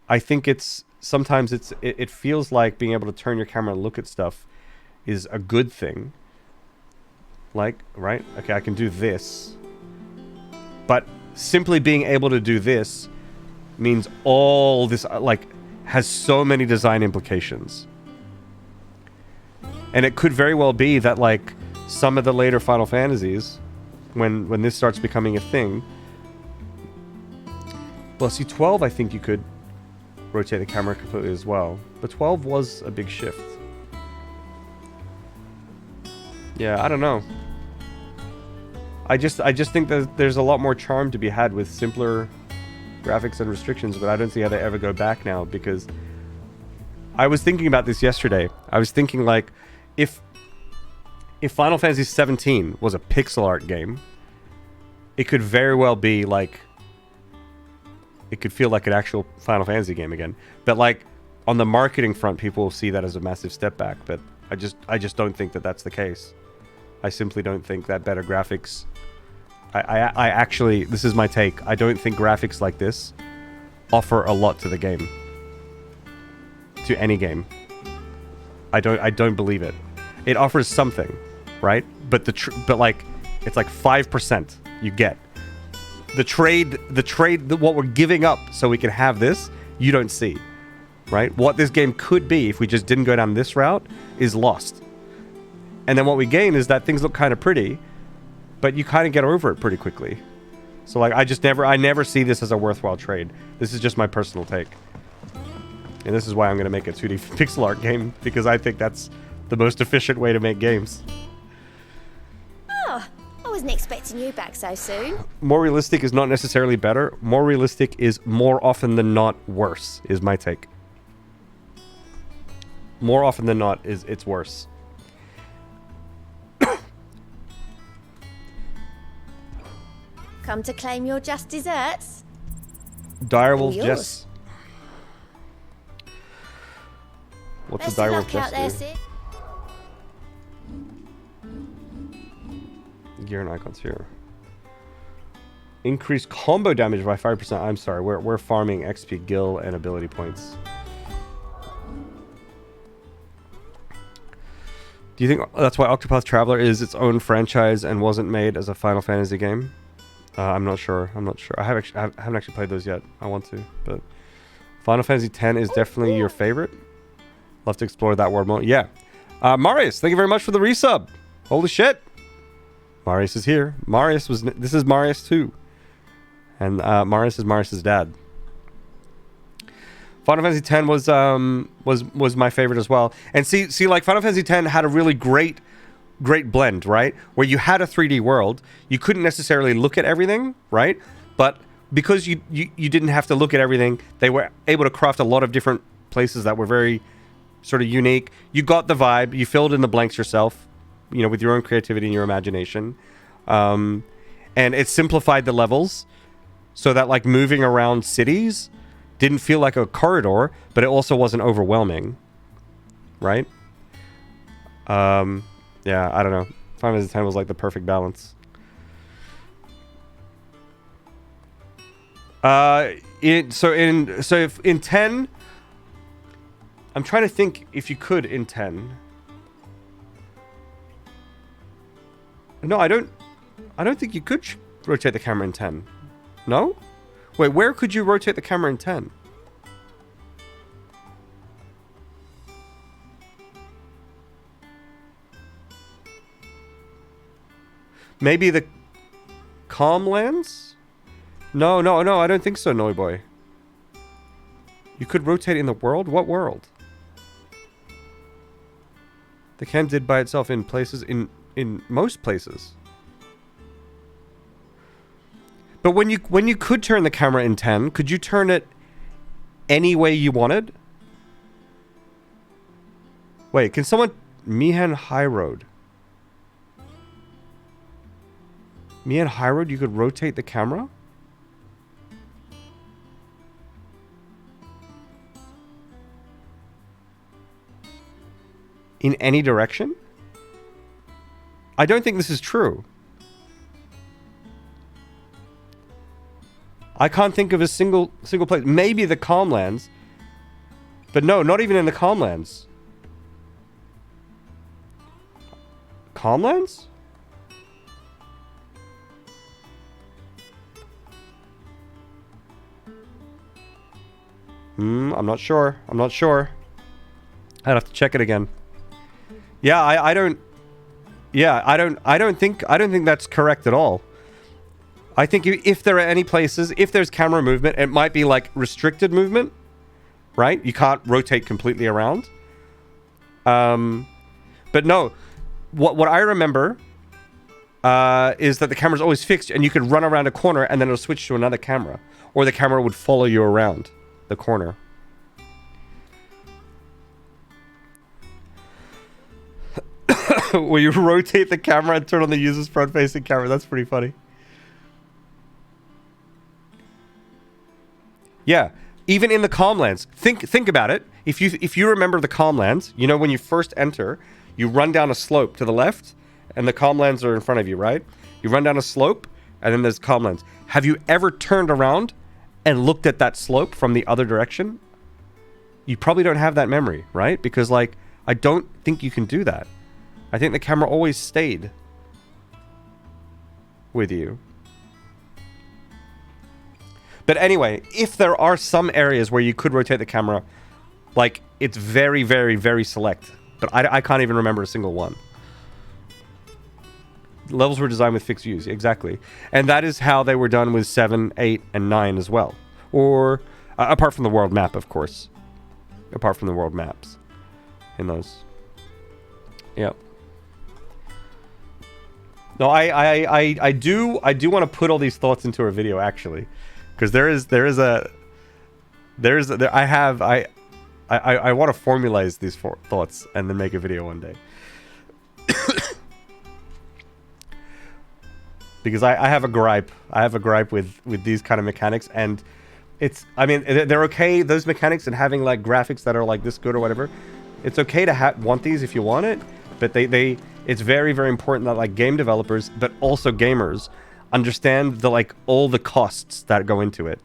I think sometimes it feels like being able to turn your camera and look at stuff is a good thing. Like, right? Okay, I can do this. But simply being able to do this means all this, like, has so many design implications. And it could very well be that, like, some of the later Final Fantasies, when this starts becoming a thing... Well, see, 12, I think you could rotate the camera completely as well. But 12 was a big shift. Yeah, I don't know. I just think that there's a lot more charm to be had with simpler graphics and restrictions, but I don't see how they ever go back now, because I was thinking about this yesterday. I was thinking, like, if Final Fantasy 17 was a pixel art game, it could very well be like, it could feel like an actual Final Fantasy game again. But like on the marketing front, people will see that as a massive step back. But I just don't think that that's the case. I simply don't think that better graphics. I actually, this is my take. I don't think graphics like this offer a lot to the game. To any game. I don't believe it. It offers something, right? But but like, it's like 5% you get. The trade, what we're giving up so we can have this, you don't see, right? What this game could be if we just didn't go down this route is lost. And then what we gain is that things look kind of pretty, but you kind of get over it pretty quickly. So like, I never see this as a worthwhile trade. This is just my personal take. And this is why I'm going to make a 2D pixel art game, because I think that's the most efficient way to make games. Oh, I wasn't expecting you back so soon. More realistic is not necessarily better. More realistic is more often than not worse, is my take. More often than not, it's worse. Come to claim your just desserts? Direwolf Yours. Jess. What's Best a of Direwolf luck out there, Jess Sid. do? Gear and icons here. Increase combo damage by 5%. I'm sorry, we're farming XP, gil, and ability points. Do you think that's why Octopath Traveler is its own franchise and wasn't made as a Final Fantasy game? I'm not sure. I haven't actually played those yet. I want to, but Final Fantasy X is definitely your favorite. Love to explore that world more. Yeah. Marius, thank you very much for the resub. Holy shit. Marius is here. This is Marius too. And Marius is Marius's dad. Final Fantasy X was my favorite as well. And see, like Final Fantasy X had a really great blend, right? Where you had a 3D world, you couldn't necessarily look at everything, right? But because you didn't have to look at everything, they were able to craft a lot of different places that were very sort of unique. You got the vibe, you filled in the blanks yourself, you know, with your own creativity and your imagination. And it simplified the levels so that like moving around cities didn't feel like a corridor, but it also wasn't overwhelming, right? Yeah, I don't know. Final Fantasy X was like the perfect balance. If in 10, I'm trying to think if you could in 10. No, I don't think you could rotate the camera in 10. No? Wait, where could you rotate the camera in 10? Maybe the calm lens? No, I don't think so, Noi Boy. You could rotate in the world? What world? The cam did by itself in places, in most places. But when you could turn the camera in 10, could you turn it any way you wanted? Wait, can someone... Mihan High Road. Mihan High Road, you could rotate the camera? In any direction? I don't think this is true. I can't think of a single place. Maybe the Calmlands. But no, not even in the Calmlands. Calmlands? I'm not sure. I'd have to check it again. Yeah, I don't think that's correct at all. I think if there are any places, if there's camera movement, it might be like restricted movement, right? You can't rotate completely around. But no, what I remember is that the camera's always fixed and you could run around a corner and then it'll switch to another camera. Or the camera would follow you around the corner. Where you rotate the camera and turn on the user's front-facing camera. That's pretty funny. Yeah, even in the Calmlands. Think about it. If you remember the Calmlands, you know when you first enter, you run down a slope to the left, and the Calmlands are in front of you, right? You run down a slope, and then there's Calmlands. Have you ever turned around and looked at that slope from the other direction? You probably don't have that memory, right? Because, like, I don't think you can do that. I think the camera always stayed with you. But anyway, if there are some areas where you could rotate the camera, like, it's very, very, very select. But I can't even remember a single one. Levels were designed with fixed views, exactly. And that is how they were done with 7, 8, and 9 as well. Or, apart from the world map, of course. Apart from the world maps. In those. Yep. No, I do want to put all these thoughts into a video, actually. Because I want to formalize these thoughts and then make a video one day. Because I have a gripe. I have a gripe with these kind of mechanics, and I mean, they're okay, those mechanics, and having like graphics that are like this good or whatever. It's okay to want these if you want it, but it's very, very important that like game developers, but also gamers, understand the like all the costs that go into it,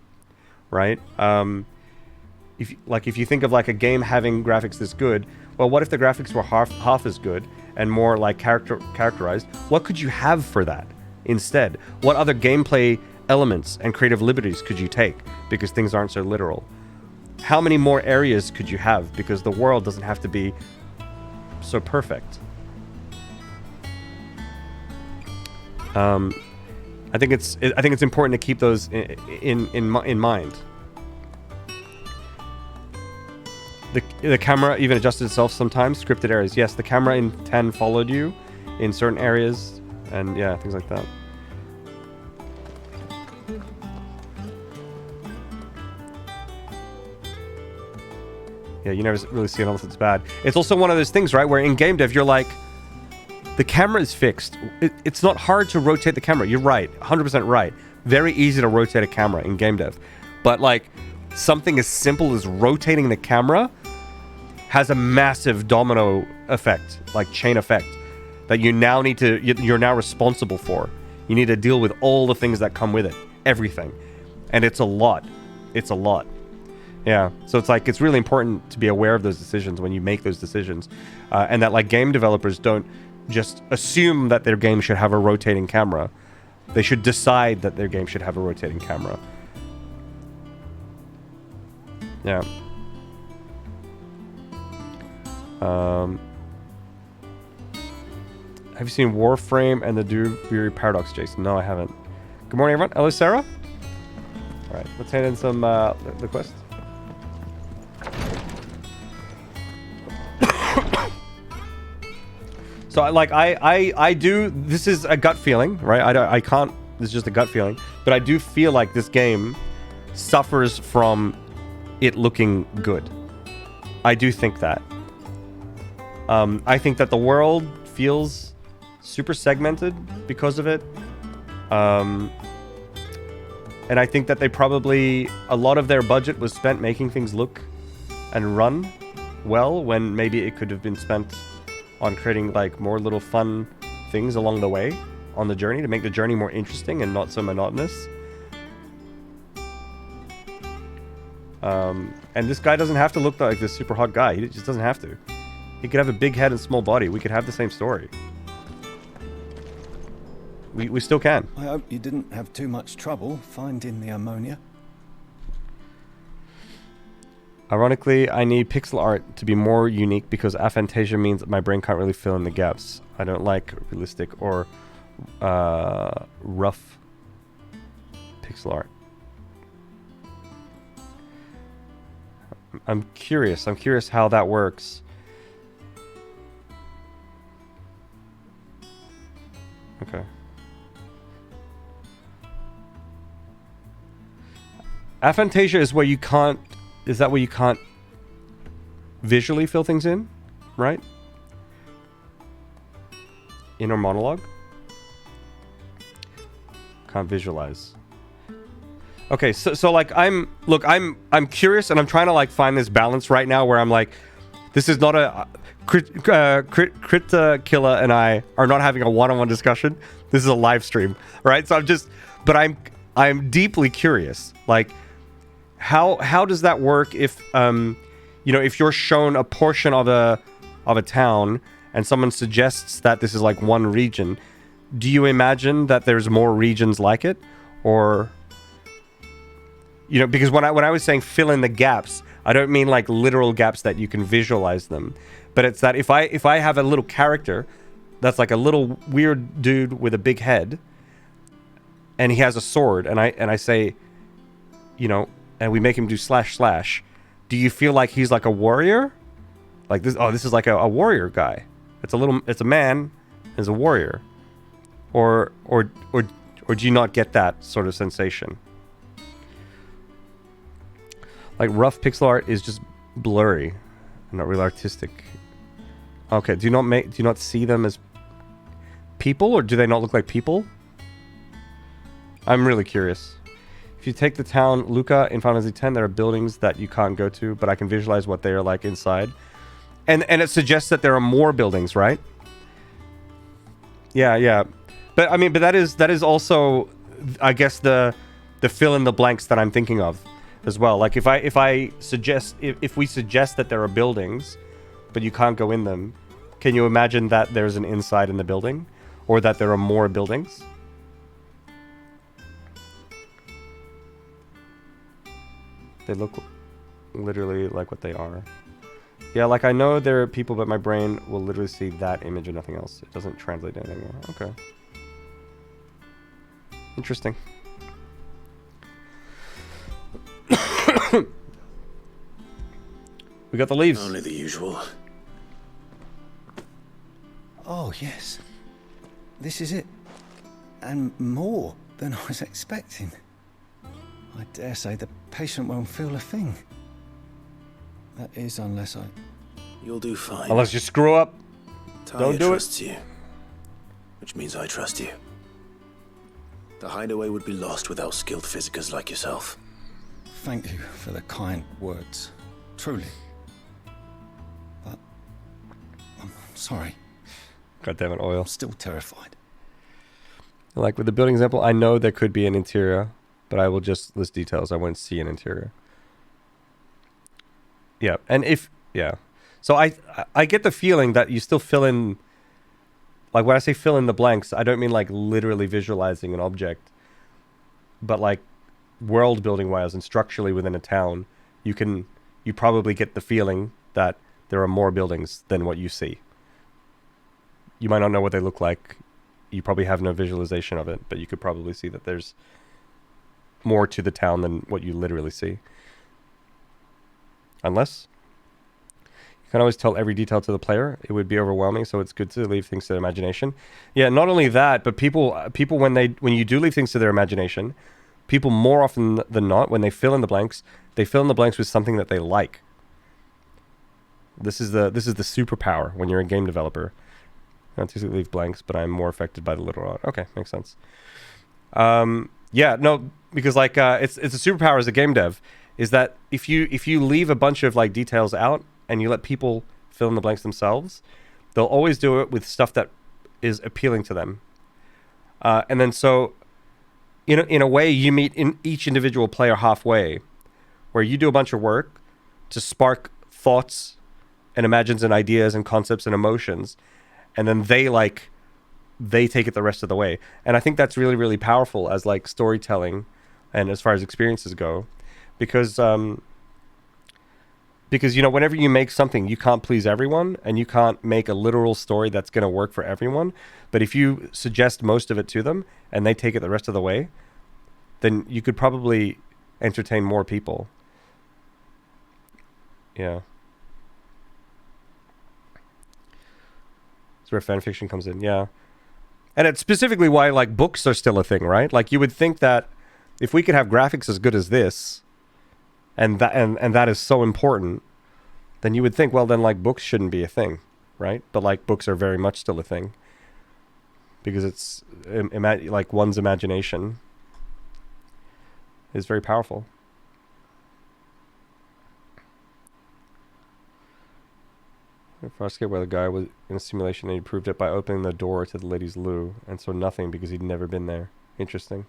right? If you think of like a game having graphics this good, well, what if the graphics were half as good and more like characterized? What could you have for that instead? What other gameplay elements and creative liberties could you take because things aren't so literal? How many more areas could you have because the world doesn't have to be so perfect? I think it's important to keep those in mind. The camera even adjusted itself sometimes. Scripted areas. Yes, the camera in 10 followed you in certain areas, and yeah, things like that. Yeah, you never really see it unless it's bad. It's also one of those things, right, where in game dev you're like, the camera is fixed. It's not hard to rotate the camera. You're right, 100% right. Very easy to rotate a camera in game dev. But like, something as simple as rotating the camera has a massive domino effect, like chain effect, that you now need to, you're now responsible for. You need to deal with all the things that come with it, everything. And it's a lot. It's a lot. Yeah, so it's like, it's really important to be aware of those decisions when you make those decisions. And that like game developers don't just assume that their game should have a rotating camera. They should decide that their game should have a rotating camera. Yeah. Have you seen Warframe and the Dewberry Paradox, Jason? No, I haven't. Good morning, everyone. Hello, Sarah. All right, let's hand in some the quest. So I do. This is a gut feeling, right? I can't. This is just a gut feeling, but I do feel like this game suffers from it looking good. I do think that. I think that the world feels super segmented because of it. And I think that they probably, a lot of their budget was spent making things look and run well, when maybe it could have been spent on creating like more little fun things along the way on the journey to make the journey more interesting and not so monotonous. And this guy doesn't have to look like this super hot guy. He just doesn't have to. He could have a big head and small body. We could have the same story. We still can. I hope you didn't have too much trouble finding the ammonia. Ironically, I need pixel art to be more unique because aphantasia means that my brain can't really fill in the gaps. I don't like realistic or rough pixel art. I'm curious. I'm curious how that works. Okay. Aphantasia is where you can't... Is that where you can't visually fill things in? Right? Inner monologue? Can't visualize. Okay, so like I'm curious and I'm trying to like find this balance right now where I'm like, this is not a Crit Killer and I are not having a one-on-one discussion. This is a live stream, right? So I'm deeply curious. Like, how does that work if if you're shown a portion of a town and someone suggests that this is like one region, do you imagine that there's more regions like it, or because when I was saying fill in the gaps, I don't mean like literal gaps that you can visualize them, but it's that if I have a little character that's like a little weird dude with a big head and he has a sword and I say, and we make him do // do you feel like he's like a warrior? Like this is like a warrior guy. It's a man as a warrior. Or do you not get that sort of sensation? Like rough pixel art is just blurry, not really artistic. Okay, do you not see them as people, or do they not look like people? I'm really curious. If you take the town Luca in Final Fantasy X, there are buildings that you can't go to, but I can visualize what they are like inside. And it suggests that there are more buildings, right? Yeah. But I mean, but that is also, I guess, the fill in the blanks that I'm thinking of as well. Like if we suggest that there are buildings, but you can't go in them, can you imagine that there's an inside in the building, or that there are more buildings? They look literally like what they are. Yeah, like I know there are people, but my brain will literally see that image and nothing else. It doesn't translate to anything more. Okay. Interesting. We got the leaves. Only the usual. Oh, yes. This is it. And more than I was expecting. I dare say the patient won't feel a thing. That is, unless I... You'll do fine. Unless you screw up. Talia Don't do trusts it. you, which means I trust you. The hideaway would be lost without skilled physicers like yourself. Thank you for the kind words. Truly. But... I'm sorry. God damn it, oil. I'm still terrified. Like with the building example, I know there could be an interior, but I will just list details. I won't see an interior. Yeah, and so I get the feeling that you still fill in, like when I say fill in the blanks, I don't mean like literally visualizing an object, but like world building wise and structurally within a town, you probably get the feeling that there are more buildings than what you see. You might not know what they look like. You probably have no visualization of it, but you could probably see that there's more to the town than what you literally see. Unless you can always tell every detail to the player, it would be overwhelming, so it's good to leave things to their imagination. Yeah, not only that, but people when you do leave things to their imagination, people more often than not, when they fill in the blanks, they fill in the blanks with something that they like. This is the superpower when you're a game developer. I don't typically leave blanks, but I'm more affected by the literal. Okay, makes sense. Yeah, no, because like it's a superpower as a game dev, is that if you leave a bunch of like details out and you let people fill in the blanks themselves, they'll always do it with stuff that is appealing to them. And then so, in a way, you meet in each individual player halfway, where you do a bunch of work to spark thoughts and imagines and ideas and concepts and emotions, and then they take it the rest of the way. And I think that's really, really powerful as like storytelling and as far as experiences go, because whenever you make something, you can't please everyone and you can't make a literal story that's going to work for everyone. But if you suggest most of it to them and they take it the rest of the way, then you could probably entertain more people. Yeah. That's where fan fiction comes in. Yeah. And it's specifically why like books are still a thing, right? Like you would think that if we could have graphics as good as this, and that is so important, then you would think, well, then like books shouldn't be a thing, right? But like books are very much still a thing because it's like one's imagination is very powerful. Frostgate, where the guy was in a simulation and he proved it by opening the door to the ladies' loo and saw nothing because he'd never been there. Interesting.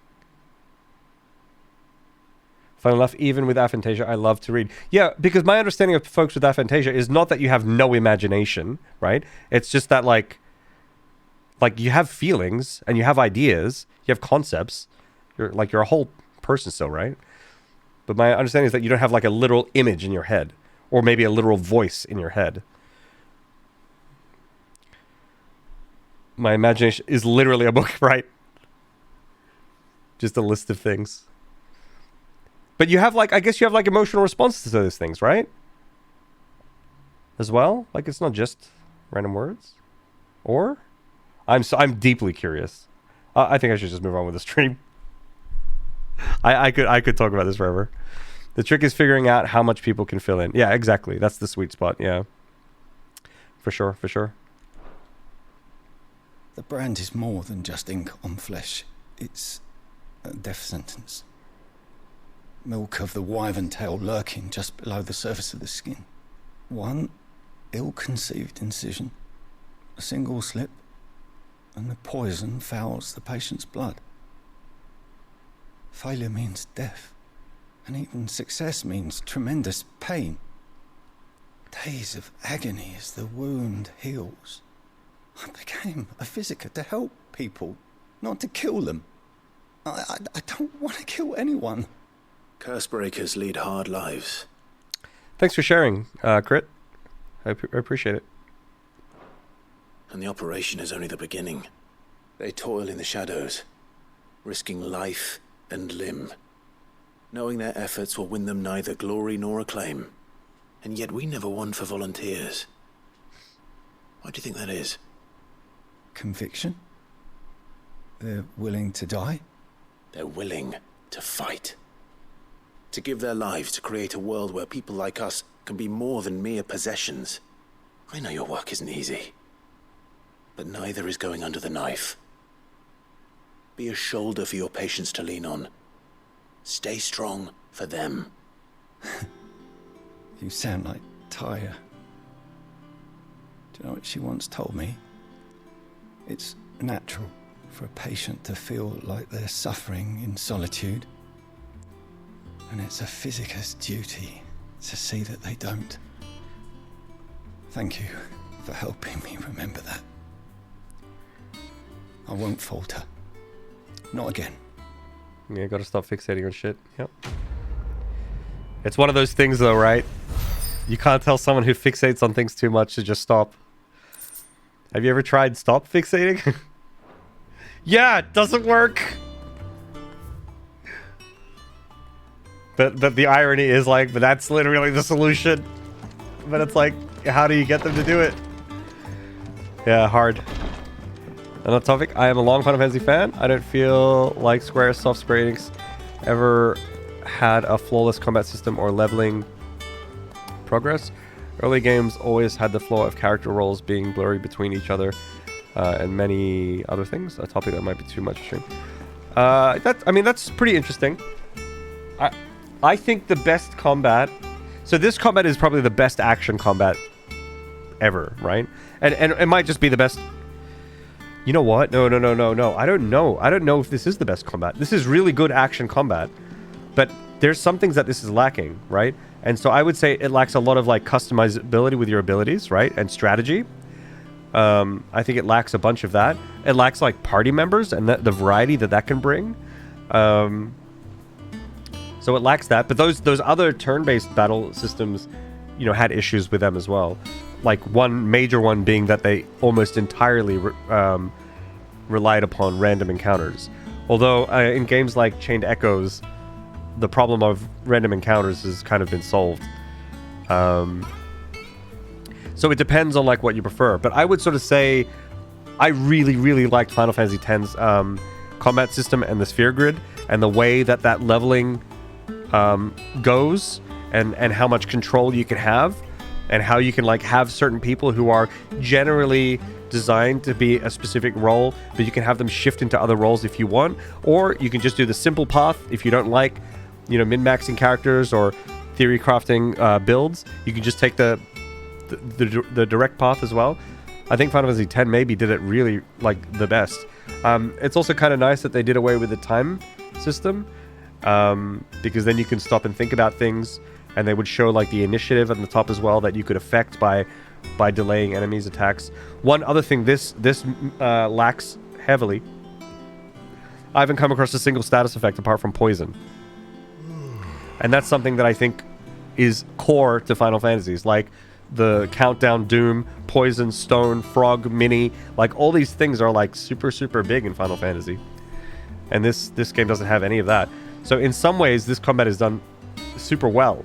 Fun enough, even with aphantasia, I love to read. Yeah, because my understanding of folks with aphantasia is not that you have no imagination, right? It's just that like you have feelings and you have ideas, you have concepts. You're a whole person still, right? But my understanding is that you don't have like a literal image in your head, or maybe a literal voice in your head. My imagination is literally a book, right? Just a list of things. But you have I guess you have emotional responses to those things, right? As well? Like it's not just random words? Or? I'm deeply curious. I think I should just move on with the stream. I could talk about this forever. The trick is figuring out how much people can fill in. Yeah, exactly. That's the sweet spot, yeah. For sure. The brand is more than just ink on flesh. It's a death sentence. Milk of the wyvern tail lurking just below the surface of the skin. One ill-conceived incision, a single slip, and the poison fouls the patient's blood. Failure means death, and even success means tremendous pain. Days of agony as the wound heals. I became a physiker to help people, not to kill them. I don't want to kill anyone. Cursebreakers lead hard lives. Thanks for sharing, Crit. I appreciate it. And the operation is only the beginning. They toil in the shadows, risking life and limb, knowing their efforts will win them neither glory nor acclaim. And yet we never won for volunteers. Why do you think that is? Conviction? They're willing to die? They're willing to fight. To give their lives to create a world where people like us can be more than mere possessions. I know your work isn't easy, but neither is going under the knife. Be a shoulder for your patients to lean on. Stay strong for them. You sound like Taya. Do you know what she once told me? It's natural for a patient to feel like they're suffering in solitude. And it's a physiker's duty to see that they don't. Thank you for helping me remember that. I won't falter. Not again. Yeah, gotta stop fixating on shit. Yep. It's one of those things though, right? You can't tell someone who fixates on things too much to just stop. Have you ever tried stop fixating? Yeah, it doesn't work. But the irony is like, but that's literally the solution. But it's like, how do you get them to do it? Yeah, hard. On that topic, I am a long Final Fantasy fan. I don't feel like Square's soft ratings ever had a flawless combat system or leveling progress. Early games always had the flaw of character roles being blurry between each other and many other things. A topic that might be too much to stream. That's pretty interesting. I think the best combat... So this combat is probably the best action combat ever, right? And it might just be the best... You know what? No. I don't know. I don't know if this is the best combat. This is really good action combat. But there's some things that this is lacking, right? And so I would say it lacks a lot of like customizability with your abilities, right? And strategy. I think it lacks a bunch of that. It lacks like party members and the variety that can bring. So it lacks that. But those other turn-based battle systems, you know, had issues with them as well. Like one major one being that they almost entirely relied upon random encounters. Although in games like Chained Echoes, the problem of random encounters has kind of been solved. So it depends on like what you prefer. But I would sort of say I really, really liked Final Fantasy X's combat system and the sphere grid and the way that leveling goes and how much control you can have and how you can like have certain people who are generally designed to be a specific role, but you can have them shift into other roles if you want, or you can just do the simple path if you don't like, you know, min-maxing characters or theory crafting builds. You can just take the direct path as well. I think Final Fantasy X maybe did it really like the best. It's also kind of nice that they did away with the time system, because then you can stop and think about things, and they would show like the initiative at the top as well that you could affect by delaying enemies' attacks. One other thing this lacks heavily, I haven't come across a single status effect apart from poison. And that's something that I think is core to Final Fantasies, like the countdown, doom, poison, stone, frog, mini, like all these things are like super, super big in Final Fantasy. And this game doesn't have any of that. So in some ways, this combat is done super well,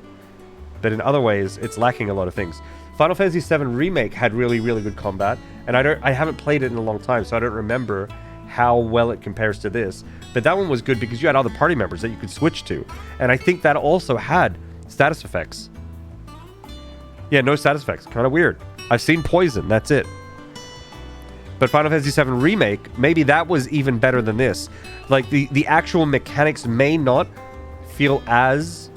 but in other ways, it's lacking a lot of things. Final Fantasy VII Remake had really, really good combat, and I haven't played it in a long time, so I don't remember how well it compares to this. But that one was good because you had other party members that you could switch to, and I think that also had status effects. Yeah, no status effects. Kind of weird. I've seen poison, that's it. But Final Fantasy VII Remake, maybe that was even better than this. Like, the actual mechanics may not feel as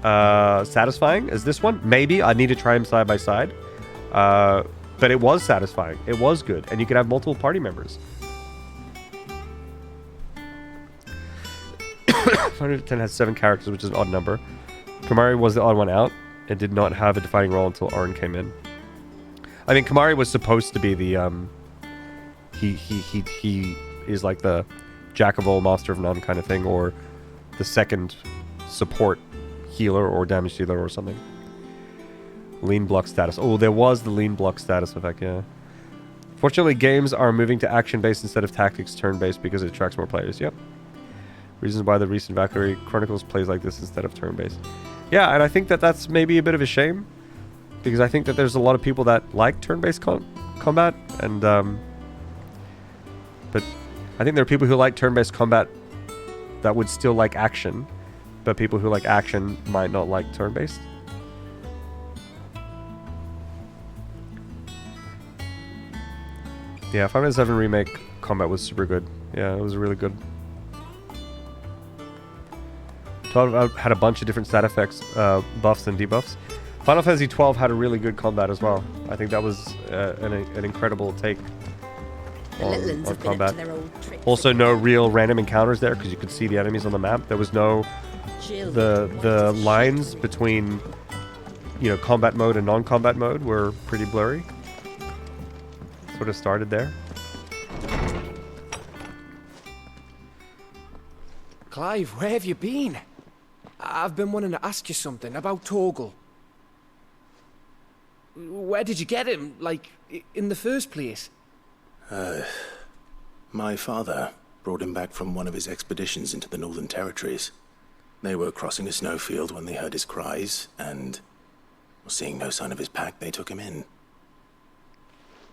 satisfying as this one. Maybe I need to try them side by side. But it was satisfying. It was good. And you could have multiple party members. 110 has 7 characters, which is an odd number. Kamari was the odd one out and did not have a defining role until Arn came in. I mean, Kamari was supposed to be the he is like the jack of all, master of none kind of thing, or the second support healer or damage dealer or something. Lean block status. Oh, there was the lean block status effect, yeah. Fortunately, games are moving to action-based instead of tactics turn-based because it attracts more players. Yep. Reasons why the recent Valkyrie Chronicles plays like this instead of turn-based. Yeah, and I think that that's maybe a bit of a shame, because I think that there's a lot of people that like turn-based combat, and but I think there are people who like turn-based combat that would still like action, but people who like action might not like turn-based. Yeah, Final Fantasy VII Remake combat was super good. Yeah, it was really good. 12 had a bunch of different stat effects, buffs and debuffs. Final Fantasy 12 had a really good combat as well. I think that was an incredible take on combat. Also, no real random encounters there because you could see the enemies on the map. There was no the lines between, you know, combat mode and non-combat mode were pretty blurry. Sort of started there. Clive, where have you been? I've been wanting to ask you something about Torgal. Where did you get him, like, in the first place? My father brought him back from one of his expeditions into the Northern Territories. They were crossing a snowfield when they heard his cries, and, seeing no sign of his pack, they took him in.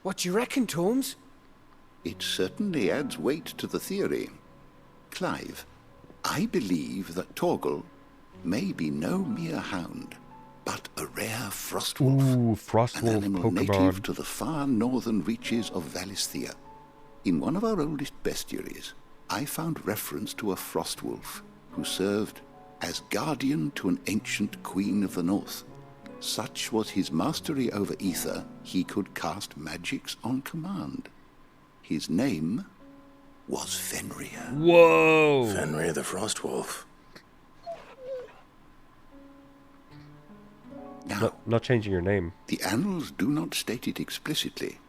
What do you reckon, Torms? It certainly adds weight to the theory. Clive, I believe that Torgal may be no mere hound, but a rare frostwolf. Ooh, frostwolf an animal Pokemon. native to the far northern reaches of Valisthea. In one of our oldest bestiaries, I found reference to a frostwolf who served as guardian to an ancient queen of the north. Such was his mastery over ether, he could cast magics on command. His name was Fenrir. Whoa! Fenrir the Frostwolf. Now, not changing your name. The annals do not state it explicitly,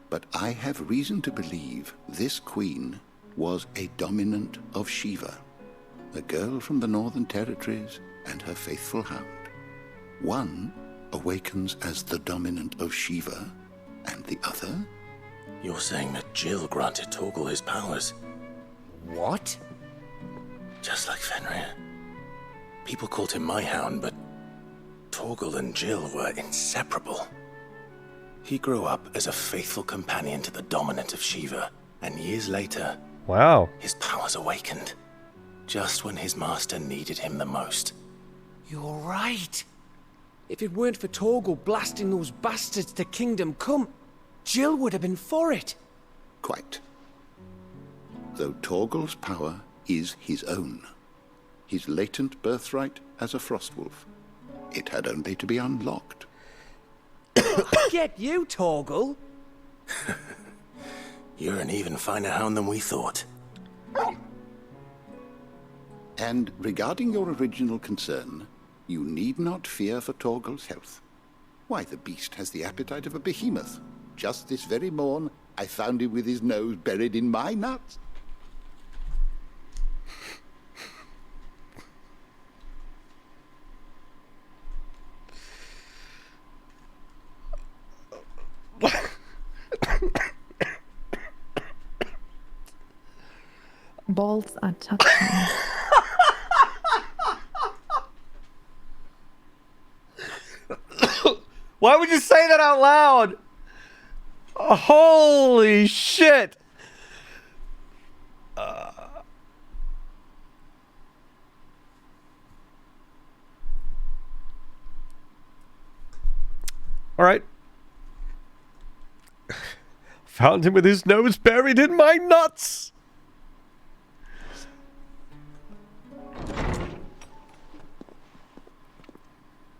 but I have reason to believe this queen was a dominant of Shiva, a girl from the Northern Territories and her faithful hound. One awakens as the dominant of Shiva, and the other? You're saying that Jill granted Torgal his powers? What? Just like Fenrir. People called him my hound, but Torgal and Jill were inseparable. He grew up as a faithful companion to the dominant of Shiva, and years later, wow, his powers awakened, just when his master needed him the most. You're right. If it weren't for Torgal blasting those bastards to Kingdom Come, Jill would have been for it. Quite. Though Torgal's power is his own, his latent birthright as a Frostwolf, it had only to be unlocked. Get you, Torgal! You're an even finer hound than we thought. And regarding your original concern, you need not fear for Torgal's health. Why, the beast has the appetite of a behemoth. Just this very morn, I found him with his nose buried in my nuts. Balls are touching. Why would you say that out loud? Holy shit! All right. Found him with his nose buried in my nuts.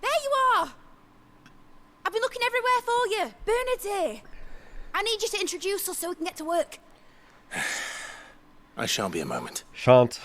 There you are! I've been looking everywhere for Tyre, Bernard's here. I need you to introduce us so we can get to work. I shan't be a moment. Shan't.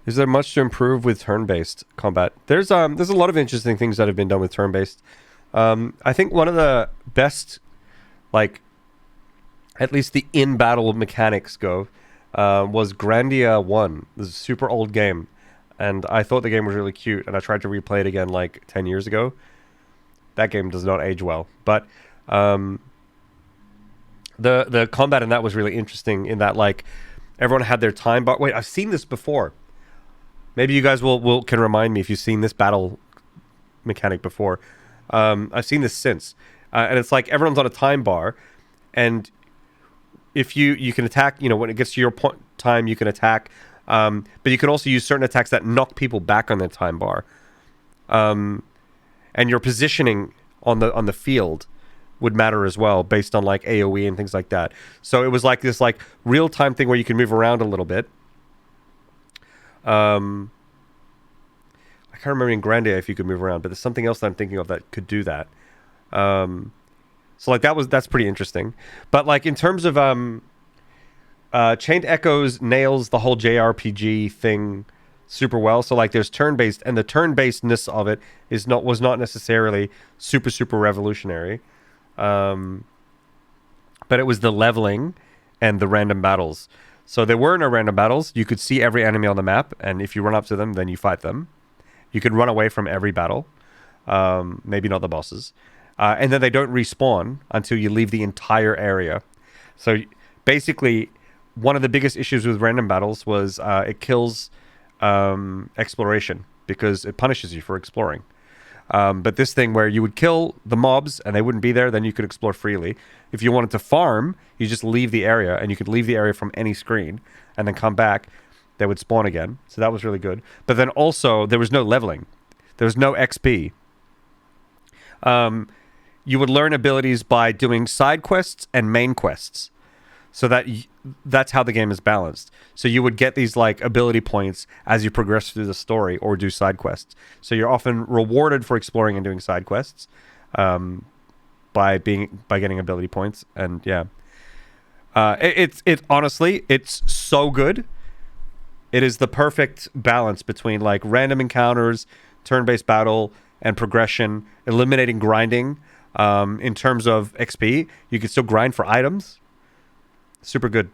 Is there much to improve with turn-based combat? There's a lot of interesting things that have been done with turn-based. I think one of the best, like, at least the in-battle mechanics go, was Grandia 1. This is a super old game, and I thought the game was really cute, and I tried to replay it again like 10 years ago. That game does not age well, but the combat in that was really interesting in that, like, everyone had their time bar. Wait, I've seen this before. Maybe you guys can remind me if you've seen this battle mechanic before. I've seen this since. And it's like everyone's on a time bar. And if you can attack, when it gets to your time, you can attack. But you can also use certain attacks that knock people back on their time bar. And your positioning on the field would matter as well based on like AoE and things like that. So it was like this like real-time thing where you can move around a little bit. I can't remember in Grandia if you could move around, but there's something else that I'm thinking of that could do that. So like that's pretty interesting. But like in terms of Chained Echoes nails the whole JRPG thing super well. So like there's turn-based, and the turn-basedness of it was not necessarily super revolutionary. But it was the leveling and the random battles. So there were no random battles. You could see every enemy on the map, and if you run up to them, then you fight them. You could run away from every battle. Maybe not the bosses. And then they don't respawn until you leave the entire area. So basically, one of the biggest issues with random battles was it kills exploration because it punishes you for exploring. But this thing where you would kill the mobs and they wouldn't be there, then you could explore freely. If you wanted to farm, you just leave the area, and you could leave the area from any screen and then come back. They would spawn again. So that was really good. But then also, there was no leveling. There was no XP. You would learn abilities by doing side quests and main quests. So that's how the game is balanced. So you would get these like ability points as you progress through the story or do side quests. So you're often rewarded for exploring and doing side quests by getting ability points. And yeah, it honestly, it's so good. It is the perfect balance between like random encounters, turn-based battle, and progression, eliminating grinding. In terms of XP, you can still grind for items. Super good.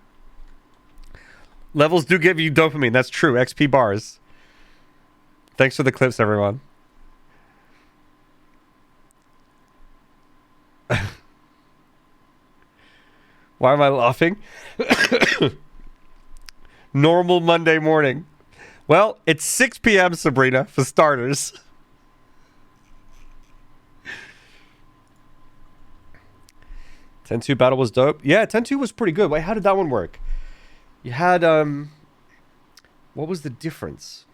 Levels do give you dopamine. That's true. XP bars. Thanks for the clips, everyone. Why am I laughing? Normal Monday morning. Well, it's 6 p.m., Sabrina, for starters. Ten-2 battle was dope. Yeah, 10-2 was pretty good. Wait, how did that one work? You had, what was the difference?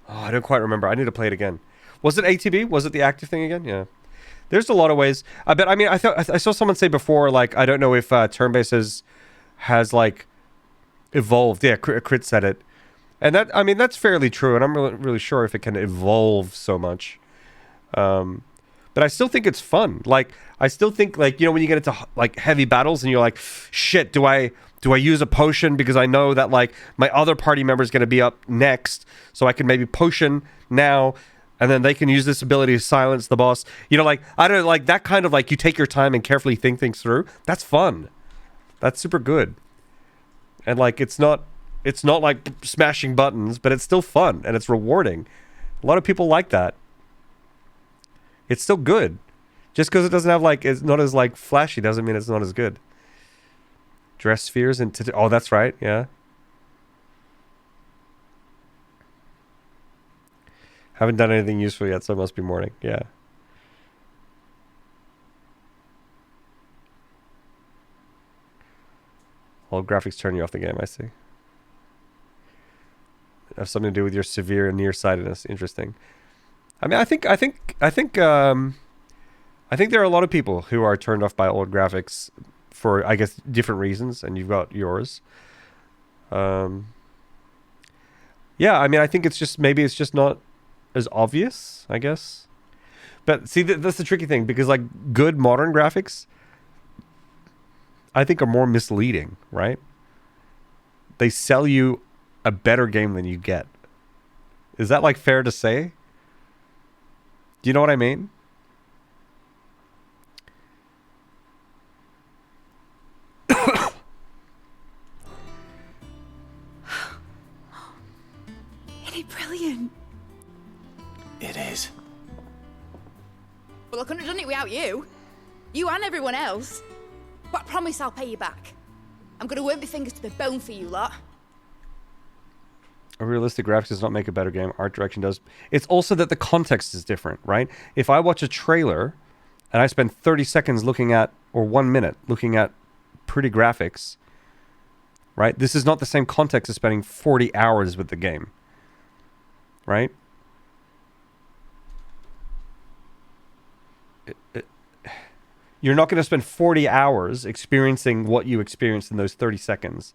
Oh, I don't quite remember. I need to play it again. Was it ATB? Was it the active thing again? Yeah. There's a lot of ways. I saw someone say before, like, I don't know if turn-based has like, evolved. Yeah, Crit said it. And that, I mean, that's fairly true, and I'm really sure if it can evolve so much. But I still think it's fun. Like, I still think, like, when you get into like heavy battles and you're like, shit, do I use a potion because I know that like my other party member is going to be up next, so I can maybe potion now, and then they can use this ability to silence the boss. Like, I don't like that kind of like you take your time and carefully think things through. That's fun. That's super good. And like it's not like smashing buttons, but it's still fun and it's rewarding. A lot of people like that. It's still good. Just because it doesn't have like, it's not as like flashy doesn't mean it's not as good. Dress spheres and oh, that's right. Yeah. Haven't done anything useful yet, so it must be morning. Yeah. Old graphics turn you off the game, I see. Have something to do with your severe nearsightedness. Interesting. I mean, I think there are a lot of people who are turned off by old graphics for, I guess, different reasons, and you've got yours. Yeah, I mean, I think maybe it's just not as obvious, I guess. But see, that's the tricky thing, because like good modern graphics, I think, are more misleading, right? They sell you a better game than you get. Is that like fair to say? Do you know what I mean? Isn't it brilliant? It is. Well, I couldn't have done it without you. You and everyone else. But I promise I'll pay you back. I'm gonna work my fingers to the bone for you lot. A realistic graphics does not make a better game. Art direction does. It's also that the context is different, right? If I watch a trailer and I spend 30 seconds looking at, or 1 minute looking at pretty graphics, right? This is not the same context as spending 40 hours with the game, right? You're not going to spend 40 hours experiencing what you experienced in those 30 seconds.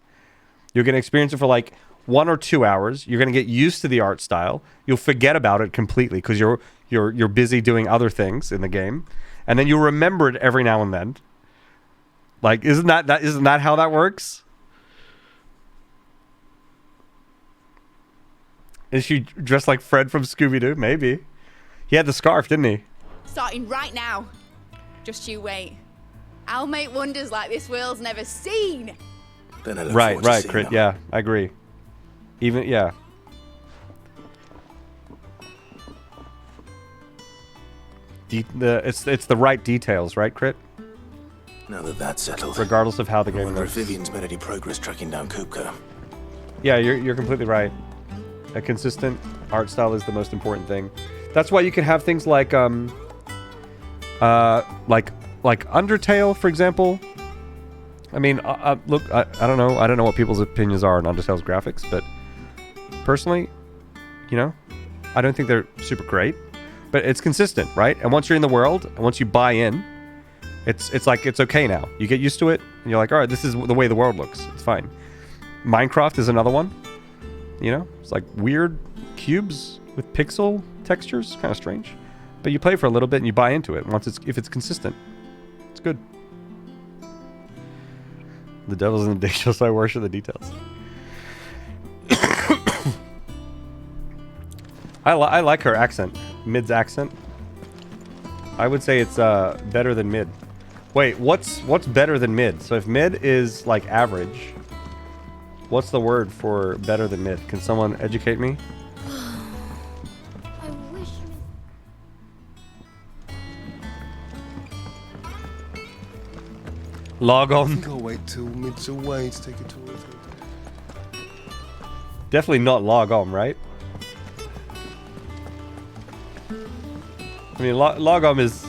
You're going to experience it for like 1 or 2 hours. You're going to get used to the art style. You'll forget about it completely because you're busy doing other things in the game, and then you'll remember it every now and then. Like, isn't that how that works? Is she dressed like Fred from Scooby-Doo? Maybe. He had the scarf, didn't he? Starting right now. Just you wait. I'll make wonders like this world's never seen. Then I look forward to seeing Crit. them. Yeah, I agree. Even, yeah. It's the right details, right, Crit? Now that that's settled, regardless of how the I game wonder looks. if Vivian's made any progress tracking down Kupka. Yeah, you're completely right. A consistent art style is the most important thing. That's why you can have things like Undertale, for example. I mean, look, I don't know. I don't know what people's opinions are on Undertale's graphics, but personally, you know, I don't think they're super great. But it's consistent, right? And once you're in the world, and once you buy in, it's like it's okay now. You get used to it, and you're like, all right, this is the way the world looks. It's fine. Minecraft is another one. You know, it's like weird cubes with pixel textures, kind of strange. But you play for a little bit and you buy into it. If it's consistent, it's good. The devil's in the details, so I worship the details. I like her accent, Mid's accent. I would say it's better than Mid. Wait, what's better than Mid? So if Mid is like average, what's the word for better than Mid? Can someone educate me? I wish. Log I on. think I'll wait till Mid's away to take a tour. Definitely not log on, right? I mean, lagom is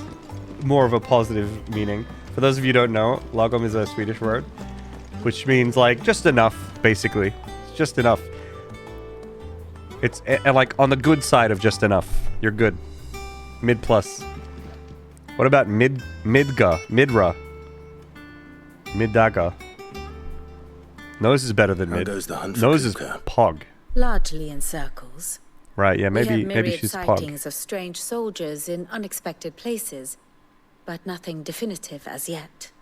more of a positive meaning. For those of you who don't know, lagom is a Swedish word, which means like just enough, basically. It's just enough. It's like on the good side of just enough. You're good. Mid plus. What about midra? Midaga. Nose is better than How mid. goes the hunt for Nose is Kupka? pog. Largely in circles. Right, yeah, We maybe have myriad she's sightings pog. of strange soldiers in unexpected places, but nothing definitive as yet.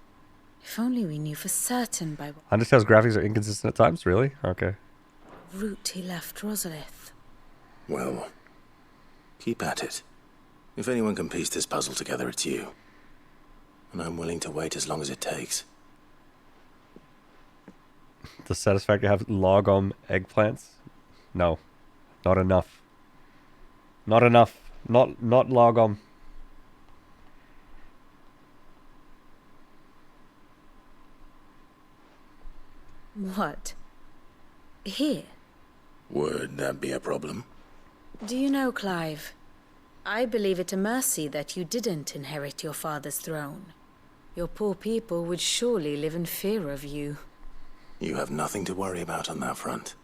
If only we knew for certain by what Undertale's graphics are inconsistent at times, really? Okay. route he left Rosalith. Well, keep at it. If anyone can piece this puzzle together, it's you. And I'm willing to wait as long as it takes. Does Satisfactory have logom eggplants? No. Not enough. Not enough. Not logom. What? Here? Would that be a problem? Do you know, Clive? I believe it a mercy that you didn't inherit your father's throne. Your poor people would surely live in fear of you. You have nothing to worry about on that front.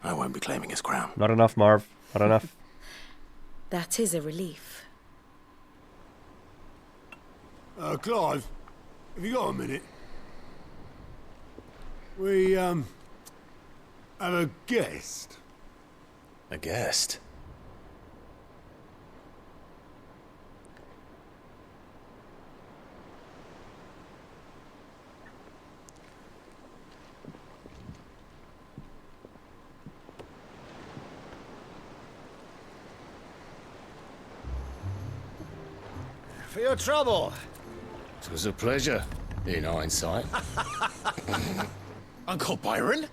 I won't be claiming his crown. Not enough, Marv. Not enough. That is a relief. Clive, have you got a minute? We, have a guest. A guest? For your trouble. It was a pleasure, in hindsight. Uncle Byron?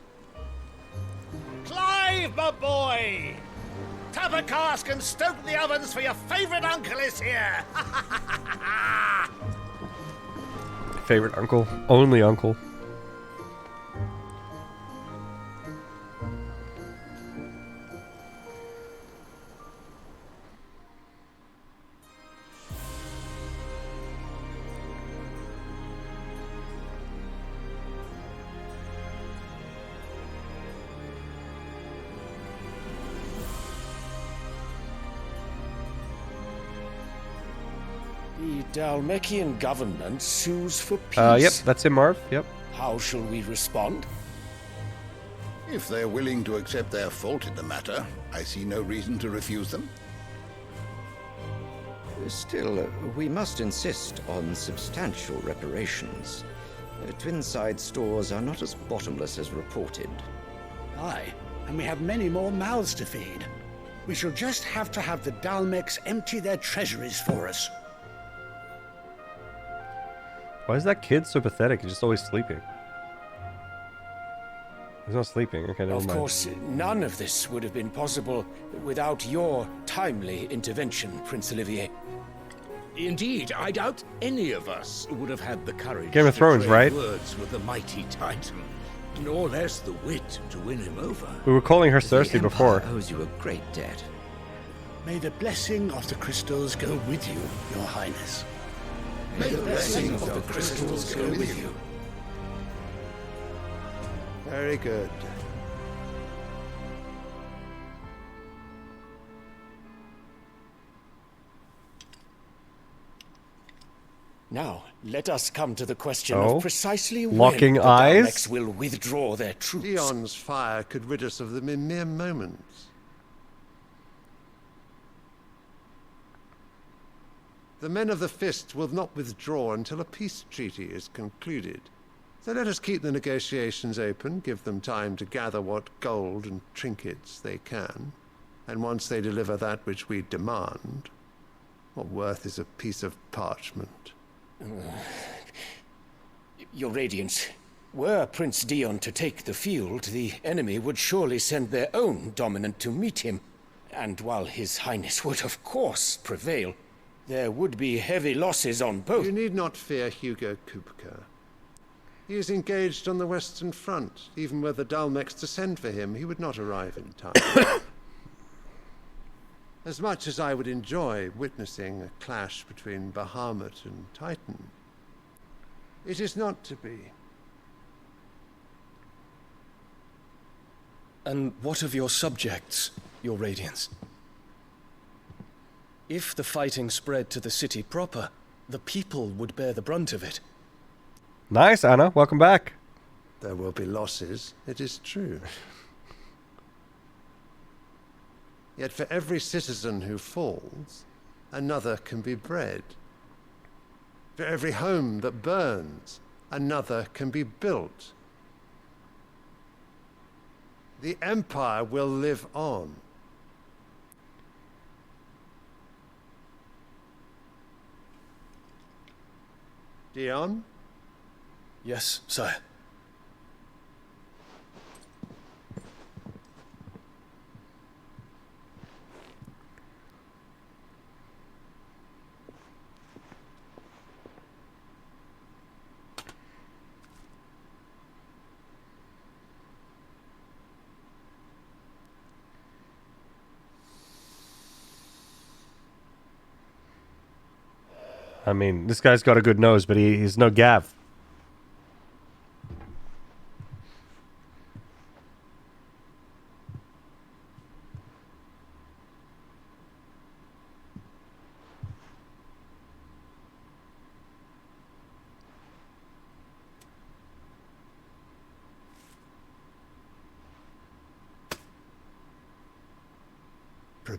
Clive, my boy! Tap a cask and stoke the ovens, for your favourite uncle is here! Favorite uncle. Only uncle. The Dalmekian government sues for peace. Yep, that's him, Marv. Yep. How shall we respond? If they're willing to accept their fault in the matter, I see no reason to refuse them. Still, we must insist on substantial reparations. Twinside stores are not as bottomless as reported. Aye, and we have many more mouths to feed. We shall just have to have the Dalmeks empty their treasuries for us. Why is that kid so pathetic? He's just always sleeping. He's not sleeping. Okay, never mind. Of course, none of this would have been possible without your timely intervention, Prince Olivier. Indeed, I doubt any of us would have had the courage Game of to Thrones, trade right? words with the mighty Titan, nor less the wit to win him over. We were calling her Cersei before. Owes you a great debt. May the blessing of the crystals go with you, Your Highness. May the blessing of the crystals go with you. Very good. Now, let us come to the question Oh? of precisely Locking when the eyes? Daleks will withdraw their troops. Dion's fire could rid us of them in mere moments. The men of the Fist will not withdraw until a peace treaty is concluded. So let us keep the negotiations open, give them time to gather what gold and trinkets they can, and once they deliver that which we demand, what worth is a piece of parchment? Your Radiance, were Prince Dion to take the field, the enemy would surely send their own dominant to meet him. And while His Highness would of course prevail, there would be heavy losses on both. You need not fear Hugo Kupka. He is engaged on the Western Front. Even were the Dalmeks to send for him, he would not arrive in time. As much as I would enjoy witnessing a clash between Bahamut and Titan, it is not to be. And what of your subjects, Your Radiance? If the fighting spread to the city proper, the people would bear the brunt of it. Nice, Anna. Welcome back. There will be losses, it is true. Yet for every citizen who falls, another can be bred. For every home that burns, another can be built. The Empire will live on. Dion? Yes, sire. I mean, this guy's got a good nose, but he's no Gav.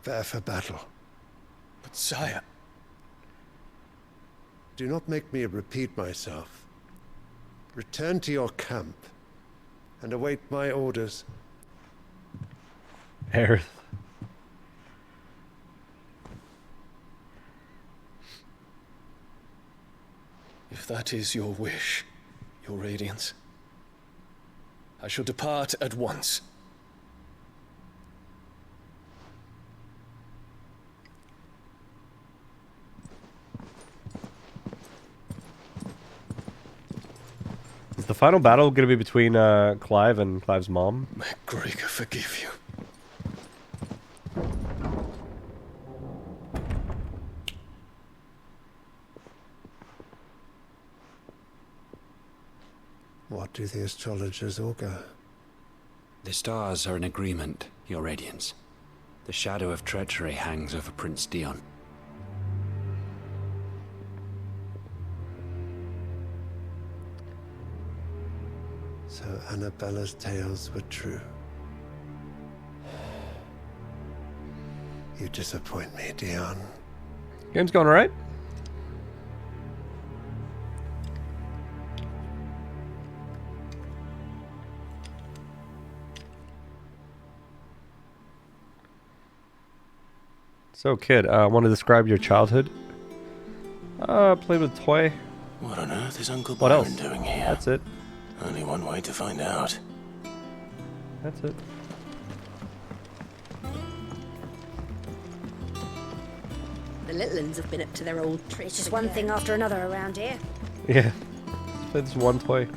Prepare for battle. But sire... Do not make me repeat myself. Return to your camp and await my orders. Aerith. If that is your wish, your radiance, I shall depart at once. Is the final battle going to be between Clive and Clive's mom? May Gregor forgive you. What do the astrologers augur? The stars are in agreement, Your Radiance. The shadow of treachery hangs over Prince Dion. So Annabella's tales were true. You disappoint me, Dion. Game's going alright. So, kid, want to describe your childhood? Played with a toy. What on earth is Uncle What Byron else? doing here? That's it. Only one way to find out. That's it. The little uns have been up to their old tricks. It's just one thing after another around here. Yeah. Let's play this one toy.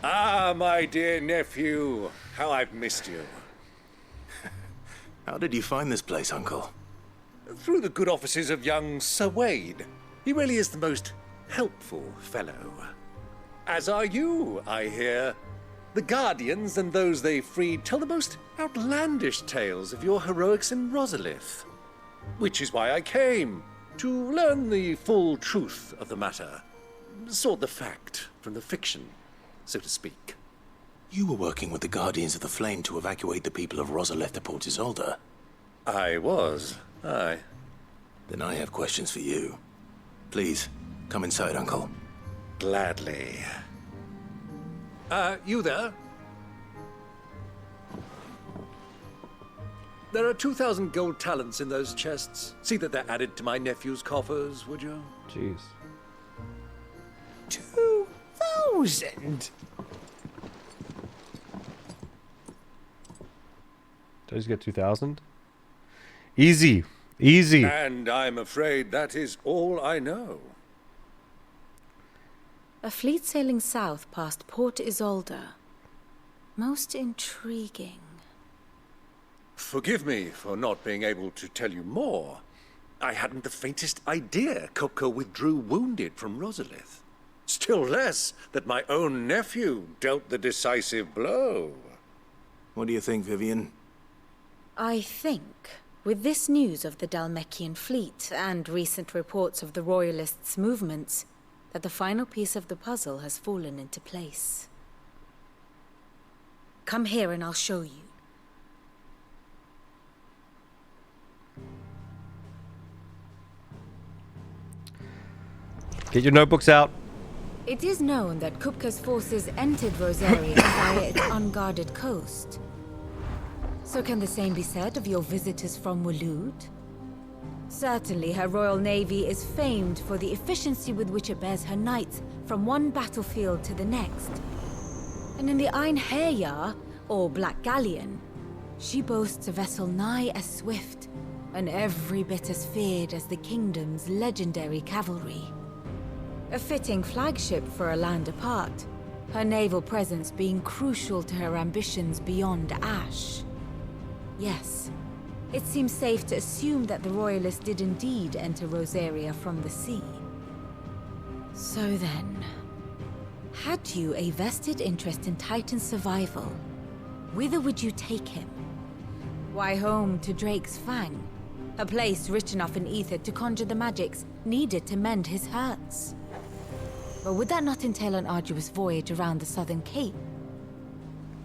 Ah, my dear nephew. How I've missed you. How did you find this place, Uncle? Through the good offices of young Sir Wade. He really is the most helpful fellow. As are you, I hear. The Guardians and those they freed tell the most outlandish tales of your heroics in Rosalith. Which is why I came, to learn the full truth of the matter. Sort the fact from the fiction, so to speak. You were working with the Guardians of the Flame to evacuate the people of Rosalith to Port Isolde. I was, aye. Then I have questions for you. Please, come inside, Uncle. Gladly. You there? There are 2,000 gold talents in those chests. See that they're added to my nephew's coffers, would you? Jeez. 2,000? Did I just get 2,000? Easy. Easy. And I'm afraid that is all I know. A fleet sailing south past Port Isolde. Most intriguing. Forgive me for not being able to tell you more. I hadn't the faintest idea Kupka withdrew wounded from Rosalith. Still less that my own nephew dealt the decisive blow. What do you think, Vivian? I think, with this news of the Dhalmekian fleet and recent reports of the Royalists' movements, that the final piece of the puzzle has fallen into place. Come here and I'll show you. Get your notebooks out. It is known that Kupka's forces entered Rosaria via its unguarded coast. So can the same be said of your visitors from Waloed? Certainly her royal navy is famed for the efficiency with which it bears her knights from one battlefield to the next. And in the Einherjar, or Black Galleon, she boasts a vessel nigh as swift and every bit as feared as the kingdom's legendary cavalry. A fitting flagship for a land apart, her naval presence being crucial to her ambitions beyond Ash. Yes, it seems safe to assume that the Royalists did indeed enter Rosaria from the sea. So then, had you a vested interest in Titan's survival, whither would you take him? Why, home to Drake's Fang, a place rich enough in ether to conjure the magics needed to mend his hurts. But would that not entail an arduous voyage around the southern cape?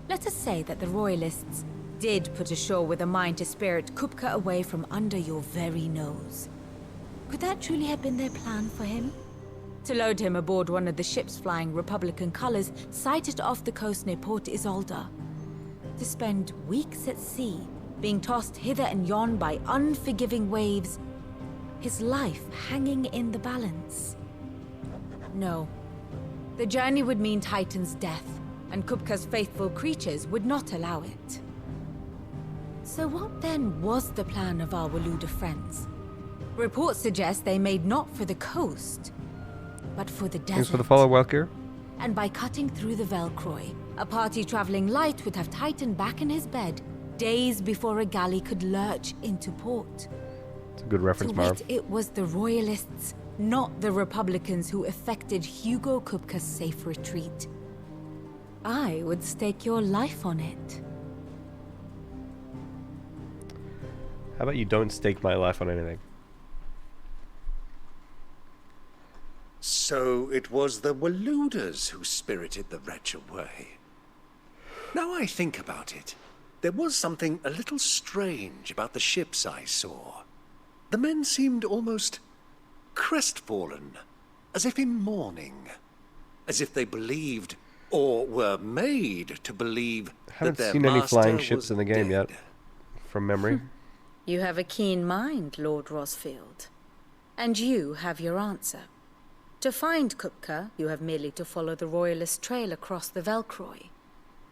Let us say that the Royalists did put ashore with a mind to spirit Kupka away from under your very nose. Could that truly have been their plan for him? To load him aboard one of the ships flying Republican colors sighted off the coast near Port Isolde. To spend weeks at sea, being tossed hither and yon by unforgiving waves, his life hanging in the balance. No. The journey would mean Titan's death, and Kupka's faithful creatures would not allow it. So what then was the plan of our Waluda friends? Reports suggest they made not for the coast, but for the desert. Thanks for the follow, Welker. And by cutting through the Velcroy, a party traveling light would have Titan back in his bed days before a galley could lurch into port. It's a good reference, Marv. It was the Royalists, not the Republicans, who effected Hugo Kupka's safe retreat. I would stake your life on it. How about you don't stake my life on anything? So it was the Waludas who spirited the wretch away. Now I think about it, there was something a little strange about the ships I saw. The men seemed almost crestfallen, as if in mourning, as if they believed, or were made to believe, I haven't that their seen any master flying was ships in the game dead. yet, from memory. You have a keen mind, Lord Rosfield. And you have your answer. To find Kupka, you have merely to follow the Royalist trail across the Velcroy.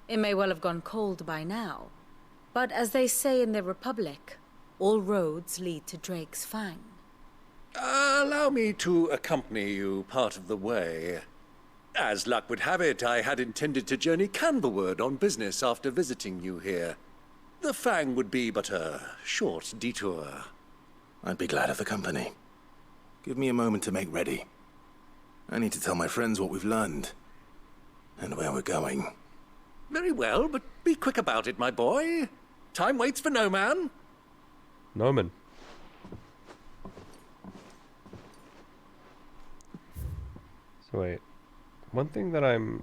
It may well have gone cold by now, but as they say in the Republic, all roads lead to Drake's Fang. Allow me to accompany you part of the way. As luck would have it, I had intended to journey Canberward on business after visiting you here. The Fang would be but a short detour. I'd be glad of the company. Give me a moment to make ready. I need to tell my friends what we've learned, and where we're going. Very well, but be quick about it, my boy. Time waits for no man. Noman. So wait, one thing that when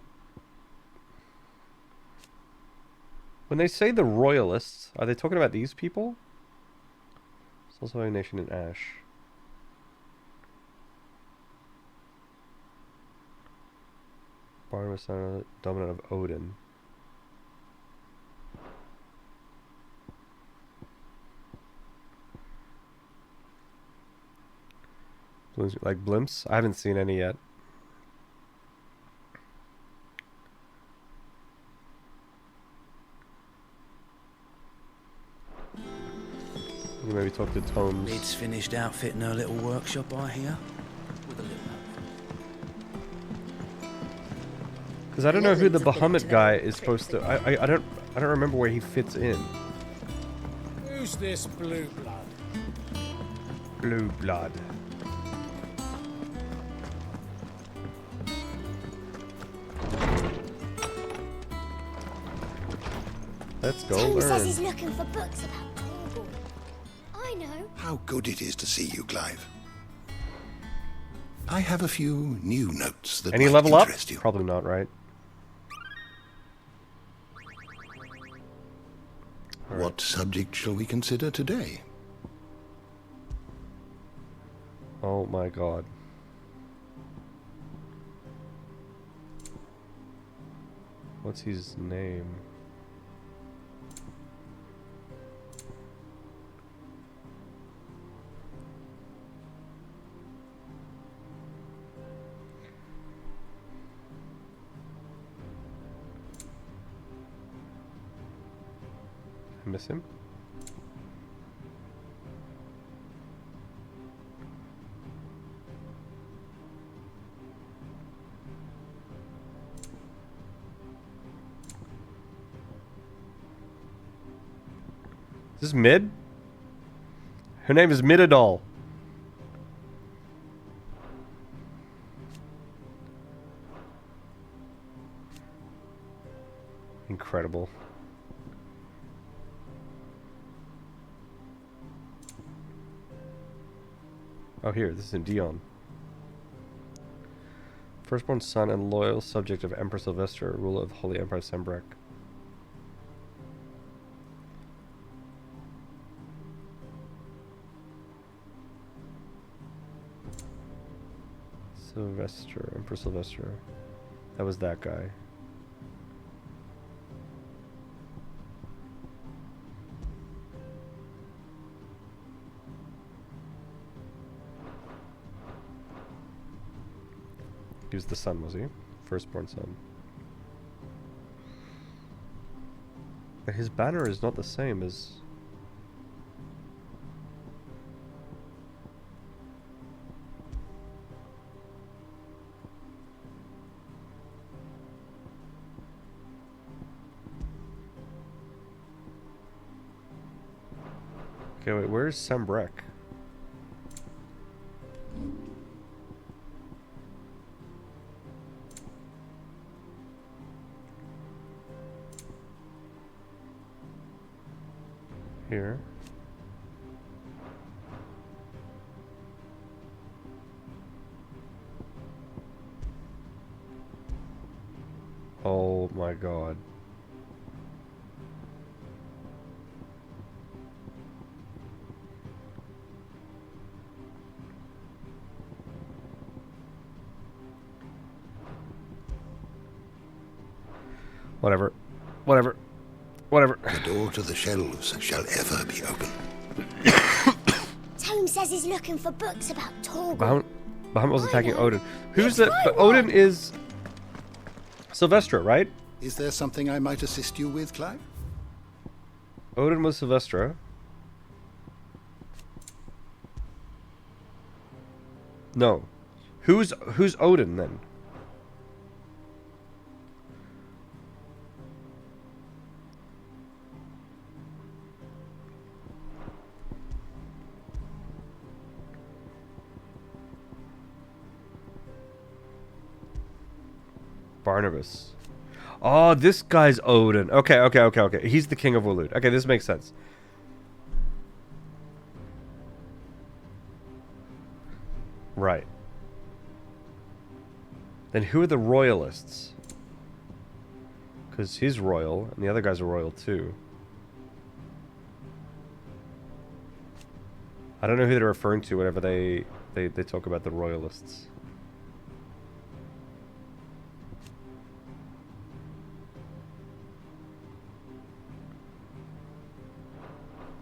they say the Royalists, are they talking about these people? It's also a nation in Ash. Barnabas, dominant of Odin. Like blimps? I haven't seen any yet. You maybe talk to Tomes. Lid's finished outfitting her little workshop, I hear. With a little. Because I don't know who the Bahamut guy is supposed to. I don't remember where he fits in. Who's this blue blood? Blue blood. Let's go Tom learn. says he's looking for books about Cornwall. I know. How good it is to see you, Clive. I have a few new notes that Any might level up? interest you. Probably not, right? What subject shall we consider today? Oh my god. What's his name? I miss him. Is this Mid? Her name is Midadol. Incredible. Oh, here, this is in Dion. Firstborn son and loyal subject of Emperor Sylvester, ruler of the Holy Empire of Sambrek. Sylvester, Emperor Sylvester. That was that guy. He was the son, was he? Firstborn son. But his banner is not the same as... Okay, wait, where's Sambrek? Here. Oh my god. Whatever. Whatever. Whatever. The door to the shelves shall ever be open. Tome says he's looking for books about Torgal. Bahamut was attacking Odin. Who's that? But Odin is Sylvestra, right? Is there something I might assist you with, Clive? Odin was Sylvestra. No. Who's Odin then? Barnabas. Oh, this guy's Odin. Okay. He's the king of Waloed. Okay, this makes sense. Right. Then who are the royalists? Because he's royal, and the other guys are royal too. I don't know who they're referring to whenever they talk about the royalists.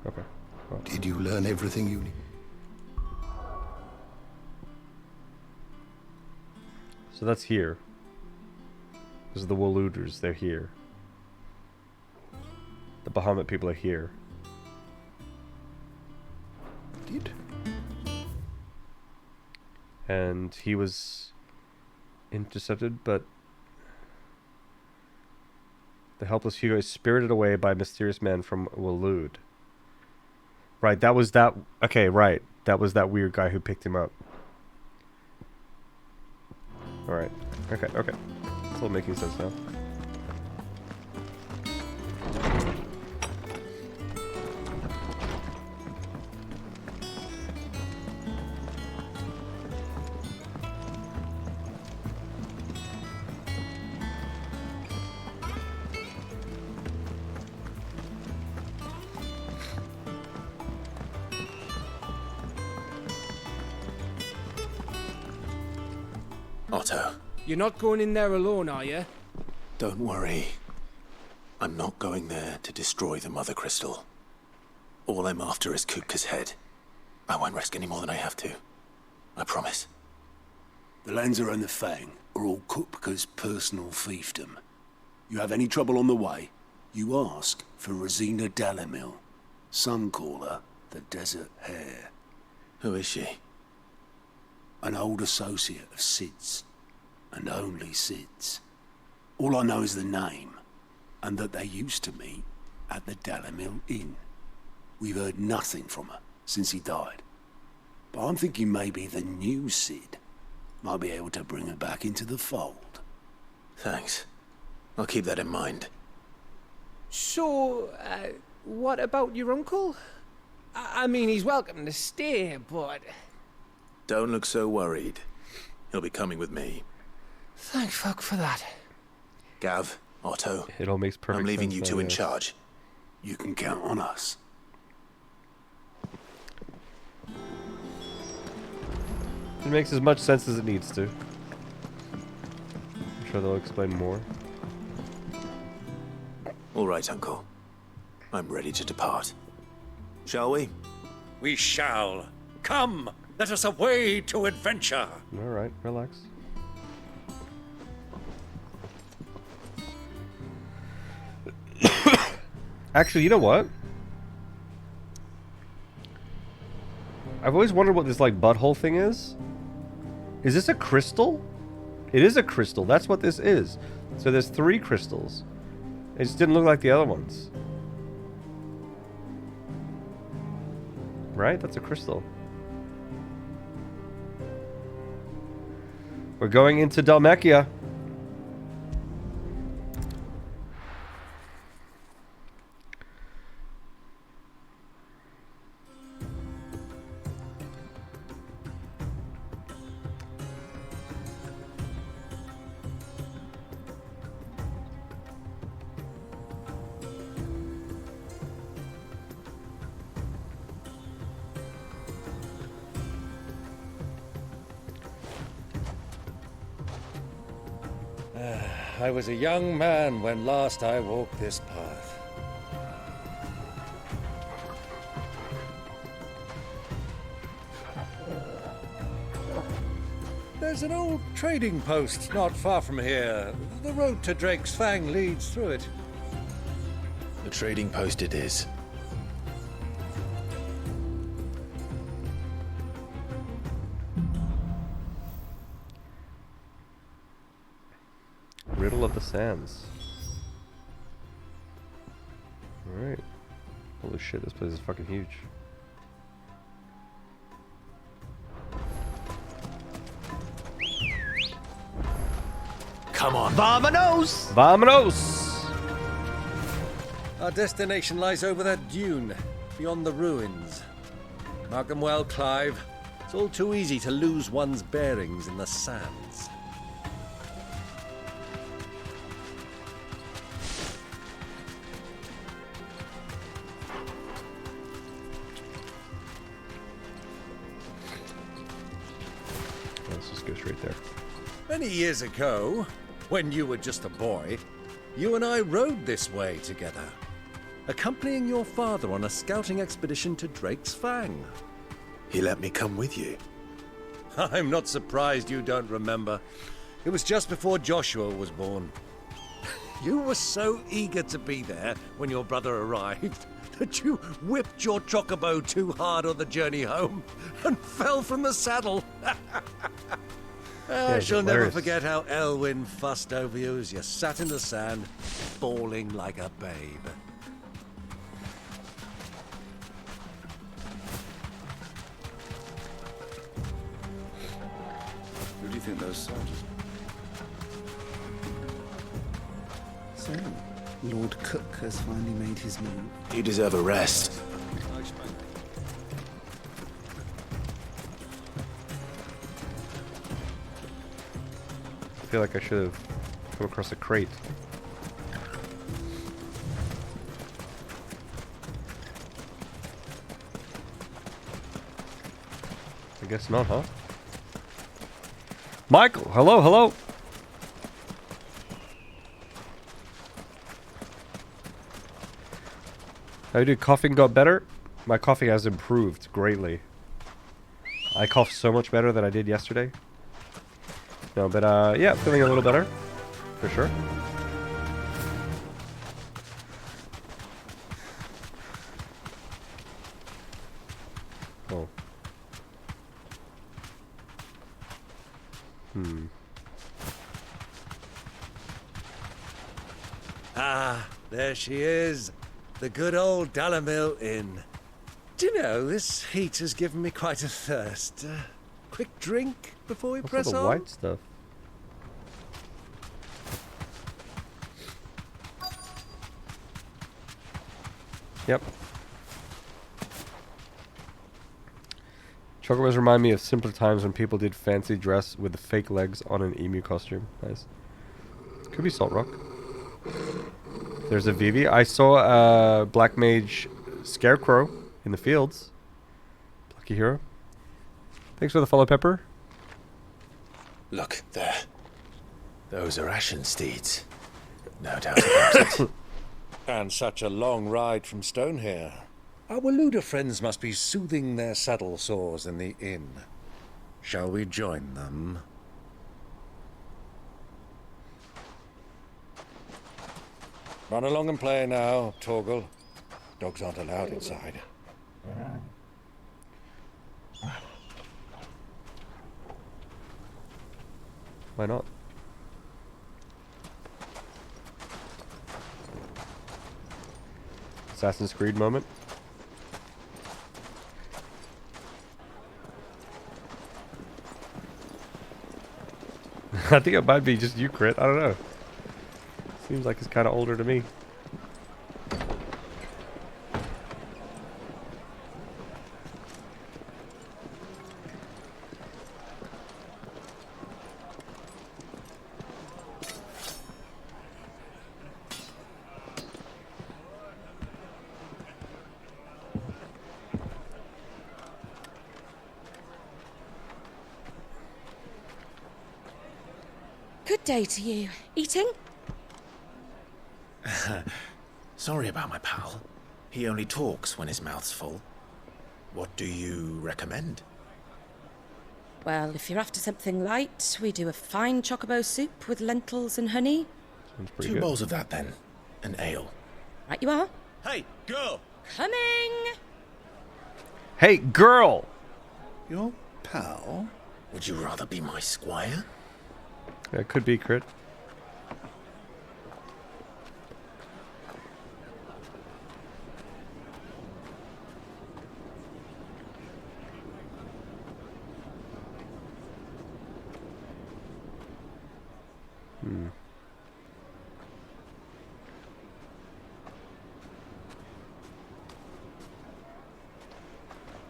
Okay. Well. Did you learn everything you need? So that's here. Those are the Walooders, they're here. The Bahamut people are here. Did? And he was intercepted, but the helpless Hugo is spirited away by a mysterious man from Waloed. Right, that was that... Okay, right. That was that weird guy who picked him up. Alright. Okay. It's all making sense now. Otto. You're not going in there alone, are you? Don't worry. I'm not going there to destroy the Mother Crystal. All I'm after is Kupka's head. I won't risk any more than I have to. I promise. The Lancer and the Fang are all Kupka's personal fiefdom. You have any trouble on the way, you ask for Rosina Dalimil. Some call her the Desert Hare. Who is she? An old associate of Sid's, and only Sid's. All I know is the name, and that they used to meet at the Dalimil Inn. We've heard nothing from her since he died. But I'm thinking maybe the new Sid might be able to bring her back into the fold. Thanks. I'll keep that in mind. So, what about your uncle? I mean, he's welcome to stay, but... Don't look so worried. He'll be coming with me. Thank fuck for that. Gav, Otto. It all makes perfect sense. I'm leaving you two in yes. charge. You can count on us. It makes as much sense as it needs to. I'm sure they'll explain more. All right, Uncle. I'm ready to depart. Shall we? We shall. Come, let us away to adventure. All right, relax. Actually, you know what? I've always wondered what this, like, butthole thing is. Is this a crystal? It is a crystal. That's what this is. So there's 3 crystals. It just didn't look like the other ones. Right? That's a crystal. We're going into Dhalmekia. I was a young man when last I walked this path. There's an old trading post not far from here. The road to Drake's Fang leads through it. The trading post it is. Riddle of the Sands. Alright. Holy shit, this place is fucking huge. Come on. Vamonos! Vamonos! Our destination lies over that dune, beyond the ruins. Mark them well, Clive. It's all too easy to lose one's bearings in the sands. Let's just go straight there. Many years ago, when you were just a boy, you and I rode this way together, accompanying your father on a scouting expedition to Drake's Fang. He let me come with you. I'm not surprised you don't remember. It was just before Joshua was born. You were so eager to be there when your brother arrived that you whipped your chocobo too hard on the journey home and fell from the saddle. I shall never forget how Elwyn fussed over you as you sat in the sand, bawling like a babe. Who do you think those soldiers are? So, Lord Cook has finally made his move. You deserve a rest. I feel like I should have come across a crate. I guess not, huh? Michael, hello, hello. How did coughing got better? My coughing has improved greatly. I cough so much better than I did yesterday. No, but yeah, feeling a little better, for sure. Oh. Ah, there she is. The good old Dalamil Inn. Do you know, this heat has given me quite a thirst. Quick drink before we press What's all on? the white stuff? Yep. Chocobos remind me of simpler times when people did fancy dress with the fake legs on an emu costume. Nice. Could be Salt Rock. There's a Vivi. I saw a Black Mage Scarecrow in the fields. Lucky hero. Thanks for the follow, Pepper. Look, there. Those are Ashen steeds. No doubt about it. And such a long ride from Stonehair. Our Waluda friends must be soothing their saddle sores in the inn. Shall we join them? Run along and play now, Torgal. Dogs aren't allowed inside. Why not? Assassin's Creed moment. I think it might be just you, Crit. I don't know. Seems like it's kind of older to me. Good day to you. Eating? Sorry about my pal. He only talks when his mouth's full. What do you recommend? Well, if you're after something light, we do a fine chocobo soup with lentils and honey. Sounds pretty Two good. bowls of that then. An ale. Right you are. Hey, girl! Coming! Hey, girl! Your pal? Would you rather be my squire? Yeah, it could be, Crit.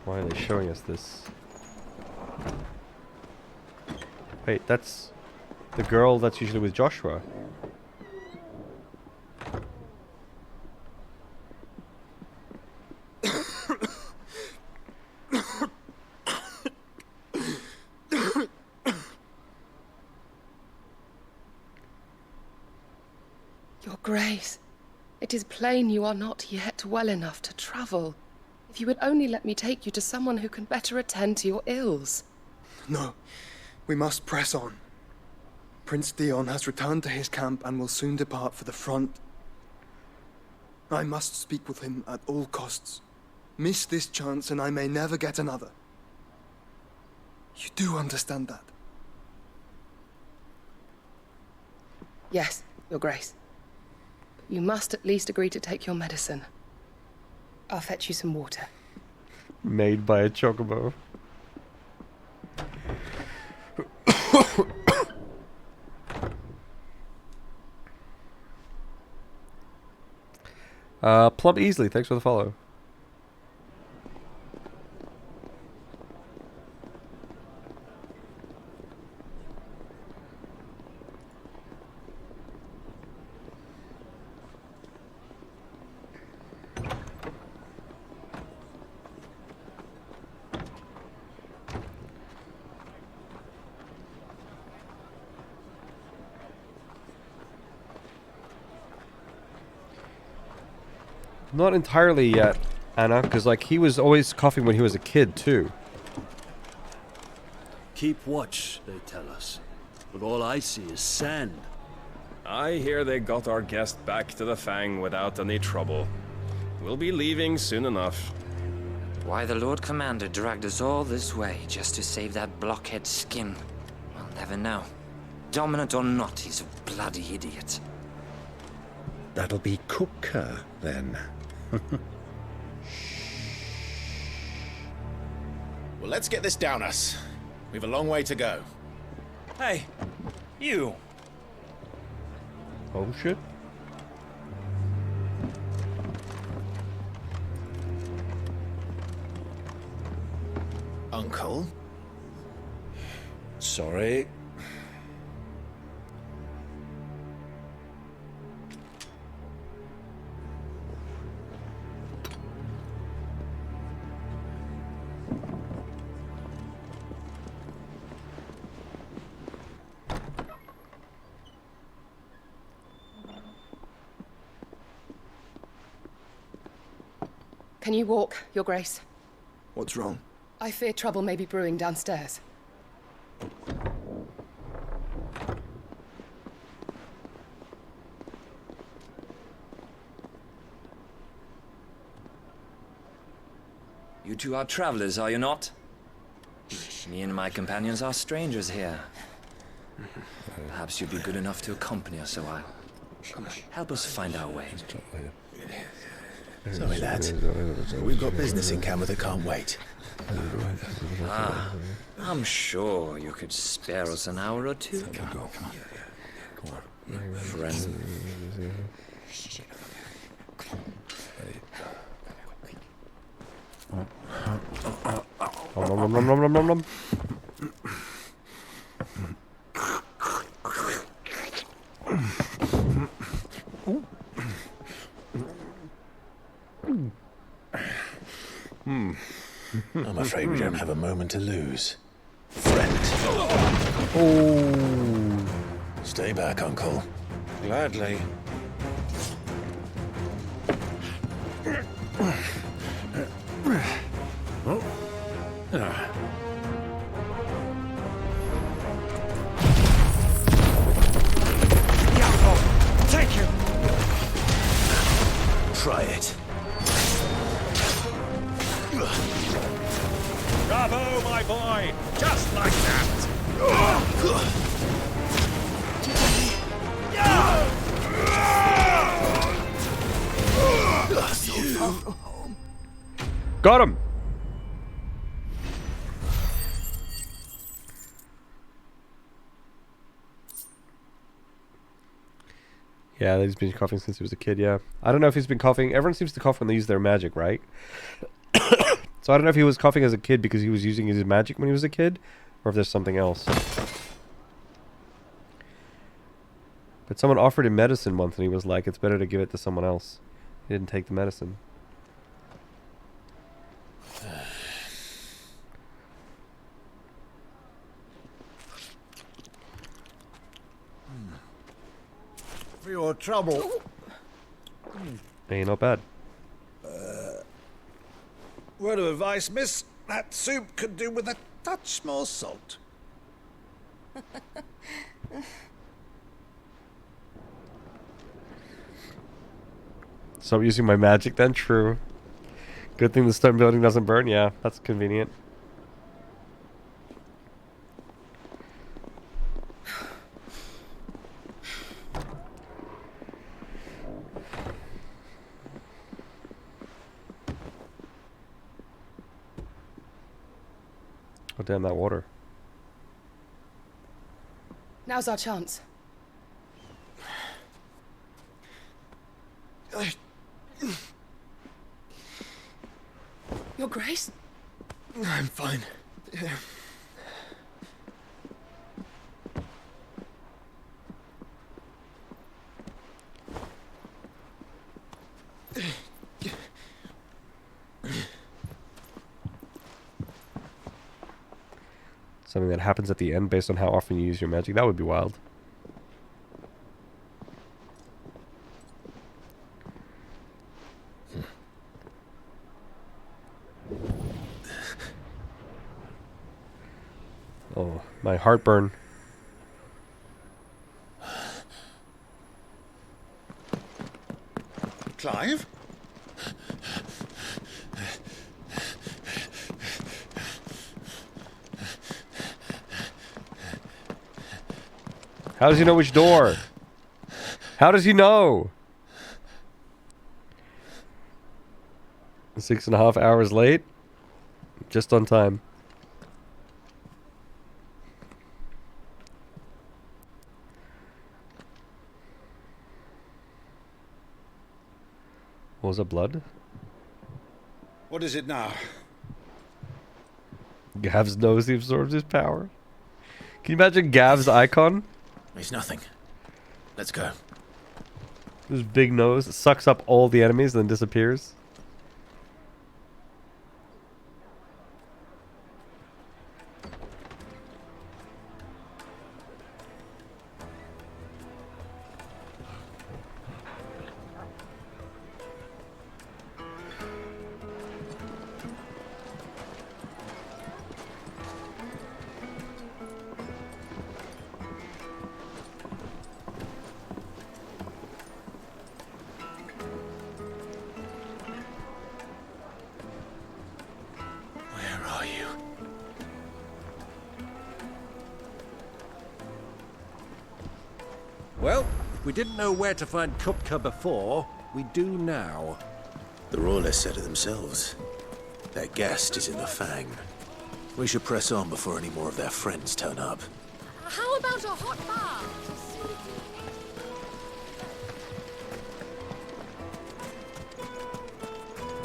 Why are they showing us this? Wait, that's the girl that's usually with Joshua. Your Grace, it is plain you are not yet well enough to travel. If you would only let me take you to someone who can better attend to your ills. No, we must press on. Prince Dion has returned to his camp and will soon depart for the front. I must speak with him at all costs. Miss this chance and I may never get another. You do understand that? Yes, Your Grace. But you must at least agree to take your medicine. I'll fetch you some water. Made by a chocobo. Plump Easily, thanks for the follow. Not entirely yet, Anna, because like he was always coughing when he was a kid too. Keep watch, they tell us. But all I see is sand. I hear they got our guest back to the Fang without any trouble. We'll be leaving soon enough. Why the Lord Commander dragged us all this way just to save that blockhead skin, we'll never know. Dominant or not, he's a bloody idiot. That'll be Cooker, then. Well, let's get this down us. We've a long way to go. Hey, you. Oh shit. Uncle? Sorry. Can you walk, Your Grace? What's wrong? I fear trouble may be brewing downstairs. You two are travelers, are you not? Me and my companions are strangers here. Perhaps you'd be good enough to accompany us a while. Help us find our way. Sorry, lads. We've got business in camera that can't wait. Ah, I'm sure you could spare us an hour or two. Friend. Nom, nom, nom, nom, nom, nom, nom. I'm afraid we don't have a moment to lose. Friend. Oh. Stay back, Uncle. Gladly. Take him! Try it. Bravo, my boy! Just like that! Got him! Yeah, he's been coughing since he was a kid, yeah. I don't know if he's been coughing. Everyone seems to cough when they use their magic, right? So I don't know if he was coughing as a kid because he was using his magic when he was a kid, or if there's something else. But someone offered him medicine once and he was like, it's better to give it to someone else. He didn't take the medicine. For your trouble. Hey, not bad. Word of advice, miss. That soup could do with a touch more salt. So I'm using my magic then? True. Good thing the stone building doesn't burn. Yeah, that's convenient. Oh damn, that water. Now's our chance. Your Grace? I'm fine. Something that happens at the end based on how often you use your magic. That would be wild. Oh, my heartburn. Clive? How does he know which door? How does he know? 6.5 hours late? Just on time. What was it, blood? What is it now? Gav's nose, he absorbs his power. Can you imagine Gav's icon? It's nothing. Let's go. His big nose, it sucks up all the enemies and then disappears. Well, we didn't know where to find Kupka before. We do now. The Royalists said it themselves. Their guest is in the Fang. We should press on before any more of their friends turn up. How about a hot bath?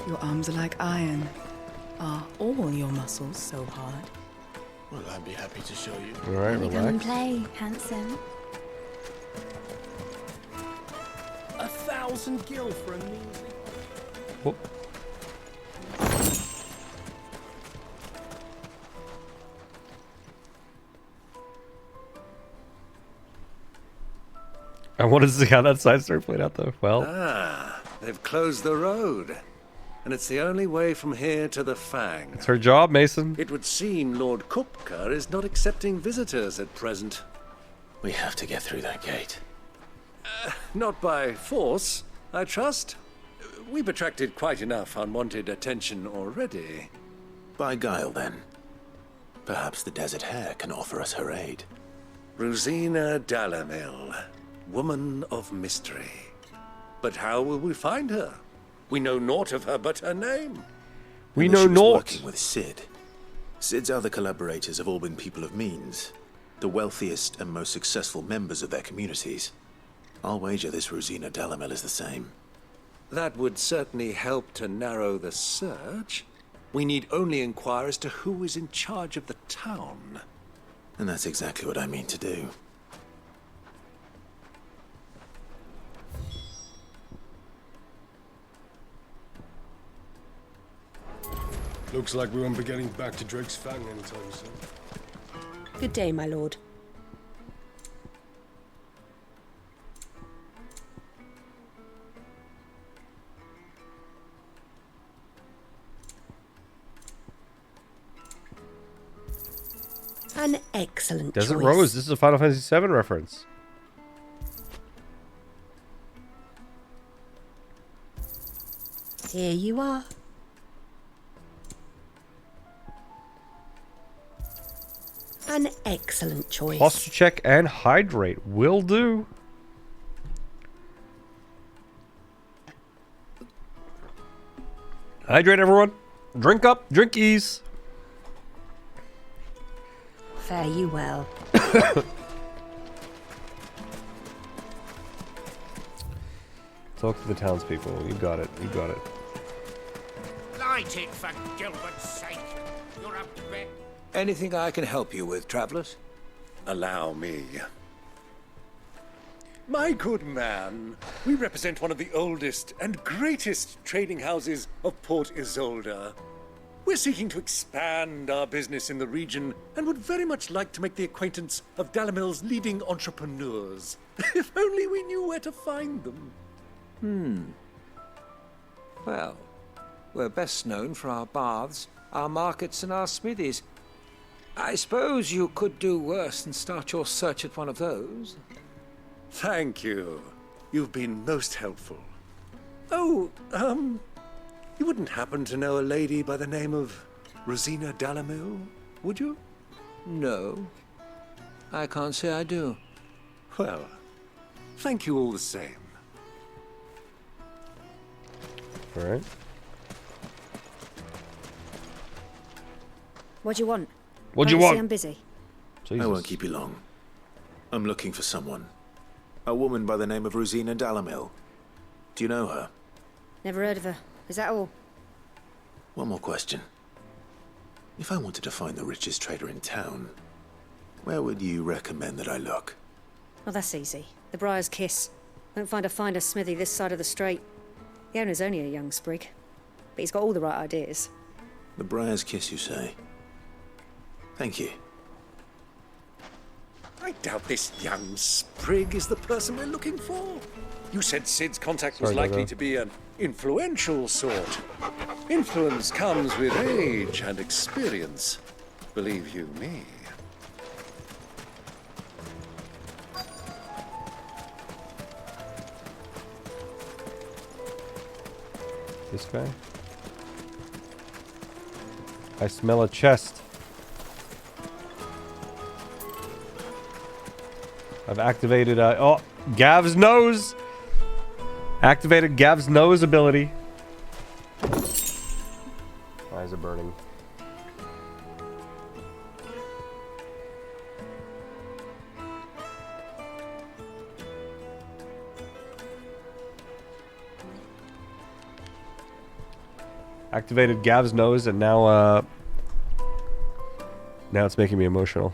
Your arms are like iron. Are all your muscles so hard? Well, I'd be happy to show you. All right, Come and relax. play, handsome. 1,000 gil for a meal. Whoop. I wanted to see how that side story played out, though. Well, They've closed the road. And it's the only way from here to the Fang. it's her job, Mason. It would seem Lord Kupka is not accepting visitors at present. We have to get through that gate. Not by force, I trust. We've attracted quite enough unwanted attention already. By guile, then. Perhaps the Desert Hare can offer us her aid. Rosina Dalamil, woman of mystery. But how will we find her? We know naught of her but her name. We And know she was naught. working with Sid. Sid's other collaborators have all been people of means, the wealthiest and most successful members of their communities. I'll wager this Rosina Dalamel is the same. That would certainly help to narrow the search. We need only inquire as to who is in charge of the town. And that's exactly what I mean to do. Looks like we won't be getting back to Drake's Fang anytime soon. Good day, my lord. An excellent Desert choice. Rose. This is a Final Fantasy VII reference. Here you are. An excellent choice. Posture check and hydrate. Will do. Hydrate, everyone. Drink up. Drink ease. Fare you well. Talk to the townspeople. You got it. You got it. Light it, for Gilbert's sake. You're a bit... Anything I can help you with, travelers? Allow me. My good man, we represent one of the oldest and greatest trading houses of Port Isolde. We're seeking to expand our business in the region and would very much like to make the acquaintance of Dalamil's leading entrepreneurs. If only we knew where to find them. Well, we're best known for our baths, our markets, and our smithies. I suppose you could do worse than start your search at one of those. Thank you. You've been most helpful. Oh, you wouldn't happen to know a lady by the name of Rosina Dalamil, would you? No, I can't say I do. Well, thank you all the same. All right. What do you want? What do you Can't you see want? I'm busy. Jesus. I won't keep you long. I'm looking for someone. A woman by the name of Rosina Dalamil. Do you know her? Never heard of her. Is that all? One more question. If I wanted to find the richest trader in town, where would you recommend that I look? Well, that's easy. The Briar's Kiss. Won't find a finer smithy this side of the strait. The owner's only a young sprig, but he's got all the right ideas. The Briar's Kiss, you say? Thank you. I doubt this young sprig is the person we're looking for. You said Sid's contact was likely to be an influential sort. Influence comes with age and experience, believe you me. This guy? I smell a chest. I've activated, oh, Gav's nose! Activated Gav's nose ability. Eyes are burning. Activated Gav's nose, and now it's making me emotional.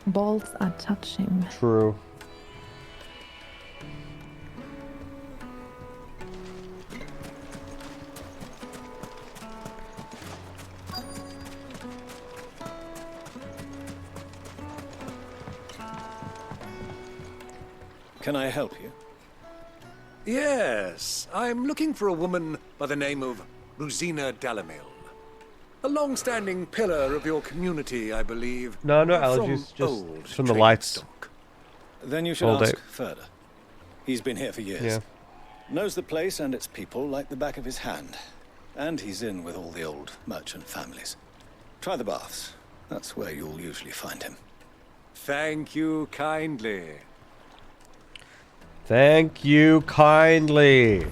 Balls are touching. True. Can I help you? Yes, I'm looking for a woman by the name of Rosina Dalamil. A long-standing pillar of your community, I believe. No from allergies, just old from the trading lights. stock. Then you should All ask day. further. He's been here for years. Yeah. Knows the place and its people like the back of his hand. And he's in with all the old merchant families. Try the baths. That's where you'll usually find him. Thank you kindly. Thank you kindly.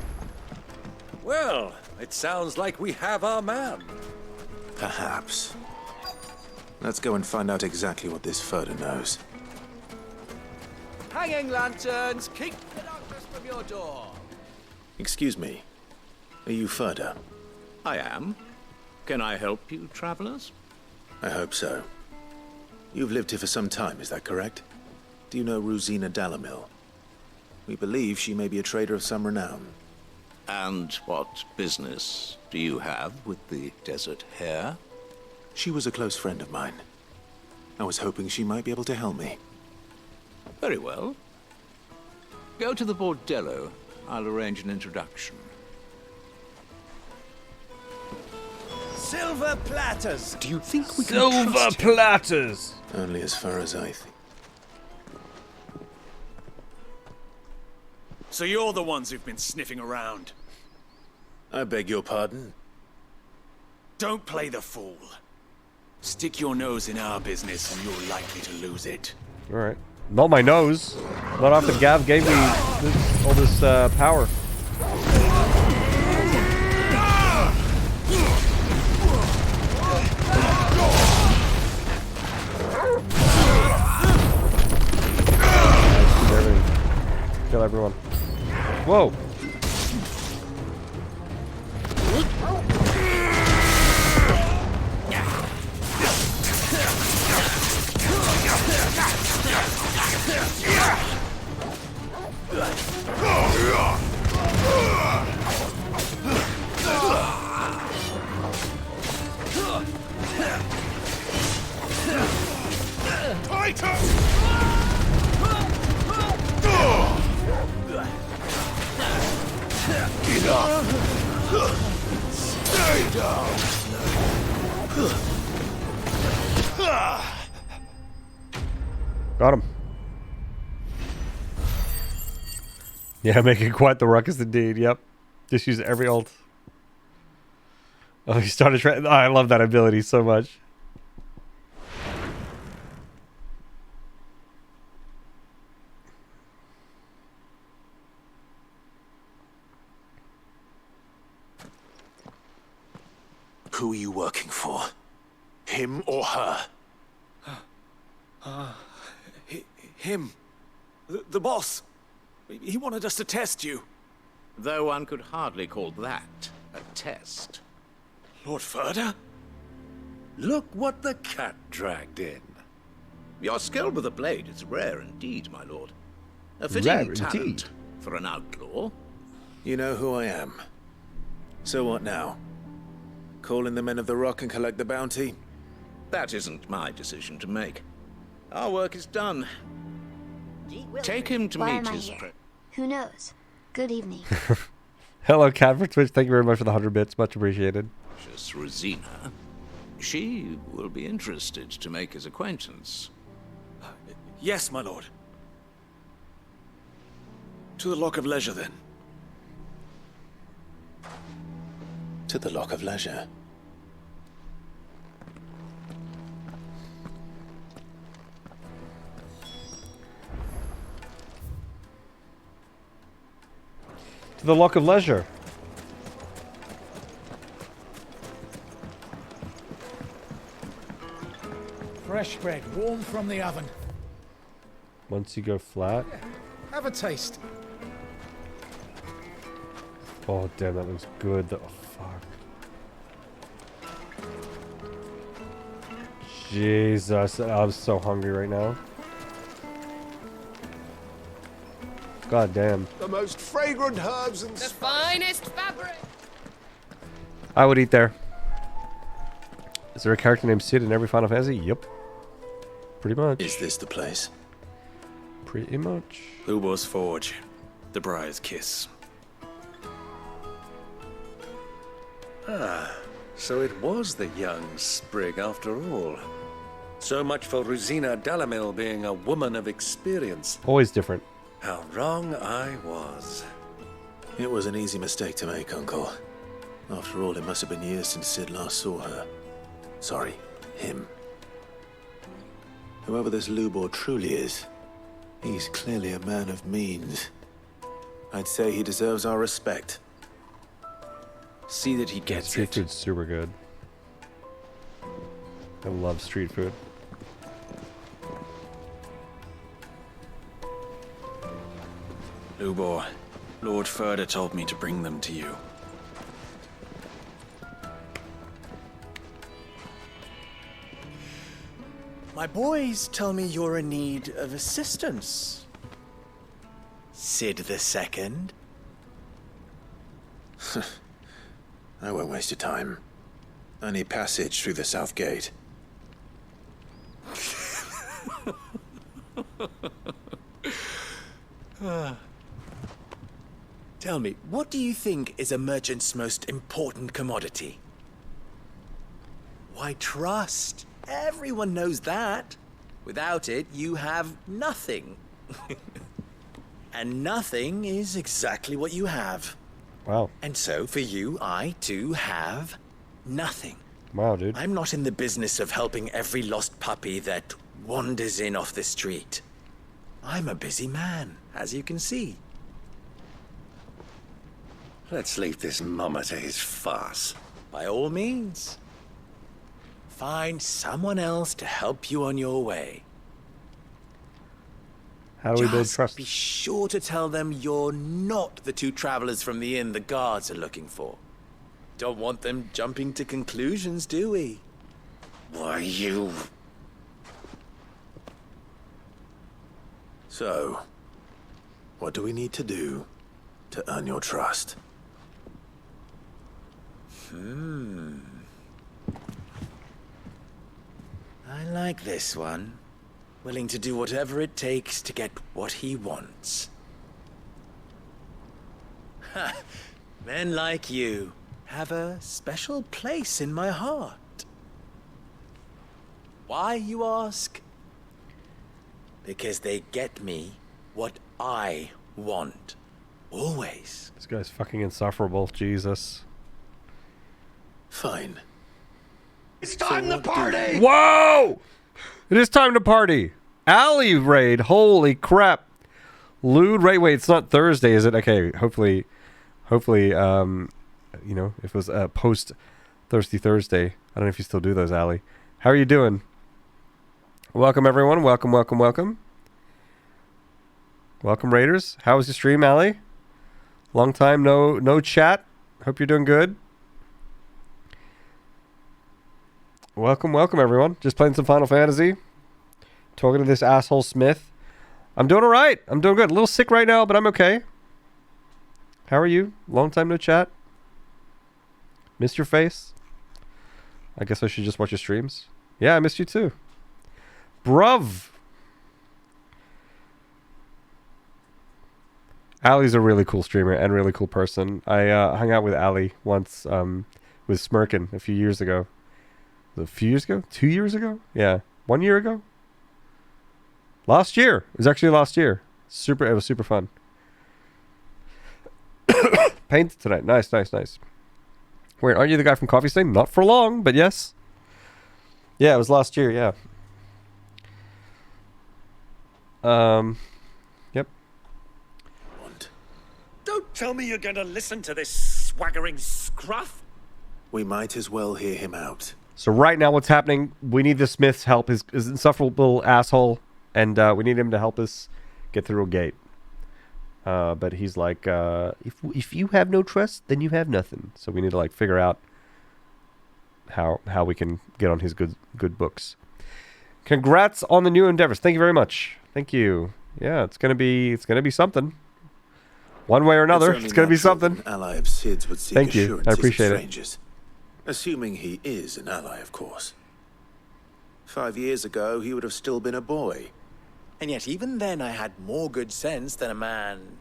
Well, it sounds like we have our man. Perhaps. Let's go and find out exactly what this Furder knows. Hanging lanterns, keep the darkness from your door. Excuse me. Are you Furder? I am. Can I help you, travelers? I hope so. You've lived here for some time, is that correct? Do you know Rosina Dalamil? We believe she may be a trader of some renown. And what business do you have with the desert hare? She was a close friend of mine. I was hoping she might be able to help me. Very well. Go to the bordello. I'll arrange an introduction. Silver platters! Do you think we can Silver trust him? platters! Only as far as I think. So you're the ones who've been sniffing around. I beg your pardon? Don't play the fool. Stick your nose in our business and you're likely to lose it. Alright. Not my nose. Not after Gav gave me all this power. Kill everyone. Whoa! Get up! Stay down! Got him. Yeah, making quite the ruckus indeed. Yep. Just use every ult. Oh, he started trying. Oh, I love that ability so much. Who Who are you working for? Him or her? Him. The boss. He wanted us to test you. Though one could hardly call that a test. Lord Furder? Look what the cat dragged in. Your skill with the blade is rare indeed, my lord. A Rare fitting indeed. talent for an outlaw. You know who I am. So what now? Call in the men of the Rock and collect the bounty? That isn't my decision to make. Our work is done. Take him to Why meet am I his here? Who knows? Good evening. Hello, Cat for Twitch. Thank you very much for the 100 bits. Much appreciated. precious Rosina. She will be interested to make his acquaintance. Yes, my lord. To the Lock of Leisure, then. To the Lock of Leisure. To the Lock of Leisure. Fresh bread, warm from the oven. Once you go flat. Have a taste. Oh, damn, that looks good. Oh, fuck. Jesus, I'm so hungry right now. God damn. The most fragrant herbs and The finest fabric. I would eat there. Is there a character named Sid in every Final Fantasy? Yep. Pretty much. Is this the place? Pretty much. Lubor's Forge. The Briar's Kiss. Ah, so it was the young sprig after all. So much for Rosina Dalamil being a woman of experience. Always different. How wrong I was. It was an easy mistake to make, Uncle. After all, it must have been years since Sid last saw her. Sorry, him. Whoever this Lubor truly is, he's clearly a man of means. I'd say he deserves our respect. See that he gets Street it. food's super good. I love street food. Lubor, Lord Furder told me to bring them to you. My boys tell me you're in need of assistance. Sid the Second. I won't waste your time. I need passage through the south gate. Tell me, what do you think is a merchant's most important commodity? Why, trust. Everyone knows that. Without it, you have nothing. And nothing is exactly what you have. Wow. And so, for you, I, too, have nothing. Wow, dude. I'm not in the business of helping every lost puppy that wanders in off the street. I'm a busy man, as you can see. Let's leave this mummer to his farce. By all means. Find someone else to help you on your way. How do we build Just trust? be sure to tell them you're not the two travelers from the inn the guards are looking for. Don't want them jumping to conclusions, do we? Why, you... So, what do we need to do to earn your trust? I like this one. Willing to do whatever it takes to get what he wants. Ha! Men like you have a special place in my heart. Why, you ask? Because they get me what I want. Always. This guy's fucking insufferable. Jesus. Fine. It's time to party! Whoa! It is time to party. Alley raid. Holy crap. Lewd raid. Wait, it's not Thursday, is it? Okay, hopefully, you know, if it was post Thirsty Thursday. I don't know if you still do those, Allie. How are you doing? Welcome, everyone. Welcome, welcome, welcome. Welcome, Raiders. How was your stream, Allie? Long time no chat. Hope you're doing good. Welcome, welcome, everyone. Just playing some Final Fantasy. Talking to this asshole Smith. I'm doing all right. I'm doing good. A little sick right now, but I'm okay. How are you? Long time no chat. Missed your face. I guess I should just watch your streams. Yeah, I missed you too. Bruv. Allie's a really cool streamer and really cool person. I hung out with Allie once with Smirkin a few years ago. A few years ago? 2 years ago? Yeah. 1 year ago? Last year. It was actually last year. It was super fun. Painted tonight. Nice, nice, nice. Wait, aren't you the guy from Coffee Stain? Not for long, but yes. Yeah, it was last year, yeah. Yep. Don't tell me you're going to listen to this swaggering scruff. We might as well hear him out. So right now what's happening, we need the Smith's help. His insufferable asshole, and we need him to help us get through a gate. But he's like, if you have no trust, then you have nothing. So we need to like figure out how we can get on his good books. Congrats on the new endeavors. Thank you very much. Thank you. Yeah, it's gonna be something. One way or another, it's gonna be something. An ally of Sid's would seek Thank you. assurances I of appreciate strangers. Assuming he is an ally, of course. 5 years ago, he would have still been a boy. And yet even then I had more good sense than a man,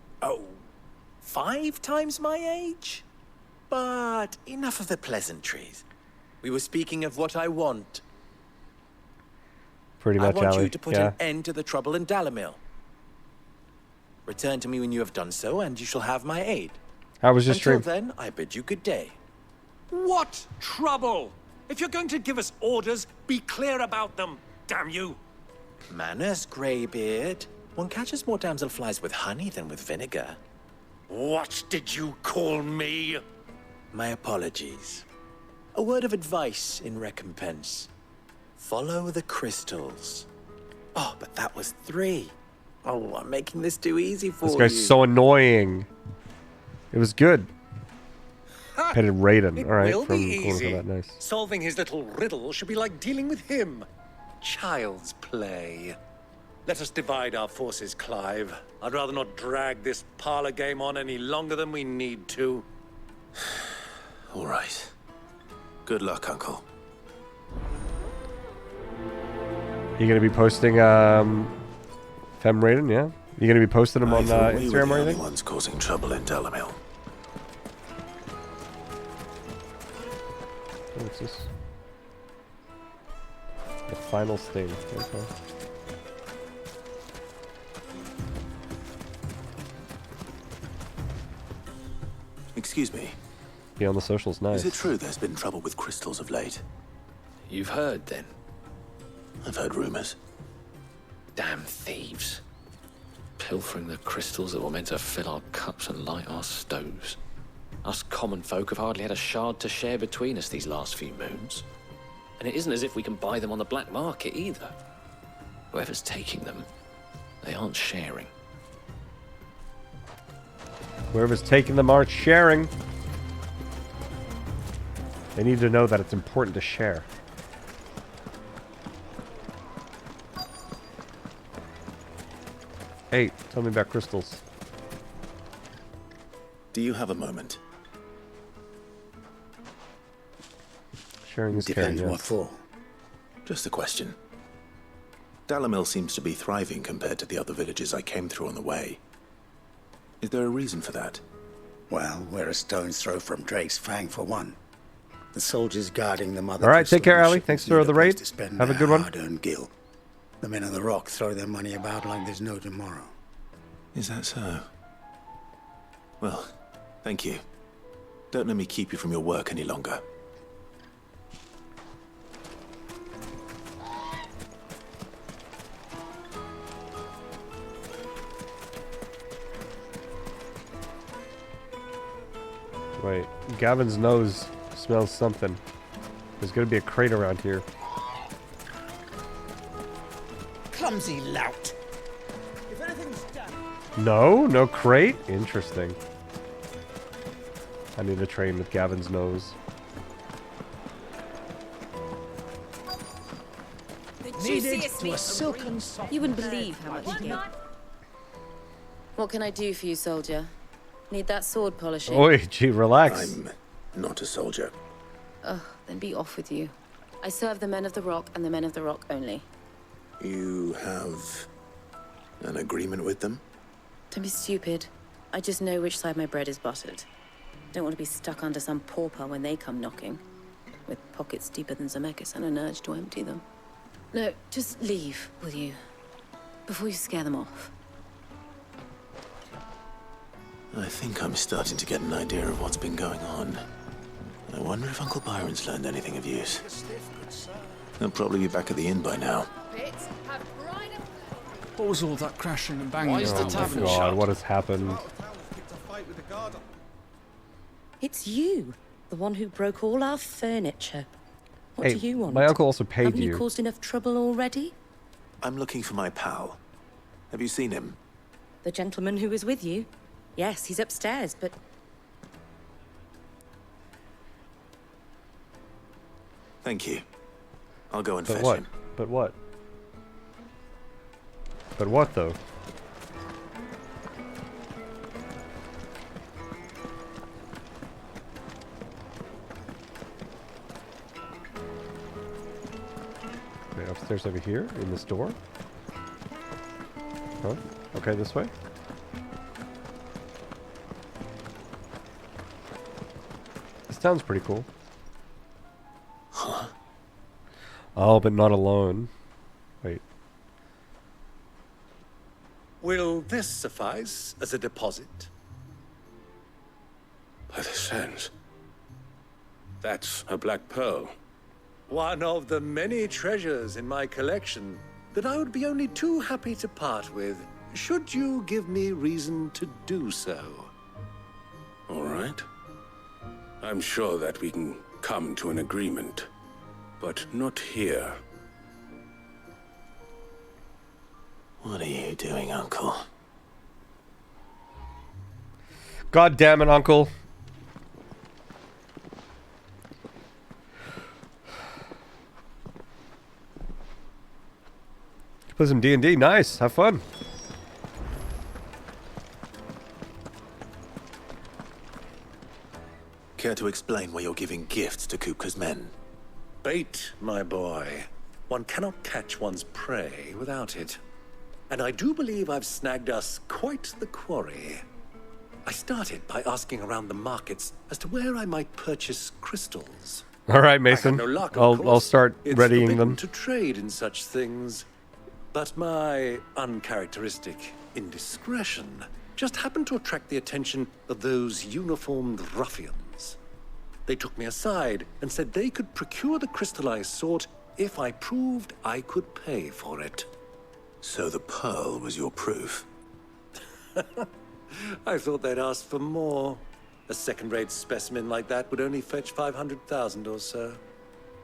5 times my age? But enough of the pleasantries. We were speaking of what I want. Pretty much, I want Allie. you to put an end to the trouble in Dalamil. Return to me when you have done so, and you shall have my aid. How was your Until stream? then, I bid you good day. What trouble? If you're going to give us orders, be clear about them, damn you. Manners, Greybeard. One catches more damselflies with honey than with vinegar. What did you call me? My apologies. A word of advice in recompense. Follow the crystals. Oh, but that was 3. Oh, I'm making this too easy for you. This guy's so annoying. It was good. Petted Raiden. All right, Will from be Corner easy. for that. Nice. Solving his little riddle should be like dealing with him. Child's play. Let us divide our forces, Clive. I'd rather not drag this parlor game on any longer than we need to. All right. Good luck, Uncle. You gonna be posting Fem Raiden? Yeah. You gonna be posting them on we were Instagram the or only anything? ones causing trouble in Dalamil. What's this? The final sting. Okay. Excuse me. Be on the socials, nice. Is it true there's been trouble with crystals of late? You've heard, then? I've heard rumors. Damn thieves. Pilfering the crystals that were meant to fill our cups and light our stoves. Us common folk have hardly had a shard to share between us these last few moons. And it isn't as if we can buy them on the black market either. Whoever's taking them, they aren't sharing. Whoever's taking them aren't sharing. They need to know that it's important to share. Hey, tell me about crystals. Do you have a moment? Sharing is caring, Depends yes. what for. Just a question. Dalamil seems to be thriving compared to the other villages I came through on the way. Is there a reason for that? Well, we're a stone's throw from Drake's Fang for one. The soldiers guarding the mother. All right, take care, Ali. Thanks for the raid. Have a good one. Hard-earned gil. The men of the rock throw their money about like there's no tomorrow. Is that so? Well, thank you. Don't let me keep you from your work any longer. Wait, Gavin's nose smells something. There's gonna be a crate around here. Clumsy lout. If anything's done. No crate? Interesting. I need to train with Gavin's nose. Needed to a silken soft. You wouldn't believe how much you get. What can I do for you, soldier? Need that sword polishing? Oi, gee, relax. I'm not a soldier. Ugh, then be off with you. I serve the men of the rock and the men of the rock only. You have an agreement with them? Don't be stupid. I just know which side my bread is buttered. Don't want to be stuck under some pauper when they come knocking. With pockets deeper than Zemeckis and an urge to empty them. No, just leave, will you? Before you scare them off. I think I'm starting to get an idea of what's been going on. I wonder if Uncle Byron's learned anything of use. He'll probably be back at the inn by now. What was all that crashing and banging? Oh my god, what has happened? It's you, the one who broke all our furniture. What Hey, do you want? my uncle also paid Haven't you. you caused enough trouble already? I'm looking for my pal. Have you seen him? The gentleman who was with you? Yes, he's upstairs, but... Thank you. I'll go and But fetch what? him. But what? But what though? Okay, upstairs over here in this door. Huh? Okay, this way. This sounds pretty cool. Huh? Oh, but not alone. Wait. Will this suffice as a deposit? By the sands. That's a black pearl. One of the many treasures in my collection that I would be only too happy to part with, should you give me reason to do so. All right. I'm sure that we can come to an agreement, but not here. What are you doing, Uncle? God damn it, Uncle. Play some D&D. Nice. Have fun. Care to explain why you're giving gifts to Kupka's men? Bait, my boy. One cannot catch one's prey without it. And I do believe I've snagged us quite the quarry. I started by asking around the markets as to where I might purchase crystals. All right, Mason. I had no luck, of I'll course. start It's readying forbidden them. to trade in such things. But my uncharacteristic indiscretion just happened to attract the attention of those uniformed ruffians. They took me aside and said they could procure the crystal I sought if I proved I could pay for it. So the pearl was your proof? I thought they'd ask for more. A second-rate specimen like that would only fetch 500,000 or so.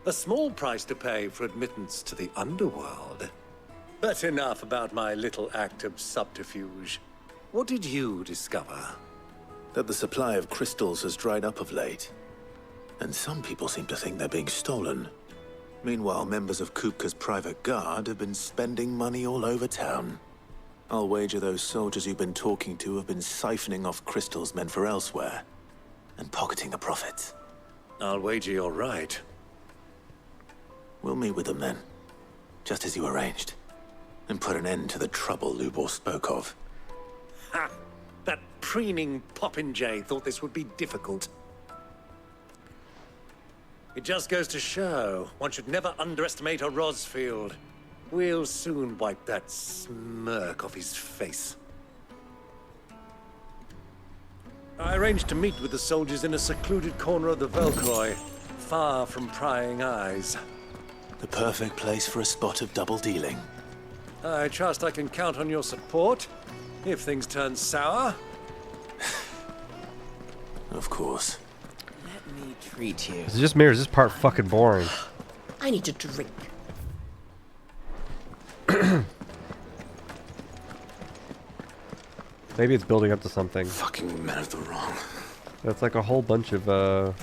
A small price to pay for admittance to the underworld. But enough about my little act of subterfuge. What did you discover? That the supply of crystals has dried up of late. And some people seem to think they're being stolen. Meanwhile, members of Kupka's private guard have been spending money all over town. I'll wager those soldiers you've been talking to have been siphoning off crystals meant for elsewhere, and pocketing the profits. I'll wager you're right. We'll meet with them then, just as you arranged, and put an end to the trouble Lubor spoke of. Ha! That preening popinjay thought this would be difficult. It just goes to show, one should never underestimate a Rosfield. We'll soon wipe that smirk off his face. I arranged to meet with the soldiers in a secluded corner of the Velkroy, far from prying eyes. The perfect place for a spot of double dealing. I trust I can count on your support, if things turn sour. Of course. Let me treat you. Is it just me or is this part fucking boring? I need to drink. Maybe it's building up to something. Fucking men of the wrong. That's like a whole bunch of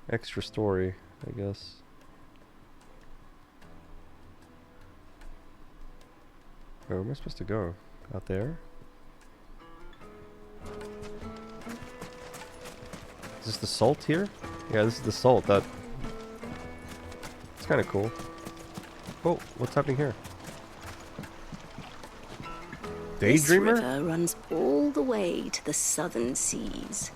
extra story, I guess. Where am I supposed to go? Out there? Is this the salt here? Yeah, this is the salt. It's kind of cool. Oh, what's happening here? This Daydreamer? river runs all the way to the southern seas.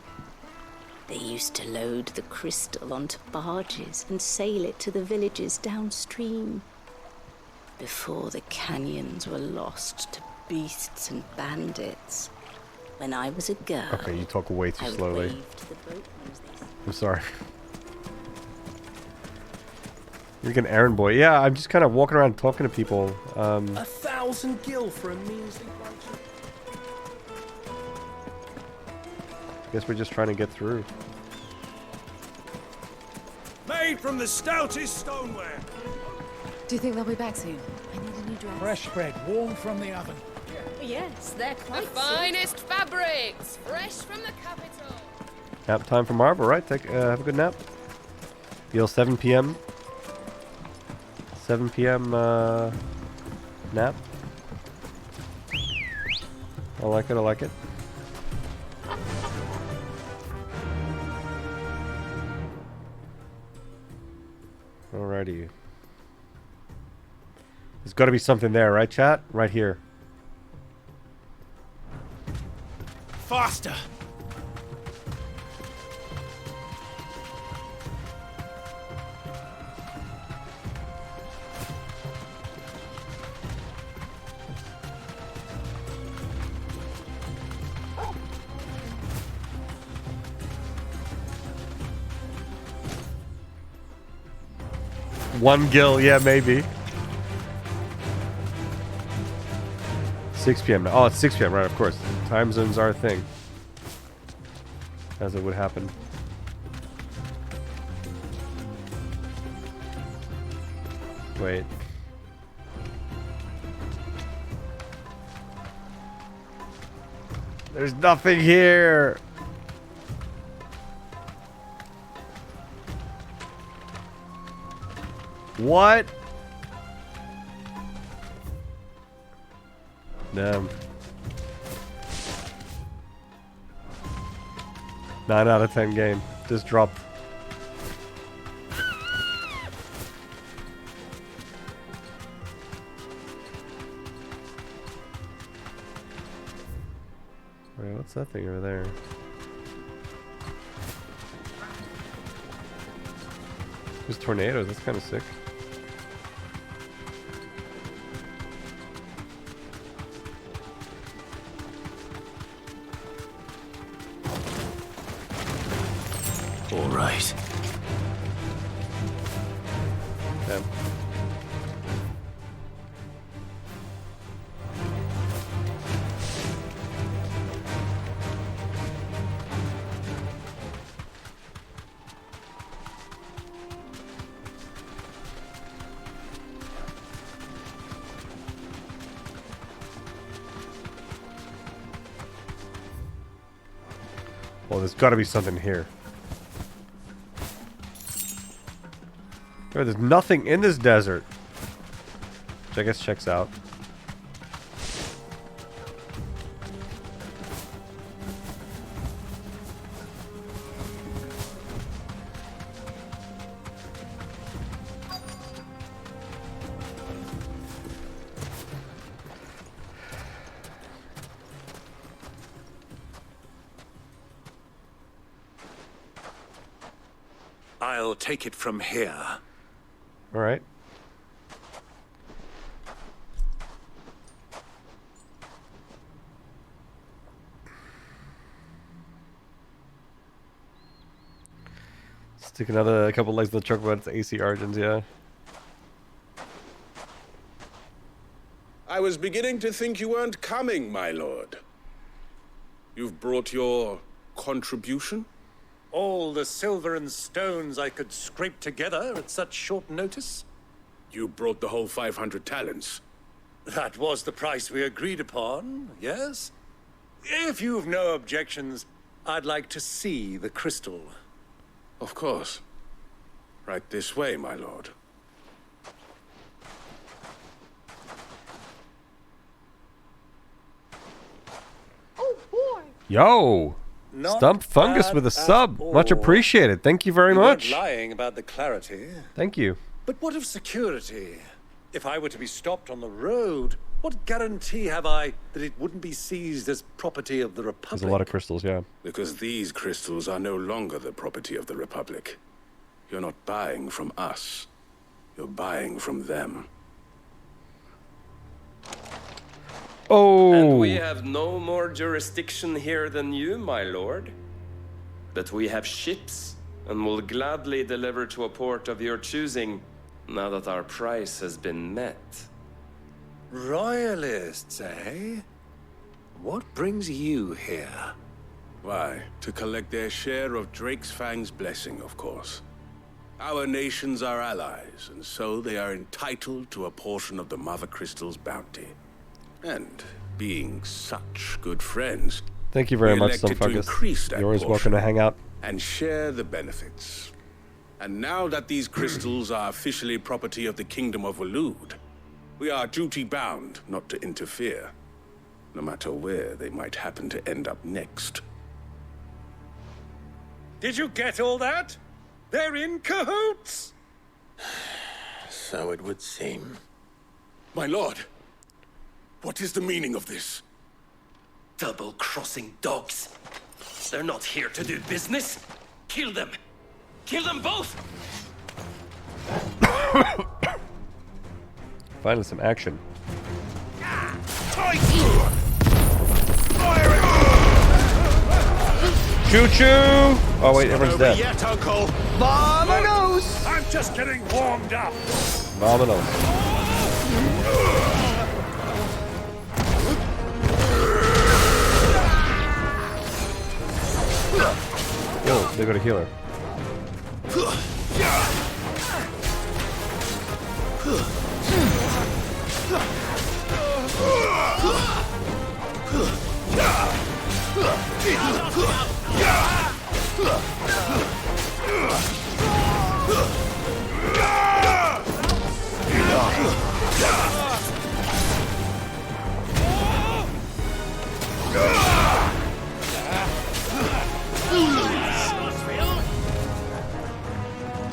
They used to load the crystal onto barges and sail it to the villages downstream. Before the canyons were lost to beasts and bandits. When I was a girl, Okay, you talk way too I would slowly. wave to the boatmen's they I'm sorry. You're like an errand boy. Yeah, I'm just kind of walking around talking to people. 1,000 gil for a measly bunch of... Guess we're just trying to get through. Made from the stoutest stoneware. Do you think they'll be back soon? I need a new dress. Fresh bread, warm from the oven. Yes, they're The quite finest fabrics, fresh from the capital. Nap time for Marvel, right? Have a good nap. Deal 7 p.m. 7 p.m. Nap. I like it. I like it. Alrighty. There's got to be something there, right, chat? Right here. Faster! One gil, yeah, maybe. 6 p.m. now. Oh, it's 6 p.m. right? Of course. Time zones are a thing, as it would happen. Wait. There's nothing here. What? Damn. 9 out of 10 game. Just dropped. Wait, what's that thing over there? There's tornadoes. That's kind of sick. All right. Damn. Well, there's got to be something here. Oh, there's nothing in this desert. Which I guess checks out. I'll take it from here. All right. Stick a couple legs in the truck, but it's AC origins, yeah. I was beginning to think you weren't coming, my lord. You've brought your contribution? All the silver and stones I could scrape together at such short notice? You brought the whole 500 talents. That was the price we agreed upon, yes? If you've no objections, I'd like to see the crystal. Of course. Right this way, my lord. Yo! Not Stump Fungus bad with a at sub. Much all. appreciated. Thank you very You weren't much. lying about the clarity. Thank you. But what of security? If I were to be stopped on the road, what guarantee have I that it wouldn't be seized as property of the Republic? There's a lot of crystals, yeah. Because these crystals are no longer the property of the Republic. You're not buying from us. You're buying from them. Oh! And we have no more jurisdiction here than you, my lord. But we have ships, and will gladly deliver to a port of your choosing, now that our price has been met. Royalists, eh? What brings you here? Why, to collect their share of Drake's Fang's blessing, of course. Our nations are allies, and so they are entitled to a portion of the Mother Crystal's bounty. And being such good friends, Thank you very we much, elected Stump to Fungus. increase that You're always portion welcome to hang out. and share the benefits. And now that these crystals are officially property of the Kingdom of Waloed, we are duty-bound not to interfere, no matter where they might happen to end up next. Did you get all that? They're in cahoots! So it would seem. My lord, what is the meaning of this? Double-crossing dogs. They're not here to do business. Kill them. Kill them both! Finally, some action. Choo-choo! Oh wait, everyone's dead. Yet, Uncle! Vamonos! I'm just getting warmed up! Vamonos. Yo, they got a healer.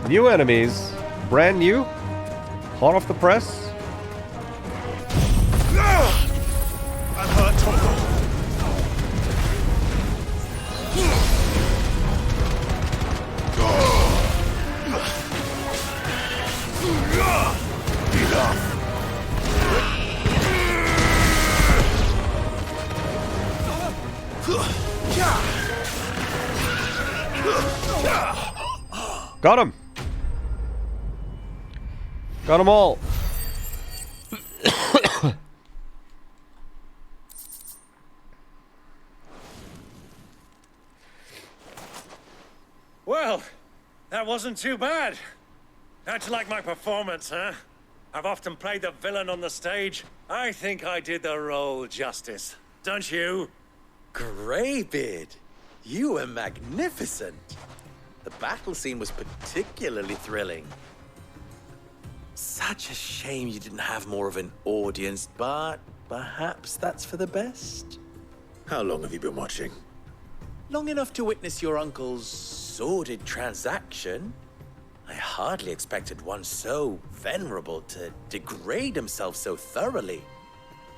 New enemies, brand new, hot off the press. I'm hurt, Uncle. Got him. Got them all. Well, that wasn't too bad. How'd you like my performance, huh? I've often played the villain on the stage. I think I did the role justice. Don't you? Greybeard, you were magnificent. The battle scene was particularly thrilling. Such a shame you didn't have more of an audience, but perhaps that's for the best. How long have you been watching? Long enough to witness your uncle's sordid transaction. I hardly expected one so venerable to degrade himself so thoroughly.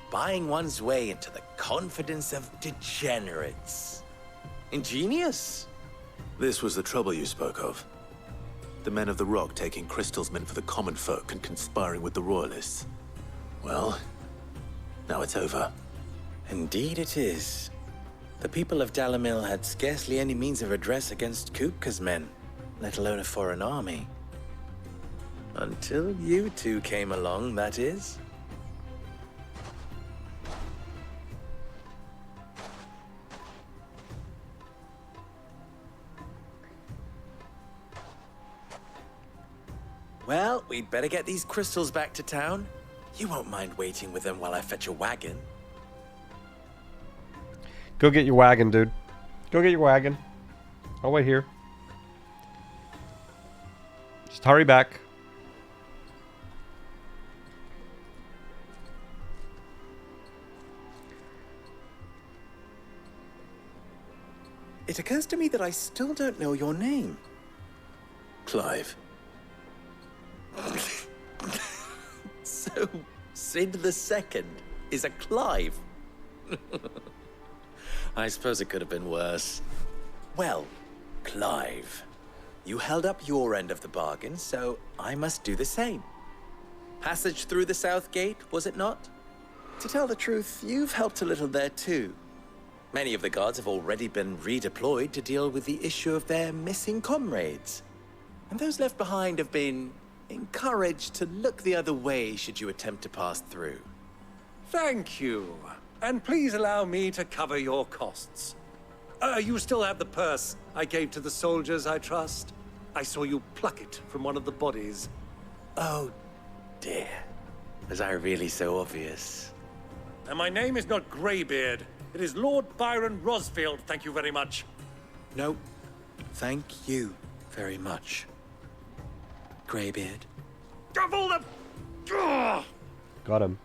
Buying one's way into the confidence of degenerates. Ingenious. This was the trouble you spoke of. The men of the Rock taking crystals meant for the common folk and conspiring with the Royalists. Well, now it's over. Indeed it is. The people of Dalamil had scarcely any means of redress against Kupka's men, let alone a foreign army. Until you two came along, that is. Well, we'd better get these crystals back to town. You won't mind waiting with them while I fetch a wagon. Go get your wagon, dude. Go get your wagon. I'll wait here. Just hurry back. It occurs to me that I still don't know your name. Clive. So, Sid the Second is a Clive. I suppose it could have been worse. Well, Clive, you held up your end of the bargain, so I must do the same. Passage through the South Gate, was it not? To tell the truth, you've helped a little there too. Many of the guards have already been redeployed to deal with the issue of their missing comrades. And those left behind have been encouraged to look the other way should you attempt to pass through. Thank you. And please allow me to cover your costs. You still have the purse I gave to the soldiers, I trust? I saw you pluck it from one of the bodies. Oh, dear. Was I really so obvious? And my name is not Greybeard. It is Lord Byron Rosfield, thank you very much. No, thank you very much, Greybeard. Of all the... Ugh! Got him.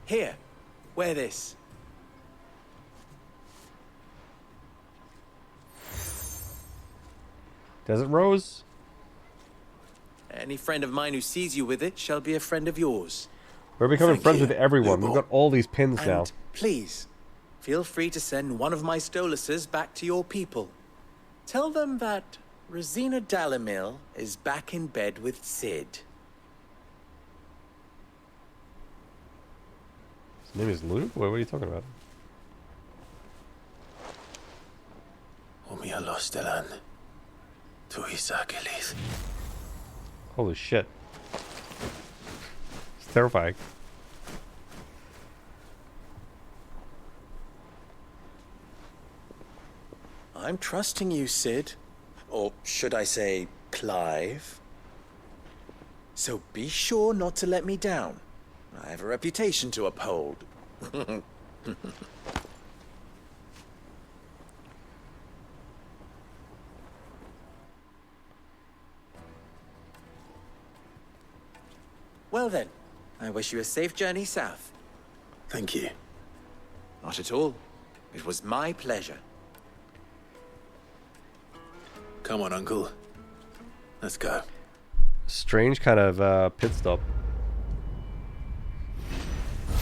Here, wear this. Desert Rose? Any friend of mine who sees you with it shall be a friend of yours. We're becoming Thank friends you, with everyone. We've got all these pins And now. please, feel free to send one of my Stoluses back to your people. Tell them that Rosina Dalamil is back in bed with Sid. His name is Luke? What are you talking about? Omia los delan. Tu isakelis. Holy shit. It's terrifying. I'm trusting you, Sid. Or should I say, Clive? So be sure not to let me down. I have a reputation to uphold. Well then, I wish you a safe journey south. Thank you. Not at all. It was my pleasure. Come on, Uncle. Let's go. Strange kind of pit stop.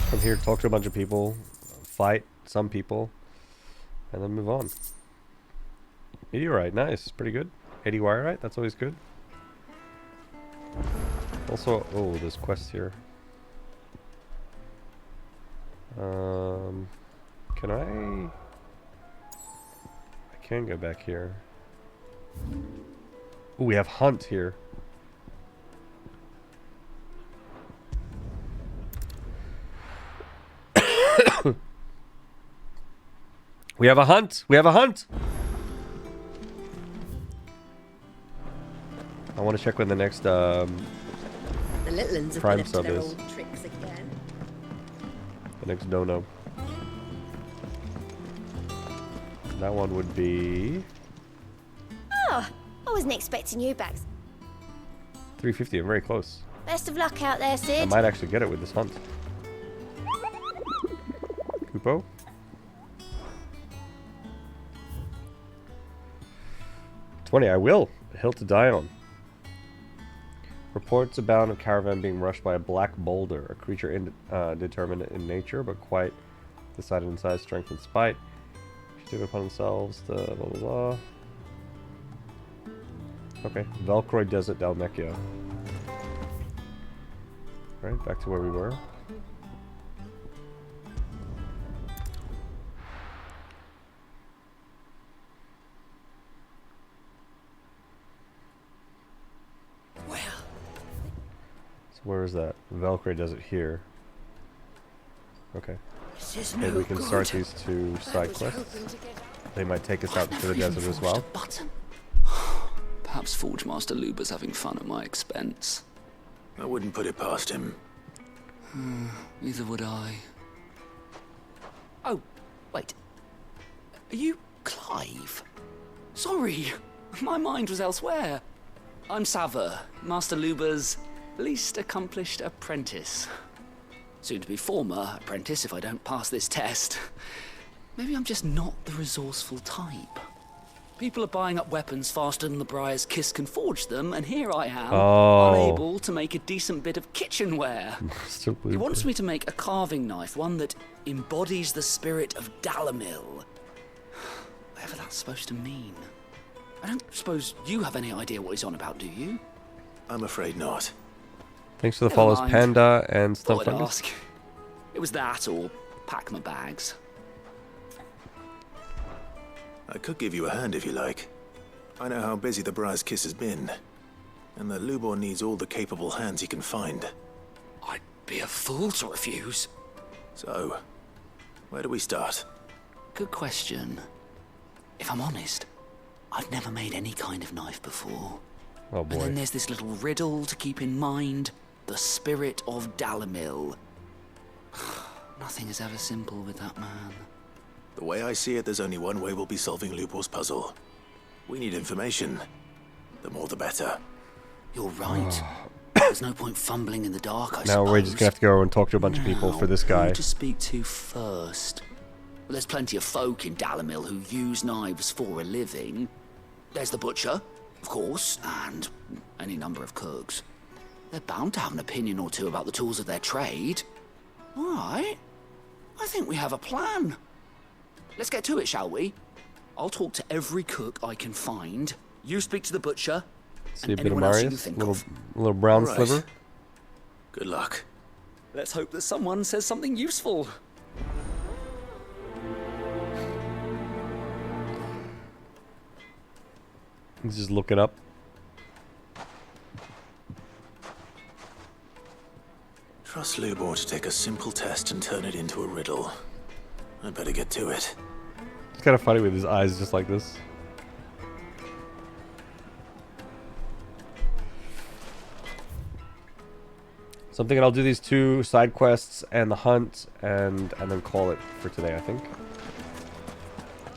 Come here, talk to a bunch of people, fight some people, and then move on. Meteorite, nice, pretty good. 80 wirite, that's always good. Also, oh, there's quests here. Can I can go back here. Oh, we have hunt here. We have a hunt. We have a hunt. I want to check when the next The little ones have Prime been up to sub their is. old tricks again. The next dono. That one would be Oh, I wasn't expecting you back. 350. I'm very close. Best of luck out there, I Sid. might actually get it with this hunt. Kupo? $20. I will. A hill to die on. Reports abound of caravan being rushed by a black boulder, a creature determined in nature, but quite decided in size, strength, and spite. She took it upon themselves to blah blah blah. Okay, Velcroy Desert Dalmecchia. Right, back to where we were. So where is that? Velcroy Desert here. Okay. This is Maybe no we can good. start these two side quests. They might take us out into the desert as well. Perhaps Forge Master Luber's having fun at my expense. I wouldn't put it past him. Neither would I. Oh, wait. Are you Clive? Sorry, my mind was elsewhere. I'm Sava, Master Luber's least accomplished apprentice. Soon to be former apprentice if I don't pass this test. Maybe I'm just not the resourceful type. People are buying up weapons faster than the Briar's Kiss can forge them, and here I am, unable to make a decent bit of kitchenware. He wants me to make a carving knife, one that embodies the spirit of Dalamil. Whatever that's supposed to mean. I don't suppose you have any idea what he's on about, do you? I'm afraid not. Thanks for the Never follows, mind. Panda and Thought stuff I'd like ask. It was that or pack my bags. I could give you a hand if you like. I know how busy the Briar's Kiss has been, and that Lubor needs all the capable hands he can find. I'd be a fool to refuse. So, where do we start? Good question. If I'm honest, I've never made any kind of knife before. Oh boy. And then there's this little riddle to keep in mind. The spirit of Dalamil. Nothing is ever simple with that man. The way I see it, there's only one way we'll be solving Lubor's puzzle. We need information. The more the better. You're right. There's no point fumbling in the dark, I Now suppose. we're just gonna have to go and talk to a bunch of people for this guy. Who to speak to first? Well, there's plenty of folk in Dalamil who use knives for a living. There's the butcher, of course, and any number of cooks. They're bound to have an opinion or two about the tools of their trade. All right. I think we have a plan. Let's get to it, shall we? I'll talk to every cook I can find. You speak to the butcher. See a and bit of anyone else you can Marius, think little of. little brown All right. sliver. Good luck. Let's hope that someone says something useful. He's just looking up. Trust Lubor to take a simple test and turn it into a riddle. I'd better get to it. It's kind of funny with his eyes just like this. So I'm thinking I'll do these 2 side quests and the hunt and then call it for today, I think.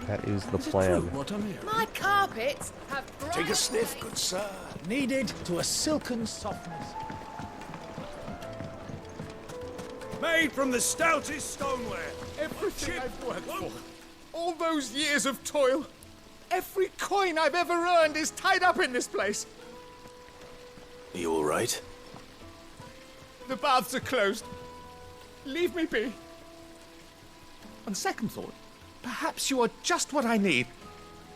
That is the plan. What I'm hearing. My carpets have Take a sniff, good sir. Needed to a silken softness. Made from the stoutest stoneware. Everything I've worked for. All those years of toil. Every coin I've ever earned is tied up in this place. Are you all right? The baths are closed. Leave me be. On second thought, perhaps you are just what I need.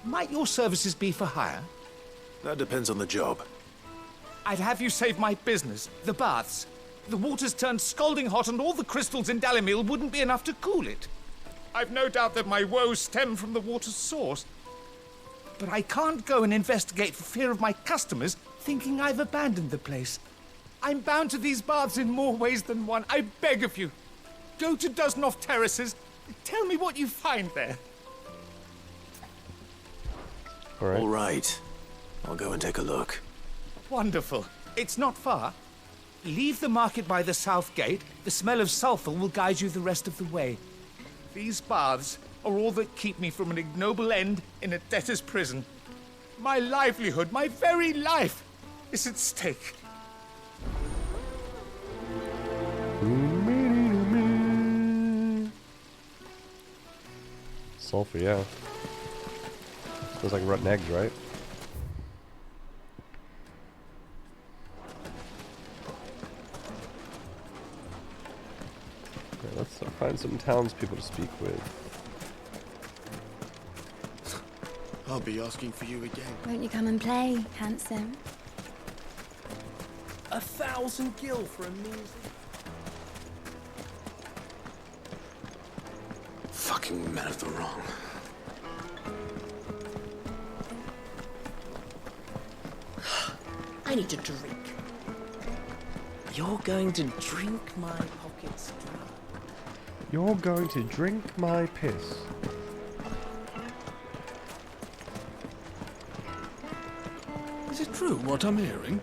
Might your services be for hire? That depends on the job. I'd have you save my business, the baths. The water's turned scalding hot and all the crystals in Dalamil wouldn't be enough to cool it. I've no doubt that my woes stem from the water's source. But I can't go and investigate for fear of my customers thinking I've abandoned the place. I'm bound to these baths in more ways than one. I beg of you. Go to Dusnoff Terraces. Tell me what you find there. All right. I'll go and take a look. Wonderful. It's not far. Leave the market by the south gate. The smell of sulphur will guide you the rest of the way. These baths are all that keep me from an ignoble end in a debtor's prison. My livelihood, my very life, is at stake. Sulfur, yeah. Smells like rotten eggs, right? Okay, let's find some townspeople to speak with. I'll be asking for you again. Won't you come and play, handsome? 1,000 gil for a measly... Fucking men of the wrong. I need to drink. You're going to drink my pockets dry. You're going to drink my piss. Is true what I'm hearing?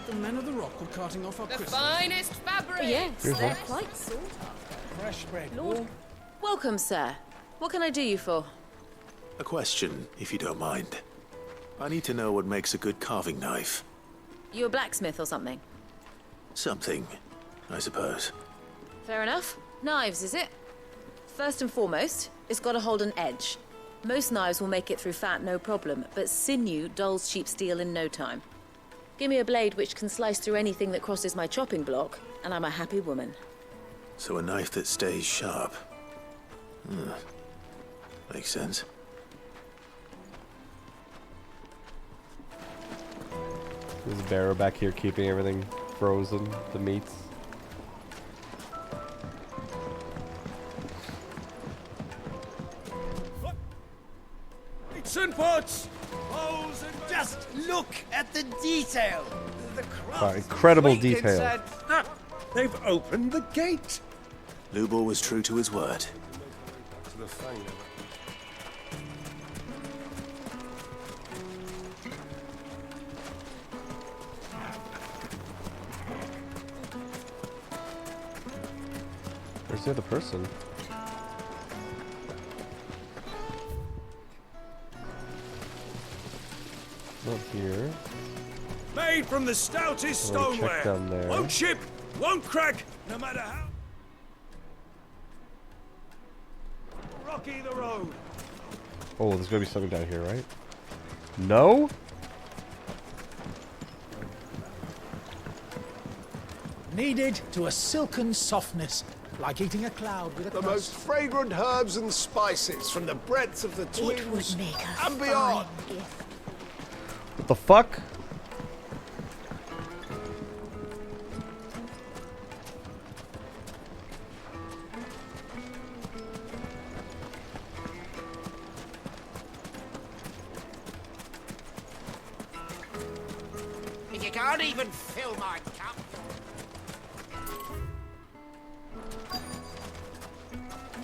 The men of the rock were carting off our The Christmas. finest fabric! Yes, Here's they're one. quite sought after. Fresh bread. Lord. Welcome, sir. What can I do you for? A question, if you don't mind. I need to know what makes a good carving knife. You a blacksmith or something? Something, I suppose. Fair enough. Knives, is it? First and foremost, it's got to hold an edge. Most knives will make it through fat, no problem, but sinew dulls cheap steel in no time. Give me a blade which can slice through anything that crosses my chopping block, and I'm a happy woman. So a knife that stays sharp. Makes sense. There's a barrow back here keeping everything frozen, the meats. Pots and pots! Bowls and just look at the detail. The craft. Incredible detail. They've opened the gate. Lubor was true to his word. To the fang now. Where's the other person? Not here. Made from the stoutest Let me check stoneware. down there. Won't chip, won't crack, no matter how rocky the road. Oh, there's gonna be something down here, right? No? Kneaded to a silken softness, like eating a cloud with a The crust. most fragrant herbs and spices from the breadth of the twins and beyond. What the fuck? You can't even fill my cup.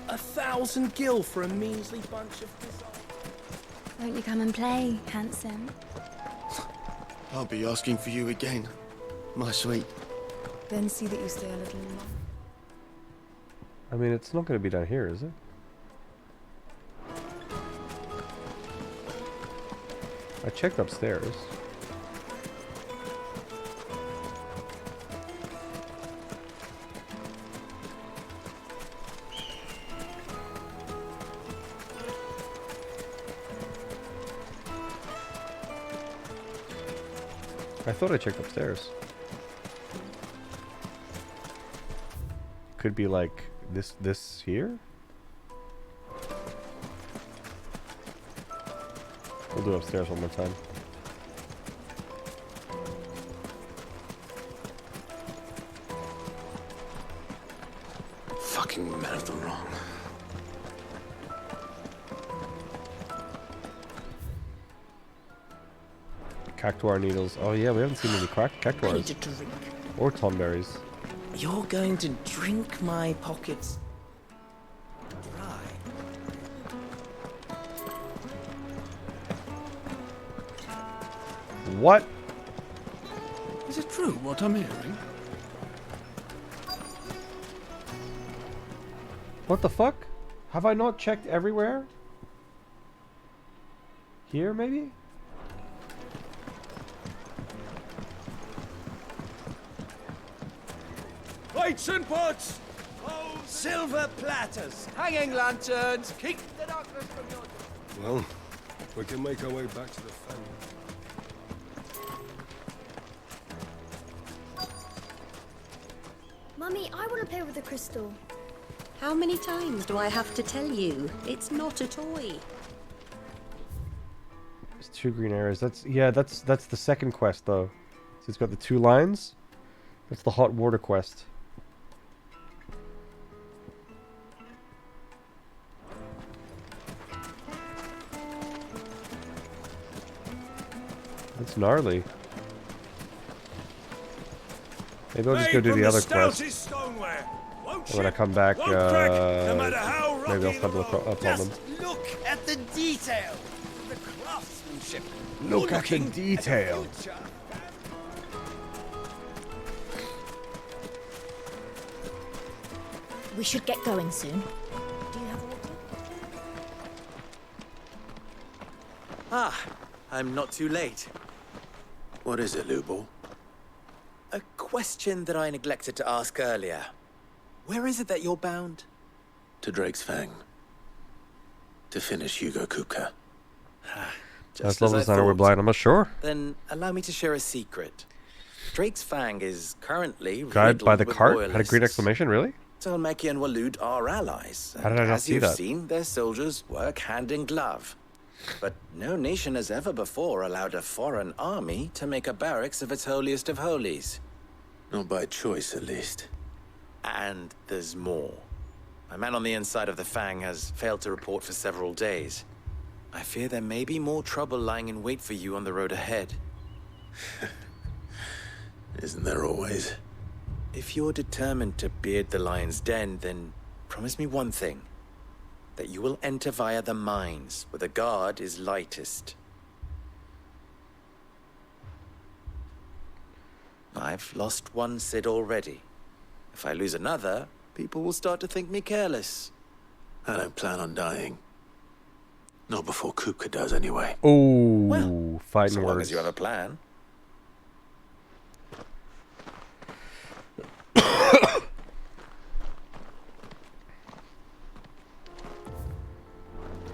A 1,000 gil for a measly bunch of dissolved. Won't you come and play, handsome? I'll be asking for you again, my sweet. Then see that you stay a little longer. I mean, it's not gonna be down here, is it? I checked upstairs. I thought I checked upstairs. Could be like this here? We'll do upstairs one more time. Fucking men of the wrong. Cactuar needles. Oh yeah, we haven't seen any I need cactuars. a drink. Or tomberries. You're going to drink my pockets dry. What? Is it true what I'm hearing? What the fuck? Have I not checked everywhere? Here, maybe? Plates and pots, silver platters, hanging lanterns, keep the darkness from your door. Well, we can make our way back to the fang. Mummy, I want to play with the crystal. How many times do I have to tell you? It's not a toy. There's 2 green arrows. That's the second quest though. So it's got the 2 lines. That's the hot water quest. That's gnarly. Maybe I'll just go do the other quest. And when I come back, maybe I'll stumble up on them. Look at the detail, the craftsmanship. deception. Look at the detail. We should get going soon. Do you have water? Ah, I'm not too late. What is it, Lubor? A question that I neglected to ask earlier. Where is it that you're bound? To Drake's Fang. To finish Hugo Kupka. That's level designer, we're blind, I'm not sure. Then allow me to share a secret. Drake's Fang is currently Guide by the riddled with cart? Had a royalists. green exclamation, really? Talmeki and Walud are allies. How did I not as see you've that? seen, their soldiers work hand in glove. But no nation has ever before allowed a foreign army to make a barracks of its holiest of holies. Not by choice, at least. And there's more. My man on the inside of the Fang has failed to report for several days. I fear there may be more trouble lying in wait for you on the road ahead. Isn't there always? If you're determined to beard the lion's den, then promise me one thing. That you will enter via the mines, where the guard is lightest. I've lost one Cid already. If I lose another, people will start to think me careless. I don't plan on dying. Not before Kupka does, anyway. Ooh, Well, fighting so long words. as you have a plan.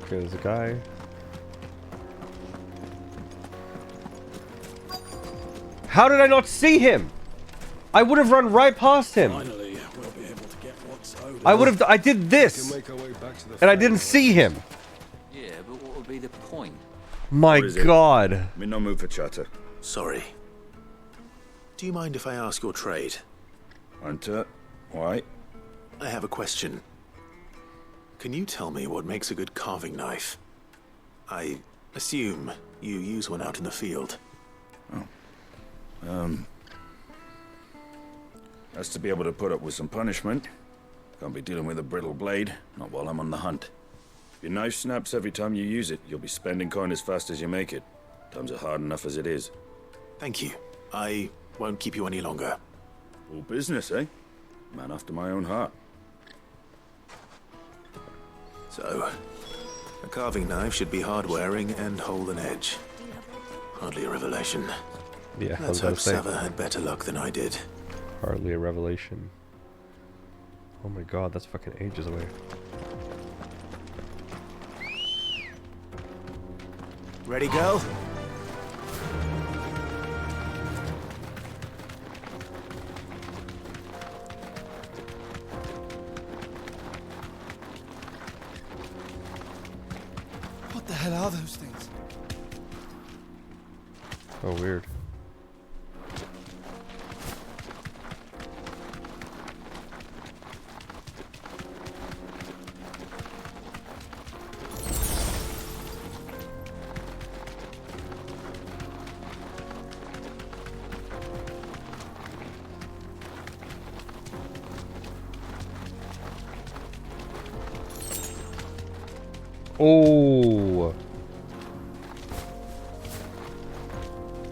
Okay, there's a guy. How did I not see him? I would have run right past him. Finally, we'll be able to get what's owed. I would have. I did this, We can make our way back to the and I didn't see him. Yeah, but what would be the point? My What is it? God. I'm in no mood for chatter. Sorry. Do you mind if I ask your trade? Hunter, why? I have a question. Can you tell me what makes a good carving knife? I assume you use one out in the field. Has to be able to put up with some punishment. Can't be dealing with a brittle blade, not while I'm on the hunt. If your knife snaps every time you use it, you'll be spending coin as fast as you make it. Times are hard enough as it is. Thank you. I won't keep you any longer. All business, eh? Man after my own heart. So, a carving knife should be hard-wearing and hold an edge. Hardly a revelation. Yeah, I Let's was about hope to say. Sava had better luck than I did. Hardly a revelation. Oh my God, that's fucking ages away. Ready, girl? What the hell are those things? Oh, weird. Oh.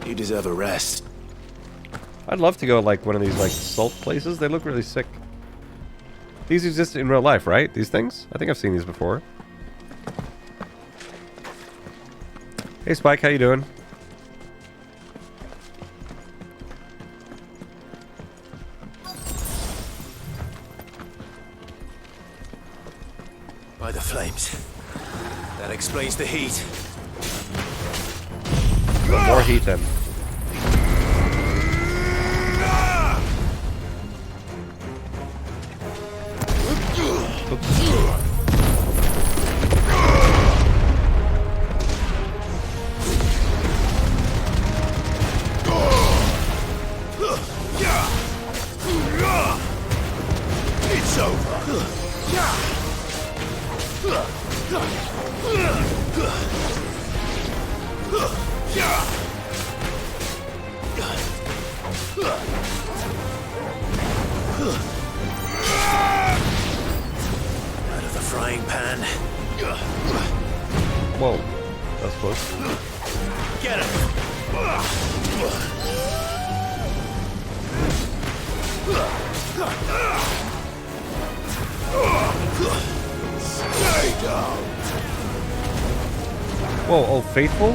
You deserve a rest. I'd love to go like one of these like salt places. They look really sick. These exist in real life, right? These things? I think I've seen these before. Hey Spike, how you doing? By the flames. That explains the heat. More heat then. It's over. Out of the frying pan. Whoa, that's close. Get him! Stay down! Whoa, oh, faithful?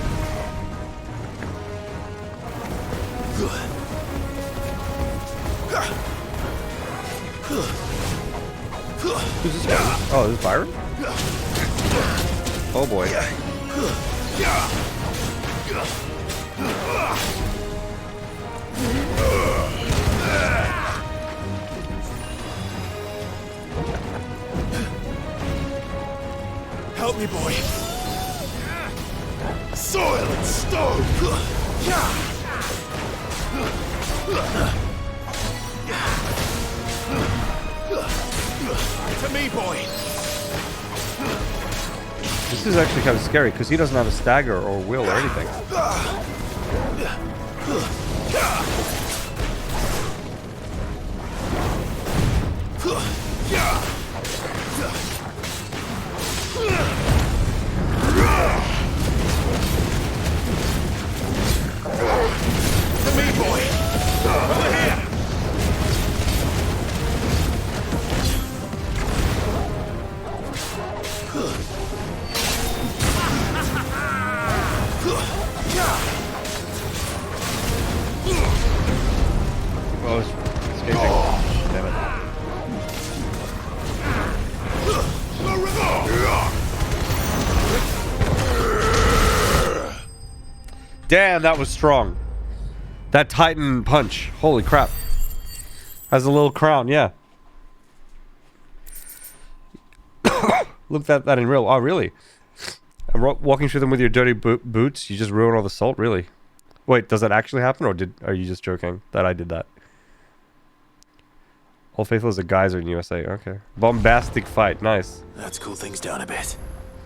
Who's this guy? Oh, this is Byron? Oh boy. Help me, boy. Soil and stone. To me, boy. This is actually kind of scary because he doesn't have a stagger or will or anything. To me, boy. Over here. Oh, it's escaping. Damn it. Damn, that was strong. That Titan punch. Holy crap. Has a little crown, yeah. Look at that in real. Oh, really? Walking through them with your dirty boots, you just ruin all the salt? Really? Wait, does that actually happen, or are you just joking that I did that? Old Faithful is a geyser in USA. Okay. Bombastic fight. Nice. Let's cool things down a bit.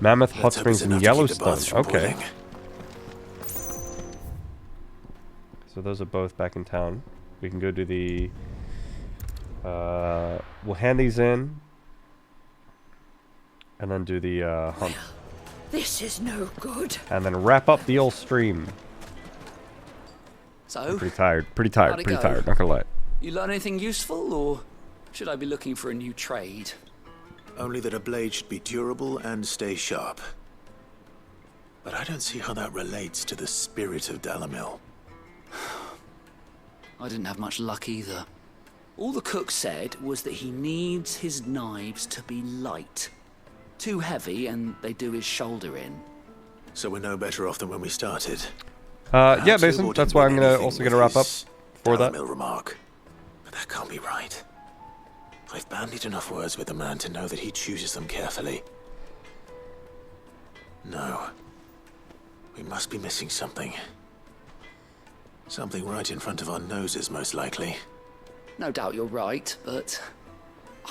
Mammoth Hot Springs in Yellowstone. Okay. So those are both back in town. We can go do the... we'll hand these in. And then do the hunt. This is no good. And then wrap up the old stream. So? I'm pretty tired. Pretty tired. How'd it Pretty go? tired. Not gonna lie. You learn anything useful, or should I be looking for a new trade? Only that a blade should be durable and stay sharp. But I don't see how that relates to the spirit of Dalamil. I didn't have much luck either. All the cook said was that he needs his knives to be light. Too heavy and they do his shoulder in. So we're no better off than when we started. Yeah, Mason. That's why I'm gonna wrap up for that. Remark. But that can't be right. I've bandied enough words with the man to know that he chooses them carefully. No. We must be missing something. Something right in front of our noses, most likely. No doubt you're right, but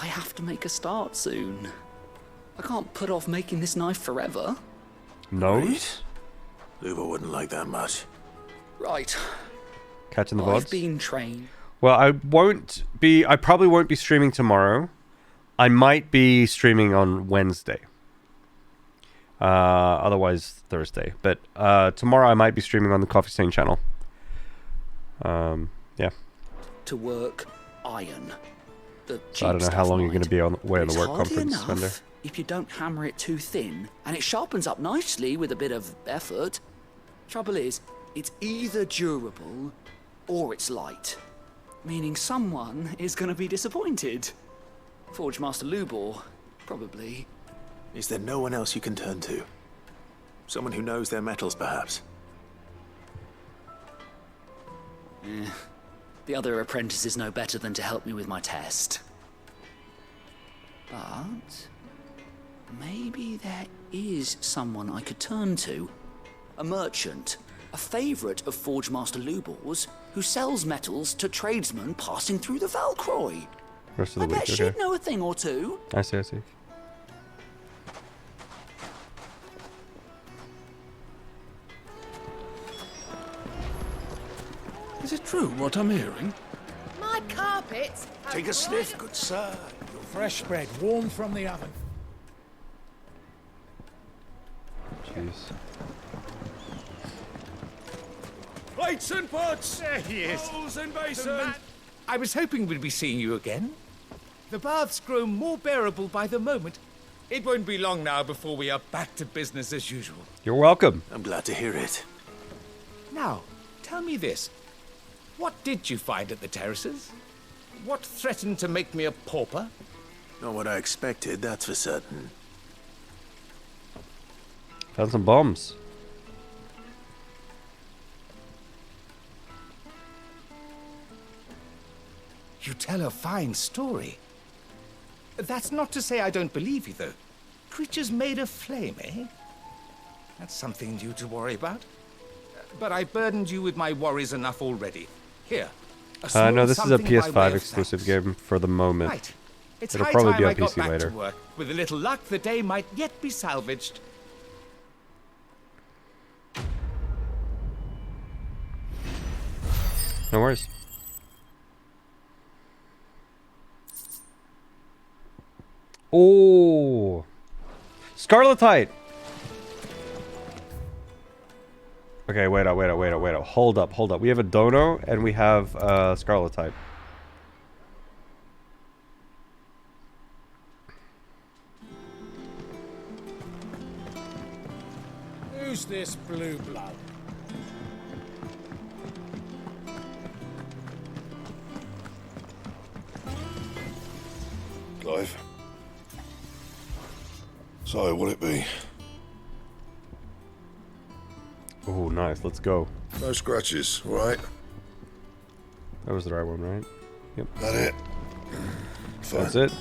I have to make a start soon. I can't put off making this knife forever. Nose? Luba wouldn't like that much. Right. Catching the I've VODs? been trained. Well, I probably won't be streaming tomorrow. I might be streaming on Wednesday. Otherwise Thursday. But tomorrow I might be streaming on the Coffee Stain channel. Yeah. To work iron. So I don't know how long you're going to be away on the work conference, Spender. If you don't hammer it too thin, and it sharpens up nicely with a bit of effort. Trouble is, it's either durable or it's light. Meaning someone is going to be disappointed. Forge Master Lubor, probably. Is there no one else you can turn to? Someone who knows their metals, perhaps? The other apprentices know better than to help me with my test. But maybe there is someone I could turn to. A merchant, a favourite of Forge Master Lubor's, who sells metals to tradesmen passing through the Valcroy. Rest of I the bet week, she'd okay. know a thing or two. I see. Is it true what I'm hearing? My carpets. Take a sniff, good sir. Fresh bread, warm from the oven. Jeez. Plates and pots! There he is. Bowls and The basins! man- I was hoping we'd be seeing you again. The baths grow more bearable by the moment. It won't be long now before we are back to business as usual. You're welcome. I'm glad to hear it. Now, tell me this. What did you find at the terraces? What threatened to make me a pauper? Not what I expected, that's for certain. Found some bombs. You tell a fine story. That's not to say I don't believe you, though. Creatures made of flame, eh? That's something new to worry about. But I burdened you with my worries enough already. Here. No, this is a something by way PS5 of exclusive thanks. game for the moment. Right. It's It'll high probably time be on I got PC back later. to work. With a little luck, the day might yet be salvaged. No worries. Oh, Scarletite. Okay, wait up. Hold up. We have a Dono and we have Scarletite. Who's this blue blood? Clive. So, what'll it be? Oh, nice. Let's go. No scratches, right? That was the right one, right? Yep. That it? Fine. That's it.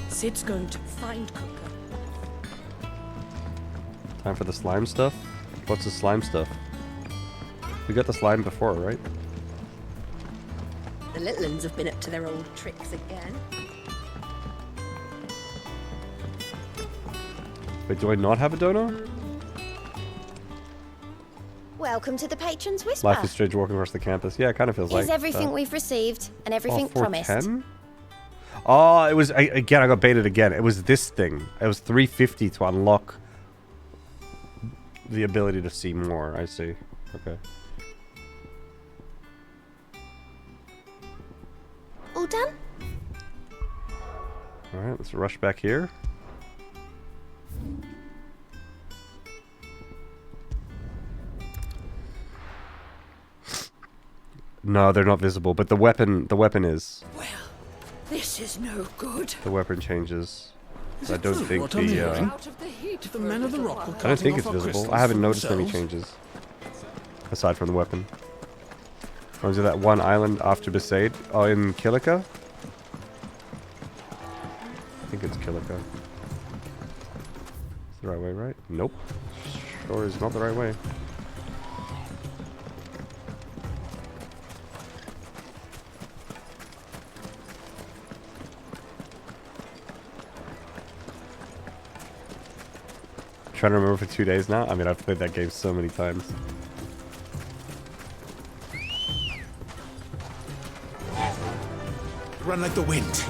Sid's going to find Cooker. Time for the slime stuff. What's the slime stuff? We got the slime before, right? The little uns have been up to their old tricks again. Wait, do I not have a Dono? Welcome to the Patron's Whisper. Life is strange walking across the campus. Yeah, it kind of feels like. Is everything we've received and everything promised? 410? Oh, it was again. I got baited again. It was this thing. It was 350 to unlock the ability to see more. I see. Okay. All done? All right. Let's rush back here. No, they're not visible, but the weapon is. Well, this is no good. The weapon changes. I don't think What I'm the. hearing? Out of the heat. The men of the rock are I don't cutting think off it's our visible. crystals I haven't for noticed any themselves. changes. Aside from the weapon. Or is it that one island after Besaid? Oh, in Kilika? I think it's Kilika. It's the right way, right? Nope. Sure is not the right way. Trying to remember for 2 days now. I mean, I've played that game so many times. Run like the wind.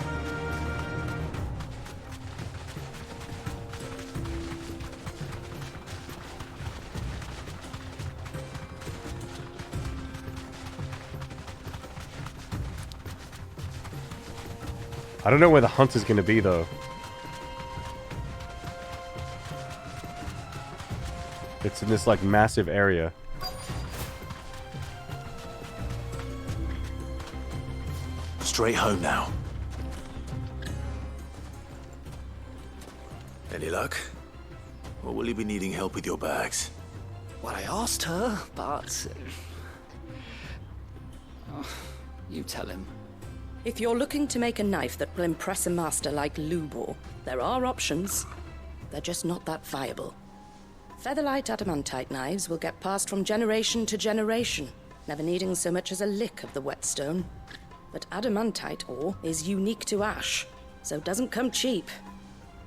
I don't know where the hunt is going to be, though. It's in this, like, massive area. Straight home now. Any luck? Or will you be needing help with your bags? Well, I asked her, but... Oh, you tell him. If you're looking to make a knife that will impress a master like Lubor, there are options. They're just not that viable. Featherlight adamantite knives will get passed from generation to generation, never needing so much as a lick of the whetstone. But adamantite ore is unique to ash, so it doesn't come cheap.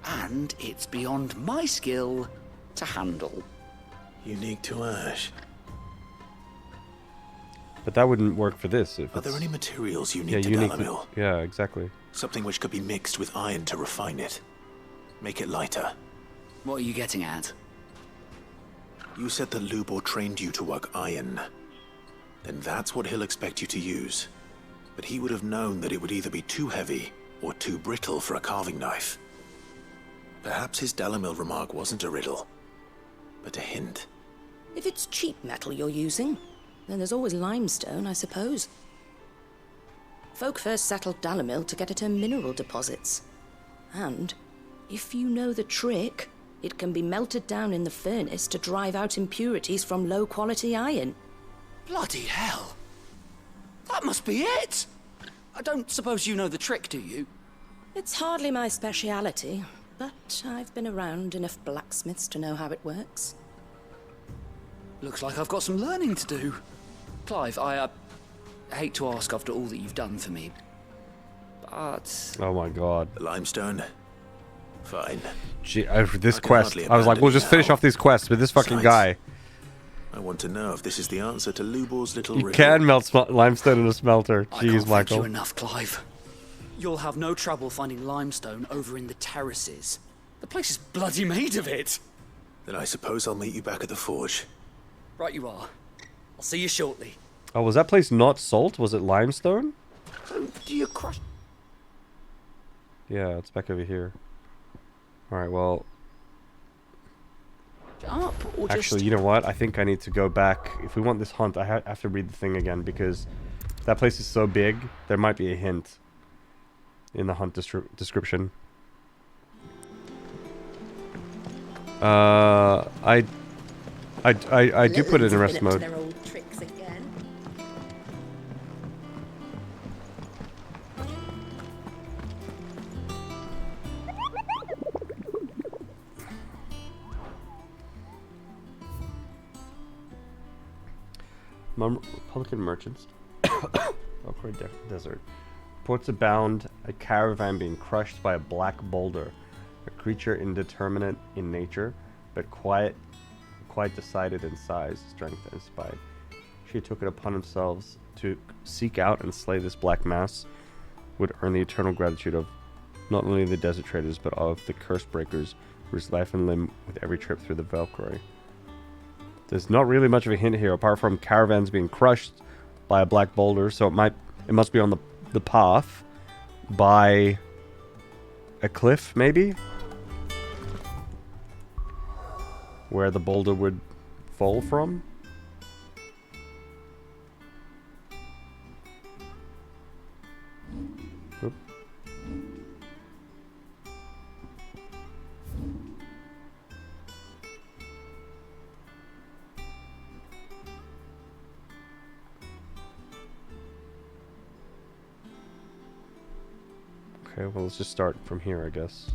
And it's beyond my skill to handle. Unique to ash. But that wouldn't work for this. If Are there it's- any materials unique yeah, to unique Dalamil? Yeah, exactly. Something which could be mixed with iron to refine it. Make it lighter. What are you getting at? You said that Lubor trained you to work iron. then that's what he'll expect you to use. But he would have known that it would either be too heavy or too brittle for a carving knife. Perhaps his Dalamil remark wasn't a riddle, but a hint. If it's cheap metal you're using, then there's always limestone, I suppose. Folk first settled Dalamil to get at her mineral deposits. And, if you know the trick, it can be melted down in the furnace to drive out impurities from low-quality iron. Bloody hell! That must be it! I don't suppose you know the trick, do you? It's hardly my speciality, but I've been around enough blacksmiths to know how it works. Looks like I've got some learning to do. Clive, I hate to ask after all that you've done for me, but... Oh my god. Limestone? Fine. Gee, this quest, I was like, we'll just finish off these quests with this fucking guy. I want to know if this is the answer to Lubor's little You riddle. can melt limestone in a smelter. I Jeez, can't thank Michael. you enough, Clive. You'll have no trouble finding limestone over in the terraces. The place is bloody made of it. Then I suppose I'll meet you back at the forge. Right you are. I'll see you shortly. Oh, was that place not salt? Was it limestone? Do you crush? Yeah, it's back over here. Alright, well... Up, or Actually, just... you know what? I think I need to go back. If we want this hunt, I have to read the thing again, because that place is so big, there might be a hint in the hunt description. I do put it in rest mode. Their old tricks again. Republican merchants. Okra Desert. Reports abound a caravan being crushed by a black boulder, a creature indeterminate in nature, but quite decided in size, strength, and spite. She took it upon themselves to seek out and slay this black mass, would earn the eternal gratitude of not only the desert traders, but of the curse breakers who risk life and limb with every trip through the Valkyrie. There's not really much of a hint here, apart from caravans being crushed by a black boulder, so it must be on the path by a cliff, maybe? Where the boulder would fall from? Oop. Okay, well, let's just start from here, I guess.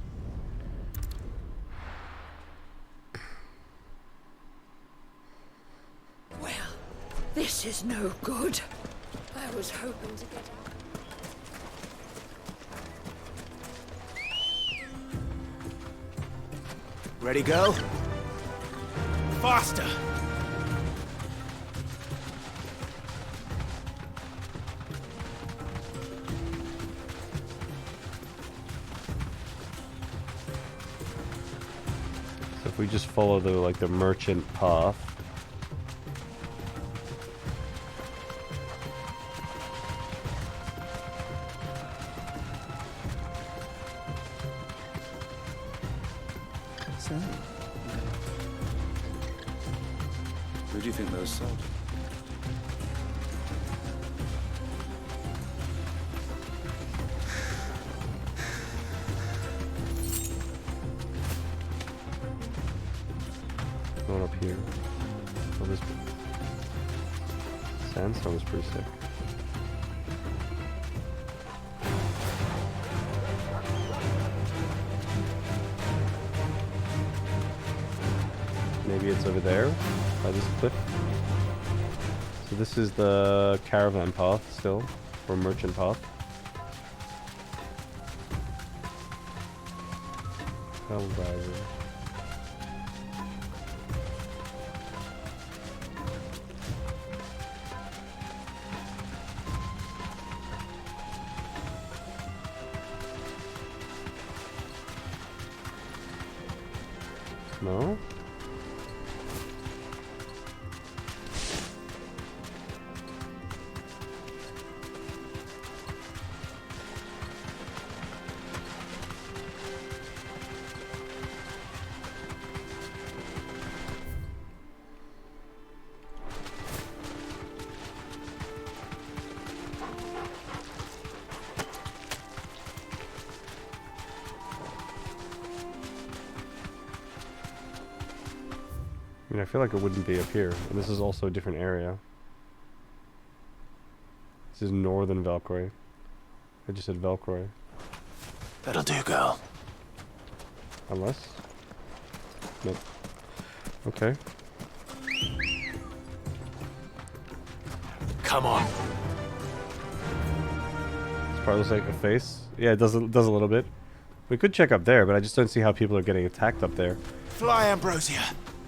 Well, this is no good. I was hoping to get out. Ready, go? Faster! So if we just follow the merchant path. So, Who do you think those sold? Going up here. Oh, this sandstone is pretty sick. Maybe it's over there by this cliff. So this is the caravan path still, or merchant path. Helldiver. No? mean, I feel like it wouldn't be up here. And this is also a different area. This is northern Valkyrie. I just said Valkyrie. That'll do, girl. Unless? Nope. Okay. Come on. This part looks like a face. Yeah, it does a little bit. We could check up there, but I just don't see how people are getting attacked up there. Fly, Ambrosia.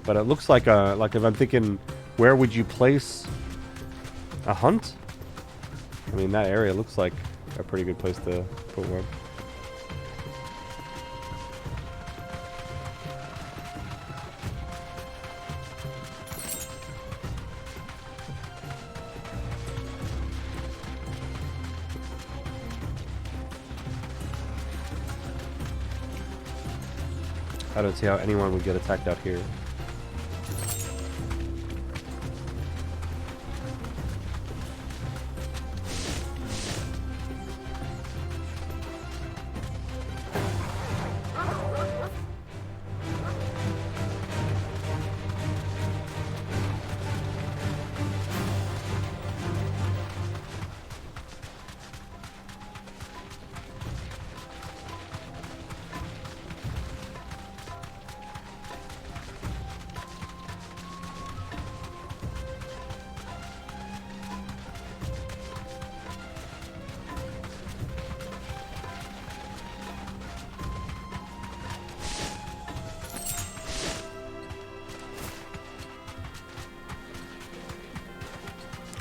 But it looks like if I'm thinking, where would you place a hunt? I mean, that area looks like a pretty good place to put one. I don't see how anyone would get attacked out here.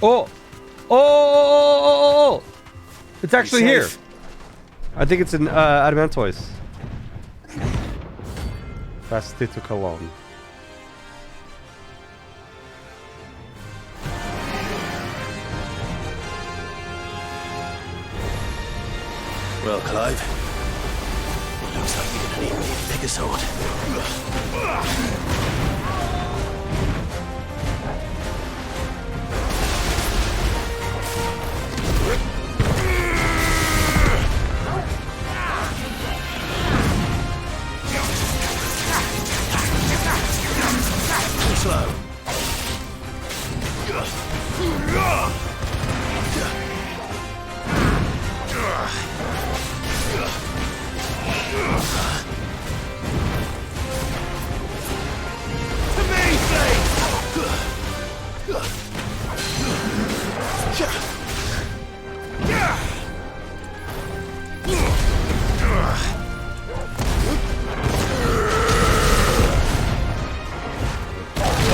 Oh! Oh! It's actually here. I think it's an Adamantoise. Fastitocolon. Well, Clive, it looks like you're gonna need me to take a sword. Slow.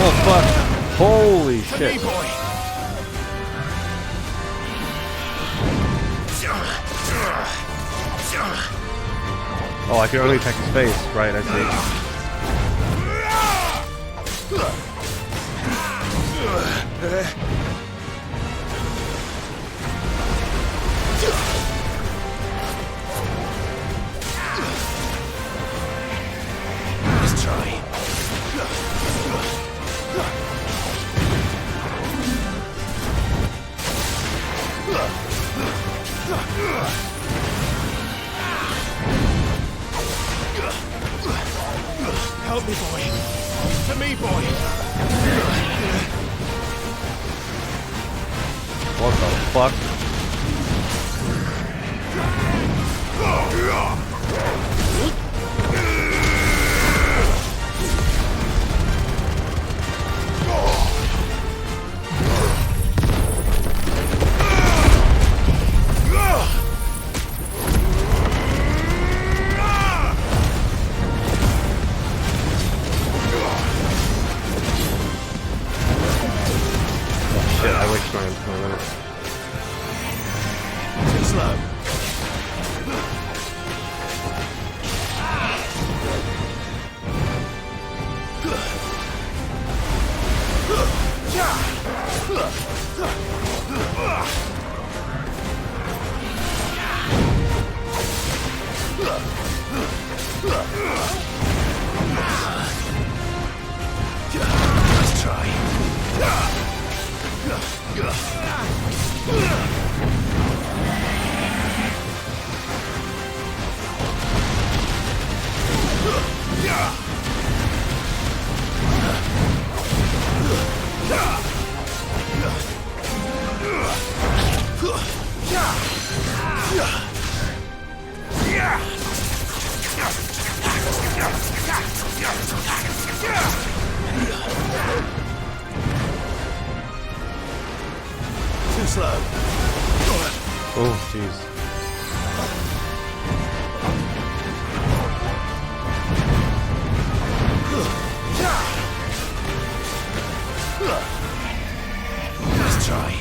Oh fuck! Holy shit! Oh, I can only attack his face, right? I see. Let's try. Help me, boy. To me, boy. What the fuck? Shit, I wish my limit. Too slow. Let's try. jeez. Let's try.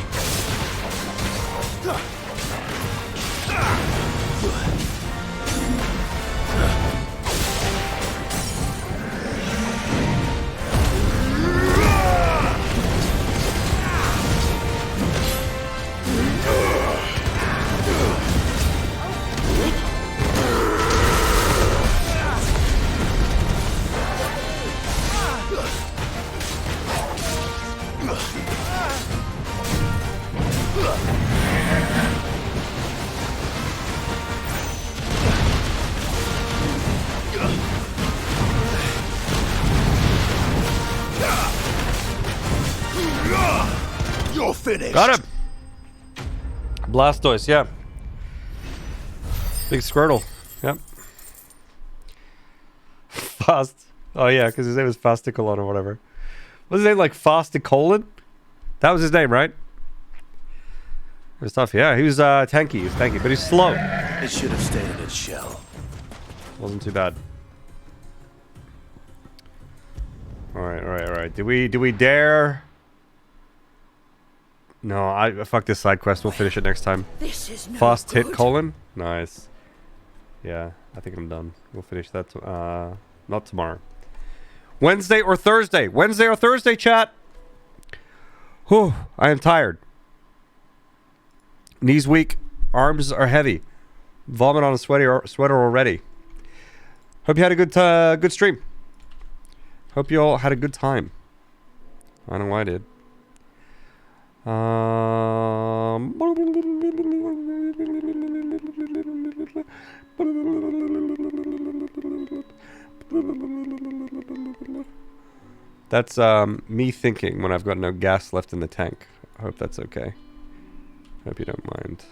You're finished. Got him. Blastoise, yeah. Big Squirtle. Yep. Fast. Oh yeah, because his name was Fasticolon or whatever. What's his name, like Fasticolon? That was his name, right? It was tough. Yeah, he was tanky. He was tanky, but he's slow. It should have stayed in its shell. Wasn't too bad. All right. Do we dare? No, fuck this side quest. We'll finish it next time. This is no Fast hit good. colon. Nice. Yeah, I think I'm done. We'll finish that. Not tomorrow. Wednesday or Thursday. Wednesday or Thursday, chat. Whew, I am tired. Knees weak. Arms are heavy. Vomit on a sweater already. Hope you had a good stream. Hope you all had a good time. I know I did. That's me thinking when I've got no gas left in the tank. I hope that's okay. Hope you don't mind.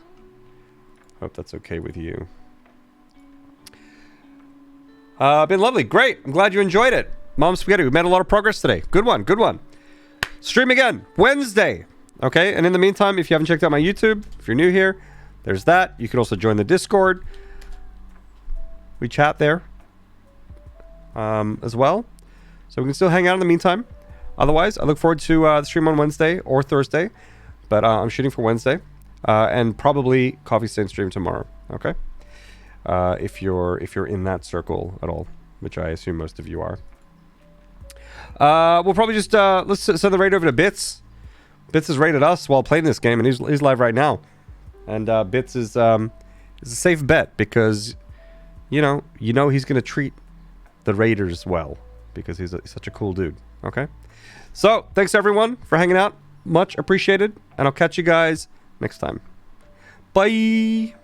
Hope that's okay with you. Been lovely. Great. I'm glad you enjoyed it. Mom Spaghetti, we made a lot of progress today. Good one. Good one. Stream again Wednesday. Okay, and in the meantime, if you haven't checked out my YouTube, if you're new here, there's that. You can also join the Discord. We chat there as well. So we can still hang out in the meantime. Otherwise, I look forward to the stream on Wednesday or Thursday. But I'm shooting for Wednesday. And probably Coffee Stain stream tomorrow. Okay? If you're in that circle at all, which I assume most of you are. We'll probably just let's send the raid over to Bits. Bits has raided us while playing this game, and he's live right now. And Bits is a safe bet because you know he's gonna treat the raiders well because he's such a cool dude. Okay, so thanks everyone for hanging out, much appreciated, and I'll catch you guys next time. Bye.